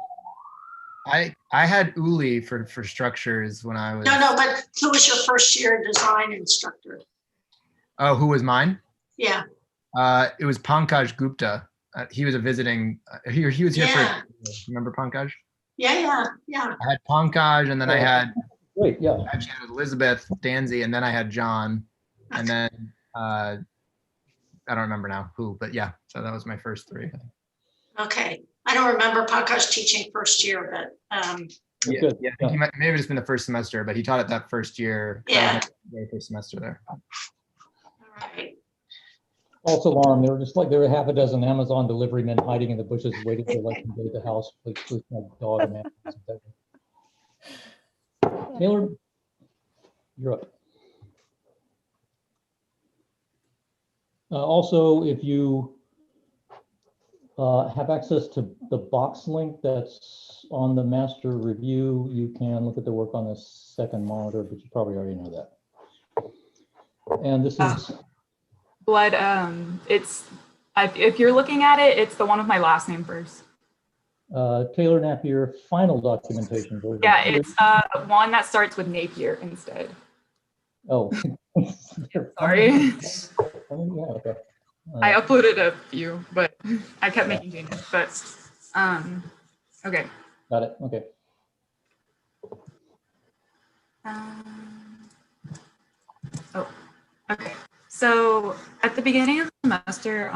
I had Uli for structures when I was. No, but who was your first year design instructor? Oh, who was mine? Yeah. It was Pankaj Gupta. He was a visiting. He was here Yeah. for. Remember Pankaj? Yeah. I had Pankaj, and then I had. Wait, yeah. I actually had Elizabeth Danzy, and then I had John, and then I don't remember now who, but yeah. So that was my first three. Okay. I don't remember Pankaj teaching first year, but Yeah, I think he might maybe it's been the first semester, but he taught it that first year. Yeah. Very first semester there. all right. False alarm. There were half a dozen Amazon delivery men hiding in the bushes waiting for like to go to the house. Please, my dog and Amazon. Taylor, you're up. Also, if you have access to the box link that's on the master review, you can look at the work on the second monitor, but you probably already know that. And this is Blood, if you're looking at it, it's the one with my last name first. Taylor Napier final documentation version. Yeah, it's one that starts with Napier instead. Oh. Sorry. Oh, yeah, okay. I uploaded a few, but I kept making changes. But okay. Got it. Okay. Oh, okay. So at the beginning of the semester,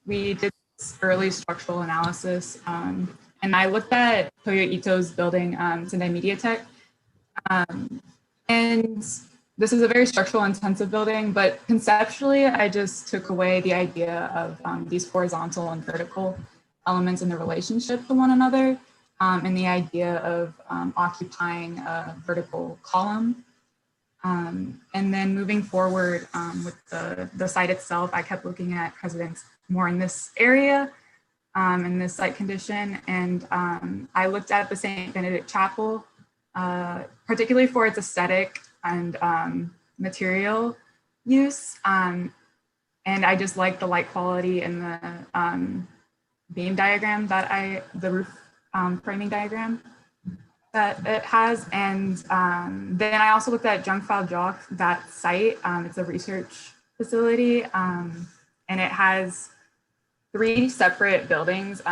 we did this early structural analysis, and I looked at Toyo Ito's building, Sendai Media Tech. And this is a very structural intensive building, but conceptually, I just took away the idea of these horizontal and vertical elements in the relationship to one another, and the idea of occupying a vertical column. And then moving forward with the site itself, I kept looking at precedents more in this area, in this site condition. And I looked at the St. Benedict Chapel, particularly for its aesthetic and material use. And I just like the light quality and the beam diagram that the roof framing diagram that it has. And then I also looked at Jungfrau Joch, that site. It's a research facility, and it has 3 separate buildings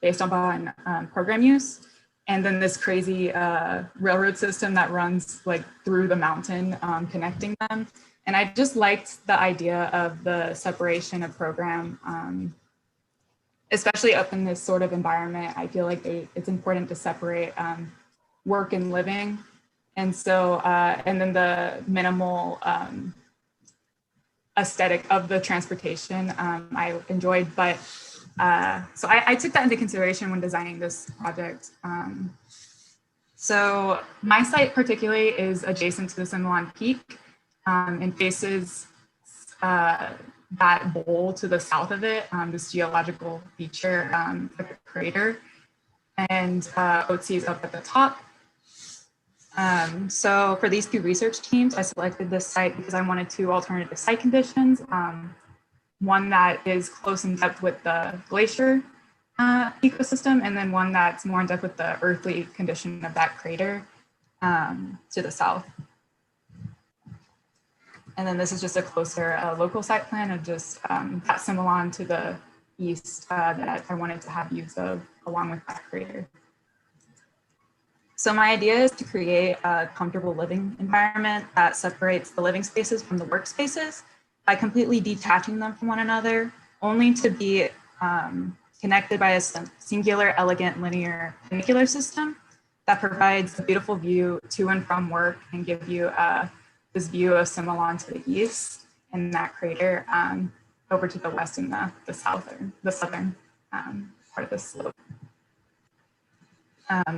based on program use. And then this crazy railroad system that runs like through the mountain, connecting them. And I just liked the idea of the separation of program, especially up in this sort of environment. I feel like it's important to separate work and living. And so, and then the minimal aesthetic of the transportation I enjoyed, but so I took that into consideration when designing this project. So my site particularly is adjacent to the Similan Peak and faces that bowl to the south of it, this geological feature, the crater, and Otzi is up at the top. So for these 2 research teams, I selected this site because I wanted 2 alternative site conditions. One that is close in depth with the glacier ecosystem, and then one that's more in depth with the earthly condition of that crater to the south. And then this is just a closer local site plan of just that Similan to the east that I wanted to have use of along with that crater. So my idea is to create a comfortable living environment that separates the living spaces from the workspaces by completely detaching them from one another, only to be connected by a singular, elegant, linear funicular system that provides a beautiful view to and from work and give you this view of Similan to the east and that crater over to the west and the southern part of the slope.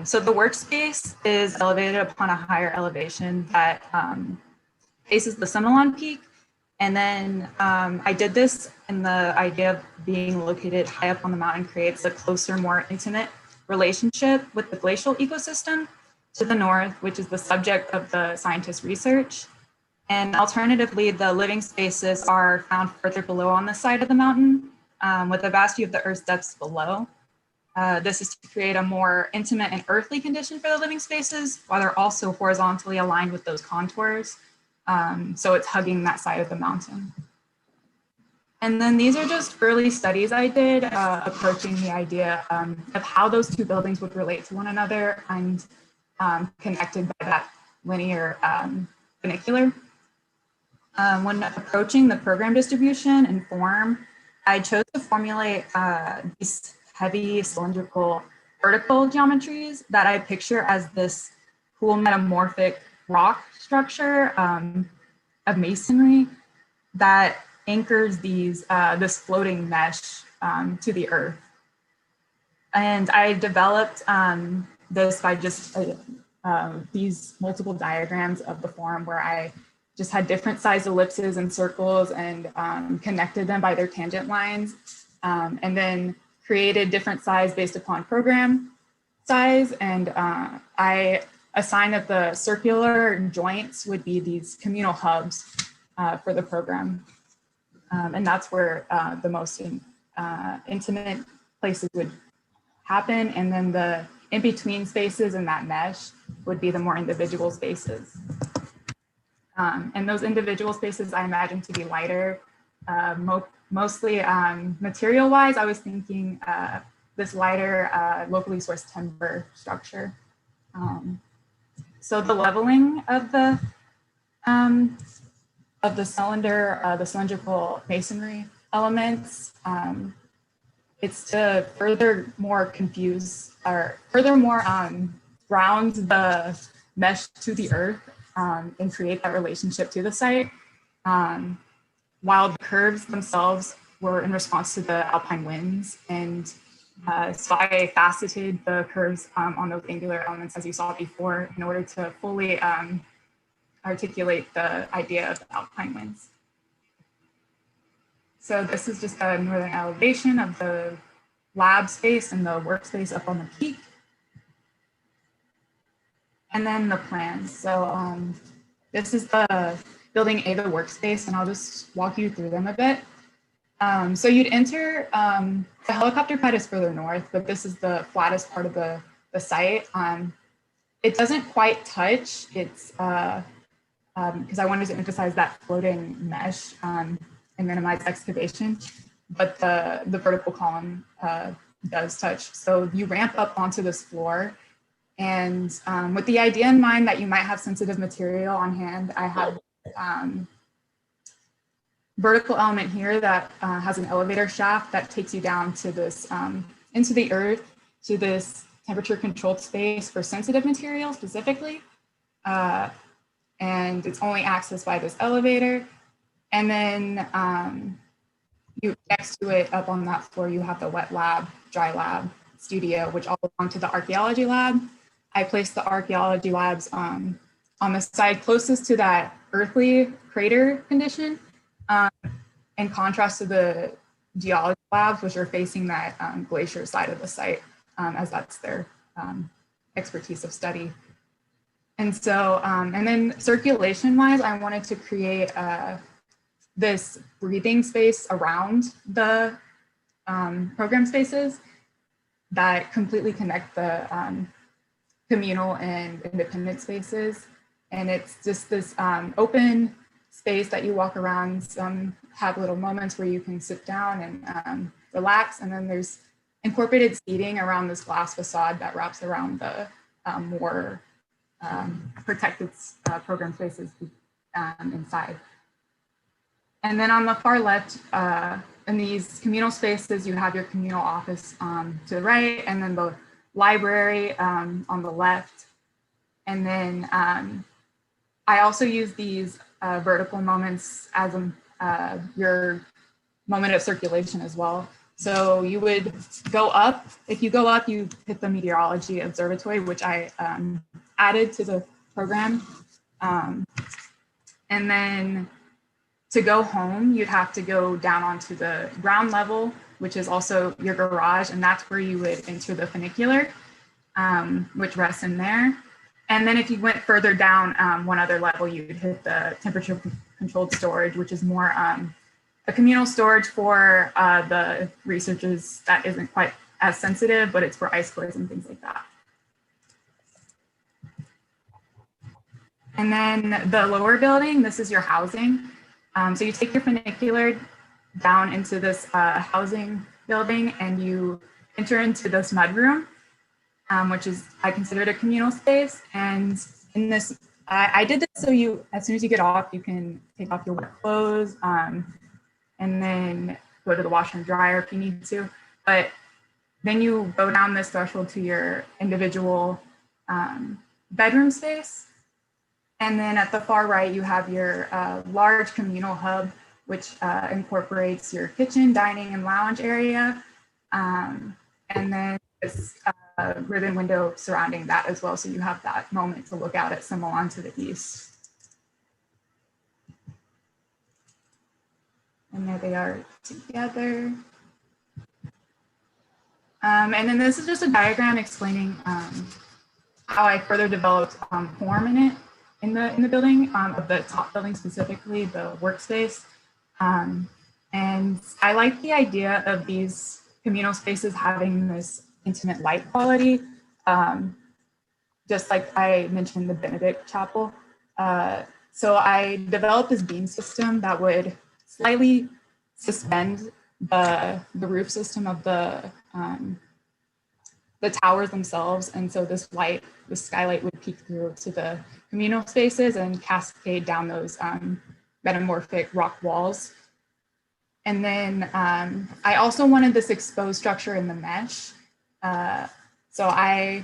So the workspace is elevated upon a higher elevation that faces the Similan Peak. And then I did this in the idea of being located high up on the mountain creates a closer, more intimate relationship with the glacial ecosystem to the north, which is the subject of the scientist's research. And alternatively, the living spaces are found further below on the side of the mountain with a vast view of the Earth's depths below. This is to create a more intimate and earthly condition for the living spaces, while they're also horizontally aligned with those contours. So it's hugging that side of the mountain. And then these are just early studies I did approaching the idea of how those 2 buildings would relate to one another and connected by that linear funicular. When approaching the program distribution and form, I chose to formulate these heavy cylindrical vertical geometries that I picture as this cool metamorphic rock structure of masonry that anchors this floating mesh to the earth. And I developed this by just these multiple diagrams of the form where I just had different size ellipses and circles and connected them by their tangent lines, and then created different size based upon program size. And I assigned that the circular joints would be these communal hubs for the program. And that's where the most intimate places would happen. And then the in-between spaces in that mesh would be the more individual spaces. And those individual spaces I imagine to be lighter, mostly material-wise. I was thinking this lighter locally sourced timber structure. So the leveling of the cylinder, the cylindrical masonry elements, it's to furthermore confuse or furthermore ground the mesh to the earth and create that relationship to the site. While the curves themselves were in response to the alpine winds, and so I faceted the curves on those angular elements as you saw before in order to fully articulate the idea of the alpine winds. So this is just a northern elevation of the lab space and the workspace up on the peak. And then the plans. So this is the building A, the workspace, and I'll just walk you through them a bit. So you'd enter, the helicopter pad is further north, but this is the flattest part of the site. It doesn't quite touch, it's, because I wanted to emphasize that floating mesh and minimize excavation, but the vertical column does touch. So you ramp up onto this floor, and with the idea in mind that you might have sensitive material on hand, I have vertical element here that has an elevator shaft that takes you down to this, into the earth, to this temperature controlled space for sensitive material specifically. And it's only accessed by this elevator. And then you next to it up on that floor, you have the wet lab, dry lab studio, which all belong to the archaeology lab. I placed the archaeology labs on the side closest to that earthly crater condition, in contrast to the geology labs, which are facing that glacier side of the site, as that's their expertise of study. And so, and then circulation-wise, I wanted to create this breathing space around the program spaces that completely connect the communal and independent spaces. And it's just this open space that you walk around, some have little moments where you can sit down and relax. And then there's incorporated seating around this glass facade that wraps around the more protected program spaces inside. And then on the far left, in these communal spaces, you have your communal office to the right, and then the library on the left. And then I also use these vertical moments as your moment of circulation as well. So you would go up, if you go up, you hit the meteorology observatory, which I added to the program. And then to go home, you'd have to go down onto the ground level, which is also your garage, and that's where you would enter the funicular, which rests in there. And then if you went further down one other level, you'd hit the temperature controlled storage, which is more a communal storage for the researchers that isn't quite as sensitive, but it's for ice cores and things like that. And then the lower building, this is your housing. So you take your funicular down into this housing building, and you enter into this mudroom, which is, I consider it a communal space. And in this, I did this so you, as soon as you get off, you can take off your wet clothes and then go to the washer and dryer if you need to. But then you go down this threshold to your individual bedroom space. And then at the far right, you have your large communal hub, which incorporates your kitchen, dining, and lounge area. And then this ribbon window surrounding that as well. So you have that moment to look out at Simolan to the east. And there they are together. And then this is just a diagram explaining how I further developed form in it. In the building, of the top building specifically, the workspace. And I like the idea of these communal spaces having this intimate light quality, just like I mentioned the Benedict Chapel. So I developed this beam system that would slightly suspend the roof system of the the towers themselves. And so this light, the skylight would peek through to the communal spaces and cascade down those metamorphic rock walls. And then I also wanted this exposed structure in the mesh. So I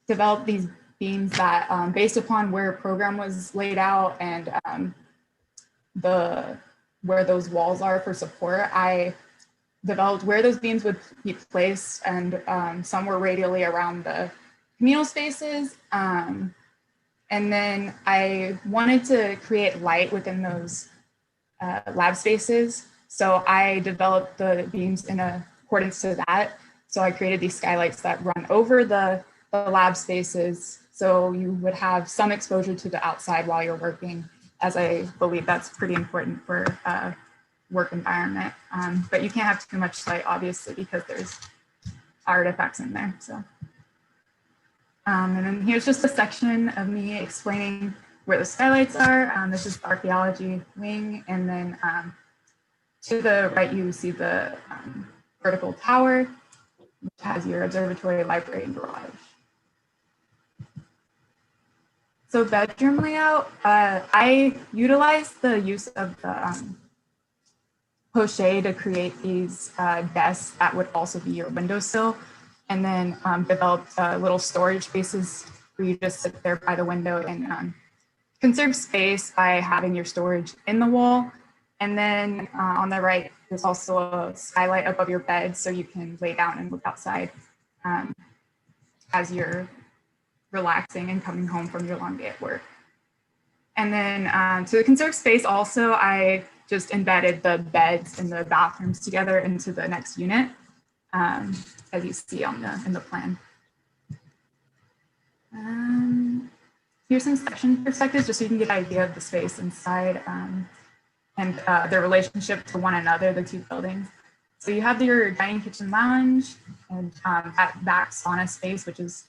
developed these beams that based upon where a program was laid out and where those walls are for support, I developed where those beams would be placed, and some were radially around the communal spaces. And then I wanted to create light within those lab spaces. So I developed the beams in accordance to that. So I created these skylights that run over the lab spaces. So you would have some exposure to the outside while you're working, as I believe that's pretty important for work environment. But you can't have too much light, obviously, because there's artifacts in there. So, and then here's just a section of me explaining where the skylights are. This is the archaeology wing. And then to the right, you see the vertical tower, which has your observatory, library, and garage. So bedroom layout, I utilized the use of the crochet to create these desks that would also be your windowsill, and then developed little storage spaces where you just sit there by the window and conserve space by having your storage in the wall. And then on the right, there's also a skylight above your bed so you can lay down and look outside as you're relaxing and coming home from your long day at work. And then to conserve space also, I just embedded the beds and the bathrooms together into the next unit, as you see on in the plan. Here's some section perspectives just so you can get an idea of the space inside and their relationship to one another, the two buildings. So you have your dining, kitchen, lounge, and that back sauna space, which is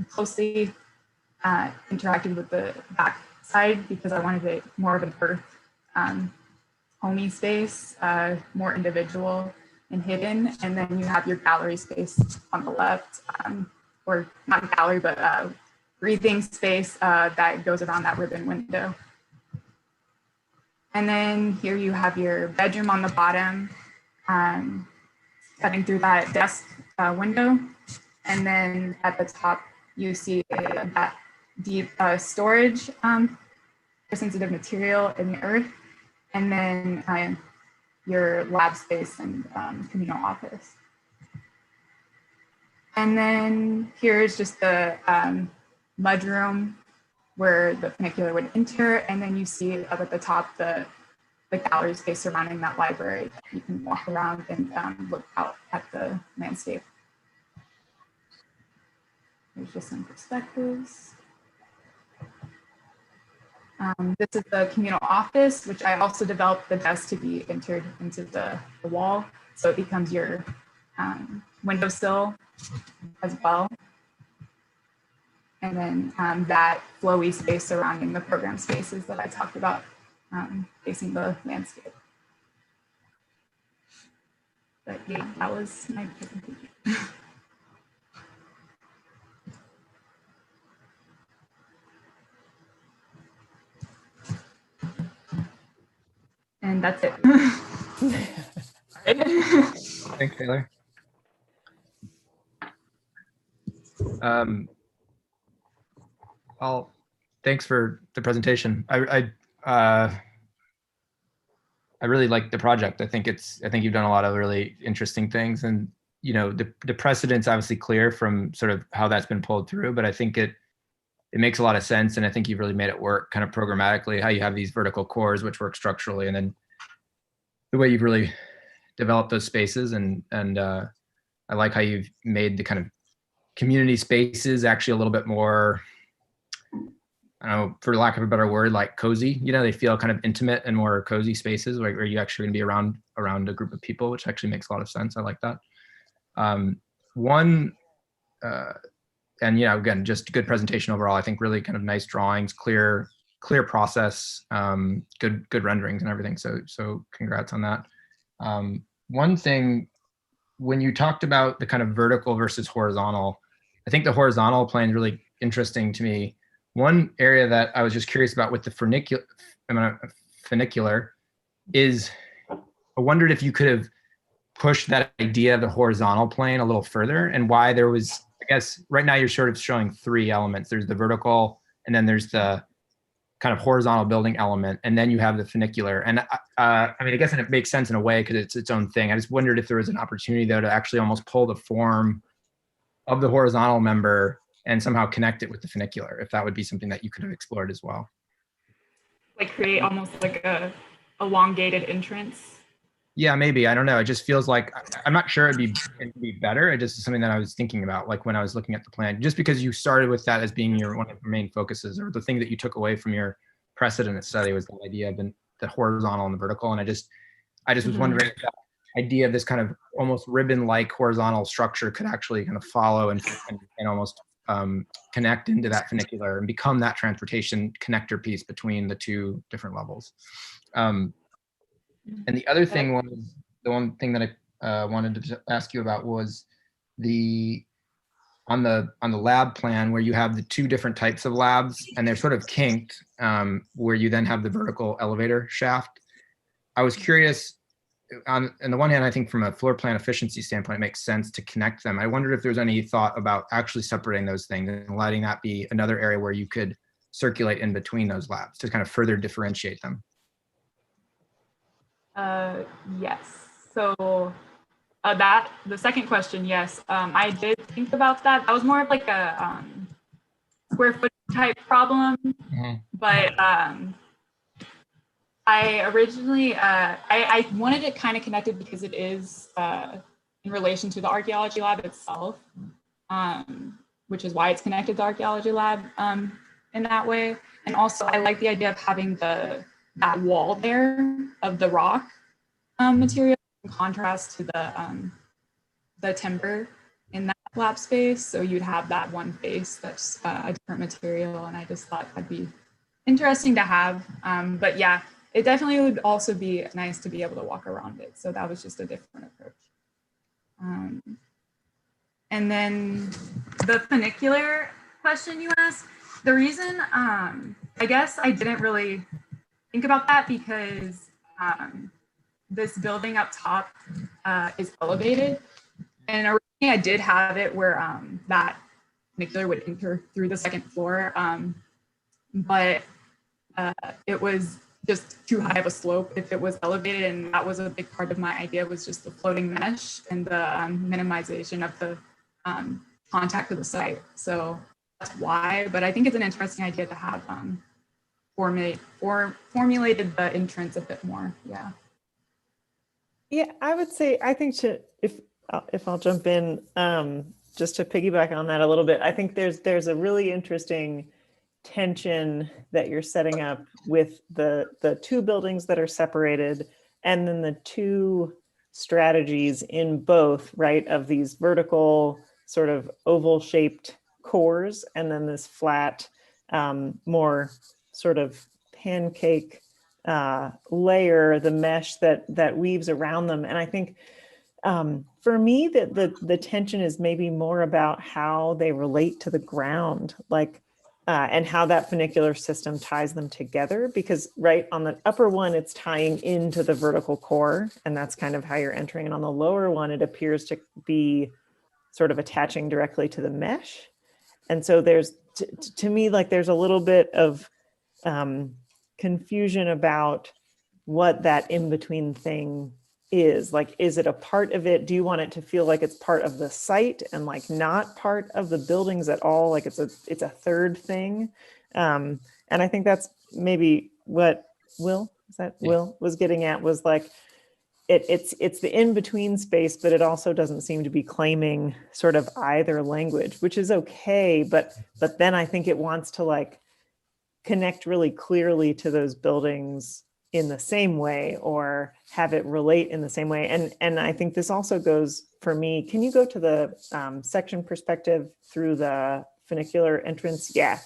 closely interacted with the back side because I wanted it more of an earth homey space, more individual and hidden. And then you have your gallery space on the left, or not gallery, but breathing space that goes around that ribbon window. And then here you have your bedroom on the bottom, cutting through that desk window. And then at the top, you see that deep storage for sensitive material in the earth. And then your lab space and communal office. And then here's just the mudroom where the funicular would enter. And then you see up at the top, the gallery space surrounding that library. You can walk around and look out at the landscape. There's just some perspectives. This is the communal office, which I also developed the desk to be entered into the wall. So it becomes your windowsill as well. And then that flowy space surrounding the program spaces that I talked about, facing the landscape. But yeah, that was my presentation. And that's it. Thanks, Taylor. Thanks for the presentation. I really like the project. I think you've done a lot of really interesting things, and you know the precedent's obviously clear from sort of how that's been pulled through, but I think it makes a lot of sense, and I think you've really made it work kind of programmatically, how you have these vertical cores which work structurally, and then the way you've really developed those spaces, and I like how you've made the kind of community spaces actually a little bit more, I don't know, for lack of a better word, like cozy. You know, they feel kind of intimate and more cozy spaces where you actually going to be around a group of people, which actually makes a lot of sense. I like that. And you know, again, just good presentation overall. I think really kind of nice drawings, clear process, good renderings and everything. So congrats on that. One thing, when you talked about the kind of vertical versus horizontal, I think the horizontal plane is really interesting to me. One area that I was just curious about with the funicular is I wondered if you could have pushed that idea of the horizontal plane a little further, and why there was, I guess right now you're sort of showing three elements. There's the vertical, and then there's the kind of horizontal building element, and then you have the funicular. And I mean, I guess it makes sense in a way because it's its own thing. I just wondered if there was an opportunity though to actually almost pull the form of the horizontal member and somehow connect it with the funicular, if that would be something that you could have explored as well. Like create almost like a elongated entrance. Yeah, maybe. I don't know. It just feels like, I'm not sure it'd be better. It just is something that I was thinking about, like when I was looking at the plan, just because you started with that as being one of your main focuses, or the thing that you took away from your precedent study was the idea of the horizontal and the vertical. And I just was wondering if that idea of this kind of almost ribbon-like horizontal structure could actually kind of follow and almost connect into that funicular and become that transportation connector piece between the two different levels. And the other thing was, the one thing that I wanted to ask you about was on the lab plan where you have the two different types of labs and they're sort of kinked, where you then have the vertical elevator shaft. I was curious, on the one hand, I think from a floor plan efficiency standpoint, it makes sense to connect them. I wondered if there's any thought about actually separating those things and letting that be another area where you could circulate in between those labs to kind of further differentiate them. Yes. So the second question, yes, I did think about that. That was more of like a square foot type problem, but I originally, I wanted it kind of connected because it is in relation to the archaeology lab itself, which is why it's connected to the archaeology lab in that way. And also I like the idea of having that wall there of the rock material in contrast to the timber in that lab space. So you'd have that one face that's a different material. And I just thought that'd be interesting to have. But yeah, it definitely would also be nice to be able to walk around it. So that was just a different approach. And then the funicular question you asked, the reason I guess I didn't really think about that because this building up top is elevated. And originally I did have it where that funicular would enter through the second floor, but it was just too high of a slope if it was elevated, and that was a big part of my idea, was just the floating mesh and the minimization of the contact with the site. So that's why, but I think it's an interesting idea to have formulated the entrance a bit more. Yeah. Yeah, I would say, I think if I'll jump in, just to piggyback on that a little bit, I think there's a really interesting tension that you're setting up with the two buildings that are separated, and then the two strategies in both, right, of these vertical sort of oval shaped cores, and then this flat, more sort of pancake layer, the mesh that weaves around them. And I think for me, the tension is maybe more about how they relate to the ground, like, and how that funicular system ties them together, because right on the upper one, it's tying into the vertical core, and that's kind of how you're entering. And on the lower one, it appears to be sort of attaching directly to the mesh. And so there's, to me, like there's a little bit of confusion about what that in-between thing is. Like, is it a part of it? Do you want it to feel like it's part of the site and like not part of the buildings at all? Like it's a third thing. And I think that's maybe what Will was getting at, was like, it's the in-between space, but it also doesn't seem to be claiming sort of either language, which is okay. But then I think it wants to like connect really clearly to those buildings in the same way, or have it relate in the same way. And I think this also goes for me. Can you go to the section perspective through the funicular entrance? Yeah.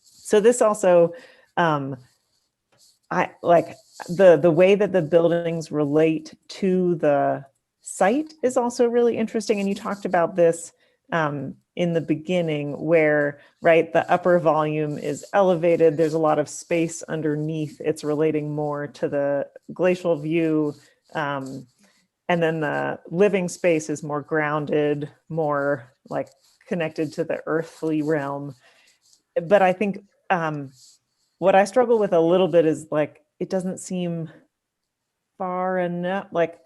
So this also, I like the way that the buildings relate to the site is also really interesting. And you talked about this in the beginning where, right, the upper volume is elevated. There's a lot of space underneath. It's relating more to the glacial view. And then the living space is more grounded, more like connected to the earthly realm. But I think what I struggle with a little bit is like, it doesn't seem far enough, like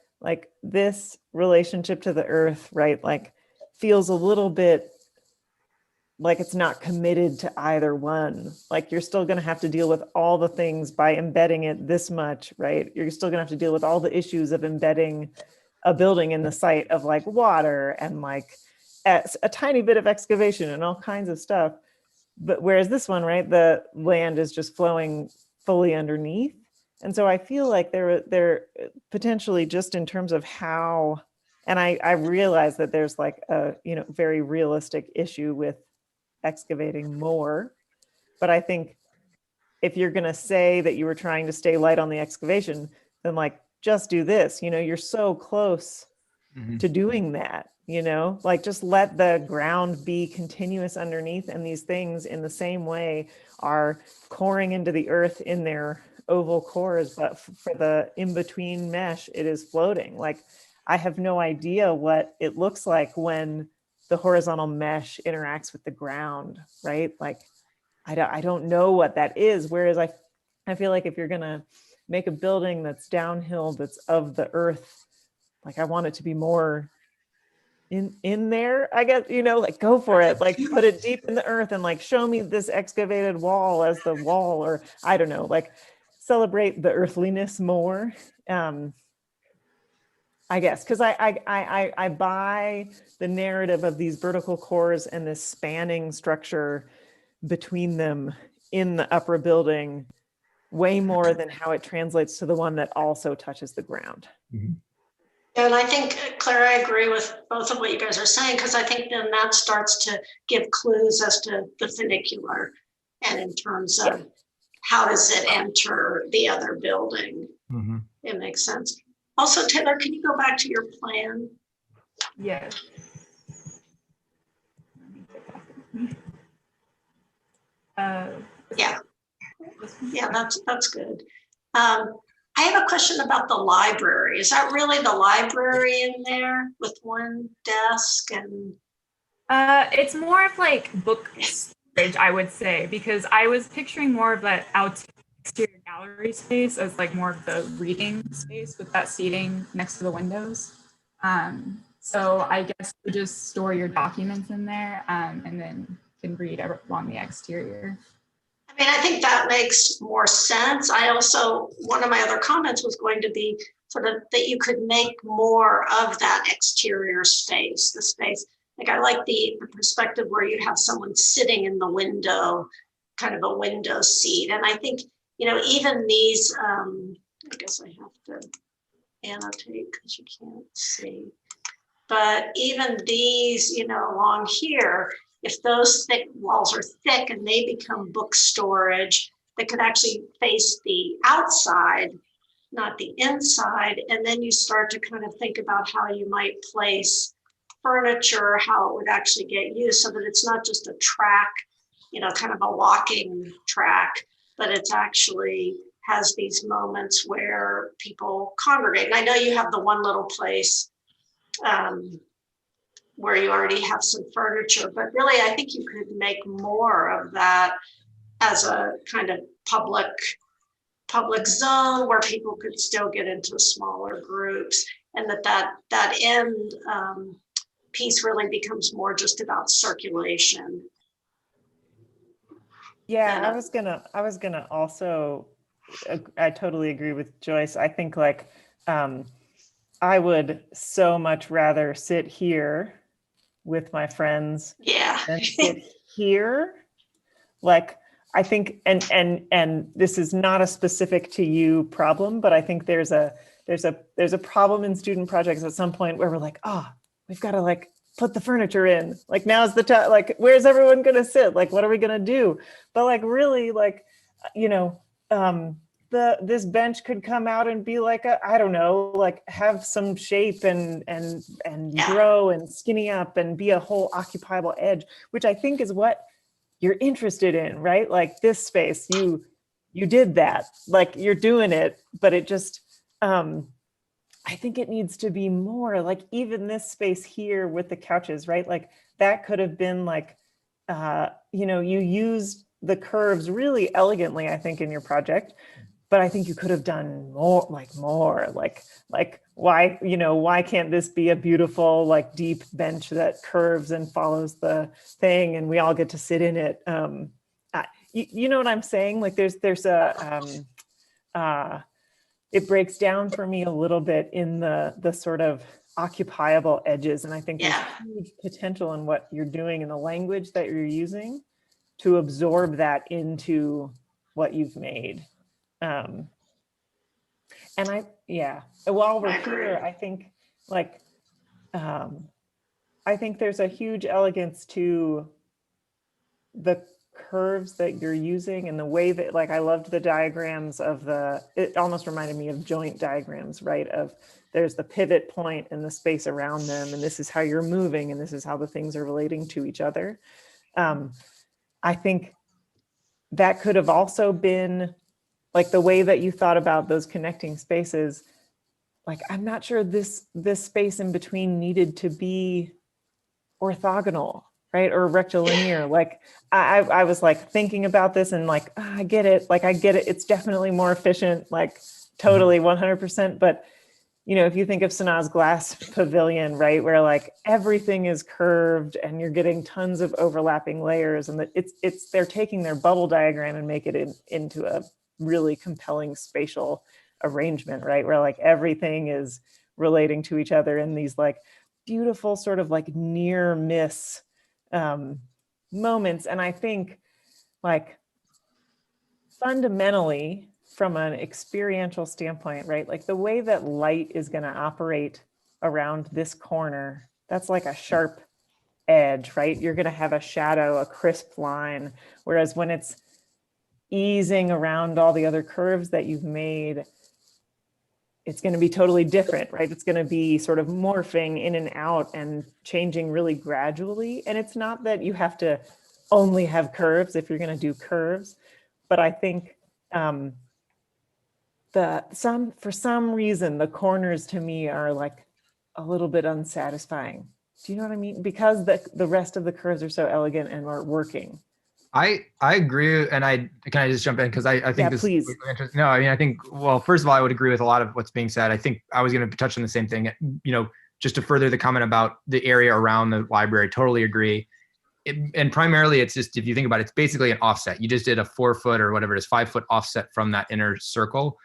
this relationship to the earth, right? Like feels a little bit like it's not committed to either one. Like you're still going to have to deal with all the things by embedding it this much, right? You're still going to have to deal with all the issues of embedding a building in the site of like water and like a tiny bit of excavation and all kinds of stuff. But whereas this one, right, the land is just flowing fully underneath. And so I feel like they're potentially just in terms of how, and I realize that there's like a, you know, very realistic issue with excavating more. But I think if you're going to say that you were trying to stay light on the excavation, then like, just do this, you know, you're so close to doing that, you know, like just let the ground be continuous underneath, and these things in the same way are coring into the earth in their oval cores, but for the in-between mesh, it is floating. Like I have no idea what it looks like when the horizontal mesh interacts with the ground, right? Like I don't know what that is. Whereas I feel like if you're gonna make a building that's downhill, that's of the earth, like I want it to be more in there, I guess, you know, like go for it, like put it deep in the earth and like show me this excavated wall as the wall, or I don't know, like celebrate the earthliness more. I guess, because I buy the narrative of these vertical cores and this spanning structure between them in the upper building way more than how it translates to the one that also touches the ground. And I think, Claire, I agree with both of what you guys are saying, because I think then that starts to give clues as to the funicular and in terms of how does it enter the other building. It makes sense. Also, Taylor, can you go back to your plan? Yes. Yeah, that's good. I have a question about the library. Is that really the library in there with one desk and? It's more of like book storage, I would say, because I was picturing more of that exterior gallery space as like more of the reading space with that seating next to the windows. So I guess you just store your documents in there and then can read along the exterior. I mean, I think that makes more sense. I also, one of my other comments was going to be sort of that you could make more of that exterior space, the space. Like I like the perspective where you have someone sitting in the window, kind of a window seat. And I think, you know, even these, I guess I have to annotate because you can't see. But even these, you know, along here, if those thick walls are thick and they become book storage, that could actually face the outside, not the inside. And then you start to kind of think about how you might place furniture, how it would actually get used so that it's not just a track, you know, kind of a walking track, but it's actually has these moments where people congregate. And I know you have the one little place where you already have some furniture, but really I think you could make more of that as a kind of public zone where people could still get into smaller groups, and that end piece really becomes more just about circulation. Yeah, I was gonna also, I totally agree with Joyce. I think like I would so much rather sit here with my friends than sit here. Like I think, and this is not a specific to you problem, but I think there's a problem in student projects at some point where we're like, oh, we've got to like put the furniture in. Like now's the time. Like where's everyone gonna sit? Like what are we gonna do? But like really, like you know, this bench could come out and be like I don't know, like have some shape and grow and skinny up and be a whole occupiable edge, which I think is what you're interested in, right? Like this space, you did that, like you're doing it, but it just, I think it needs to be more like even this space here with the couches, right? Like that could have been like, you know, you used the curves really elegantly, I think, in your project, but I think you could have done more, like why, you know, why can't this be a beautiful, like deep bench that curves and follows the thing and we all get to sit in it? You know what I'm saying? Like there's it breaks down for me a little bit in the sort of occupiable edges. And I think there's huge potential in what you're doing and the language that you're using to absorb that into what you've made. And while we're here, I think like, I think there's a huge elegance to the curves that you're using and the way that, like, I loved the diagrams of it almost reminded me of joint diagrams, right? Of there's the pivot point and the space around them, and this is how you're moving, and this is how the things are relating to each other. I think that could have also been like the way that you thought about those connecting spaces. Like, I'm not sure this space in between needed to be orthogonal, right? Or rectilinear. Like I was like thinking about this and like, I get it. Like, I get it. It's definitely more efficient, like totally 100%. But, you know, if you think of Sanaa's glass pavilion, right, where like everything is curved and you're getting tons of overlapping layers, and that they're taking their bubble diagram and make it into a really compelling spatial arrangement, right? Where like everything is relating to each other in these like beautiful sort of like near miss moments. And I think like fundamentally from an experiential standpoint, right? Like the way that light is going to operate around this corner, that's like a sharp edge, right? You're going to have a shadow, a crisp line. Whereas when it's easing around all the other curves that you've made, it's going to be totally different, right? It's going to be sort of morphing in and out and changing really gradually. And it's not that you have to only have curves if you're going to do curves, but I think for some reason, the corners to me are like a little bit unsatisfying. Do you know what I mean? Because the rest of the curves are so elegant and are working. I agree, and can I just jump in because I think this please. is interesting. No, I mean, I think, well, first of all, I would agree with a lot of what's being said. I think I was going to touch on the same thing, you know, just to further the comment about the area around the library. Totally agree. And primarily, it's just, if you think about it, it's basically an offset. You just did a 4 foot or whatever it is, 5 foot offset from that inner circle.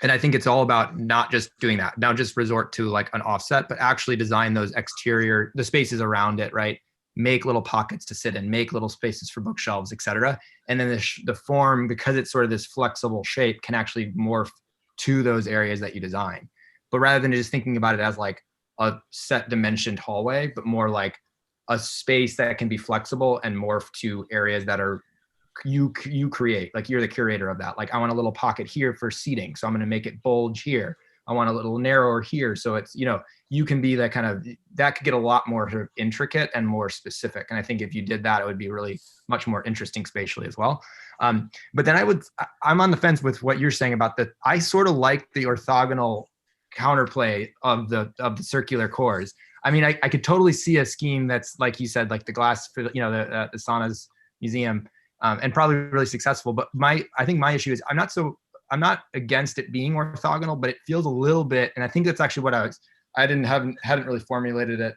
And I think it's all about not just doing that, not just resort to like an offset, but actually design those the spaces around it, right? Make little pockets to sit in, make little spaces for bookshelves, et cetera. And then the form, because it's sort of this flexible shape, can actually morph to those areas that you design. But rather than just thinking about it as like a set dimensioned hallway, but more like a space that can be flexible and morph to areas that are you create, like you're the curator of that. Like, I want a little pocket here for seating, so I'm going to make it bulge here. I want a little narrower here, so it's, you know, you can be that kind of, that could get a lot more sort of intricate and more specific. And I think if you did that, it would be really much more interesting spatially as well. But then I'm on the fence with what you're saying about that. I sort of like the orthogonal counterplay of the circular cores. I mean, I could totally see a scheme that's, like you said, like the glass, you know, the Sanaa's museum, and probably really successful. But I think my issue is I'm not against it being orthogonal, but it feels a little bit, and I think that's actually what I hadn't really formulated it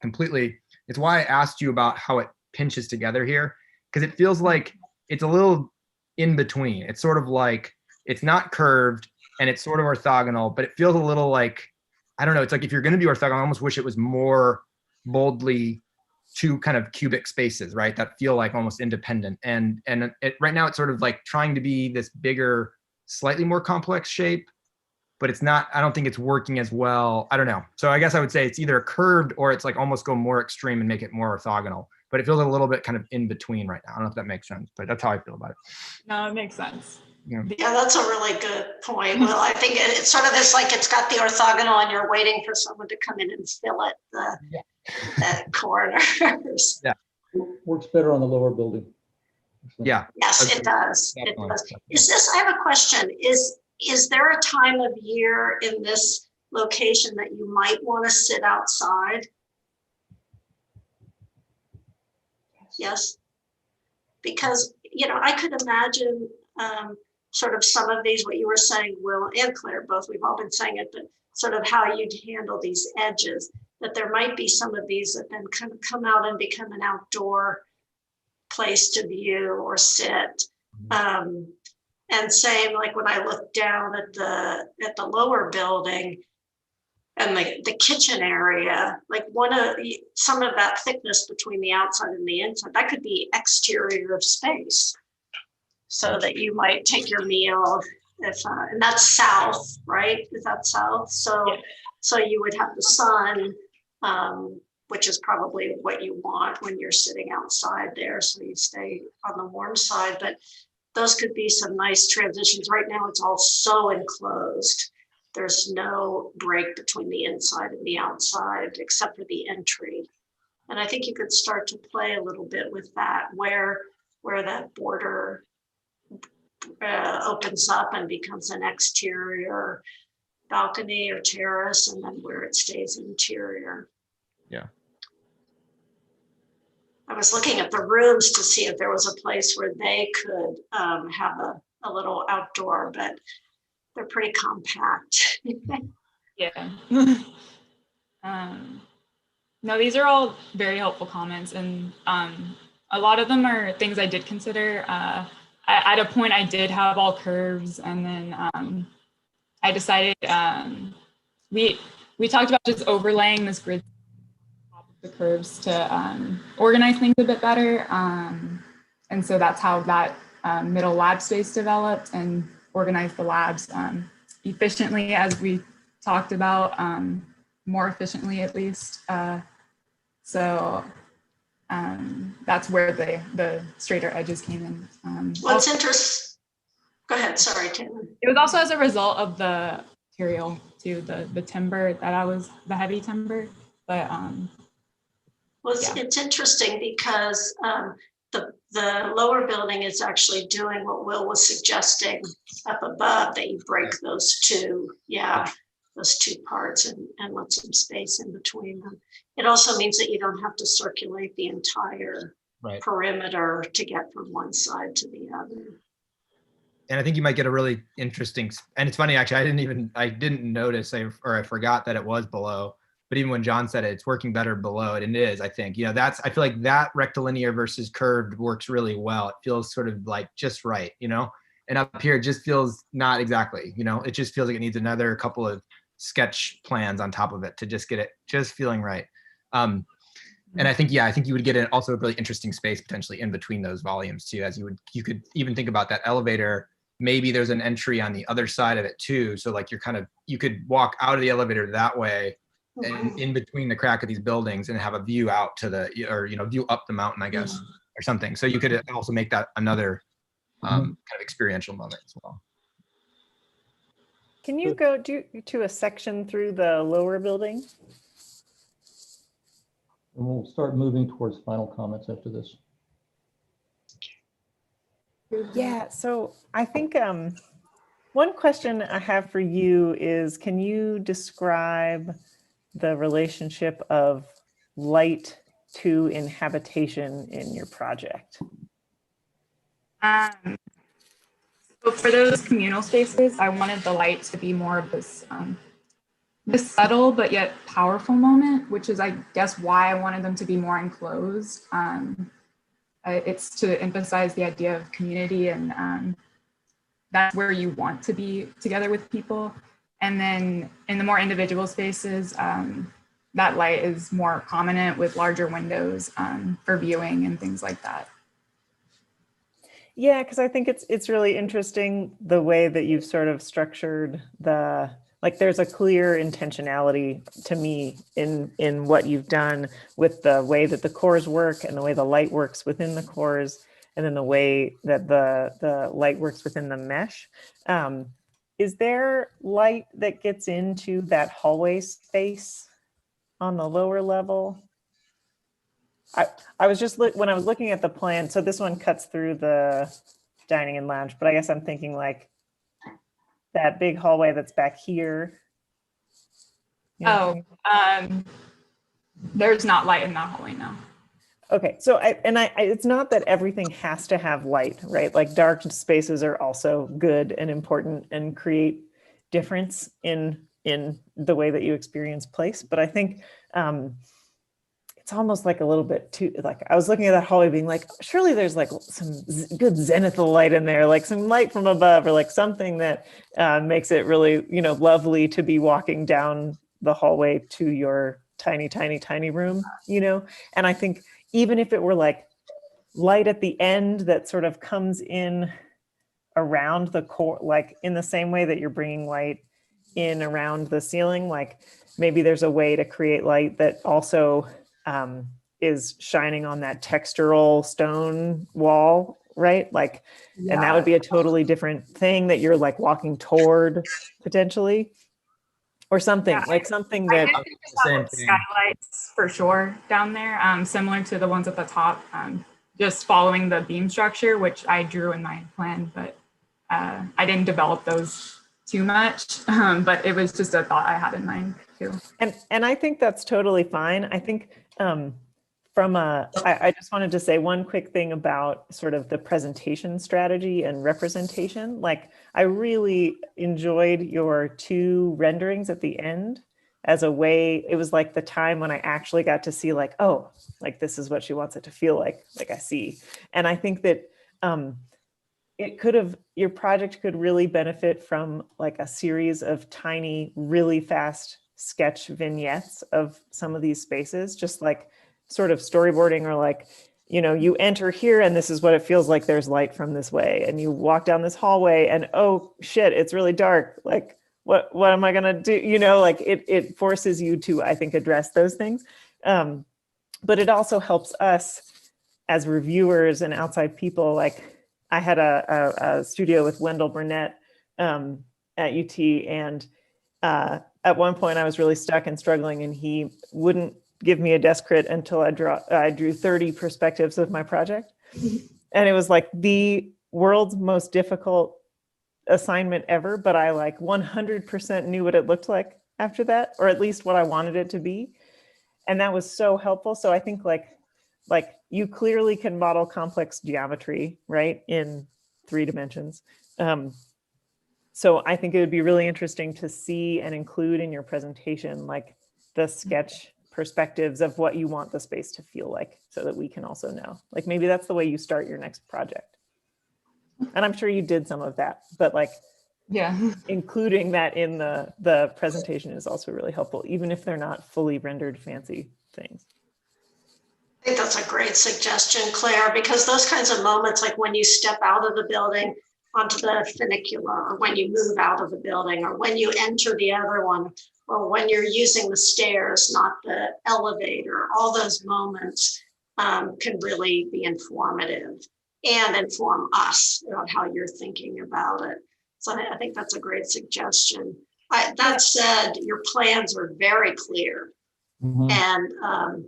completely. It's why I asked you about how it pinches together here, because it feels like it's a little in between. It's sort of like it's not curved and it's sort of orthogonal, but it feels a little like, I don't know. It's like if you're going to be orthogonal, I almost wish it was more boldly two kind of cubic spaces, right? That feel like almost independent. And right now it's sort of like trying to be this bigger, slightly more complex shape, but it's not, I don't think it's working as well. I don't know. So I guess I would say it's either curved or it's like almost go more extreme and make it more orthogonal, but it feels a little bit kind of in between right now. I don't know if that makes sense, but that's how I feel about it. No, it makes sense. you know. Yeah, that's a really good point. Well, I think it sort of is like it's got the orthogonal and you're waiting for someone to come in and fill it, the corners. Yeah. Works better on the lower building. Yeah. Yes, it does. It Definitely. does. Is this, I have a question. Is there a time of year in this location that you might want to sit outside? Yes. Because, I could imagine sort of some of these, what you were saying, Will and Claire, both, we've all been saying it, but sort of how you'd handle these edges, that there might be some of these that then kind of come out and become an outdoor place to view or sit. And same, like when I look down at the lower building and the kitchen area, like some of that thickness between the outside and the inside, that could be exterior of space, so that you might take your meal and that's south, right? Is that south? So you would have the sun, which is probably what you want when you're sitting outside there, so you stay on the warm side. But those could be some nice transitions. Right now, it's all so enclosed. There's no break between the inside and the outside, except for the entry. And I think you could start to play a little bit with that, where that border opens up and becomes an exterior balcony or terrace, and then where it stays interior. Yeah. I was looking at the rooms to see if there was a place where they could have a little outdoor, but they're pretty compact. Yeah. No, these are all very helpful comments, and a lot of them are things I did consider. At a point, I did have all curves, and then I decided we talked about just overlaying this grid on top of the curves to organize things a bit better, and so that's how that middle lab space developed, and organize the labs efficiently, as we talked about, more efficiently at least. So that's where the straighter edges came in. What's interesting? Go ahead. Sorry, Taylor. It was also as a result of the material too, the timber the heavy timber. But well, it's interesting because the lower building is actually doing what Will was suggesting up above, that you break those two, those two parts and let some space in between them. It also means that you don't have to circulate the entire perimeter to get from one side to the other. And I think you might get a really interesting, and it's funny, actually, I didn't notice, or I forgot that it was below, but even when John said it, it's working better below it, and it is, I think. I feel like that rectilinear versus curved works really well. It feels sort of like just right, and up here it just feels not exactly, it just feels like it needs another couple of sketch plans on top of it to just get it just feeling right. And I think you would get also a really interesting space potentially in between those volumes too, as you could even think about that elevator. Maybe there's an entry on the other side of it too. So like you could walk out of the elevator that way and in between the crack of these buildings and have a view out to view up the mountain, I guess, or something. So you could also make that another kind of experiential moment as well. Can you go to a section through the lower building? And we'll start moving towards final comments after this. Yeah, so I think one question I have for you is, can you describe the relationship of light to inhabitation in your project? So for those communal spaces, I wanted the light to be more of this subtle but yet powerful moment, which is, I guess, why I wanted them to be more enclosed. It's to emphasize the idea of community, and that's where you want to be together with people. And then in the more individual spaces, that light is more prominent with larger windows for viewing and things like that. Yeah, because I think it's really interesting the way that you've sort of structured there's a clear intentionality to me in what you've done with the way that the cores work and the way the light works within the cores. and then the way that the light works within the mesh. Is there light that gets into that hallway space on the lower level? I was just when I was looking at the plan, so this one cuts through the dining and lounge, but I guess I'm thinking like that big hallway that's back here. You know there's not light in that hallway now. Okay, so it's not that everything has to have light, right? Like dark spaces are also good and important and create difference in the way that you experience place. But I think it's almost like a little bit too, like I was looking at that hallway being like, surely there's like some good zenithal light in there, like some light from above or like something that makes it really, lovely to be walking down the hallway to your tiny, tiny, tiny room, And I think even if it were like light at the end that sort of comes in around the core, like in the same way that you're bringing light in around the ceiling, like maybe there's a way to create light that also is shining on that textural stone wall, right? Like, and that would be a totally different thing that you're like walking toward potentially. Or something like something that skylights for sure down there, similar to the ones at the top, just following the beam structure, which I drew in my plan, but I didn't develop those too much. But it was just a thought I had in mind too. And I think that's totally fine. I think I just wanted to say one quick thing about sort of the presentation strategy and representation. Like I really enjoyed your 2 renderings at the end as a way, it was like the time when I actually got to see like, oh, like this is what she wants it to feel like I see. And I think that your project could really benefit from like a series of tiny, really fast sketch vignettes of some of these spaces, just like sort of storyboarding or like, you enter here and this is what it feels like there's light from this way. And you walk down this hallway and oh shit, it's really dark. Like, what am I gonna do? Like it forces you to, I think, address those things. But it also helps us as reviewers and outside people. Like I had a studio with Wendell Burnett at UT, and at one point I was really stuck and struggling, and he wouldn't give me a desk crit until I drew 30 perspectives of my project. And it was like the world's most difficult assignment ever, but I like 100% knew what it looked like after that, or at least what I wanted it to be. And that was so helpful. So I think like you clearly can model complex geometry, right, in 3 dimensions. So I think it would be really interesting to see and include in your presentation, like the sketch perspectives of what you want the space to feel like, so that we can also know, like maybe that's the way you start your next project. And I'm sure you did some of that, but like, including that in the presentation is also really helpful, even if they're not fully rendered fancy things. I think that's a great suggestion, Claire, because those kinds of moments, like when you step out of the building onto the funicular, or when you move out of the building, or when you enter the other one, or when you're using the stairs, not the elevator, all those moments can really be informative and inform us about how you're thinking about it. So I think that's a great suggestion. That said, your plans are very clear. And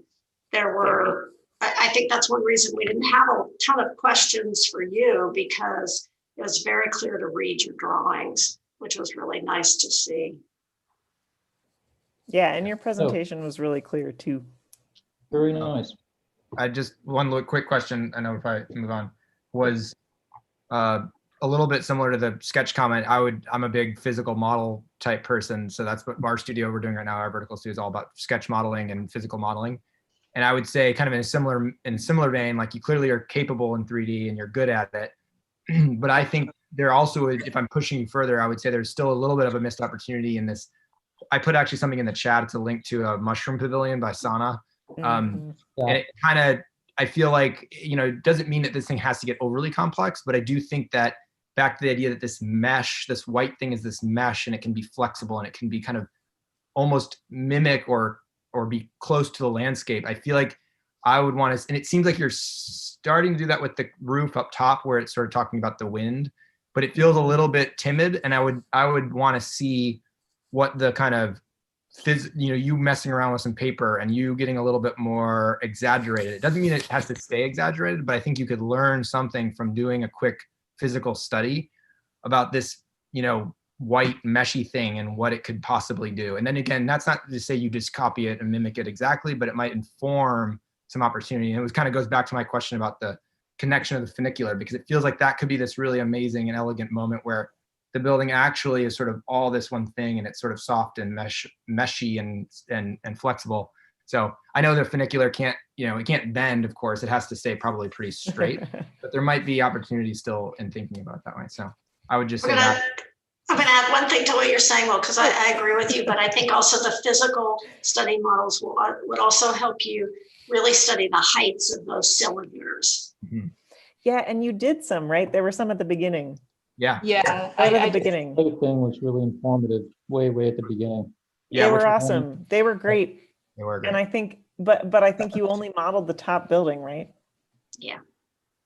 there were, I think that's one reason we didn't have a ton of questions for you, because it was very clear to read your drawings, which was really nice to see. Yeah, and your presentation was really clear too. Very nice. I just, one quick question, I know if I move on, was a little bit similar to the sketch comment. I'm a big physical model type person. So that's what our studio we're doing right now. Our vertical studio is all about sketch modeling and physical modeling. And I would say kind of in a similar vein, like you clearly are capable in 3D and you're good at it. But I think there also, if I'm pushing you further, I would say there's still a little bit of a missed opportunity in this. I put actually something in the chat. It's a link to a mushroom pavilion by Sana. And it kind of, I feel like, it doesn't mean that this thing has to get overly complex, but I do think that back to the idea that this mesh, this white thing is this mesh, and it can be flexible and it can be kind of almost mimic or be close to the landscape. I feel like I would want to, and it seems like you're starting to do that with the roof up top where it's sort of talking about the wind, but it feels a little bit timid. And I would want to see what the kind of, you messing around with some paper and you getting a little bit more exaggerated. It doesn't mean it has to stay exaggerated, but I think you could learn something from doing a quick physical study about this, white meshy thing and what it could possibly do. And then again, that's not to say you just copy it and mimic it exactly, but it might inform some opportunity. And it kind of goes back to my question about the connection of the funicular, because it feels like that could be this really amazing and elegant moment where the building actually is sort of all this one thing, and it's sort of soft and meshy and flexible. So I know the funicular can't, it can't bend, of course. It has to stay probably pretty straight, but there might be opportunities still in thinking about it that way. So I would just say that. I'm going to add one thing to what you're saying, Will, because I agree with you, but I think also the physical study models would also help you really study the heights of those cylinders. Mm-hmm. Yeah, and you did some, right? There were some at the beginning. Yeah. Yeah. Right at the beginning. The thing was really informative, way at the beginning. Yeah, they were awesome. They were great. They were great. And I think, but I think you only modeled the top building, right? Yeah.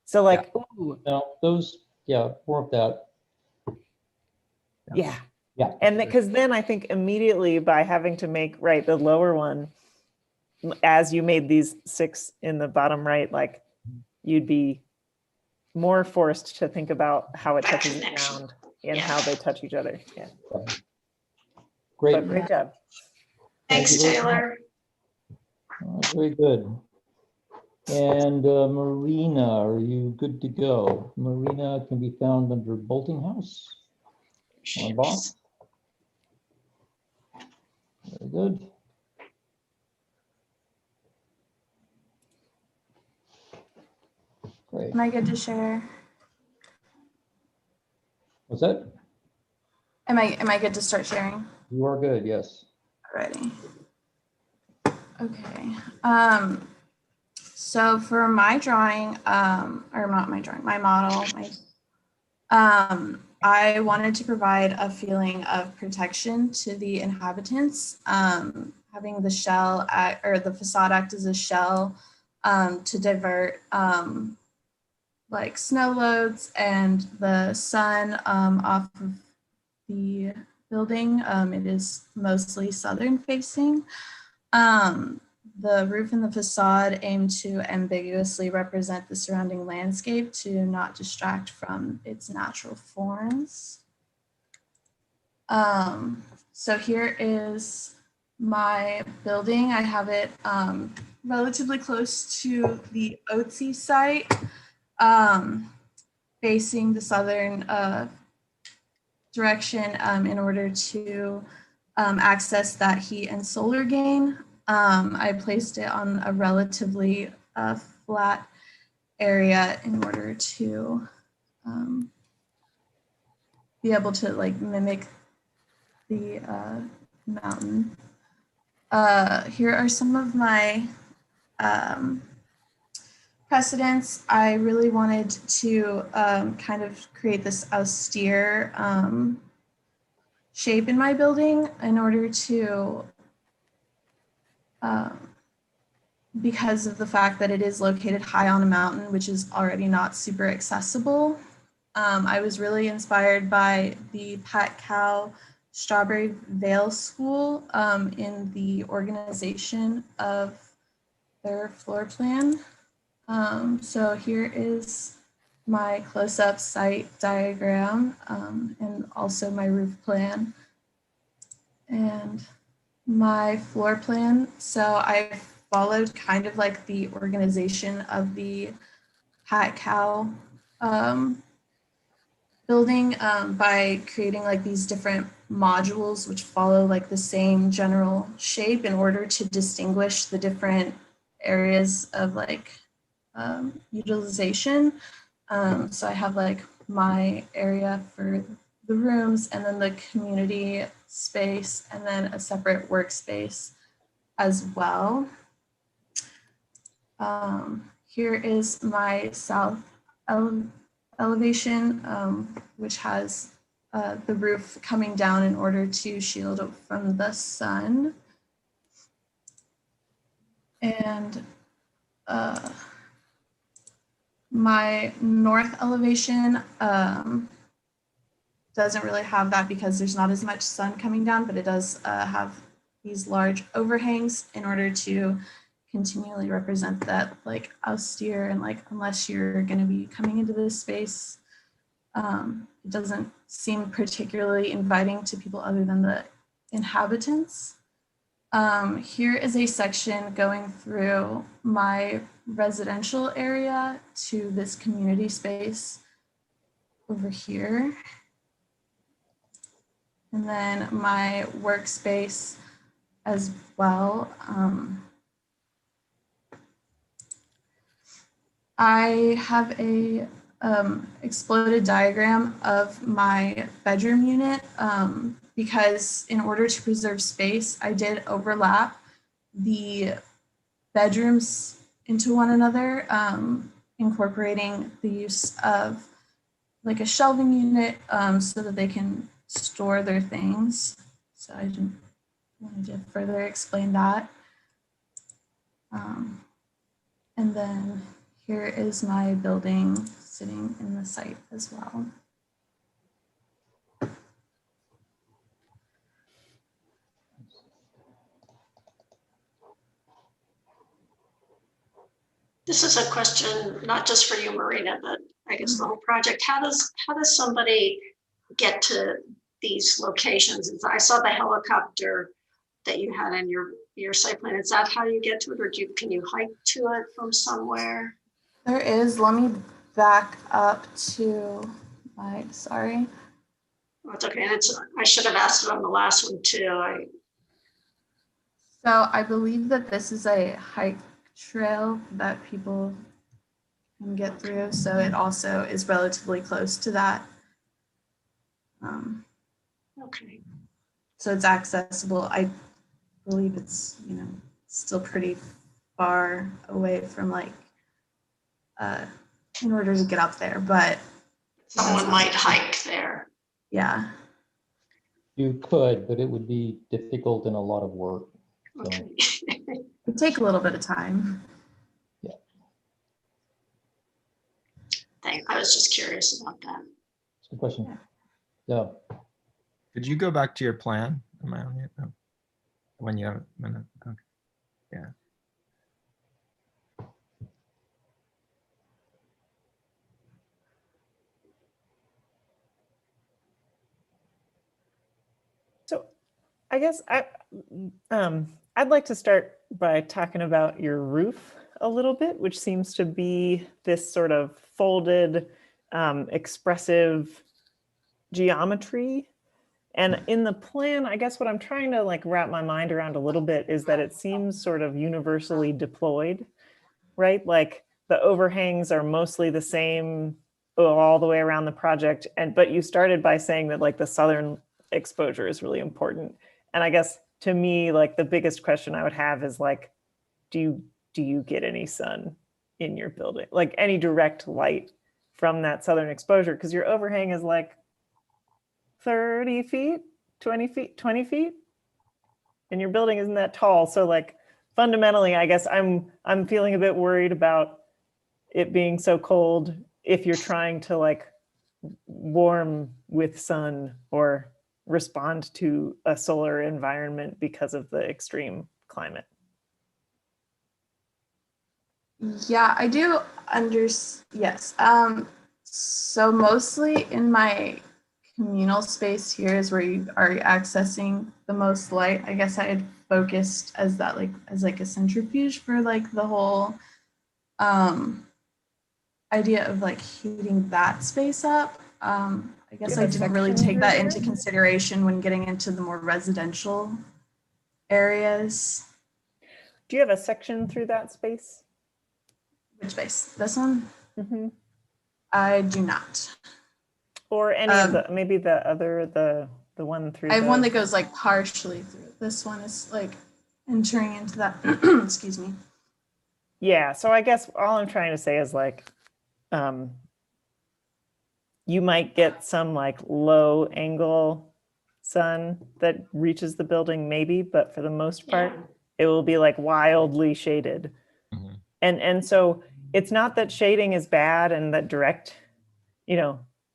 So like, ooh. No, those, more of that. Yeah. Yeah. And because then I think immediately by having to make, the lower one, as you made these 6 in the bottom right, like you'd be more forced to think about how it touches the ground and how they touch each other. Yeah. Great. But great job. Thanks, Taylor. Very good. And Marina, are you good to go? Marina can be found under Bolting House. On box. Very good. Great. Am I good to share? What's that? Am I good to start sharing? You are good, yes. Alrighty. Okay. So for my drawing, or not my drawing, my model, I wanted to provide a feeling of protection to the inhabitants, having the shell or the facade act as a shell to divert like snow loads and the sun off of the building. It is mostly southern facing. The roof and the facade aim to ambiguously represent the surrounding landscape to not distract from its natural forms. So here is my building. I have it relatively close to the Otzi site, facing the southern direction in order to access that heat and solar gain. I placed it on a relatively flat area in order to be able to like mimic the mountain. Here are some of my precedents. I really wanted to kind of create this austere shape in my building in order to because of the fact that it is located high on a mountain, which is already not super accessible. I was really inspired by the Pat Cow Strawberry Vale School in the organization of their floor plan. So here is my close-up site diagram and also my roof plan. And my floor plan. So I followed kind of like the organization of the Pat Cow building by creating like these different modules which follow like the same general shape in order to distinguish the different areas of like utilization. So I have like my area for the rooms and then the community space and then a separate workspace as well. Here is my south elevation, which has the roof coming down in order to shield it from the sun. And my north elevation doesn't really have that because there's not as much sun coming down, but it does have these large overhangs in order to continually represent that like austere and like unless you're going to be coming into this space, it doesn't seem particularly inviting to people other than the inhabitants. Here is a section going through my residential area to this community space over here. And then my workspace as well. I have a exploded diagram of my bedroom unit because in order to preserve space, I did overlap the bedrooms into one another, incorporating the use of like a shelving unit so that they can store their things. So I just wanted to further explain that. And then here is my building sitting in the site as well. This is a question not just for you, Marina, but I guess the whole project. How does somebody get to these locations? I saw the helicopter that you had in your site plan. Is that how you get to it, or can you hike to it from somewhere? There is. Let me back up to my, sorry. Oh, it's okay. And I should have asked it on the last one too. So I believe that this is a hike trail that people can get through. So it also is relatively close to that. Okay. So it's accessible. I believe it's, still pretty far away from like, in order to get up there, but. Someone might hike there. Yeah. You could, but it would be difficult and a lot of work. So. Okay. It would take a little bit of time. Yeah. I was just curious about that. That's a good question. Yeah. Could you go back to your plan? Am I on it? No. When you have a minute. Okay. Yeah. So I guess I'd like to start by talking about your roof a little bit, which seems to be this sort of folded, expressive geometry. And in the plan, I guess what I'm trying to like wrap my mind around a little bit is that it seems sort of universally deployed, right? Like the overhangs are mostly the same all the way around the project. But you started by saying that like the southern exposure is really important. And I guess to me, like the biggest question I would have is like, do you get any sun in your building? Like any direct light from that southern exposure? Because your overhang is like 30 feet, 20 feet, and your building isn't that tall. So like fundamentally, I guess I'm feeling a bit worried about it being so cold if you're trying to like warm with sun or respond to a solar environment because of the extreme climate. Yeah, I do yes. So mostly in my communal space here is where you are accessing the most light. I guess I had focused as that as a centrifuge for like the whole idea of like heating that space up. I guess I didn't really take that into consideration when getting into the more residential areas. Do you have a section through that space? Which space? This one? Mm-hmm. I do not. Or any of the, maybe the other, the one through I have one that goes like partially through. This one is like entering into that, excuse me. Yeah, so I guess all I'm trying to say is like, you might get some like low angle sun that reaches the building maybe, but for the most part, it will be like wildly shaded. Mm-hmm. And so it's not that shading is bad and that direct,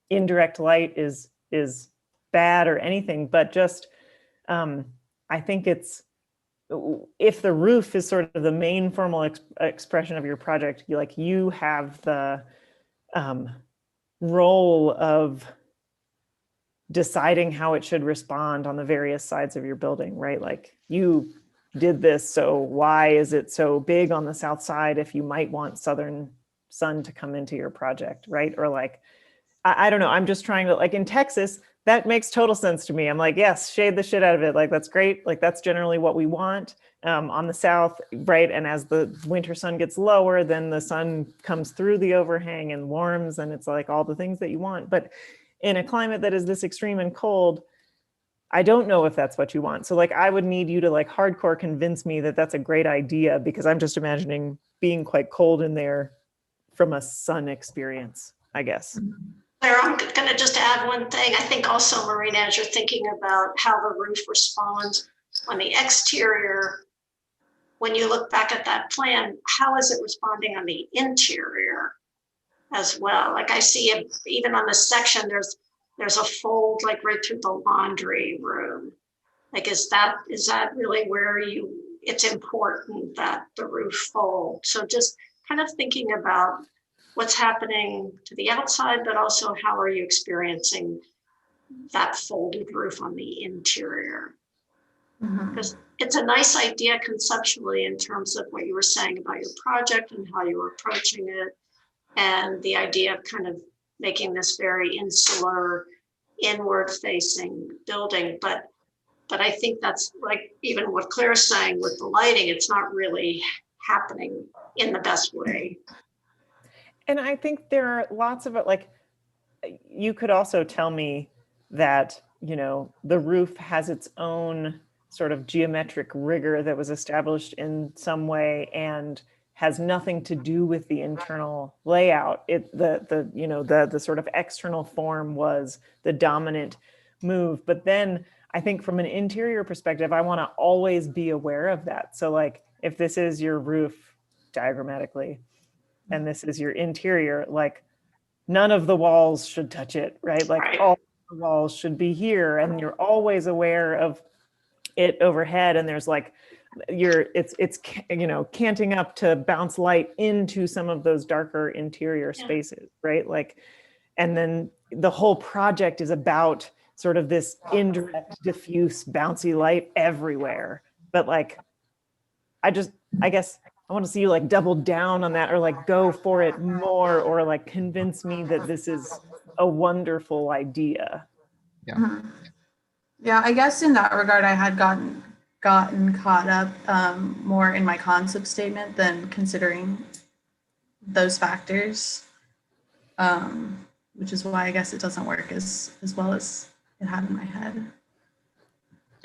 indirect light is bad or anything, but just I think it's, if the roof is sort of the main formal expression of your project, you have the role of deciding how it should respond on the various sides of your building, right? Like you did this, so why is it so big on the south side if you might want southern sun to come into your project, right? Or like, I don't know, I'm just trying to, like in Texas, that makes total sense to me. I'm like, yes, shade the shit out of it. Like, that's great. Like, that's generally what we want on the south, right? And as the winter sun gets lower, then the sun comes through the overhang and warms, and it's like all the things that you want. But in a climate that is this extreme and cold, I don't know if that's what you want. So like, I would need you to like hardcore convince me that that's a great idea, because I'm just imagining being quite cold in there from a sun experience, I guess. Claire, I'm going to just add one thing. I think also, Marina, as you're thinking about how the roof responds on the exterior, when you look back at that plan, how is it responding on the interior as well? Like I see it, even on this section, there's a fold like right through the laundry room. Like, is that really where it's important that the roof fold? So just kind of thinking about what's happening to the outside, but also how are you experiencing that folded roof on the interior? Because it's a nice idea conceptually in terms of what you were saying about your project and how you were approaching it, and the idea of kind of making this very insular, inward-facing building. But I think that's like even what Claire's saying with the lighting, it's not really happening in the best way. And I think there are lots of it, like, you could also tell me that, the roof has its own sort of geometric rigor that was established in some way and has nothing to do with the internal layout. The sort of external form was the dominant move. But then I think from an interior perspective, I want to always be aware of that. So like, if this is your roof diagrammatically, and this is your interior, like none of the walls should touch it, right? Like all the walls should be here, and you're always aware of it overhead. And there's like, it's canting up to bounce light into some of those darker interior spaces, right? Like, and then the whole project is about sort of this indirect, diffuse, bouncy light everywhere. But like, I guess I want to see you like double down on that, or like go for it more, or like convince me that this is a wonderful idea. Yeah. Yeah, I guess in that regard, I had gotten caught up more in my concept statement than considering those factors, which is why I guess it doesn't work as well as it had in my head.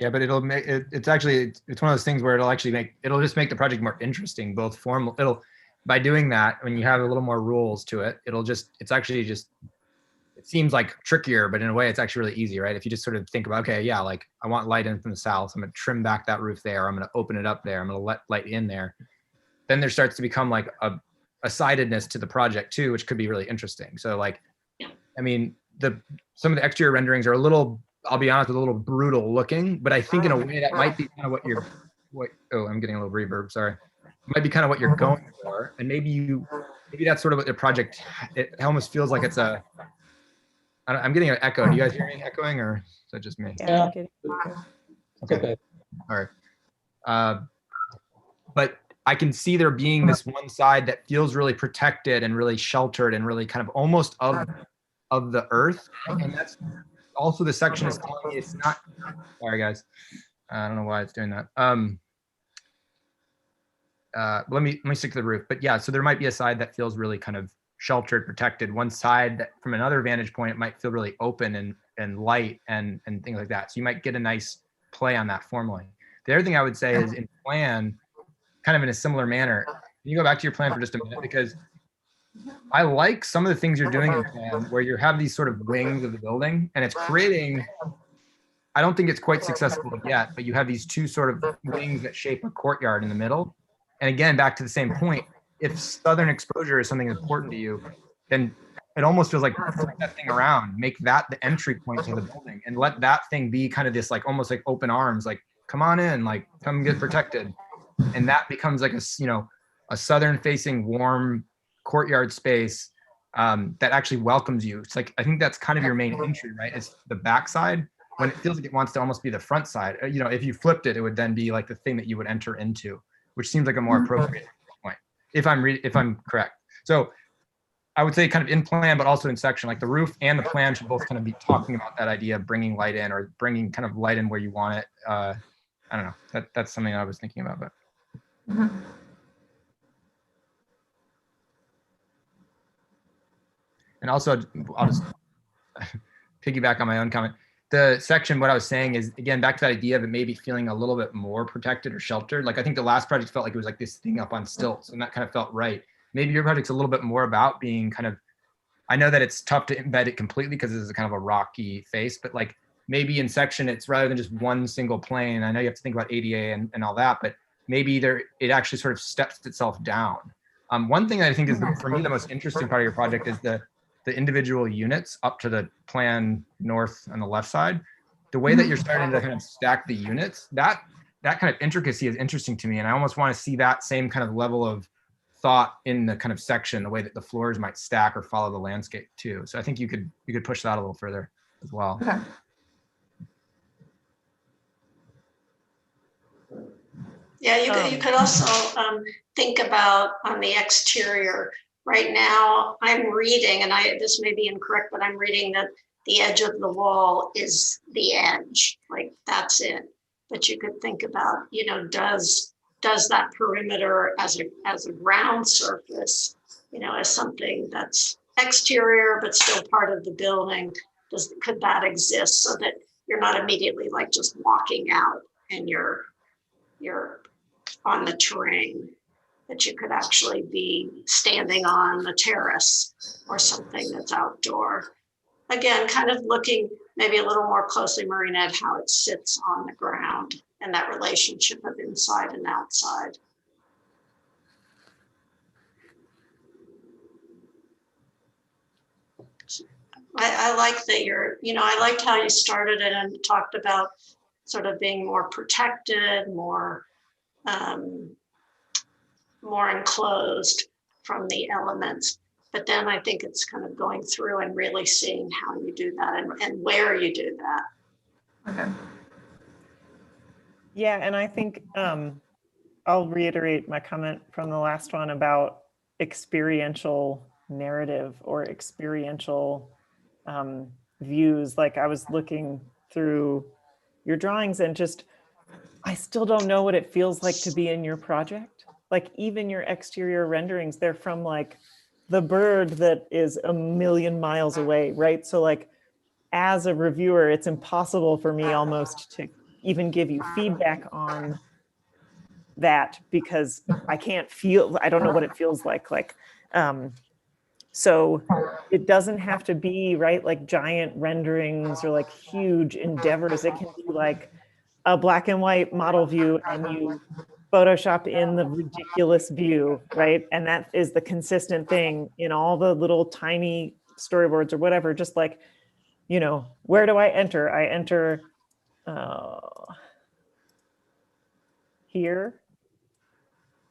Yeah, but it'll make it's one of those things where it'll just make the project more interesting, both formal. By doing that, when you have a little more rules to it, it seems like trickier, but in a way it's actually really easy, right? If you just sort of think about, okay, yeah, like I want light in from the south, I'm going to trim back that roof there, I'm going to open it up there, I'm going to let light in there. Then there starts to become like a sidedness to the project too, which could be really interesting. So like, I mean, some of the exterior renderings are a little, I'll be honest, a little brutal looking, but I think in a way that might be kind of I'm getting a little reverb, sorry. It might be kind of what you're going for. And maybe that's sort of what the project, it almost feels like it's I'm getting an echo. Do you guys hear me echoing, or is that just me? Yeah. Okay. All right. But I can see there being this one side that feels really protected and really sheltered and really kind of almost of the earth. And that's also the section is telling me it's not, sorry guys. I don't know why it's doing that. Let me stick to the roof. But yeah, so there might be a side that feels really kind of sheltered, protected. One side that from another vantage point, it might feel really open and light and things like that. So you might get a nice play on that formally. The other thing I would say is in plan, kind of in a similar manner, can you go back to your plan for just a minute? Because I like some of the things you're doing in plan where you have these sort of wings of the building and it's creating, I don't think it's quite successful yet, but you have these two sort of wings that shape a courtyard in the middle. And again, back to the same point, if southern exposure is something important to you, then it almost feels like flip that thing around, make that the entry point to the building, and let that thing be kind of this like almost like open arms, like come on in, like come get protected, and that becomes like a southern facing warm courtyard space that actually welcomes you. It's like I think that's kind of your main entry, right? It's the backside when it feels like it wants to almost be the front side. If you flipped it, it would then be like the thing that you would enter into, which seems like a more appropriate point if I'm correct. So I would say kind of in plan, but also in section, like the roof and the plan should both kind of be talking about that idea of bringing light in or bringing kind of light in where you want it. I don't know. That's something I was thinking about, but. And also, I'll just piggyback on my own comment. The section, what I was saying is, again, back to that idea of it maybe feeling a little bit more protected or sheltered. Like I think the last project felt like it was like this thing up on stilts, and that kind of felt right. Maybe your project's a little bit more about being kind of, I know that it's tough to embed it completely because this is kind of a rocky face, but like maybe in section, it's rather than just one single plane. I know you have to think about ADA and all that, but maybe it actually sort of steps itself down. One thing that I think is for me the most interesting part of your project is the individual units up to the plan north on the left side. The way that you're starting to kind of stack the units, that kind of intricacy is interesting to me, and I almost want to see that same kind of level of thought in the kind of section, the way that the floors might stack or follow the landscape too. So I think you could push that a little further as well. Okay. Yeah, you could also think about on the exterior. Right now, I'm reading, and this may be incorrect, but I'm reading that the edge of the wall is the edge, like that's it. But you could think about, does that perimeter as a ground surface, as something that's exterior but still part of the building, could that exist so that you're not immediately like just walking out and you're on the terrain, that you could actually be standing on the terrace or something that's outdoor. Again, kind of looking maybe a little more closely, Marina, at how it sits on the ground and that relationship of inside and outside. I like that I liked how you started it and talked about sort of being more protected, more enclosed from the elements. But then I think it's kind of going through and really seeing how you do that and where you do that. Okay. Yeah, and I think I'll reiterate my comment from the last one about experiential narrative or experiential views. Like I was looking through your drawings and I still don't know what it feels like to be in your project. Like even your exterior renderings, they're from like the bird that is a million miles away, right? So like as a reviewer, it's impossible for me almost to even give you feedback on that because I don't know what it feels like. So it doesn't have to be, right, like giant renderings or like huge endeavors. It can be like a black and white model view and you Photoshop in the ridiculous view, right? And that is the consistent thing in all the little tiny storyboards or whatever, just like, where do I enter? I enter here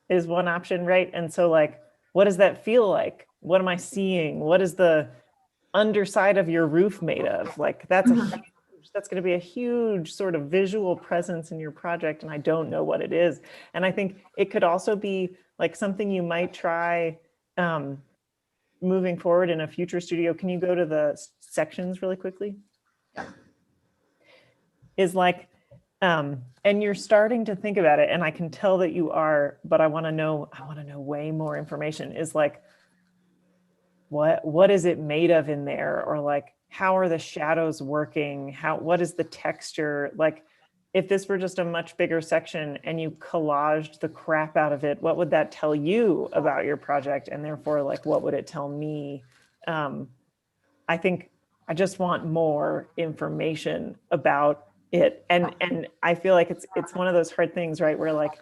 is one option, right? And so like, what does that feel like? What am I seeing? What is the underside of your roof made of? Like that's going to be a huge sort of visual presence in your project. And I don't know what it is. And I think it could also be like something you might try moving forward in a future studio. Can you go to the sections really quickly? Yeah. Is like, and you're starting to think about it, and I can tell that you are, but I want to know way more information, is like, what is it made of in there? Or like, how are the shadows working? What is the texture? Like, if this were just a much bigger section and you collaged the crap out of it, what would that tell you about your project? And therefore, like, what would it tell me? I think I just want more information about it. And I feel like it's one of those hard things, right? Where like,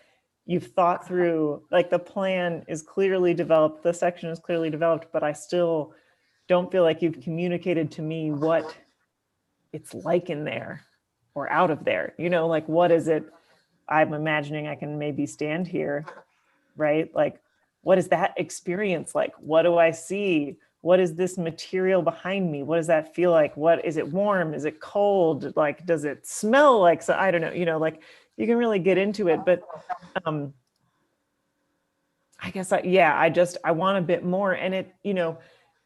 you've thought through, like the plan is clearly developed, the section is clearly developed, but I still don't feel like you've communicated to me what it's like in there or out of there, you know, like what is it? I'm imagining I can maybe stand here, right? Like, what is that experience like? What do I see? What is this material behind me? What does that feel like? What is it warm? Is it cold? Like, does it smell like, so I don't know, you know, like you can really get into it, but I guess, I want a bit more. And it, you know,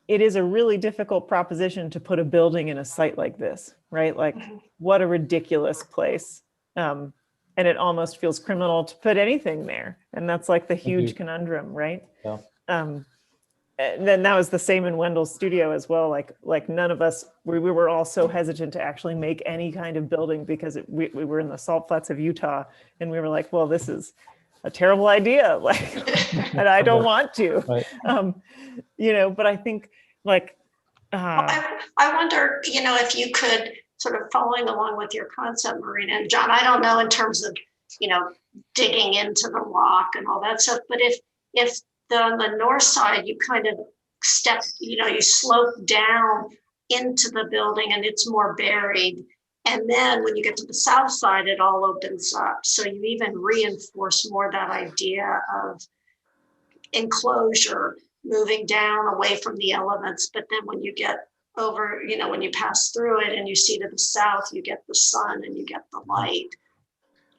it is a really difficult proposition to put a building in a site like this, right? Like, what a ridiculous place. And it almost feels criminal to put anything there. And that's like the huge conundrum, right? Yeah. And then that was the same in Wendell's studio as well. Like none of us, we were all so hesitant to actually make any kind of building because we were in the salt flats of Utah, and we were like, well, this is a terrible idea. Like, and I don't want to, Right. you know, but I think like, I wonder, you know, if you could sort of following along with your concept, Marina and John, I don't know in terms of, you know, digging into the rock and all that stuff, but if on the north side, you kind of step, you know, you slope down into the building and it's more buried. And then when you get to the south side, it all opens up. So you even reinforce more that idea of enclosure, moving down away from the elements. But then when you get over, you know, when you pass through it and you see to the south, you get the sun and you get the light.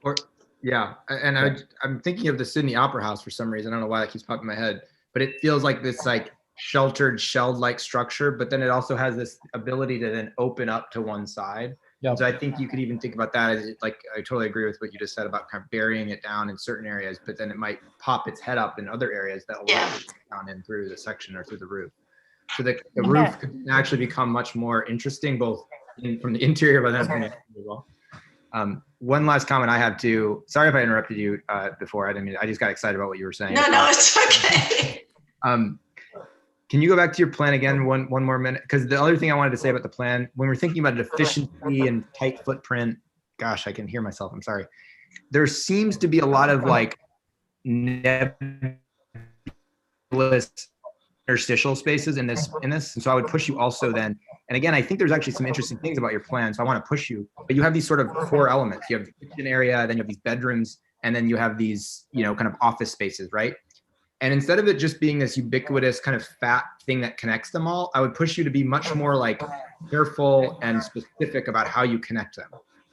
Or yeah, and I'm thinking of the Sydney Opera House for some reason. I don't know why that keeps popping in my head, but it feels like this like sheltered shell-like structure, but then it also has this ability to then open up to one side. Yeah. So I think you could even think about that as like, I totally agree with what you just said about kind of burying it down in certain areas, but then it might pop its head up in other areas that will let it down in through the section or through the roof. So the roof could actually become much more interesting, both from the interior, but then from the exterior as well. One last comment I have too. Sorry if I interrupted you before. I didn't mean. I just got excited about what you were saying. No, it's okay. Can you go back to your plan again one more minute? Because the other thing I wanted to say about the plan, when we're thinking about efficiency and tight footprint, gosh, I can hear myself. I'm sorry. There seems to be a lot of like nebulous interstitial spaces in this. And so I would push you also then. And again, I think there's actually some interesting things about your plan. So I want to push you, but you have these sort of core elements. You have the kitchen area, then you have these bedrooms, and then you have these, you know, kind of office spaces, right? And instead of it just being this ubiquitous kind of fat thing that connects them all, I would push you to be much more like careful and specific about how you connect them.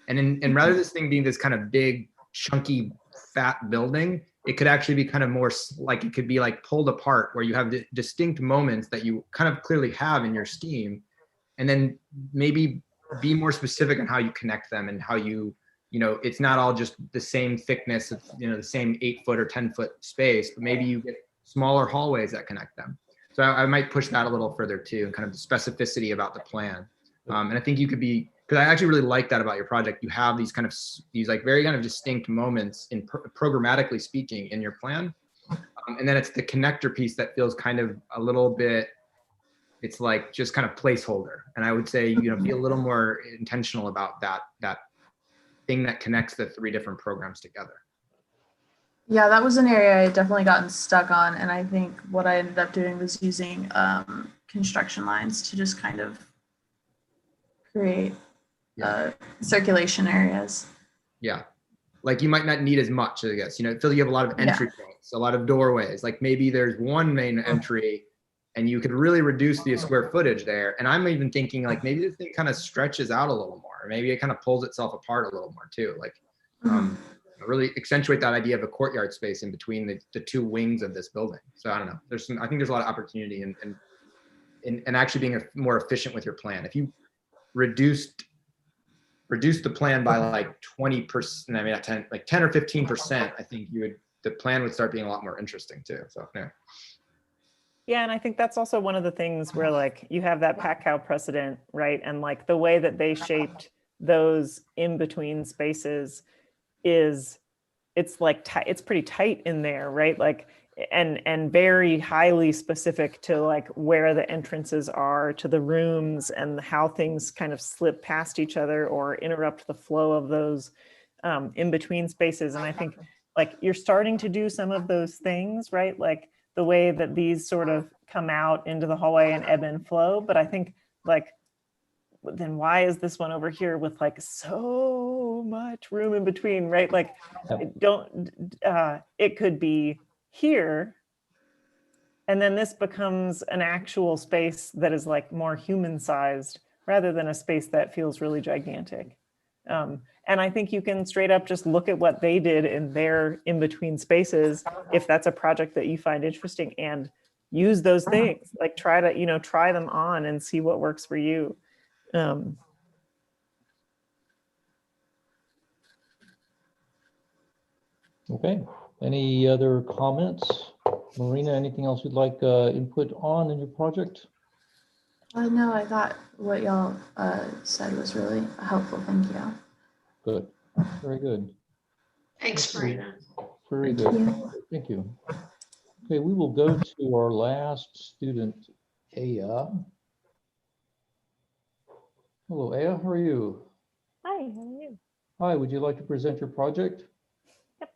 And rather this thing being this kind of big, chunky, fat building, it could actually be kind of more like, it could be like pulled apart where you have the distinct moments that you kind of clearly have in your scheme, and then maybe be more specific on how you connect them and how you know, it's not all just the same thickness of, you know, the same 8-foot or 10-foot space, but maybe you get smaller hallways that connect them. So I might push that a little further too, and kind of the specificity about the plan. And I think you could be, because I actually really like that about your project. You have these kind of, these like very kind of distinct moments in programmatically speaking in your plan. And then it's the connector piece that feels kind of a little bit, it's like just kind of placeholder. And I would say, you know, be a little more intentional about that thing that connects the 3 different programs together. Yeah, that was an area I had definitely gotten stuck on. And I think what I ended up doing was using construction lines to just kind of create circulation areas. Yeah. Like you might not need as much, I guess, you know, feel you have a lot of entry points, a lot of doorways. Like maybe there's one main entry and you could really reduce the square footage there. And I'm even thinking like maybe this thing kind of stretches out a little more. Maybe it kind of pulls itself apart a little more too. Like really accentuate that idea of a courtyard space in between the 2 wings of this building. So I don't know. I think there's a lot of opportunity in actually being more efficient with your plan. If you reduced the plan by like 20%, I mean, not 10, like 10 or 15%, I think the plan would start being a lot more interesting too. So yeah. Yeah, and I think that's also one of the things where like you have that Pat Cow precedent, right? And like the way that they shaped those in-between spaces it's like it's pretty tight in there, right? Like and very highly specific to like where the entrances are to the rooms and how things kind of slip past each other or interrupt the flow of those in-between spaces. And I think like you're starting to do some of those things, right? Like the way that these sort of come out into the hallway and ebb and flow. But I think like, then why is this one over here with like so much room in between, right? Like it could be here. And then this becomes an actual space that is like more human sized rather than a space that feels really gigantic. And I think you can straight up just look at what they did in their in-between spaces, if that's a project that you find interesting, and use those things, like try to, try them on and see what works for you. Okay, any other comments? Marina, anything else you'd like input on in your project? No, I thought what y'all said was really helpful. Thank you. Good, very good. Thanks, Marina. Very good, thank you. Okay, we will go to our last student, Aya. Hello, Aya, how are you? Hi, how are you? Hi, would you like to present your project? Yep.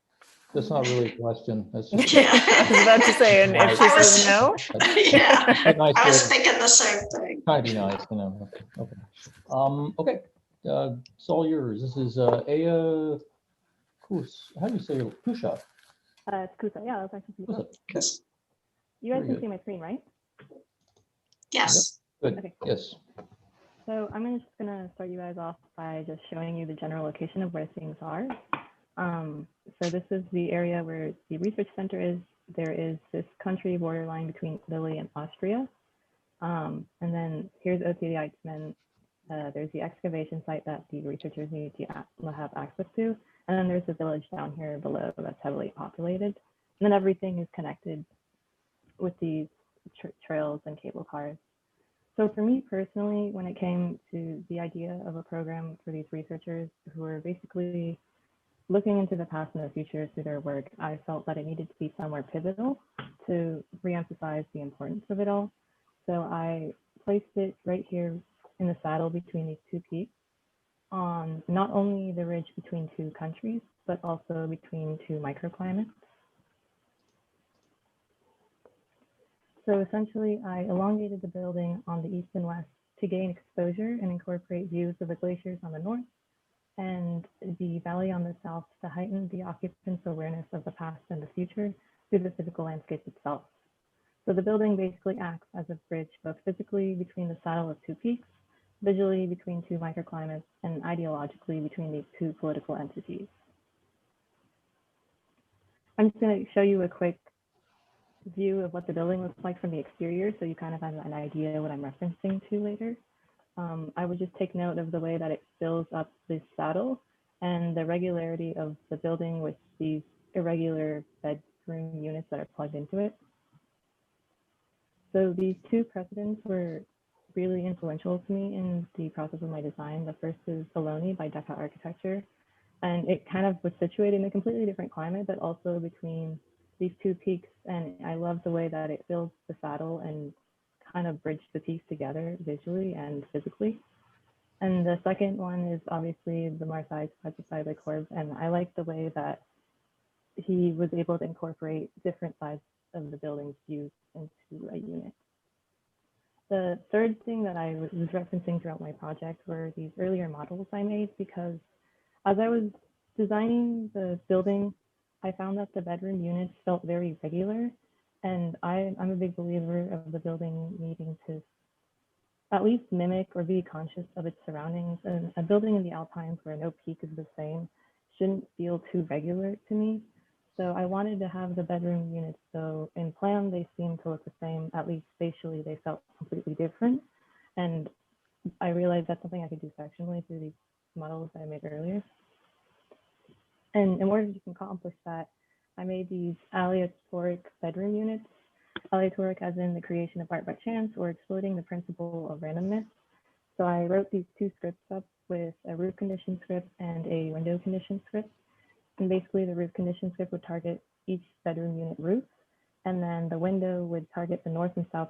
That's not really a question. That's just I was about to say, and if she says no? Yeah, nice I was thinking the same thing. Kind of be nice, Okay. Okay. It's all yours. This is Aya Kus. How do you say it? Kusha? It's Kusa. Yeah, that's actually pretty close. Yes. You guys Very can good. see my screen, right? Yes. Yep. Good. Okay. Yes. So I'm just gonna start you guys off by just showing you the general location of where things are. So this is the area where the research center is. There is this country borderline between Italy and Austria. And then here's OT Eichmann. There's the excavation site that the researchers need to have access to. And then there's the village down here below that's heavily populated. And then everything is connected with these trails and cable cars. So for me personally, when it came to the idea of a program for these researchers who are basically looking into the past and the future through their work, I felt that it needed to be somewhere pivotal to reemphasize the importance of it all. So I placed it right here in the saddle between these two peaks on not only the ridge between two countries, but also between two microclimates. So essentially, I elongated the building on the east and west to gain exposure and incorporate views of the glaciers on the north and the valley on the south to heighten the occupants' awareness of the past and the future through the physical landscape itself. So the building basically acts as a bridge both physically between the saddle of two peaks, visually between two microclimates, and ideologically between these two political entities. I'm just going to show you a quick view of what the building looks like from the exterior so you kind of have an idea what I'm referencing to later. I would just take note of the way that it fills up this saddle and the regularity of the building with these irregular bedroom units that are plugged into it. So these two precedents were really influential to me in the process of my design. The first is Bologna by Decca Architecture, and it kind of was situated in a completely different climate, but also between these two peaks. And I love the way that it fills the saddle and kind of bridged the peaks together visually and physically. And the second one is obviously the Marseille project by Le Corbe, and I like the way that he was able to incorporate different sides of the building's views into a unit. The third thing that I was referencing throughout my project were these earlier models I made, because as I was designing the building, I found that the bedroom units felt very regular, and I'm a big believer of the building needing to at least mimic or be conscious of its surroundings. And a building in the Alpines where no peak is the same shouldn't feel too regular to me. So I wanted to have the bedroom units, so in plan they seemed to look the same, at least spatially they felt completely different. And I realized that's something I could do sectionally through these models that I made earlier. And in order to accomplish that, I made these aleatoric bedroom units. Aleatoric as in the creation of art by chance or exploiting the principle of randomness. So I wrote these two scripts up with a roof condition script and a window condition script. And basically the roof condition script would target each bedroom unit roof, and then the window would target the north and south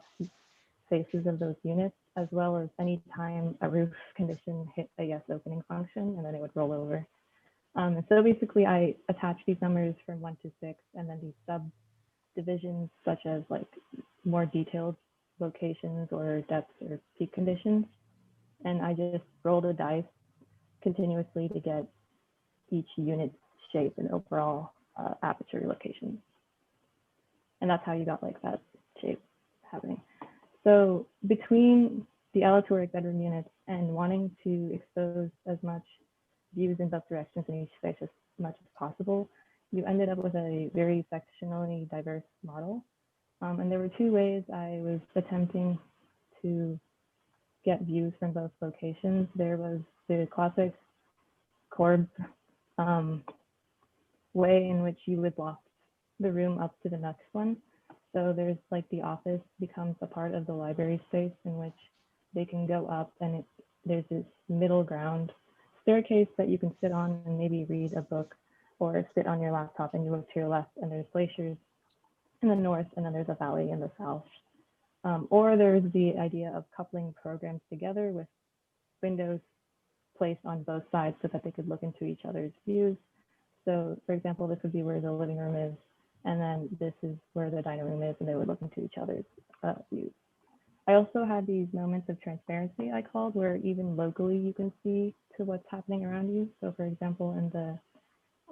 faces of those units, as well as any time a roof condition hit a yes opening function, and then it would roll over. And so basically I attach these numbers from 1 to 6 and then these subdivisions such as like more detailed locations or depths or peak conditions. And I just roll the dice continuously to get each unit shape and overall aperture location. And that's how you got like that shape happening. So between the aleatoric bedroom units and wanting to expose as much views in both directions in each space as much as possible, you ended up with a very sectionally diverse model. And there were two ways I was attempting to get views from both locations. There was the classic Corb way in which you would loft the room up to the next one. So there's like the office becomes a part of the library space in which they can go up, and there's this middle ground staircase that you can sit on and maybe read a book or sit on your laptop, and you look to your left and there's glaciers in the north, and then there's a valley in the south. Or there's the idea of coupling programs together with windows placed on both sides so that they could look into each other's views. So for example, this would be where the living room is, and then this is where the dining room is, and they would look into each other's views. I also had these moments of transparency I called, where even locally you can see to what's happening around you. So for example, in the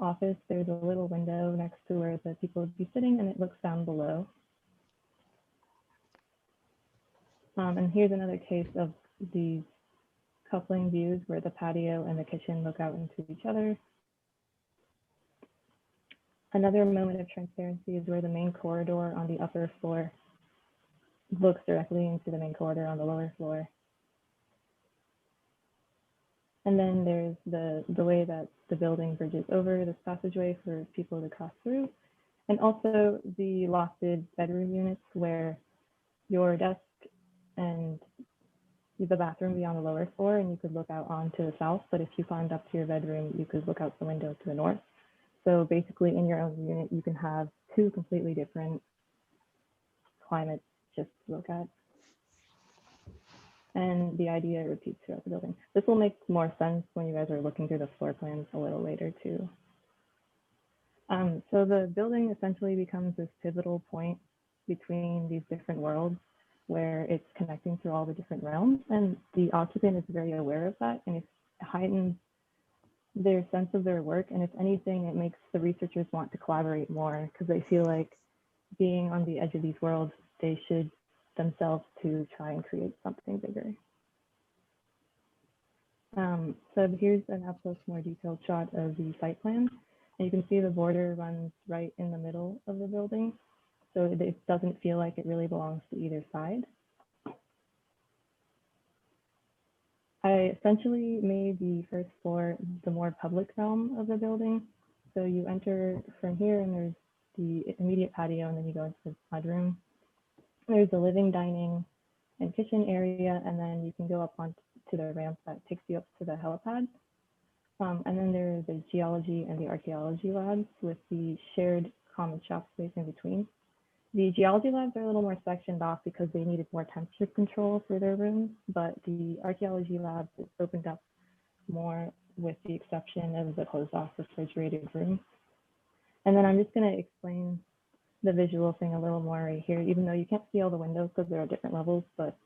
office, there's a little window next to where the people would be sitting, and it looks down below. And here's another case of these coupling views where the patio and the kitchen look out into each other. Another moment of transparency is where the main corridor on the upper floor looks directly into the main corridor on the lower floor. And then there's the way that the building bridges over this passageway for people to cross through. And also the lofted bedroom units where your desk and the bathroom would be on the lower floor, and you could look out onto the south. But if you climbed up to your bedroom, you could look out the window to the north. So basically in your own unit, you can have two completely different climates just to look at. And the idea repeats throughout the building. This will make more sense when you guys are looking through the floor plans a little later too. So the building essentially becomes this pivotal point between these different worlds where it's connecting through all the different realms, and the occupant is very aware of that, and it heightens their sense of their work. And if anything, it makes the researchers want to collaborate more because they feel like being on the edge of these worlds, they should themselves to try and create something bigger. So here's an up close, more detailed shot of the site plan. And you can see the border runs right in the middle of the building. So it doesn't feel like it really belongs to either side. I essentially made the first floor the more public realm of the building. So you enter from here and there's the immediate patio, and then you go into the mudroom. There's the living, dining, and kitchen area, and then you can go up onto the ramp that takes you up to the helipad. And then there are the geology and the archaeology labs with the shared common shop space in between. The geology labs are a little more sectioned off because they needed more temperature control for their rooms, but the archaeology labs is opened up more with the exception of the closed off refrigerated room. And then I'm just going to explain the visual thing a little more right here, even though you can't see all the windows because there are different levels, but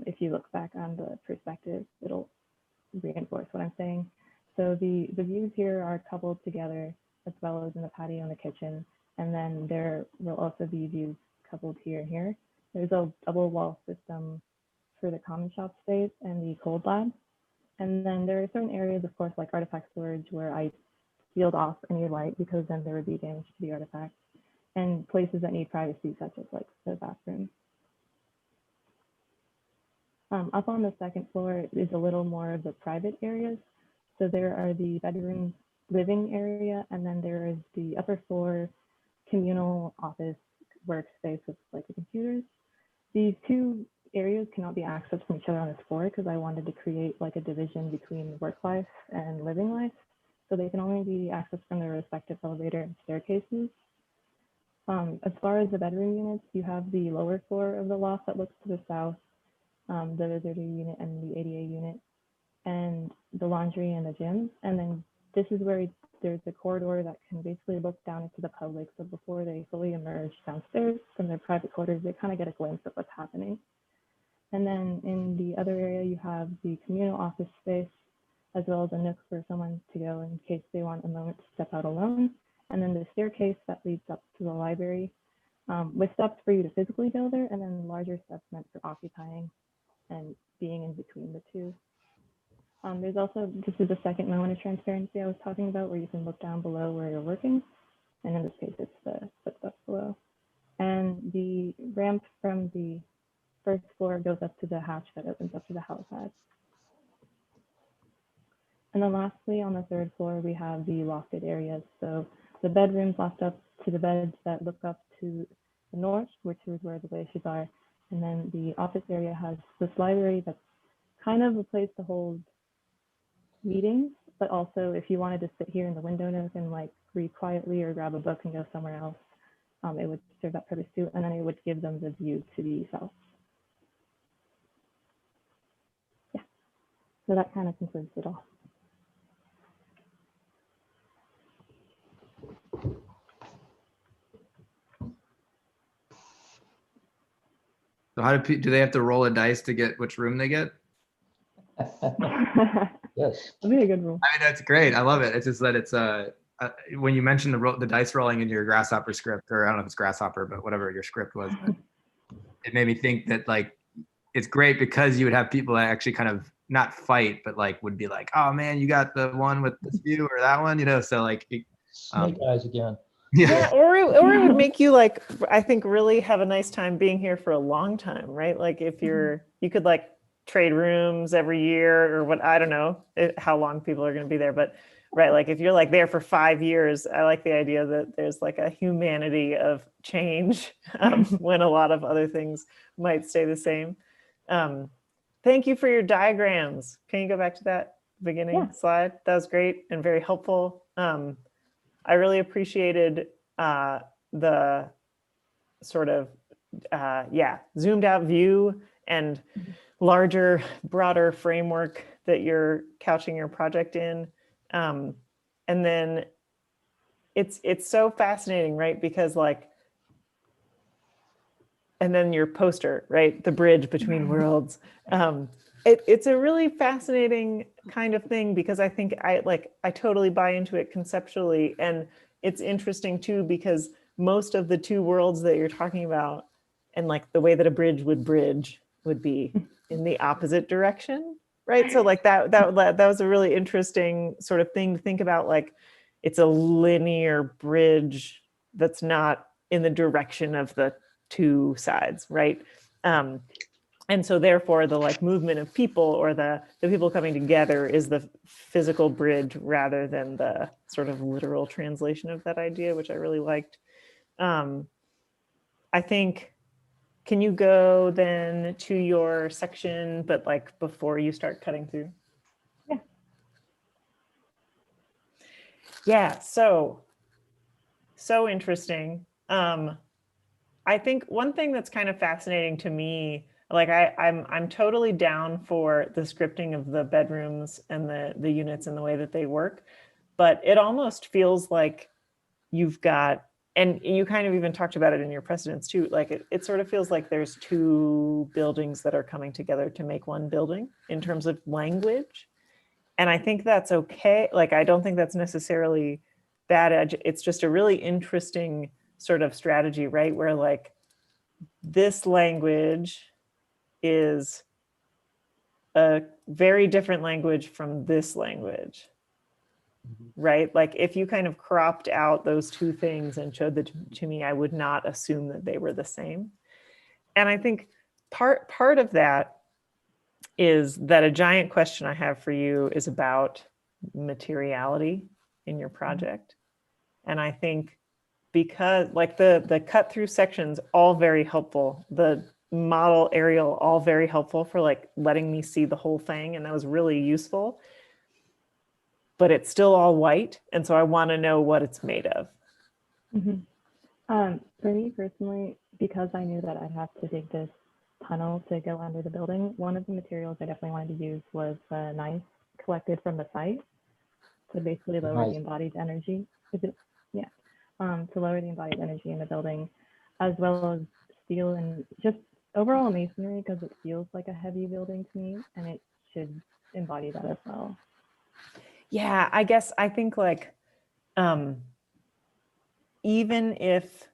if you look back on the perspective, it'll reinforce what I'm saying. So the views here are coupled together as well as in the patio and the kitchen. And then there will also be views coupled here and here. There's a double wall system for the common shop space and the cold lab. And then there are certain areas, of course, like artifact storage, where I sealed off any light because then there would be damage to the artifacts, and places that need privacy, such as like the bathroom. Up on the second floor is a little more of the private areas. So there are the bedroom living area, and then there is the upper floor communal office workspace with like the computers. These two areas cannot be accessed from each other on this floor because I wanted to create like a division between work life and living life. So they can only be accessed from their respective elevator and staircases. As far as the bedroom units, you have the lower floor of the loft that looks to the south, the visitor unit and the ADA unit, and the laundry and the gym. And then this is where there's a corridor that can basically look down into the public. So before they fully emerge downstairs from their private quarters, they kind of get a glimpse of what's happening. And then in the other area, you have the communal office space, as well as a nook for someone to go in case they want a moment to step out alone. And then the staircase that leads up to the library, with steps for you to physically go there, and then larger steps meant for occupying and being in between the two. There's also, this is the second moment of transparency I was talking about, where you can look down below where you're working. And in this case, it's the footsteps below. And the ramp from the first floor goes up to the hatch that opens up to the helipad. And then lastly, on the third floor, we have the lofted areas. So the bedrooms loft up to the beds that look up to the north, which is where the glaciers are. And then the office area has this library that's kind of a place to hold meetings, but also if you wanted to sit here in the window nook and like read quietly or grab a book and go somewhere else, it would serve that purpose too. And then it would give them the view to the south. Yeah, so that kind of concludes it all. So how do they have to roll a dice to get which room they get? Yes. That'd be a good rule. I mean, that's great. I love it. It's just that it's when you mentioned the dice rolling in your grasshopper script, or I don't know if it's grasshopper, but whatever your script was, it made me think that like it's great because you would have people that actually kind of not fight, but like would be like, oh man, you got the one with this view or that one, you know? So like, Snake eyes again. Yeah, or it would make you like, I think, really have a nice time being here for a long time, right? Like if you could like trade rooms every year or what, I don't know how long people are going to be there, but right, like if you're like there for 5 years, I like the idea that there's like a humanity of change when a lot of other things might stay the same. Thank you for your diagrams. Can you go back to that beginning slide? That was great and very helpful. I really appreciated the sort of, zoomed out view and larger, broader framework that you're couching your project in. And then it's so fascinating, right? Because like, and then your poster, right? The bridge between worlds. It's a really fascinating kind of thing because I think I totally buy into it conceptually. And it's interesting too, because most of the two worlds that you're talking about and like the way that a bridge would be in the opposite direction, right? So like that was a really interesting sort of thing to think about. Like it's a linear bridge that's not in the direction of the two sides, right? And so therefore the like movement of people or the people coming together is the physical bridge rather than the sort of literal translation of that idea, which I really liked. I think, can you go then to your section, but like before you start cutting through? Yeah, so interesting. I think one thing that's kind of fascinating to me, like I'm totally down for the scripting of the bedrooms and the units and the way that they work, but it almost feels like you've got, and you kind of even talked about it in your precedents too, like it sort of feels like there's two buildings that are coming together to make one building in terms of language. And I think that's okay. Like, I don't think that's necessarily bad. It's just a really interesting sort of strategy, right? Where like this language is a very different language from this language, right? Like if you kind of cropped out those two things and showed them to me, I would not assume that they were the same. And I think part of that is that a giant question I have for you is about materiality in your project. And I think because like the cut through sections, all very helpful. The model aerial, all very helpful for like letting me see the whole thing. And that was really useful, but it's still all white. And so I want to know what it's made of. For me personally, because I knew that I'd have to dig this tunnel to go under the building, one of the materials I definitely wanted to use was gneiss collected from the site. to basically lower Nice. the embodied energy. Yeah, to lower the embodied energy in the building, as well as steel and just overall masonry, because it feels like a heavy building to me, and it should embody that as well. Yeah, I guess I think like even if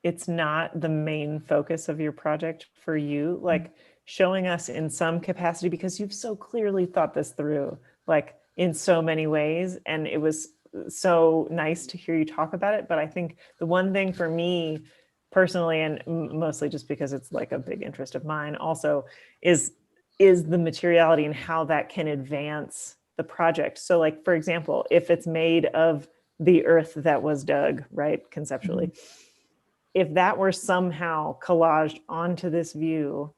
it's not the main focus of your project for you, like showing us in some capacity, because you've so clearly thought this through, like in so many ways. And it was so nice to hear you talk about it. But I think the one thing for me personally, and mostly just because it's like a big interest of mine also, is the materiality and how that can advance the project. So like, for example, if it's made of the earth that was dug, right, conceptually, if that were somehow collaged onto this view,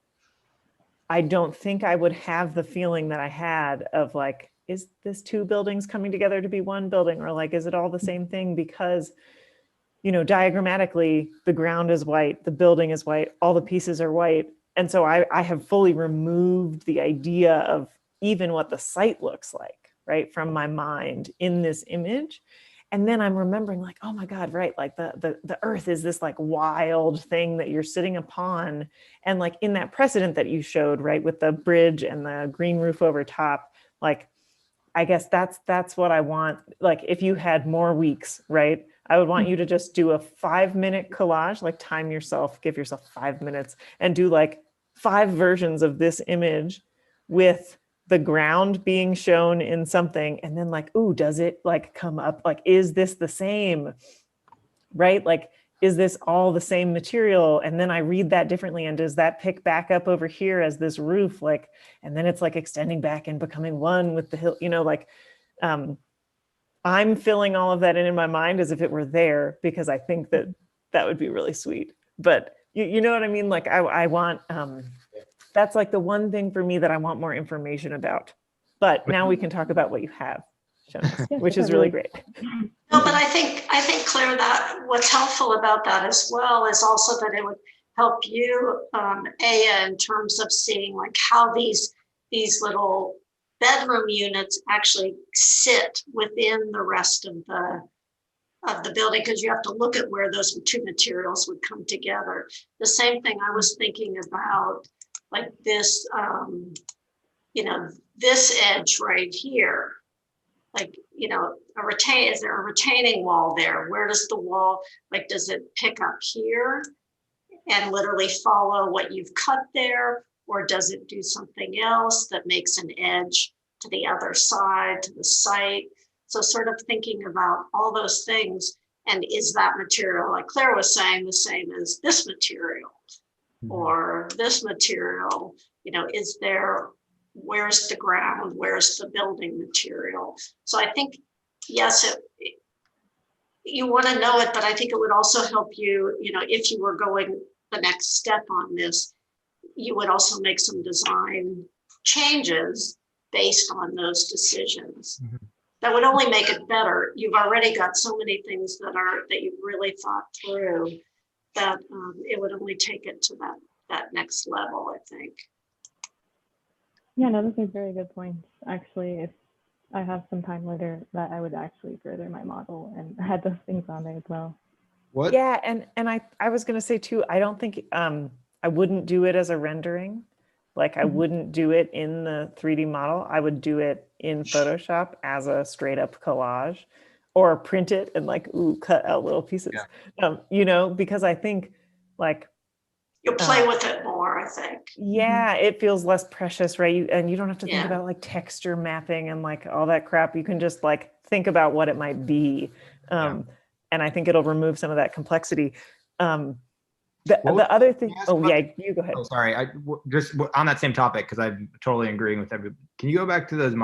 I don't think I would have the feeling that I had of like, is this two buildings coming together to be one building? Or like, is it all the same thing? Because, you know, diagrammatically, the ground is white, the building is white, all the pieces are white. And so I have fully removed the idea of even what the site looks like, right, from my mind in this image. And then I'm remembering like, oh my God, right, like the earth is this like wild thing that you're sitting upon. And like in that precedent that you showed, right, with the bridge and the green roof over top, like, I guess that's what I want. Like if you had more weeks, right, I would want you to just do a 5-minute collage, like time yourself, give yourself 5 minutes and do like 5 versions of this image with the ground being shown in something. And then like, ooh, does it like come up? Like, is this the same, right? Like, is this all the same material? And then I read that differently. And does that pick back up over here as this roof? Like, and then it's like extending back and becoming one with the hill, you know, like, I'm filling all of that in my mind as if it were there, because I think that that would be really sweet. But you know what I mean? Like I want, that's like the one thing for me that I want more information about. But now we can talk about what you have shown us, which is really great. No, but I think Claire, that what's helpful about that as well is also that it would help you, Aya, in terms of seeing like how these little bedroom units actually sit within the rest of the building, because you have to look at where those two materials would come together. The same thing I was thinking about, like this, you know, this edge right here. Like, you know, is there a retaining wall there? Where does the wall, like, does it pick up here and literally follow what you've cut there? Or does it do something else that makes an edge to the other side, to the site? So sort of thinking about all those things. And is that material, like Claire was saying, the same as this material? Or this material, you know, is there, where's the ground, where's the building material? So I think, yes, you want to know it, but I think it would also help you, you know, if you were going the next step on this, you would also make some design changes based on those decisions. That would only make it better. You've already got so many things that you've really thought through that it would only take it to that next level, I think. Yeah, no, those are very good points. Actually, if I have some time later, that I would actually further my model and add those things on there as well. What? Yeah, and I was gonna say too, I don't think I wouldn't do it as a rendering. Like I wouldn't do it in the 3D model. I would do it in Photoshop as a straight up collage, or print it and like, ooh, cut out little pieces. Yeah. You know, because I think like you'll play with it more, I think. Yeah, it feels less precious, right? And you don't have to think about like texture mapping and like all that crap. You can just like think about what it might be. And I think it'll remove some of that complexity. The other thing, you go ahead. Oh, sorry. Just on that same topic, because I'm totally agreeing with everybody. Can you go back to those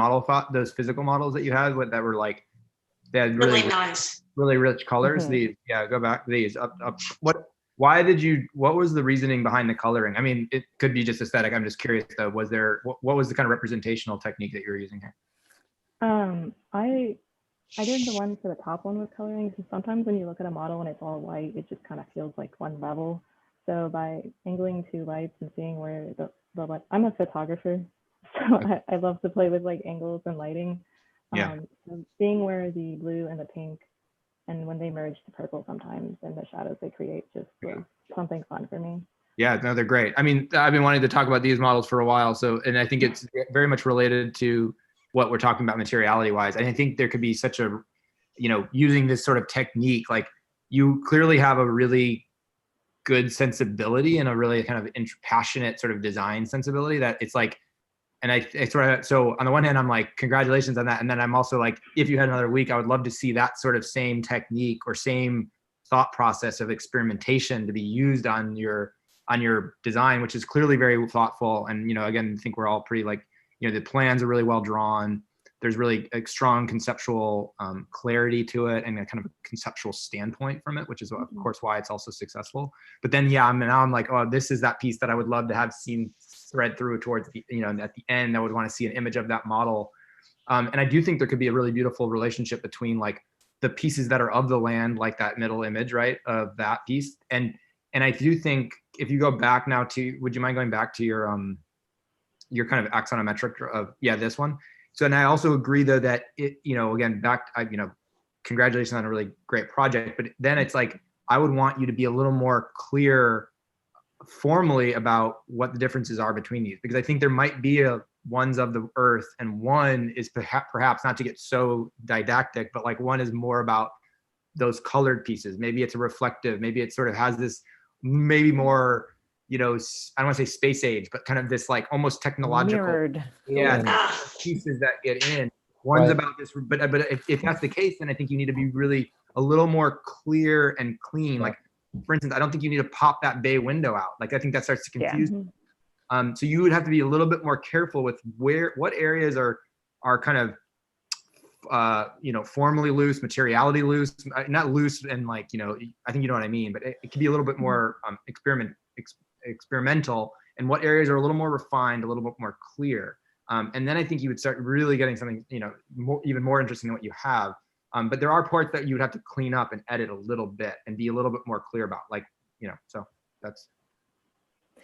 those physical models that you had that were like, they had really nice, really rich colors? These, go back to these up. What was the reasoning behind the coloring? I mean, it could be just aesthetic. I'm just curious though, what was the kind of representational technique that you were using here? I did the one for the top one with coloring, because sometimes when you look at a model and it's all white, it just kind of feels like one level. So by angling 2 lights and seeing where the light, I'm a photographer, so I love to play with like angles and lighting. Yeah. So seeing where the blue and the pink, and when they merge to purple sometimes, and the shadows they create just was something fun for me. Yeah, no, they're great. I mean, I've been wanting to talk about these models for a while. So, and I think it's very much related to what we're talking about materiality wise. And I think there could be such a, you know, using this sort of technique, like you clearly have a really good sensibility and a really kind of passionate sort of design sensibility that it's like, and I sort of, so on the one hand, I'm like, congratulations on that. And then I'm also like, if you had another week, I would love to see that sort of same technique or same thought process of experimentation to be used on your design, which is clearly very thoughtful. And, you know, again, I think we're all pretty like, you know, the plans are really well drawn. There's really a strong conceptual clarity to it and a kind of a conceptual standpoint from it, which is of course why it's also successful. But then, yeah, now I'm like, oh, this is that piece that I would love to have seen thread through towards the, you know, at the end, I would want to see an image of that model. And I do think there could be a really beautiful relationship between like the pieces that are of the land, like that middle image, right, of that piece. And I do think if you go back now to, would you mind going back to your kind of axonometric of, yeah, this one. So, and I also agree though that it, you know, again, you know, congratulations on a really great project, but then it's like, I would want you to be a little more clear formally about what the differences are between these, because I think there might be ones of the earth and one is perhaps not to get so didactic, but like one is more about those colored pieces. Maybe it's a reflective, maybe it sort of has this maybe more, you know, I don't want to say space age, but kind of this like almost technological mirrored. Yeah, pieces that get in. One's about this, but if that's the case, then I think you need to be really a little more clear and clean. Like, for instance, I don't think you need to pop that bay window out. Like, I think that starts to confuse. So you would have to be a little bit more careful with what areas are kind of, you know, formally loose, materiality loose, not loose and like, you know, I think you know what I mean, but it can be a little bit more experimental, and what areas are a little more refined, a little bit more clear. And then I think you would start really getting something, you know, even more interesting than what you have. But there are parts that you would have to clean up and edit a little bit and be a little bit more clear about, like, you know, so that's.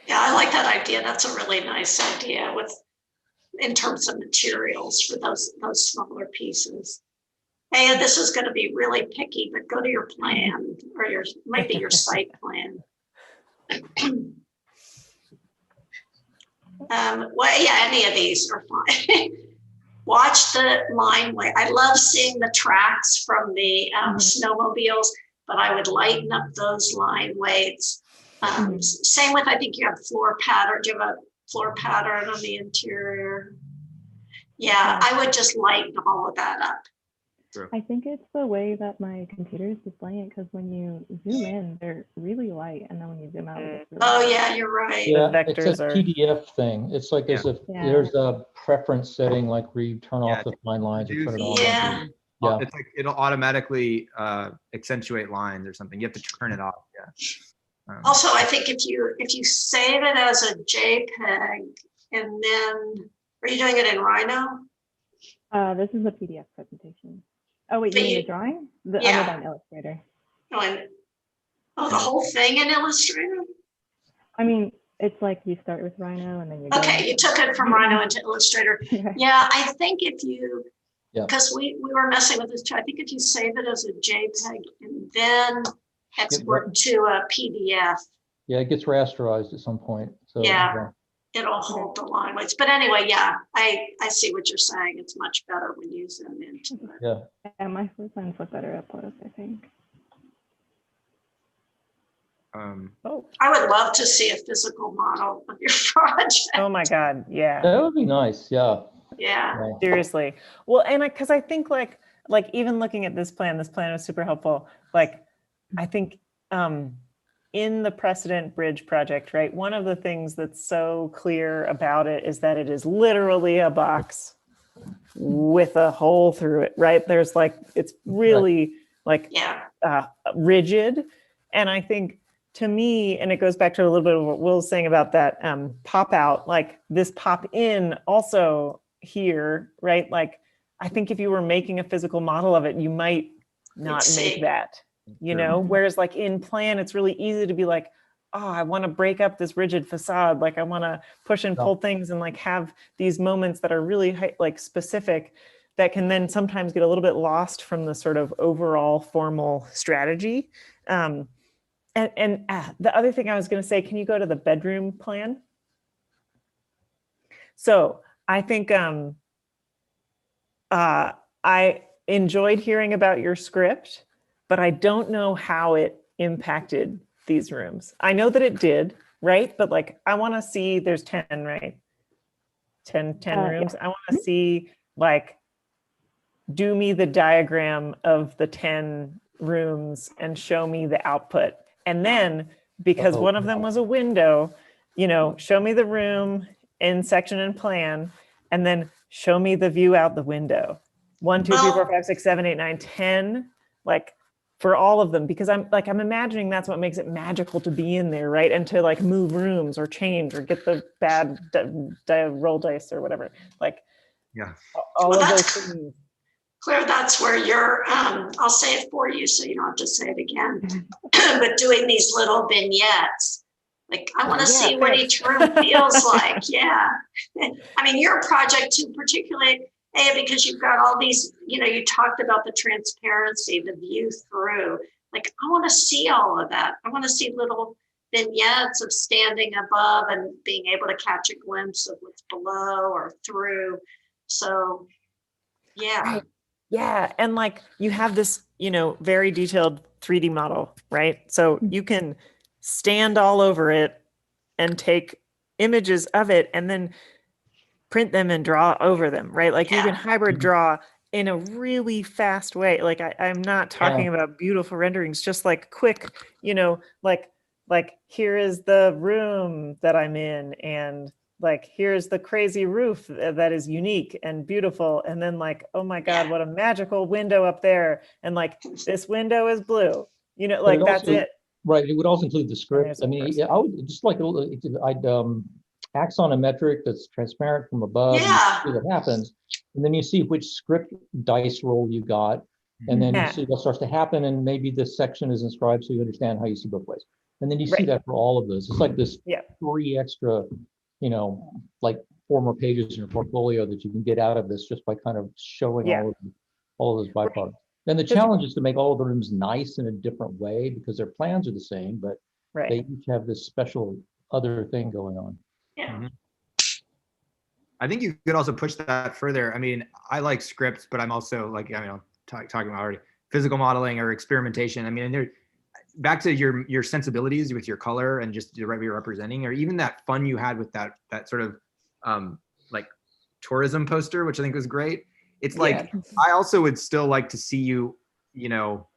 Yeah, I like that idea. That's a really nice idea in terms of materials for those smaller pieces. Hey, this is going to be really picky, but go to your plan or might be your site plan. Well, yeah, any of these are fine. Watch the line weight. I love seeing the tracks from the snowmobiles, but I would lighten up those line weights. Same with, I think you have floor pattern. Do you have a floor pattern on the interior? Yeah, I would just lighten all of that up. I think it's the way that my computer is displaying it, because when you zoom in, they're really light, and then when you zoom out, it's really light. Yeah, you're right. Yeah, it's a PDF thing. It's like as if there's a preference setting, like where you turn off the fine lines or turn it on. Yeah, it's like it'll automatically accentuate lines or something. You have to turn it off. Yeah. Also, I think if you save it as a JPEG, and then are you doing it in Rhino? This is a PDF presentation. Oh wait, you mean the drawing? I did on Illustrator. The whole thing in Illustrator? I mean, it's like you start with Rhino and then you. Okay, you took it from Rhino into Illustrator. Yeah, I think if you, because we were messing with this too. I think if you save it as a JPEG and then export to a PDF. Yeah, it gets rasterized at some point. So it'll hold the line weights. But anyway, yeah, I see what you're saying. It's much better when you zoom into it. Yeah, my floor plans look better up close, I think. I would love to see a physical model of your project. Oh my God, yeah. That would be nice, yeah. Yeah. Seriously. Well, and because I think like even looking at this plan was super helpful. Like, I think in the Precedent Bridge project, right, one of the things that's so clear about it is that it is literally a box with a hole through it, right? There's like, it's really rigid. And I think to me, and it goes back to a little bit of what Will was saying about that pop out, like this pop in also here, right? Like, I think if you were making a physical model of it, you might not make that, you know? Whereas like in plan, it's really easy to be like, oh, I want to break up this rigid facade. Like I want to push and pull things and like have these moments that are really like specific. that can then sometimes get a little bit lost from the sort of overall formal strategy. And the other thing I was going to say, can you go to the bedroom plan? So I think I enjoyed hearing about your script, but I don't know how it impacted these rooms. I know that it did, right? But like, I want to see, there's 10, right? 10 rooms. Yeah. I want to see, like, do me the diagram of the 10 rooms and show me the output. And then, because one of them was a window, you know, show me the room in section and plan, and then show me the view out the window. 1, 2, 3, 4, 5, 6, 7, 8, 9, 10, like for all of them, because I'm imagining that's what makes it magical to be in there, right? And to like move rooms or change or get the bad roll dice or whatever. Like, yeah, all of those things. Claire, that's where you're, I'll say it for you so you don't have to say it again, but doing these little vignettes. Like, I want to see what each room feels like. Yeah. I mean, your project too, particularly, because you've got all these, you know, you talked about the transparency, the view through. Like, I want to see all of that. I want to see little vignettes of standing above and being able to catch a glimpse of what's below or through. So, yeah. Right. Yeah. And like, you have this, you know, very detailed 3D model, right? So you can stand all over it and take images of it and then print them and draw over them, right? Like you can hybrid draw in a really fast way. Like I'm not talking about beautiful renderings, just like quick, you know, like here is the room that I'm in, and like here's the crazy roof that is unique and beautiful, and then like, oh my God, what a magical window up there, and like this window is blue, you know, like that's it. Right. It would also include the script. I mean, I would just like I'd axonometric that's transparent from above. Yeah. And you see what happens, and then you see which script dice roll you got, and then you see what starts to happen, and maybe this section is inscribed so you understand how you see both ways. And then you see that for all of those. It's like this 3 extra, you know, like 4 more pages in your portfolio that you can get out of this just by kind of showing all of those byproducts. And the challenge is to make all of the rooms nice in a different way because their plans are the same, but they each have this special other thing going on. Yeah. I think you could also push that further. I mean, I like scripts, but I'm also like, I mean, talking about already physical modeling or experimentation. I mean, and back to your sensibilities with your color and just the way you're representing, or even that fun you had with that sort of like tourism poster, which I think was great. It's like, I also would still like to see you, you know,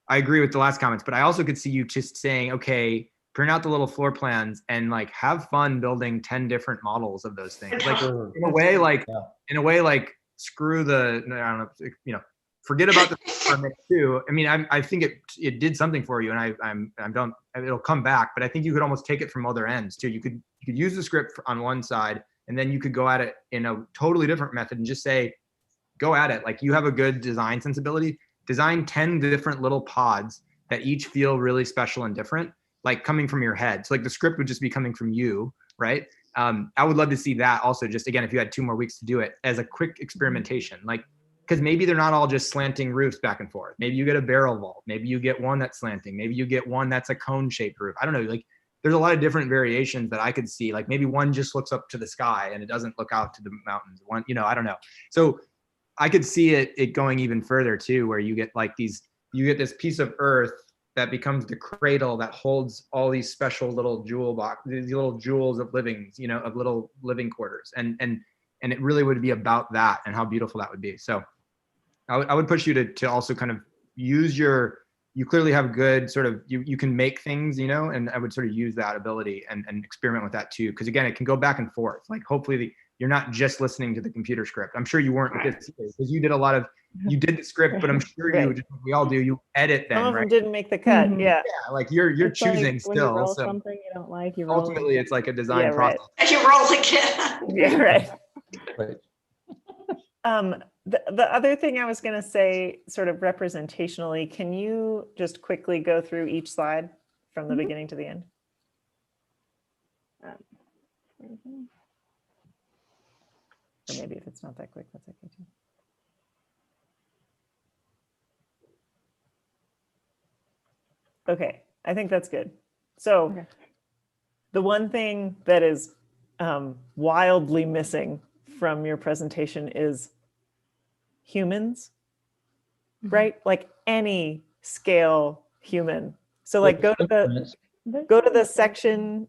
I agree with the last comments, but I also could see you just saying, okay, print out the little floor plans and like have fun building 10 different models of those things. Like in a way, like screw the, I don't know, you know, forget about the for a minute too. I mean, I think it did something for you, and I'm don't, it'll come back, but I think you could almost take it from other ends too. You could use the script on one side, and then you could go at it in a totally different method and just say, go at it. Like, you have a good design sensibility, design 10 different little pods that each feel really special and different, like coming from your head. So like the script would just be coming from you, right? I would love to see that also, just again, if you had 2 more weeks to do it as a quick experimentation, like, because maybe they're not all just slanting roofs back and forth. Maybe you get a barrel vault. Maybe you get one that's slanting. Maybe you get one that's a cone-shaped roof. I don't know. Like, there's a lot of different variations that I could see. Like maybe one just looks up to the sky and it doesn't look out to the mountains. One, you know, I don't know. So I could see it going even further too, where you get like you get this piece of earth that becomes the cradle that holds all these special little these little jewels of livings, you know, of little living quarters. And it really would be about that and how beautiful that would be. So I would push you to also kind of use you clearly have good sort of, you can make things, you know, and I would sort of use that ability and experiment with that too. Cause again, it can go back and forth. Like hopefully you're not just listening to the computer script. I'm sure you weren't with this because you did you did the script, but I'm sure you, just like we all do, you edit then, Some of right? them didn't make the cut. Yeah. Like you're It's choosing like still. when you roll So something you don't like, you roll ultimately it's like a design process. Right. You roll again. Yeah, right. Right. The other thing I was going to say, sort of representationally, can you just quickly go through each slide from the beginning to the end? Or maybe if it's not that quick, that's okay too. Okay, I think that's good. So the one thing that is wildly missing from your presentation is humans, right? Like any scale human. So like go to the section,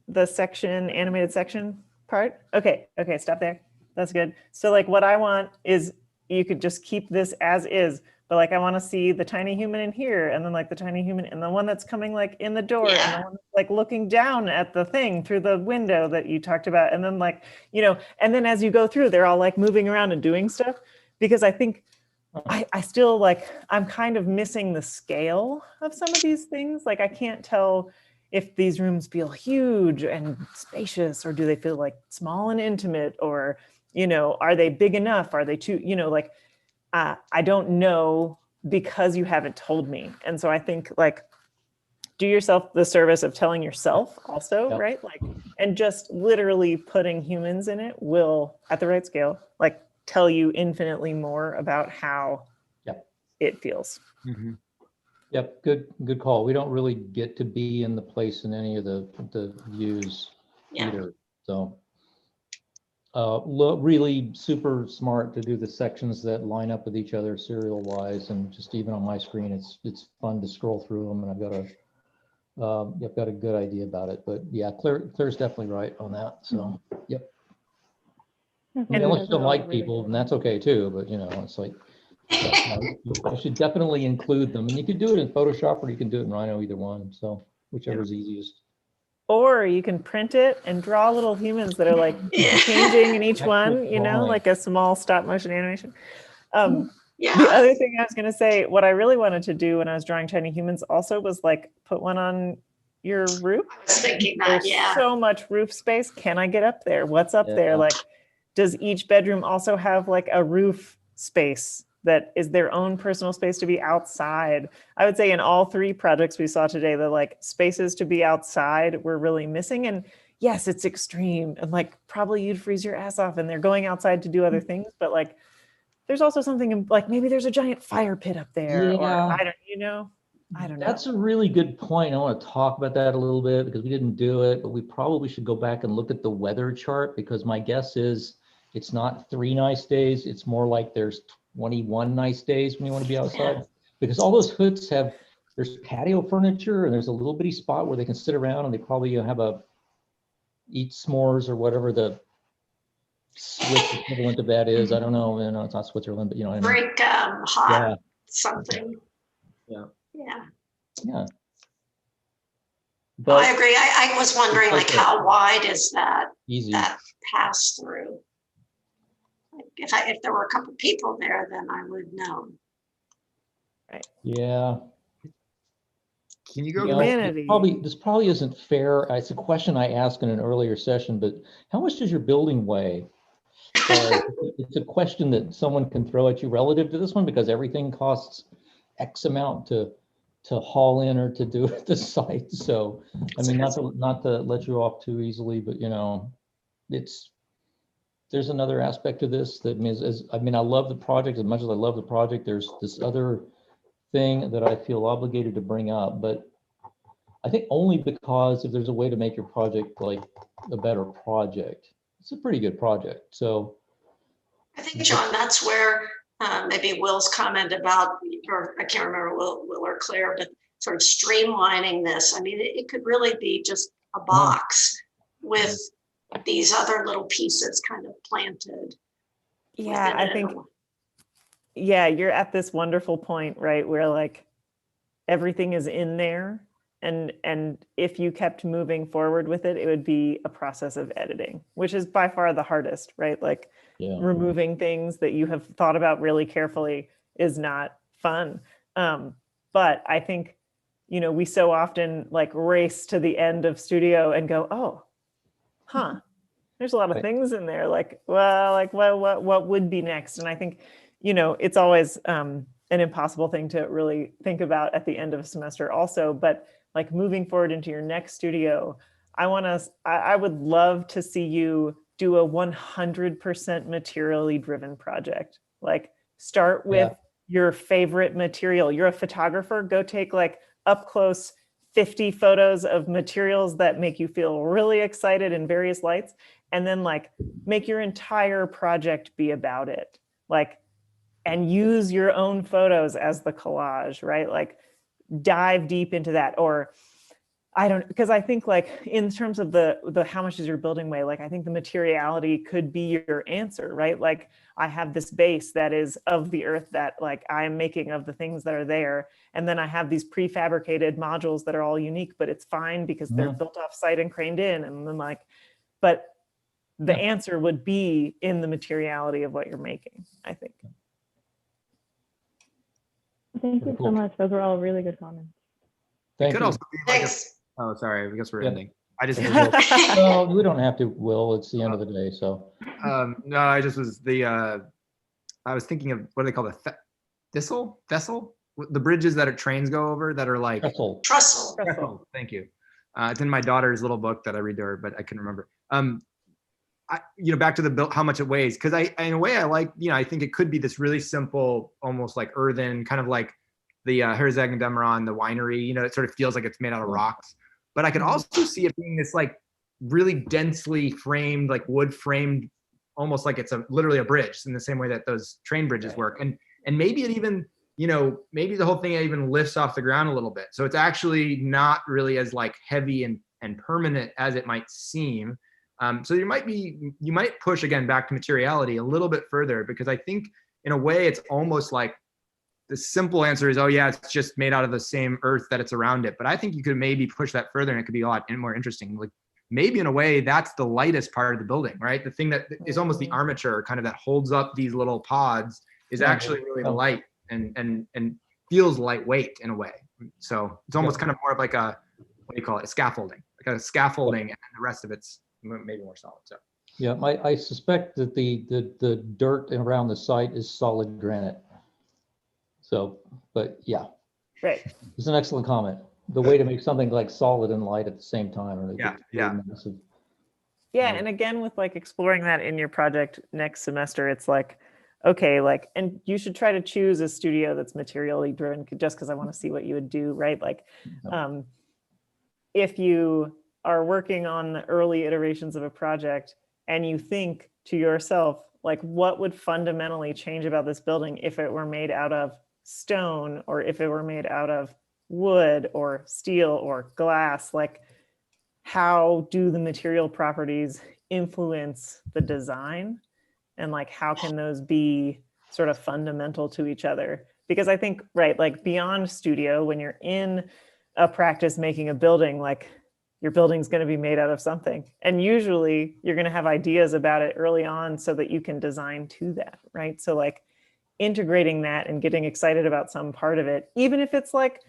animated section part. Okay, stop there. That's good. So like what I want is you could just keep this as is, but like I want to see the tiny human in here, and then like the tiny human and the one that's coming like in the door, and the one that's like looking down at the thing through the window that you talked about, and then like, you know, and then as you go through, they're all like moving around and doing stuff, because I think I still like, I'm kind of missing the scale of some of these things. Like I can't tell if these rooms feel huge and spacious, or do they feel like small and intimate, or, you know, are they big enough? Are they too, you know, like, I don't know, because you haven't told me. And so I think like, do yourself the service of telling yourself also, right? Like, and just literally putting humans in it will, at the right scale, like tell you infinitely more about how it feels. Mm-hmm. Yep, good call. We don't really get to be in the place in any of the views either. So really super smart to do the sections that line up with each other serial wise, and just even on my screen, it's fun to scroll through them, and I've got a good idea about it. But yeah, Claire's definitely right on that. So yep. I mean, unless you don't like people, and that's okay too. But you know, it's like, you should definitely include them, and you can do it in Photoshop or you can do it in Rhino, either one. So whichever's easiest. Or you can print it and draw little humans that are like changing in each one, you know, like a small stop motion animation. The other thing I was going to say, what I really wanted to do when I was drawing tiny humans also was like put one on your roof. I was thinking that, There's so much roof space. Can I get up there? What's up there? Like, does each bedroom also have like a roof space that is their own personal space to be outside? I would say in all three projects we saw today, the like spaces to be outside were really missing. And yes, it's extreme, and like probably you'd freeze your ass off and they're going outside to do other things, but like there's also something like maybe there's a giant fire pit up there, or I don't, you know, I don't know. That's a really good point. I want to talk about that a little bit because we didn't do it, but we probably should go back and look at the weather chart, because my guess is it's not 3 nice days. It's more like there's 21 nice days when you want to be outside, because all those hoods there's patio furniture, and there's a little bitty spot where they can sit around, and they probably have eat s'mores or whatever the Swiss equivalent of that is. I don't know. You know, it's not Switzerland, but you know what I mean. Break hot something. Yeah. But I agree. I was wondering like how wide is that pass through? If there were a couple people there, then I would know. Right. Yeah. Can you go? This probably isn't fair. It's a question I asked in an earlier session, but how much does your building weigh? It's a question that someone can throw at you relative to this one, because everything costs X amount to haul in or to do at the site. So I mean, not to let you off too easily, but you know, there's another aspect to this that means, I mean, I love the project as much as I love the project. There's this other thing that I feel obligated to bring up, but I think only because if there's a way to make your project like a better project, it's a pretty good project. So I think, John, that's where maybe Will's comment about, or I can't remember Will or Claire, but sort of streamlining this. I mean, it could really be just a box with these other little pieces kind of planted. Yeah, I think, you're at this wonderful point, right, where like everything is in there. And if you kept moving forward with it, it would be a process of editing, which is by far the hardest, right? Like removing things that you have thought about really carefully is not fun. But I think, you know, we so often like race to the end of studio and go, there's a lot of things in there. Like, well, like what would be next? And I think, you know, it's always an impossible thing to really think about at the end of a semester also, but like moving forward into your next studio, I would love to see you do a 100% materially driven project. Like start with your favorite material. You're a photographer, go take like up close 50 photos of materials that make you feel really excited in various lights, and then like make your entire project be about it. Like, and use your own photos as the collage, right? Like dive deep into that. Or I don't, because I think like in terms of the how much is your building weigh, like I think the materiality could be your answer, right? Like I have this base that is of the earth that like I'm making of the things that are there. And then I have these prefabricated modules that are all unique, but it's fine because they're built off site and craned in. And then like, but the answer would be in the materiality of what you're making, I think. Thank you so much. Those were all really good comments. It could also be like oh, sorry, I guess we're ending. I just no, we don't have to, Will. It's the end of the day, so. No, I just was I was thinking of what do they call vessel? The bridges that trains go over that are like trestle. Thank you. It's in my daughter's little book that I read to her, but I couldn't remember. Back to the how much it weighs, because in a way I like, I think it could be this really simple, almost like earthen, kind of like the Herzog and Demeron, the winery, it sort of feels like it's made out of rocks. But I could also see it being this like really densely framed, like wood framed, almost like it's literally a bridge in the same way that those train bridges work. And maybe it even, maybe the whole thing even lifts off the ground a little bit. So it's actually not really as like heavy and permanent as it might seem. So you might push again back to materiality a little bit further, because I think in a way it's almost like the simple answer is, oh yeah, it's just made out of the same earth that it's around it. But I think you could maybe push that further and it could be a lot more interesting. Like maybe in a way that's the lightest part of the building, right? The thing that is almost the armature kind of that holds up these little pods is actually really light and feels lightweight in a way. So it's almost kind of more of like a, what do you call it? A scaffolding, like a scaffolding, and the rest of it's maybe more solid. So yeah, I suspect that the dirt around the site is solid granite. So, but yeah, right. It's an excellent comment. The way to make something like solid and light at the same time. Or Yeah, and again with like exploring that in your project next semester, it's like, okay, like, and you should try to choose a studio that's materially driven, just because I want to see what you would do, right? Like, if you are working on the early iterations of a project and you think to yourself, like, what would fundamentally change about this building if it were made out of stone, or if it were made out of wood or steel or glass? Like, how do the material properties influence the design? And like, how can those be sort of fundamental to each other? Because I think, right, like beyond studio, when you're in a practice making a building, like your building's going to be made out of something. And usually you're going to have ideas about it early on so that you can design to that, right? So like integrating that and getting excited about some part of it, even if it's like,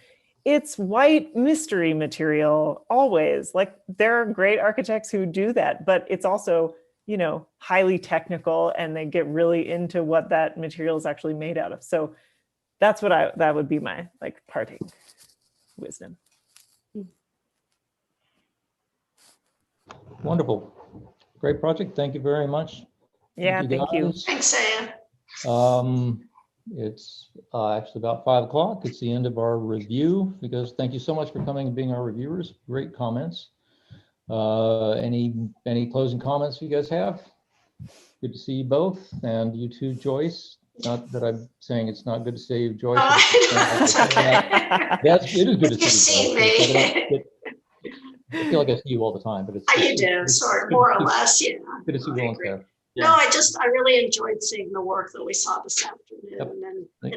it's white mystery material always. Like there are great architects who do that, but it's also, highly technical and they get really into what that material is actually made out of. So that's what that would be my like parting wisdom. Wonderful. Great project. Thank you very much. Yeah, thank you. Thanks, Ann. It's actually about 5 o'clock. It's the end of our review, because thank you so much for coming and being our reviewers. Great comments. Any closing comments you guys have? Good to see you both, and you too, Joyce. Not that I'm saying it's not good to see you, Joyce. It is good to see you. I feel like I see you all the time, but it's. You do, sort of, more or less, yeah. Good to see Will and Sarah. No, I really enjoyed seeing the work that we saw this afternoon, and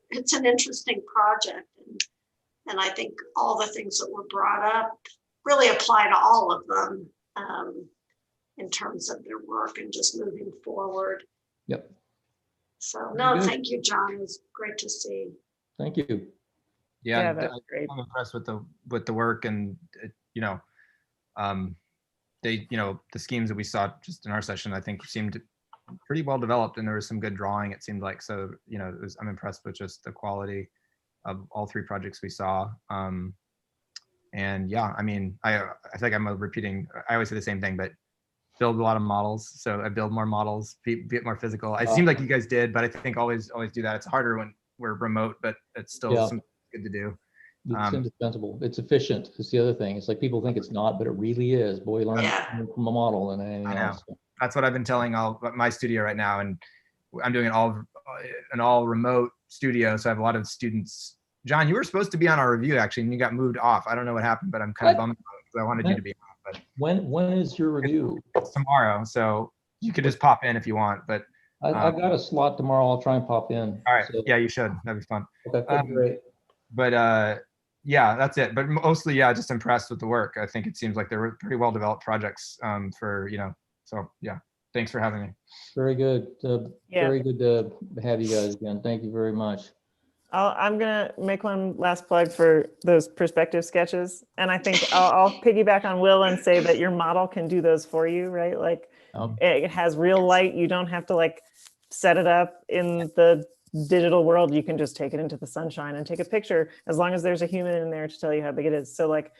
it's an interesting project, and I think all the things that were brought up really apply to all of them in terms of their work and just moving forward. Yep. So no, thank you, John. It was great to see. Thank you. Yeah, that's great. I'm impressed with the work, and the schemes that we saw just in our session, I think seemed pretty well developed, and there was some good drawing, it seemed like. So, I'm impressed with just the quality of all 3 projects we saw. And yeah, I mean, I think I'm repeating, I always say the same thing, but build a lot of models. So I build more models, be more physical. It seemed like you guys did, but I think always do that. It's harder when we're remote, but it's still something good to do. It's indispensable. It's efficient. It's the other thing. It's like people think it's not, but it really is. Boy, learn from a model and anything else. That's what I've been telling all my studio right now, and I'm doing an all remote studio. So I have a lot of students. John, you were supposed to be on our review actually, and you got moved off. I don't know what happened, but I'm kind of bummed because I wanted you to be on. But when is your review? It's tomorrow, so you could just pop in if you want. But I've got a slot tomorrow. I'll try and pop in. All right. So, yeah, you should. That'd be fun. Okay, great. But yeah, that's it. But mostly, yeah, just impressed with the work. I think it seems like they're pretty well developed projects for, so yeah, thanks for having me. Very good. Very good to have you guys again. Thank you very much. I'm gonna make one last plug for those perspective sketches. And I think I'll piggyback on Will and say that your model can do those for you, right? Like it has real light. You don't have to like set it up in the digital world. You can just take it into the sunshine and take a picture as long as there's a human in there to tell you how big it is. So like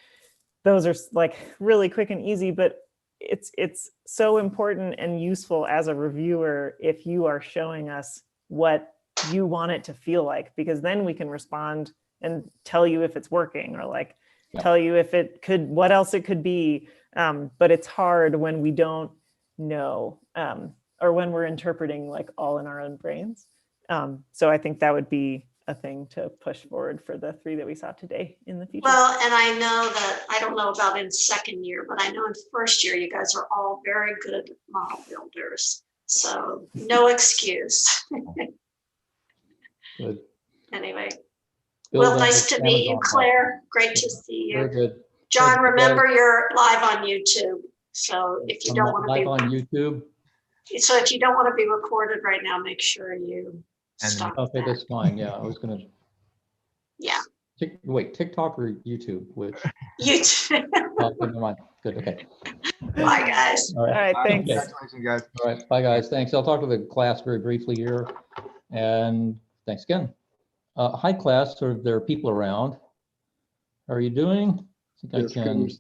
those are like really quick and easy, but it's so important and useful as a reviewer if you are showing us what you want it to feel like, because then we can respond and tell you if it's working or like tell you if it could, what else it could be. But it's hard when we don't know or when we're interpreting like all in our own brains. So I think that would be a thing to push forward for the 3 that we saw today in the future. Well, and I know that, I don't know about in second year, but I know in first year, you guys are all very good model builders. So no excuse. Good. Anyway, well, nice to meet you, Claire. Great to see you. Very good. John, remember you're live on YouTube. So if you don't want to be live on YouTube. So if you don't want to be recorded right now, make sure you stop. Okay, that's fine. Yeah, I was gonna. Yeah. Wait, TikTok or YouTube? Which? YouTube. Okay, never mind. Good. Okay. Bye, guys. All right. Thanks. Congratulations, guys. All right. Bye, guys. Thanks. I'll talk to the class very briefly here, and thanks again. Hi, class. There are people around. How are you doing? I think I can.